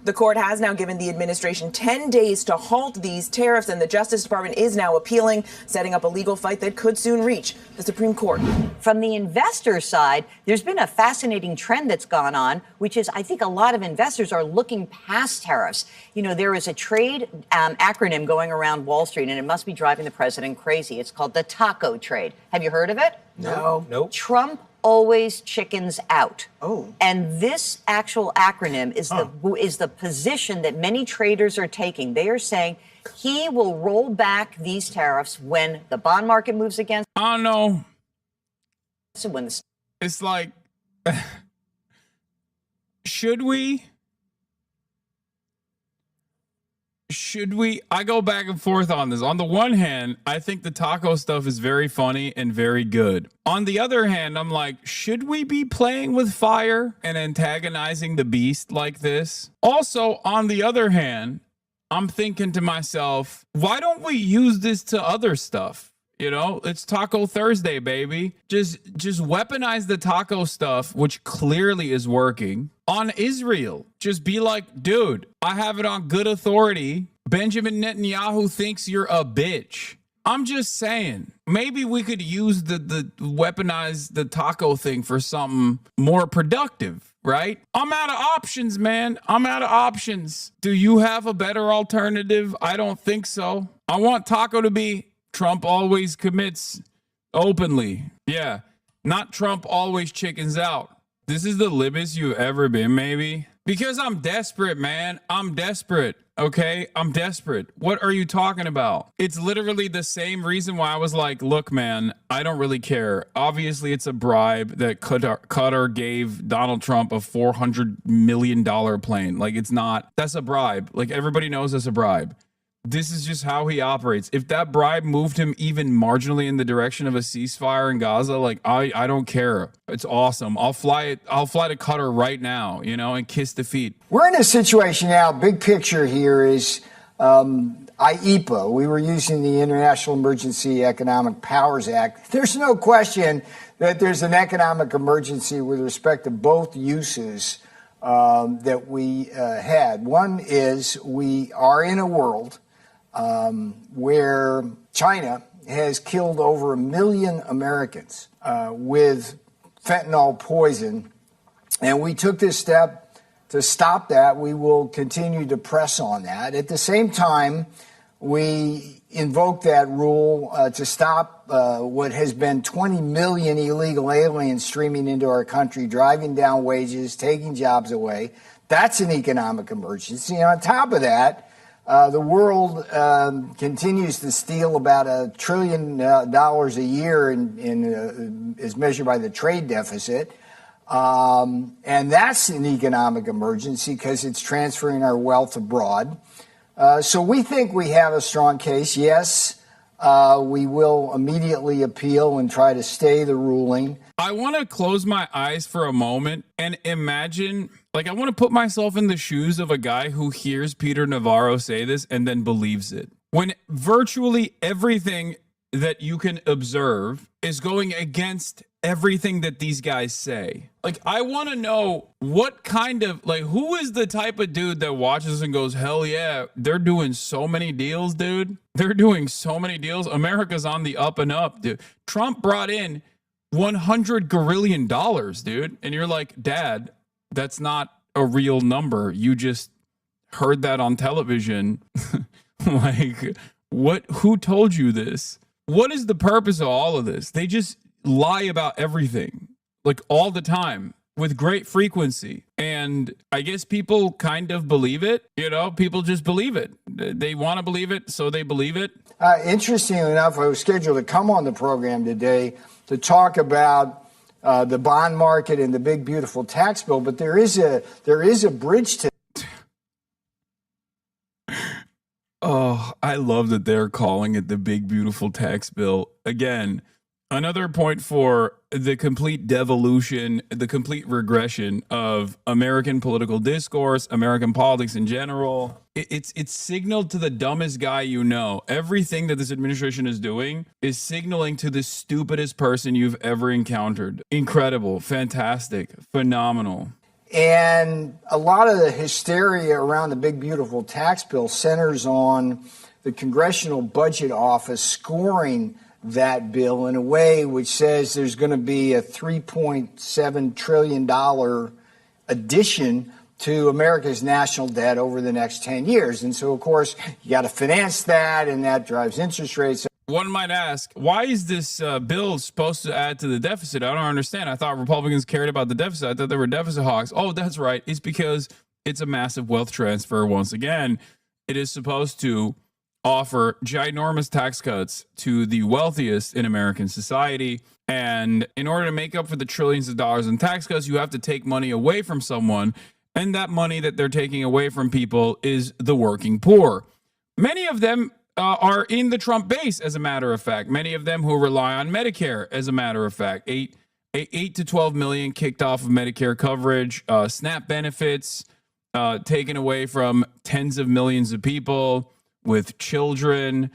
[SPEAKER 23] The court has now given the administration 10 days to halt these tariffs, and the Justice Department is now appealing, setting up a legal fight that could soon reach the Supreme Court.
[SPEAKER 5] From the investor side, there's been a fascinating trend that's gone on, which is I think a lot of investors are looking past tariffs. You know, there is a trade acronym going around Wall Street, and it must be driving the president crazy. It's called the taco trade. Have you heard of it?
[SPEAKER 22] No.
[SPEAKER 5] Nope. Trump always chickens out.
[SPEAKER 22] Oh.
[SPEAKER 5] And this actual acronym is the position that many traders are taking. They are saying he will roll back these tariffs when the bond market moves against.
[SPEAKER 1] I don't know.
[SPEAKER 5] So when the
[SPEAKER 1] it's like, should we? I go back and forth on this. On the one hand, I think the taco stuff is very funny and very good. On the other hand, I'm like, should we be playing with fire and antagonizing the beast like this? Also, on the other hand, I'm thinking to myself, why don't we use this to other stuff? You know, it's Taco Thursday, baby. Just weaponize the taco stuff, which clearly is working, on Israel. Just be like, dude, I have it on good authority. Benjamin Netanyahu thinks you're a bitch. I'm just saying, maybe we could use the weaponize the taco thing for something more productive, right? I'm out of options, man. I'm out of options. Do you have a better alternative? I don't think so. I want taco to be Trump always commits openly. Yeah, not Trump always chickens out. This is the libbest you've ever been, maybe. Because I'm desperate, man. I'm desperate, okay? I'm desperate. What are you talking about? It's literally the same reason why I was like, look, man, I don't really care. Obviously, it's a bribe that Qatar gave Donald Trump a $400 million plane. Like, it's not. That's a bribe. Like, everybody knows that's a bribe. This is just how he operates. If that bribe moved him even marginally in the direction of a ceasefire in Gaza, like I don't care. It's awesome. I'll fly to Qatar right now, and kiss the feet.
[SPEAKER 22] We're in a situation now, big picture here is IEPA. We were using the International Emergency Economic Powers Act. There's no question that there's an economic emergency with respect to both uses that we had. One is we are in a world where China has killed over 1 million Americans with fentanyl poison, and we took this step to stop that. We will continue to press on that. At the same time, we invoked that rule to stop what has been 20 million illegal aliens streaming into our country, driving down wages, taking jobs away. That's an economic emergency. And on top of that, the world continues to steal about $1 trillion a year as measured by the trade deficit. And that's an economic emergency because it's transferring our wealth abroad. So we think we have a strong case. Yes, we will immediately appeal and try to stay the ruling.
[SPEAKER 1] I want to close my eyes for a moment and imagine, I want to put myself in the shoes of a guy who hears Peter Navarro say this and then believes it. When virtually everything that you can observe is going against everything that these guys say. I want to know what kind of, who is the type of dude that watches and goes, hell yeah, they're doing so many deals, dude. They're doing so many deals. America's on the up and up, dude. Trump brought in $100 gazillion, dude. And you're like, Dad, that's not a real number. You just heard that on television. Who told you this? What is the purpose of all of this? They just lie about everything, all the time, with great frequency. And I guess people kind of believe it. People just believe it. They want to believe it, so they believe it.
[SPEAKER 22] Interestingly enough, I was scheduled to come on the program today to talk about the bond market and the big, beautiful tax bill. But there is a bridge to.
[SPEAKER 1] Oh, I love that they're calling it the big, beautiful tax bill. Again, another point for the complete devolution, the complete regression of American political discourse, American politics in general. It's signaled to the dumbest guy you know. Everything that this administration is doing is signaling to the stupidest person you've ever encountered. Incredible, fantastic, phenomenal.
[SPEAKER 22] And a lot of the hysteria around the big, beautiful tax bill centers on the Congressional Budget Office scoring that bill in a way which says there's going to be a $3.7 trillion addition to America's national debt over the next 10 years. And so, of course, you got to finance that, and that drives interest rates.
[SPEAKER 1] One might ask, why is this bill supposed to add to the deficit? I don't understand. I thought Republicans cared about the deficit. I thought they were deficit hawks. Oh, that's right. It's because it's a massive wealth transfer. Once again, it is supposed to offer ginormous tax cuts to the wealthiest in American society. And in order to make up for the trillions of dollars in tax cuts, you have to take money away from someone. And that money that they're taking away from people is the working poor. Many of them are in the Trump base, as a matter of fact. Many of them who rely on Medicare, as a matter of fact. 8 to 12 million kicked off of Medicare coverage, SNAP benefits taken away from tens of millions of people with children.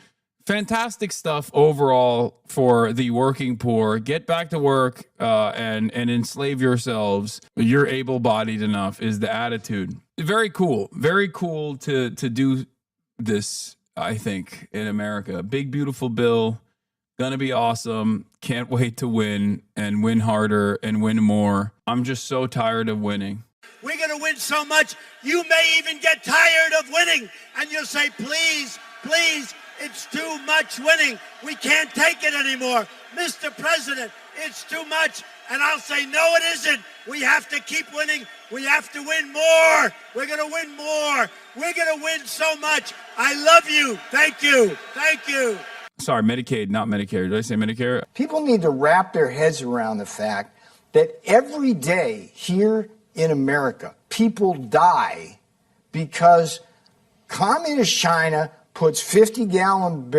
[SPEAKER 1] Fantastic stuff overall for the working poor. Get back to work and enslave yourselves. You're able-bodied enough is the attitude. Very cool. Very cool to do this, I think, in America. Big, beautiful bill. Gonna be awesome. Can't wait to win and win harder and win more. I'm just so tired of winning.
[SPEAKER 26] We're going to win so much, you may even get tired of winning. And you'll say, please, please, it's too much winning. We can't take it anymore. Mr. President, it's too much. And I'll say, no, it isn't. We have to keep winning. We have to win more. We're going to win more. We're going to win so much. I love you. Thank you. Thank you.
[SPEAKER 1] Sorry, Medicaid, not Medicare. Did I say Medicare?
[SPEAKER 22] People need to wrap their heads around the fact that every day here in America, people die because communist China puts 50-gallon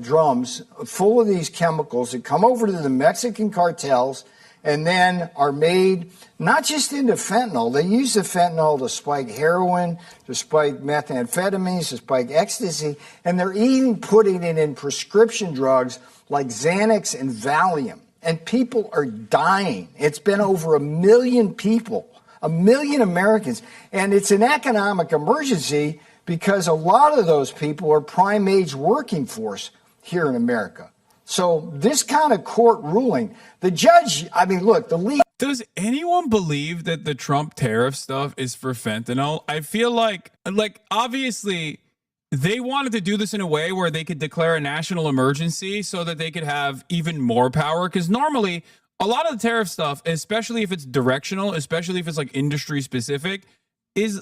[SPEAKER 22] drums full of these chemicals that come over to the Mexican cartels and then are made not just into fentanyl. They use the fentanyl to spike heroin, to spike methamphetamines, to spike ecstasy, and they're even putting it in prescription drugs like Xanax and Valium. And people are dying. It's been over 1 million people, 1 million Americans. And it's an economic emergency because a lot of those people are prime age working force here in America. So this kind of court ruling, the judge, I mean, look, the league.
[SPEAKER 1] Does anyone believe that the Trump tariff stuff is for fentanyl? I feel like obviously they wanted to do this in a way where they could declare a national emergency so that they could have even more power. Because normally a lot of the tariff stuff, especially if it's directional, especially if it's like industry specific, is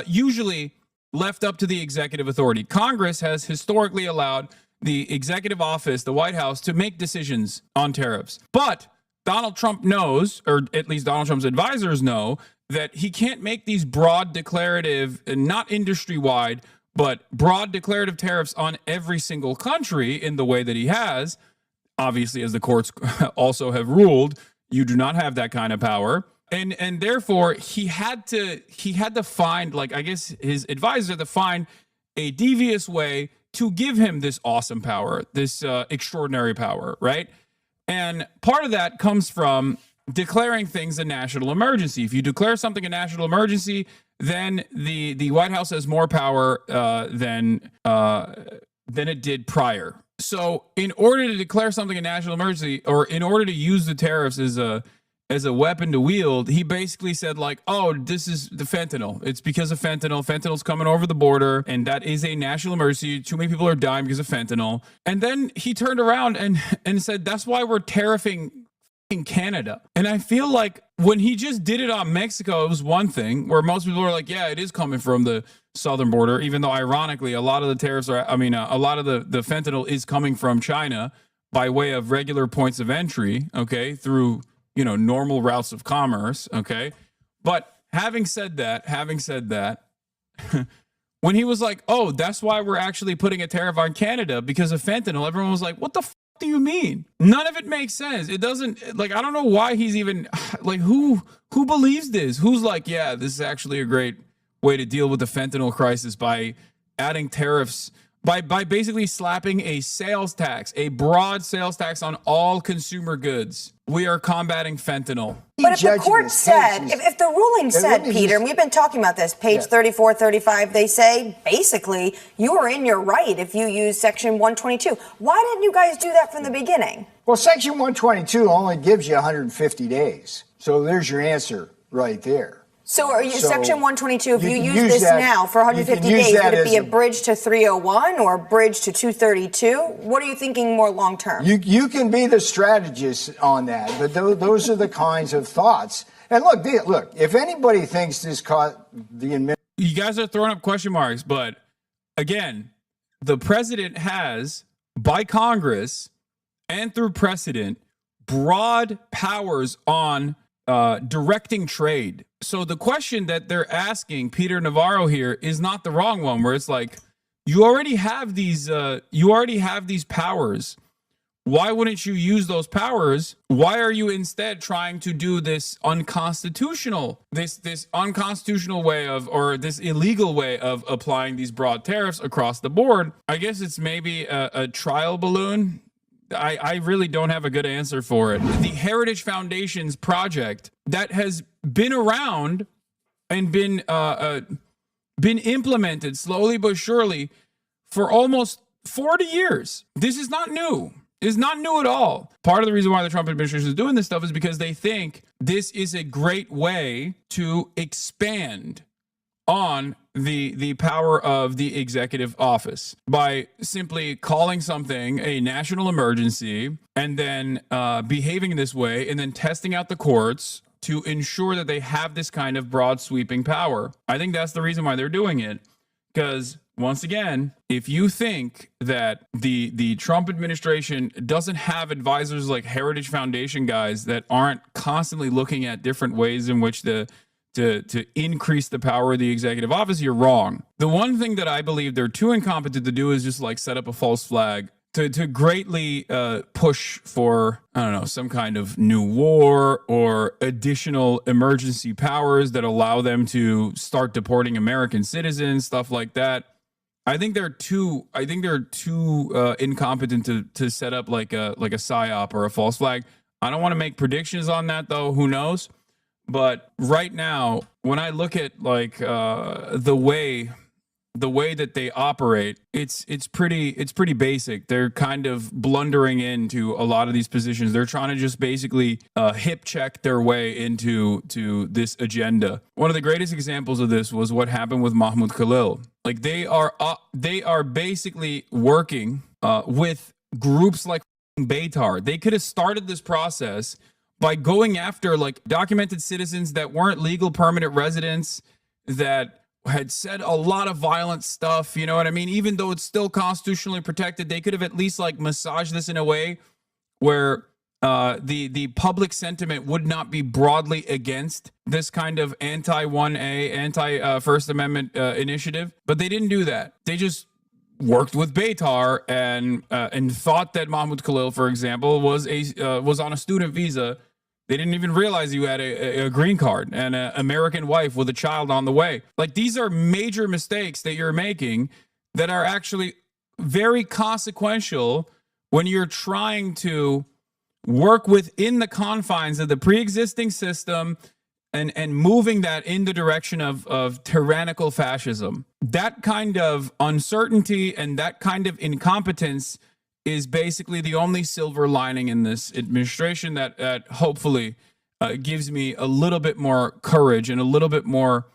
[SPEAKER 1] usually left up to the executive authority. Congress has historically allowed the executive office, the White House, to make decisions on tariffs. But Donald Trump knows, or at least Donald Trump's advisors know, that he can't make these broad declarative, not industry-wide, but broad declarative tariffs on every single country in the way that he has. Obviously, as the courts also have ruled, you do not have that kind of power. And therefore, he had to find, like, I guess his advisors had to find a devious way to give him this awesome power, this extraordinary power, right? And part of that comes from declaring things a national emergency. If you declare something a national emergency, then the White House has more power than it did prior. So in order to declare something a national emergency, or in order to use the tariffs as a weapon to wield, he basically said, like, oh, this is the fentanyl. It's because of fentanyl. Fentanyl's coming over the border, and that is a national emergency. Too many people are dying because of fentanyl. And then he turned around and said, that's why we're tariffing in Canada. And I feel like when he just did it on Mexico, it was one thing where most people are like, yeah, it is coming from the southern border, even though ironically, a lot of the tariffs are, a lot of the fentanyl is coming from China by way of regular points of entry, okay, through normal routes of commerce, okay? But having said that, when he was like, oh, that's why we're actually putting a tariff on Canada because of fentanyl, everyone was like, what the f*** do you mean? None of it makes sense. It doesn't, like, I don't know why he's even, like, who believes this? Who's like, yeah, this is actually a great way to deal with the fentanyl crisis by adding tariffs, by basically slapping a sales tax, a broad sales tax on all consumer goods. We are combating fentanyl.
[SPEAKER 6] But if the court said, if the ruling said, Peter, and we've been talking about this, page 34, 35, they say, basically, you are in your right if you use Section 122. Why didn't you guys do that from the beginning?
[SPEAKER 22] Well, Section 122 only gives you 150 days. So there's your answer right there.
[SPEAKER 6] So are you Section 122, if you use this now for 150 days, would it be a bridge to 301 or a bridge to 232? What are you thinking more long term?
[SPEAKER 22] You can be the strategist on that, but those are the kinds of thoughts. And look, if anybody thinks this caught the administration.
[SPEAKER 1] You guys are throwing up question marks, but again, the president has, by Congress and through precedent, broad powers on directing trade. So the question that they're asking Peter Navarro here is not the wrong one, where it's like, you already have these powers. Why wouldn't you use those powers? Why are you instead trying to do this unconstitutional way of, or this illegal way of applying these broad tariffs across the board? I guess it's maybe a trial balloon. I really don't have a good answer for it. The Heritage Foundation's project that has been around and been implemented slowly but surely for almost 40 years. This is not new. It's not new at all. Part of the reason why the Trump administration is doing this stuff is because they think this is a great way to expand on the power of the executive office by simply calling something a national emergency and then behaving this way and then testing out the courts to ensure that they have this kind of broad sweeping power. I think that's the reason why they're doing it. Because once again, if you think that the Trump administration doesn't have advisors like Heritage Foundation guys that aren't constantly looking at different ways in which to to increase the power of the executive office, you're wrong. The one thing that I believe they're too incompetent to do is just like set up a false flag to greatly push for, I don't know, some kind of new war or additional emergency powers that allow them to start deporting American citizens, stuff like that. I think they're too incompetent to set up like a psyop or a false flag. I don't want to make predictions on that though. Who knows? But right now, when I look at like the way that they operate, it's pretty basic. They're kind of blundering into a lot of these positions. They're trying to just basically hip check their way into this agenda. One of the greatest examples of this was what happened with Mahmoud Khalil. Like they are basically working with groups like Beitar. They could have started this process by going after like documented citizens that weren't legal permanent residents, that had said a lot of violent stuff, you know what I mean? Even though it's still constitutionally protected, they could have at least like massaged this in a way where the public sentiment would not be broadly against this kind of anti-1A, anti-First Amendment initiative. But they didn't do that. They just worked with Beitar and thought that Mahmoud Khalil, for example, was on a student visa. They didn't even realize you had a green card and an American wife with a child on the way. Like, these are major mistakes that you're making that are actually very consequential when you're trying to work within the confines of the pre-existing system and moving that in the direction of tyrannical fascism. That kind of uncertainty and that kind of incompetence is basically the only silver lining in this administration that hopefully gives me a little bit more courage and a little bit more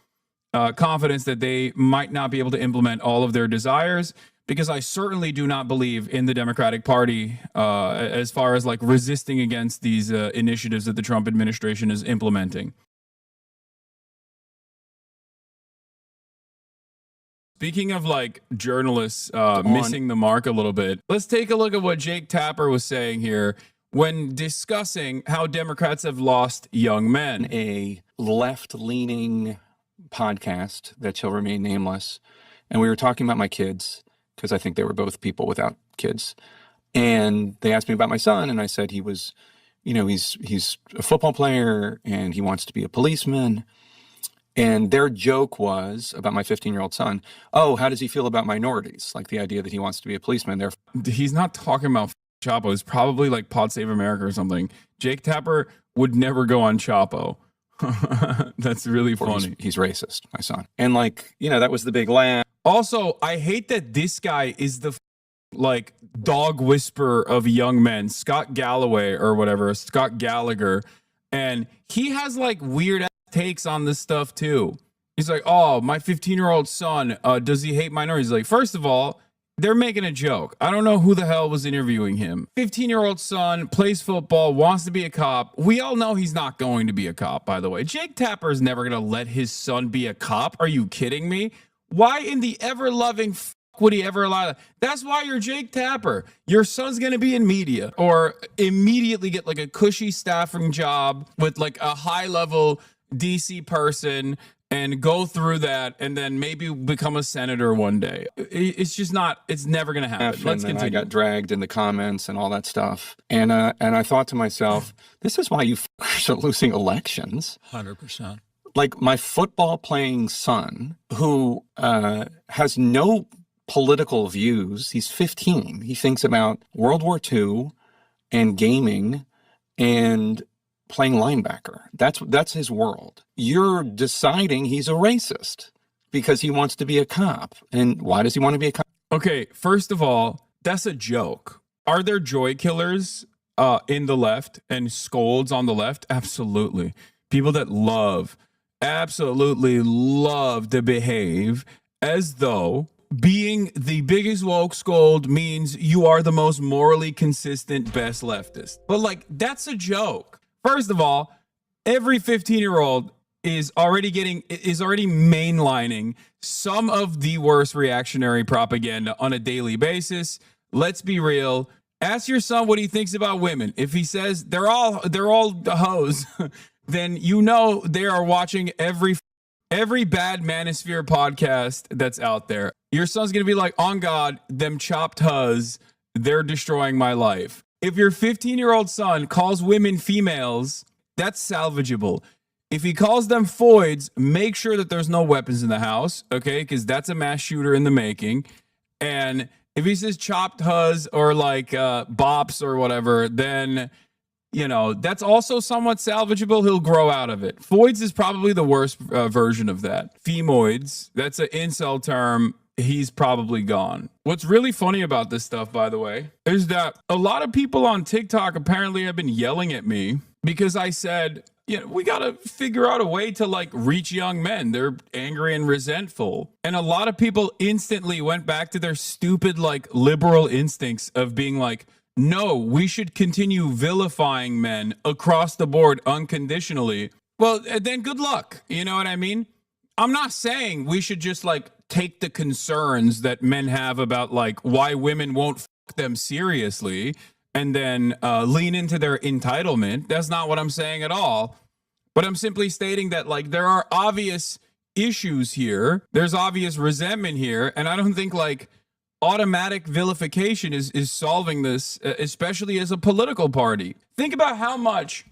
[SPEAKER 1] confidence that they might not be able to implement all of their desires, because I certainly do not believe in the Democratic Party as far as like resisting against these initiatives that the Trump administration is implementing. Speaking of like journalists missing the mark a little bit, let's take a look at what Jake Tapper was saying here when discussing how Democrats have lost young men.
[SPEAKER 2] A left-leaning podcast that shall remain nameless. And we were talking about my kids because I think they were both people without kids. And they asked me about my son, and I said he was, you know, he's a football player and he wants to be a policeman. And their joke was about my 15-year-old son. Oh, how does he feel about minorities? Like the idea that he wants to be a policeman.
[SPEAKER 1] He's not talking about Chapo. It's probably like Pod Save America or something. Jake Tapper would never go on Chapo. That's really funny.
[SPEAKER 2] He's racist, my son. And like, you know, that was the big laugh.
[SPEAKER 1] Also, I hate that this guy is the like dog whisperer of young men, Scott Galloway or whatever, Scott Gallagher. And he has like weird takes on this stuff too. He's like, oh, my 15-year-old son, does he hate minorities? Like, first of all, they're making a joke. I don't know who the hell was interviewing him. 15-year-old son, plays football, wants to be a cop. We all know he's not going to be a cop, by the way. Jake Tapper is never going to let his son be a cop. Are you kidding me? Why in the ever-loving would he ever allow that? That's why you're Jake Tapper. Your son's going to be in media or immediately get like a cushy staffing job with like a high-level DC person and go through that and then maybe become a senator one day. It's just not, it's never going to happen. Let's continue.
[SPEAKER 2] I got dragged in the comments and all that stuff. And I thought to myself, this is why you f***ers are losing elections.
[SPEAKER 11] 100%.
[SPEAKER 2] Like my football playing son who has no political views. He's 15. He thinks about World War II and gaming and playing linebacker. That's his world. You're deciding he's a racist because he wants to be a cop. And why does he want to be a cop?
[SPEAKER 1] Okay, first of all, that's a joke. Are there joy killers in the left and scolds on the left? Absolutely. People that absolutely love to behave as though being the biggest woke scold means you are the most morally consistent, best leftist. But like, that's a joke. First of all, every 15-year-old is already mainlining some of the worst reactionary propaganda on a daily basis. Let's be real. Ask your son what he thinks about women. If he says they're all hoes, then you know they are watching every bad manosphere podcast that's out there. Your son's going to be like, on God, them chopped huz, they're destroying my life. If your 15-year-old son calls women females, that's salvageable. If he calls them foids, make sure that there's no weapons in the house, okay? Because that's a mass shooter in the making. And if he says chopped huz or like bops or whatever, then, you know, that's also somewhat salvageable. He'll grow out of it. Foids is probably the worst version of that. Femoids, that's an incel term. He's probably gone. What's really funny about this stuff, by the way, is that a lot of people on TikTok apparently have been yelling at me because I said, you know, we got to figure out a way to like reach young men. They're angry and resentful. And a lot of people instantly went back to their stupid, like liberal instincts of being like, no, we should continue vilifying men across the board unconditionally. Well, then good luck. You know what I mean? I'm not saying we should just like take the concerns that men have about like why women won't fuck them seriously and then lean into their entitlement. That's not what I'm saying at all. But I'm simply stating that like there are obvious issues here. There's obvious resentment here. And I don't think like automatic vilification is solving this, especially as a political party. Think about how much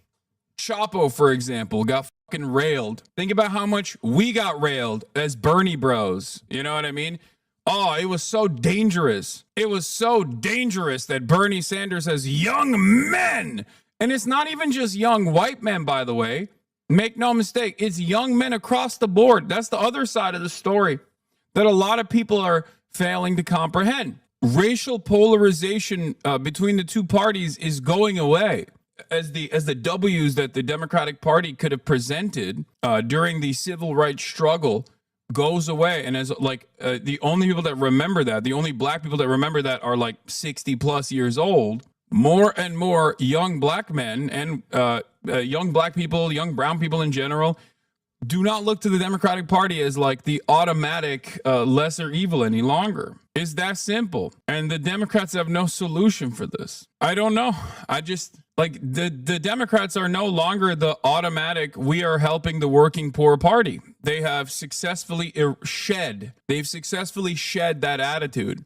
[SPEAKER 1] Chapo, for example, got fucking railed. Think about how much we got railed as Bernie bros. You know what I mean? Oh, it was so dangerous. It was so dangerous that Bernie Sanders has young men. And it's not even just young white men, by the way. Make no mistake, it's young men across the board. That's the other side of the story that a lot of people are failing to comprehend. Racial polarization between the two parties is going away. As the W's that the Democratic Party could have presented during the civil rights struggle goes away, and as like the only people that remember that, the only black people that remember that are like 60 plus years old. More and more young black men and young black people, young brown people in general, do not look to the Democratic Party as like the automatic lesser evil any longer. It's that simple. And the Democrats have no solution for this. I don't know. I just like the Democrats are no longer the automatic, we are helping the working poor party. They have successfully shed that attitude.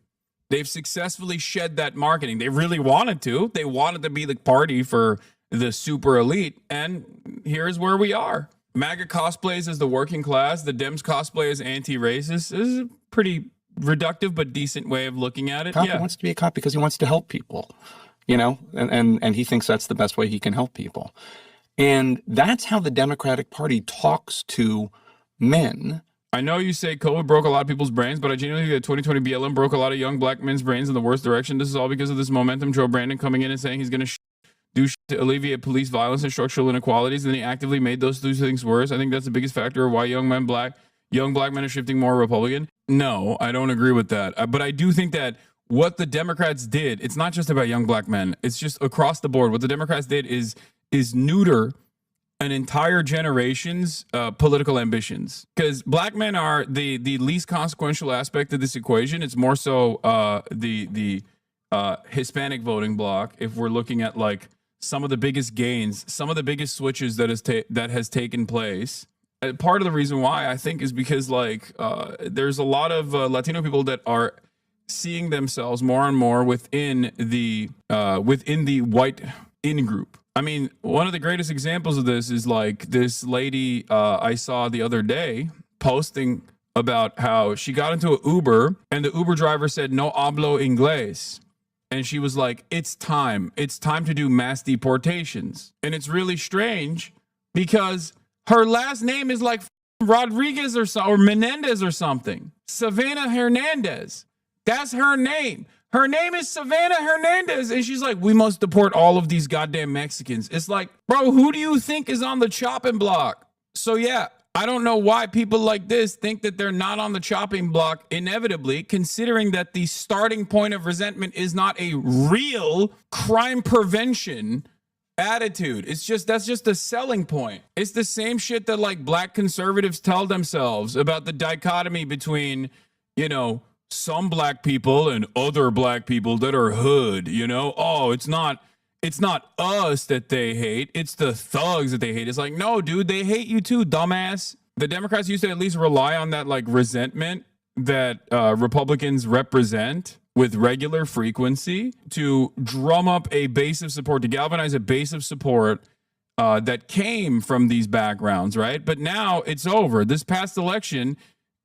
[SPEAKER 1] They've successfully shed that marketing. They really wanted to. They wanted to be the party for the super elite. And here's where we are. MAGA cosplays as the working class. The Dems cosplay as anti-racist. This is a pretty reductive but decent way of looking at it.
[SPEAKER 2] Cop wants to be a cop because he wants to help people, you know, and he thinks that's the best way he can help people. And that's how the Democratic Party talks to men.
[SPEAKER 1] I know you say COVID broke a lot of people's brains, but I genuinely think that 2020 BLM broke a lot of young black men's brains in the worst direction. This is all because of this momentum. Joe Brandon coming in and saying he's going to do shit to alleviate police violence and structural inequalities, and then he actively made those two things worse. I think that's the biggest factor of why young black men are shifting more Republican. No, I don't agree with that. But I do think that what the Democrats did, it's not just about young black men. It's just across the board. What the Democrats did is neuter an entire generation's political ambitions, because black men are the least consequential aspect of this equation. It's more so the Hispanic voting bloc. If we're looking at like some of the biggest gains, some of the biggest switches that has taken place. Part of the reason why I think is because like there's a lot of Latino people that are seeing themselves more and more within the white in group. I mean, one of the greatest examples of this is like this lady I saw the other day posting about how she got into an Uber and the Uber driver said, "No hablo inglés." And she was like, it's time to do mass deportations. And it's really strange because her last name is like Rodriguez or Menendez or something. Savannah Hernandez. That's her name. Her name is Savannah Hernandez. And she's like, we must deport all of these goddamn Mexicans. It's like, bro, who do you think is on the chopping block? So yeah, I don't know why people like this think that they're not on the chopping block inevitably, considering that the starting point of resentment is not a real crime prevention attitude. It's just, that's just a selling point. It's the same shit that like black conservatives tell themselves about the dichotomy between, you know, some black people and other black people that are hood, you know? Oh, it's not it's not us that they hate, it's the thugs that they hate. It's like, no, dude, they hate you too, dumbass. The Democrats used to at least rely on that like resentment that Republicans represent with regular frequency to drum up a base of support, to galvanize a base of support that came from these backgrounds, right? But now it's over. This past election,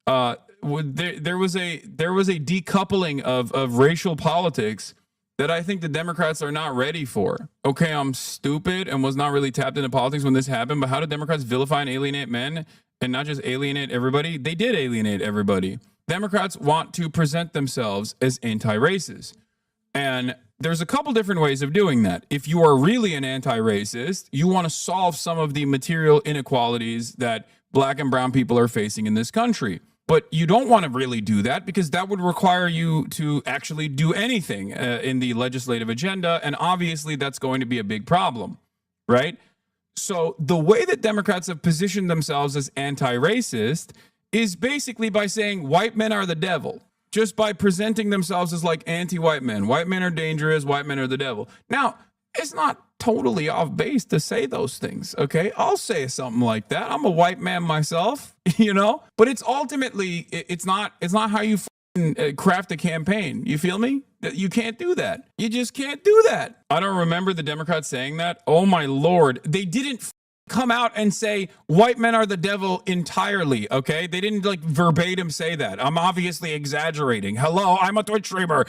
[SPEAKER 1] there was a decoupling of racial politics that I think the Democrats are not ready for. Okay, I'm stupid and was not really tapped into politics when this happened, but how did Democrats vilify and alienate men and not just alienate everybody? They did alienate everybody. Democrats want to present themselves as anti-racist. And there's a couple different ways of doing that. If you are really an anti-racist, you want to solve some of the material inequalities that black and brown people are facing in this country. But you don't want to really do that because that would require you to actually do anything in the legislative agenda. And obviously that's going to be a big problem, right? So the way that Democrats have positioned themselves as anti-racist is basically by saying white men are the devil, just by presenting themselves as like anti-white men. White men are dangerous, white men are the devil. Now, it's not totally off base to say those things, okay? I'll say something like that. I'm a white man myself, you know? But it's ultimately, it's not how you craft a campaign. You feel me? You can't do that. You just can't do that. I don't remember the Democrats saying that. Oh my Lord. They didn't come out and say white men are the devil entirely, okay? They didn't like verbatim say that. I'm obviously exaggerating. Hello, I'm a Twitch streamer.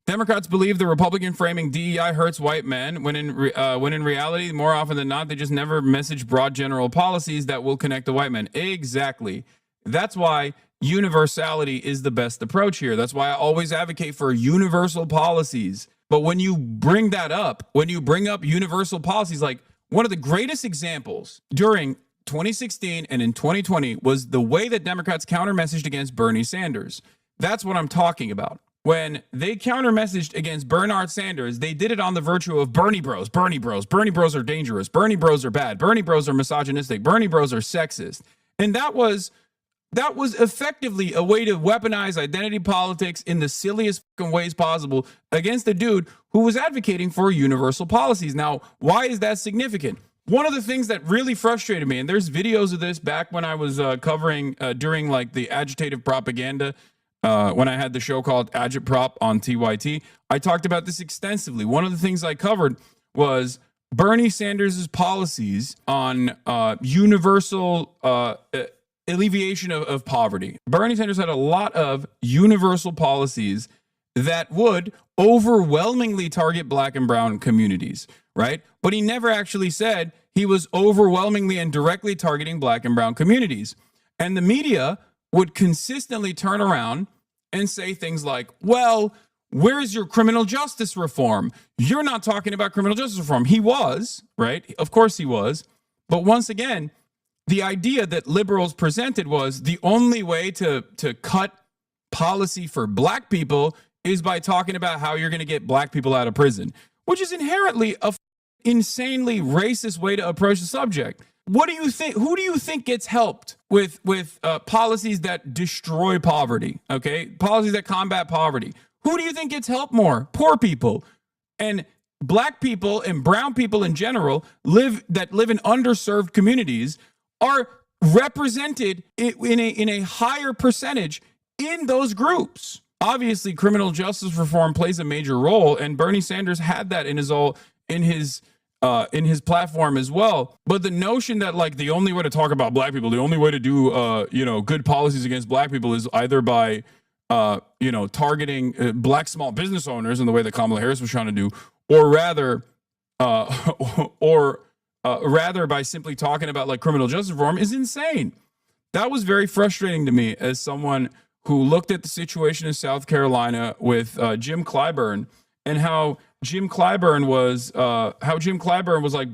[SPEAKER 1] Democrats believe the Republican framing DEI hurts white men when in reality, more often than not, they just never message broad general policies that will connect the white men. Exactly. That's why universality is the best approach here. That's why I always advocate for universal policies. But when you bring that up, when you bring up universal policies, like one of the greatest examples during 2016 and in 2020 was the way that Democrats counter-messaged against Bernie Sanders. That's what I'm talking about. When they counter-messaged against Bernard Sanders, they did it on the virtue of Bernie bros, Bernie bros. Bernie bros are dangerous. Bernie bros are bad. Bernie bros are misogynistic. Bernie bros are sexist. And that was effectively a way to weaponize identity politics in the silliest fucking ways possible against a dude who was advocating for universal policies. Now, why is that significant? One of the things that really frustrated me, and there's videos of this back when I was covering during like the agitative propaganda, when I had the show called Agitprop on TYT, I talked about this extensively. One of the things I covered was Bernie Sanders' policies on universal alleviation of poverty. Bernie Sanders had a lot of universal policies that would overwhelmingly target black and brown communities, right? But he never actually said he was overwhelmingly and directly targeting black and brown communities. And the media would consistently turn around and say things like, well, where's your criminal justice reform? You're not talking about criminal justice reform. He was, right? Of course he was. But once again, the idea that liberals presented was the only way to cut policy for black people is by talking about how you're going to get black people out of prison, which is inherently a insanely racist way to approach the subject. What do you think? Who do you think gets helped with policies that destroy poverty? Okay, policies that combat poverty. Who do you think gets helped more? Poor people. And black people and brown people in general live in underserved communities are represented in a higher percentage in those groups. Obviously, criminal justice reform plays a major role, and Bernie Sanders had that in his platform as well. But the notion that like the only way to talk about black people, the only way to do good policies against black people is either by targeting black small business owners in the way that Kamala Harris was trying to do, or rather by simply talking about like criminal justice reform is insane. That was very frustrating to me as someone who looked at the situation in South Carolina with Jim Clyburn and how Jim Clyburn was like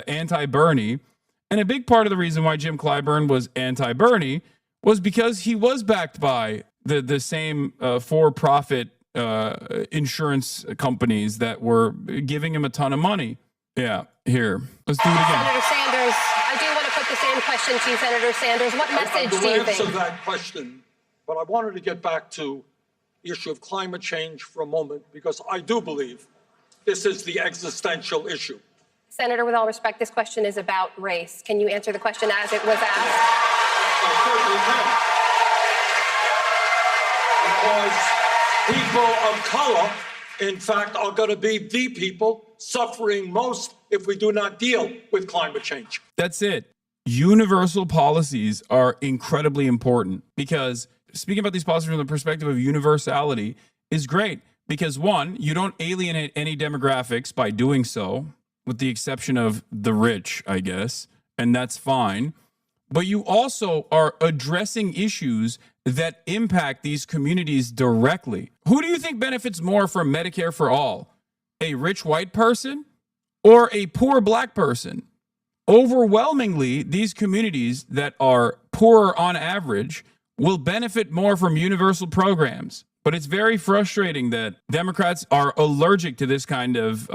[SPEAKER 1] anti-Bernie. And a big part of the reason why Jim Clyburn was anti-Bernie was because he was backed by the same for-profit insurance companies that were giving him a ton of money. Yeah, here. Let's do it again.
[SPEAKER 10] Senator Sanders, I do want to put the same question to you, Senator Sanders. What message do you think?
[SPEAKER 11] Answer that question, but I wanted to get back to the issue of climate change for a moment, because I do believe This is the existential issue.
[SPEAKER 10] Senator, with all respect, this question is about race. Can you answer the question as it was asked?
[SPEAKER 11] I certainly can. Because people of color, in fact, are going to be the people suffering most if we do not deal with climate change.
[SPEAKER 1] That's it. Universal policies are incredibly important because speaking about these policies from the perspective of universality is great because, one, you don't alienate any demographics by doing so, with the exception of the rich, I guess, and that's fine. But you also are addressing issues that impact these communities directly. Who do you think benefits more from Medicare for all? A rich white person or a poor black person? Overwhelmingly, these communities that are poorer on average will benefit more from universal programs. But it's very frustrating that Democrats are allergic to this kind of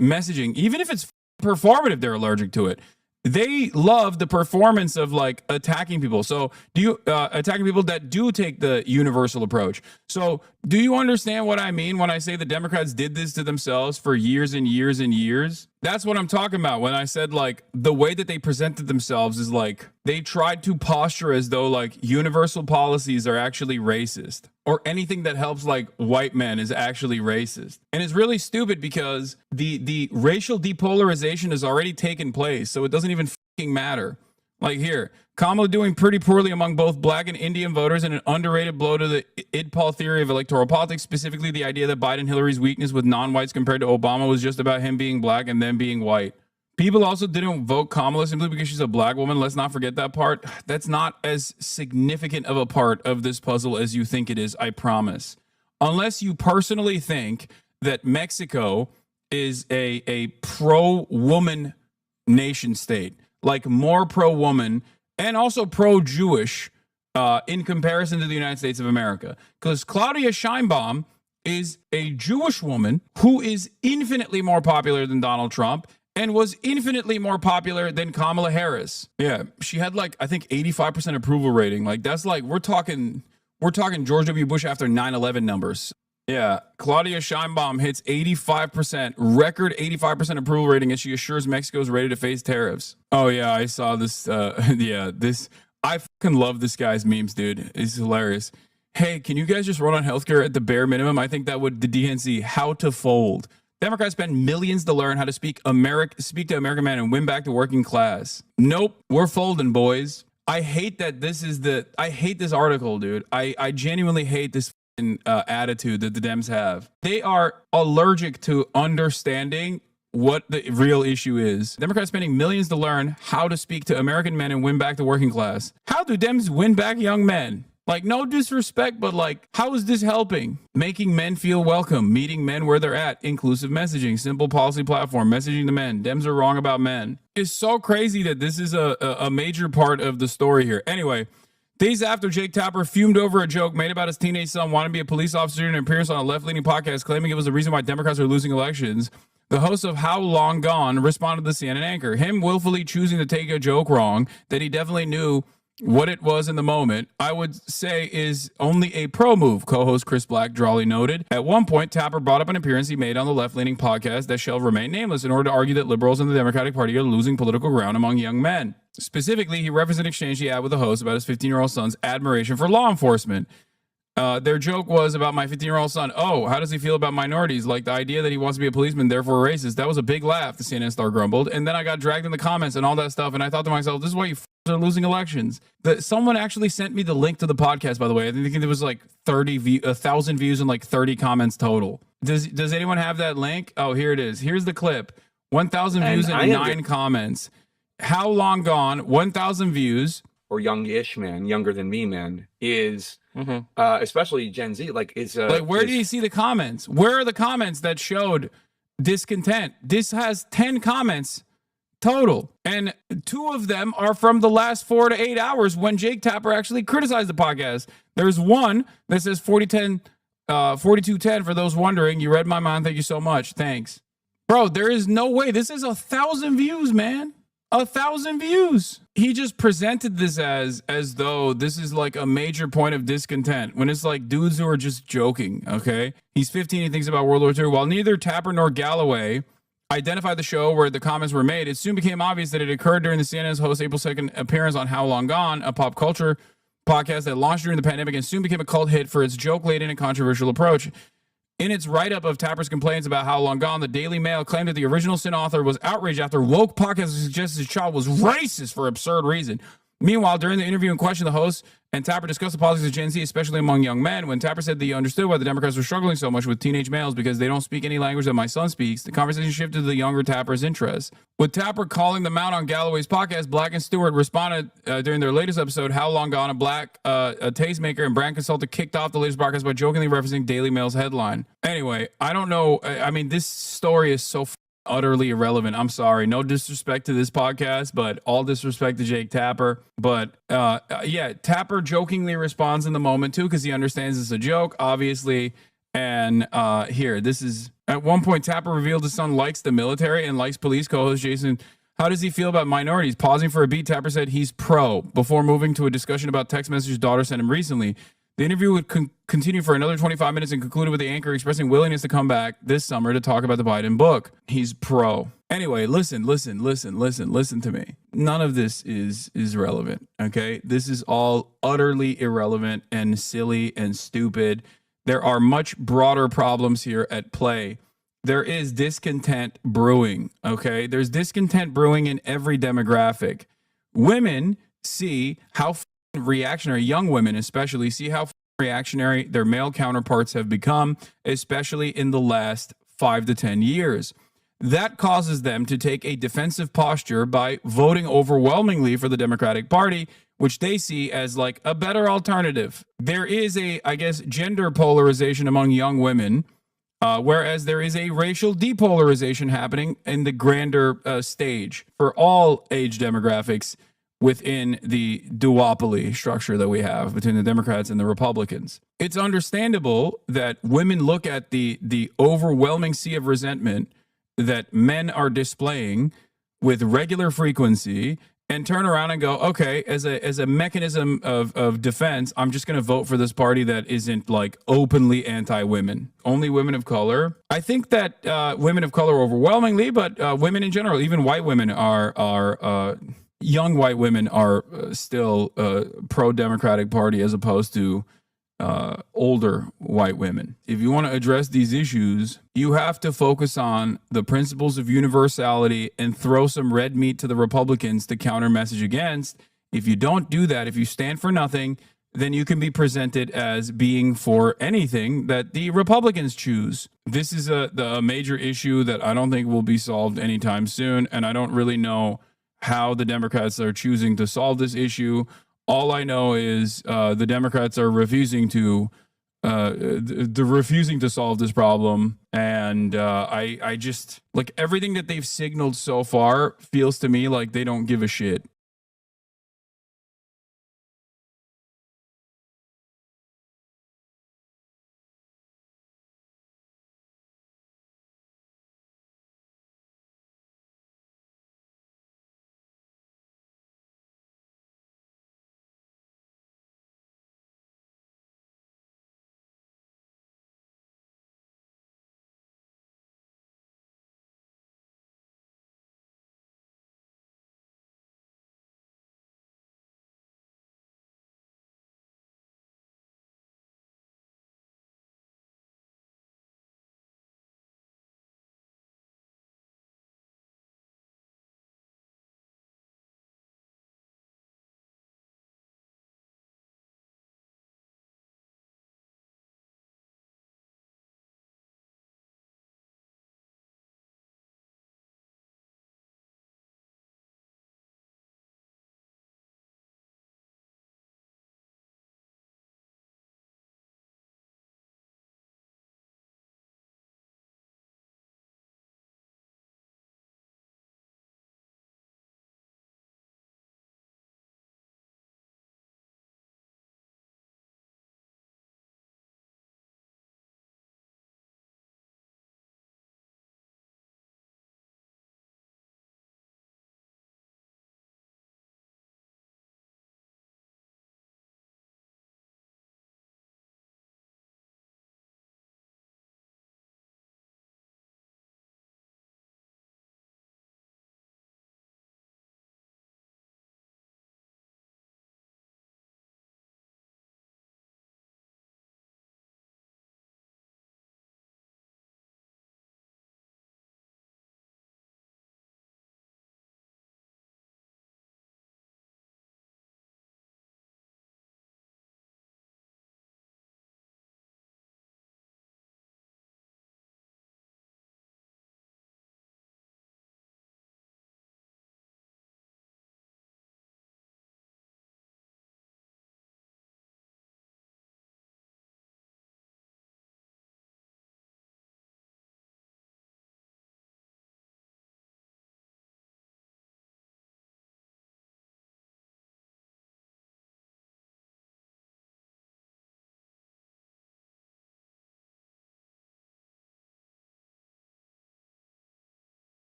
[SPEAKER 1] messaging. Even if it's performative, they're allergic to it. They love the performance of like attacking people. So do you attacking people that do take the universal approach? So do you understand what I mean when I say the Democrats did this to themselves for years and years and years? That's what I'm talking about when I said like the way that they presented themselves is like they tried to posture as though like universal policies are actually racist or anything that helps like white men is actually racist. And it's really stupid because the racial depolarization has already taken place. So it doesn't even fucking matter. Like here, Kamala doing pretty poorly among both black and Indian voters and an underrated blow to the id-pol theory of electoral politics, specifically the idea that Biden Hillary's weakness with non-whites compared to Obama was just about him being black and them being white. People also didn't vote Kamala simply because she's a black woman. Let's not forget that part. That's not as significant of a part of this puzzle as you think it is, I promise. Unless you personally think that Mexico is a pro-woman nation state, like more pro-woman and also pro-Jewish in comparison to the United States of America. Because Claudia Sheinbaum is a Jewish woman who is infinitely more popular than Donald Trump and was infinitely more popular than Kamala Harris. Yeah, she had like, I think 85% approval rating. Like that's like, we're talking George W. Bush after 9/11 numbers. Yeah, Claudia Sheinbaum hits 85%, record 85% approval rating as she assures Mexico is ready to face tariffs. Oh yeah, I saw this. I fucking love this guy's memes, dude. It's hilarious. Hey, can you guys just run on healthcare at the bare minimum? I think that would, the DNC, how to fold. Democrats spend millions to learn how to speak to American men and win back the working class. Nope, we're folding, boys. I hate that I hate this article, dude. I genuinely hate this attitude that the Dems have. They are allergic to understanding what the real issue is. Democrats spending millions to learn how to speak to American men and win back the working class. How do Dems win back young men? Like, no disrespect, but like, how is this helping? Making men feel welcome, meeting men where they're at, inclusive messaging, simple policy platform, messaging to men. Dems are wrong about men. It's so crazy that this is a major part of the story here. Anyway, days after Jake Tapper fumed over a joke made about his teenage son wanting to be a police officer in an appearance on a left-leaning podcast claiming it was the reason why Democrats are losing elections, the host of How Long Gone responded to the CNN anchor. Him willfully choosing to take a joke wrong that he definitely knew what it was in the moment, I would say is only a pro move, co-host Chris Black drawly noted. At one point, Tapper brought up an appearance he made on the left-leaning podcast that shall remain nameless in order to argue that liberals in the Democratic Party are losing political ground among young men. Specifically, he referenced an exchange he had with the host about his 15-year-old son's admiration for law enforcement. Their joke was about my 15-year-old son. Oh, how does he feel about minorities? Like the idea that he wants to be a policeman, therefore racist. That was a big laugh, the CNN star grumbled. And then I got dragged in the comments and all that stuff. And I thought to myself, this is why you are losing elections. Someone actually sent me the link to the podcast, by the way. I think there was like 1,000 views and like 30 comments total. Does anyone have that link? Oh, here it is. Here's the clip. 1,000 views and 9 comments. How Long Gone, 1,000 views.
[SPEAKER 2] Or young-ish man, younger than me man, is... especially Gen Z, like it's
[SPEAKER 1] like where did you see the comments? Where are the comments that showed discontent? This has 10 comments total, and 2 of them are from the last 4 to 8 hours when Jake Tapper actually criticized the podcast. There's one that says 4210 for those wondering. You read my mind. Thank you so much. Thanks, bro. There is no way. This is 1,000 views, man. 1,000 views. He just presented this as though this is like a major point of discontent, when it's like dudes who are just joking, okay? He's 15, he thinks about World War II. While neither Tapper nor Galloway identified the show where the comments were made, it soon became obvious that it occurred during the CNN's host April 2nd appearance on How Long Gone, a pop culture podcast that launched during the pandemic and soon became a cult hit for its joke-laden and controversial approach. In its write-up of Tapper's complaints about How Long Gone, the Daily Mail claimed that the original sin author was outraged after woke podcast suggested his child was racist for absurd reason. Meanwhile, during the interview in question, the host and Tapper discussed the politics of Gen Z, especially among young men. When Tapper said that he understood why the Democrats were struggling so much with teenage males because they don't speak any language that my son speaks, the conversation shifted to the younger Tapper's interests. With Tapper calling them out on Galloway's podcast, Black and Stewart responded during their latest episode, How Long Gone, a tastemaker and brand consultant kicked off the latest broadcast by jokingly referencing Daily Mail's headline. Anyway, I don't know. I mean, this story is so utterly irrelevant. I'm sorry. No disrespect to this podcast, but all disrespect to Jake Tapper. But yeah, Tapper jokingly responds in the moment too, because he understands it's a joke, obviously. And here, this is at one point, Tapper revealed his son likes the military and likes police. Co-host Jason, how does he feel about minorities? Pausing for a beat, Tapper said he's pro before moving to a discussion about text messages his daughter sent him recently. The interview would continue for another 25 minutes and concluded with the anchor expressing willingness to come back this summer to talk about the Biden book. He's pro. Anyway, listen to me. None of this is relevant, okay? This is all utterly irrelevant and silly and stupid. There are much broader problems here at play. There is discontent brewing, okay? There's discontent brewing in every demographic. Women see how reactionary, young women especially, see how reactionary their male counterparts have become, especially in the last 5 to 10 years. That causes them to take a defensive posture by voting overwhelmingly for the Democratic Party, which they see as like a better alternative. There is a, I guess, gender polarization among young women, whereas there is a racial depolarization happening in the grander stage for all age demographics within the duopoly structure that we have between the Democrats and the Republicans. It's understandable that women look at the overwhelming sea of resentment that men are displaying with regular frequency and turn around and go, okay, as a mechanism of defense, I'm just going to vote for this party that isn't like openly anti-women, only women of color. I think that women of color overwhelmingly, but women in general, even white women are young white women are still pro-Democratic Party as opposed to older white women. If you want to address these issues, you have to focus on the principles of universality and throw some red meat to the Republicans to counter message against. If you don't do that, if you stand for nothing, then you can be presented as being for anything that the Republicans choose. This is a major issue that I don't think will be solved anytime soon, and I don't really know how the Democrats are choosing to solve this issue. All I know is the Democrats are refusing to solve this problem, and I just like everything that they've signaled so far feels to me like they don't give a shit.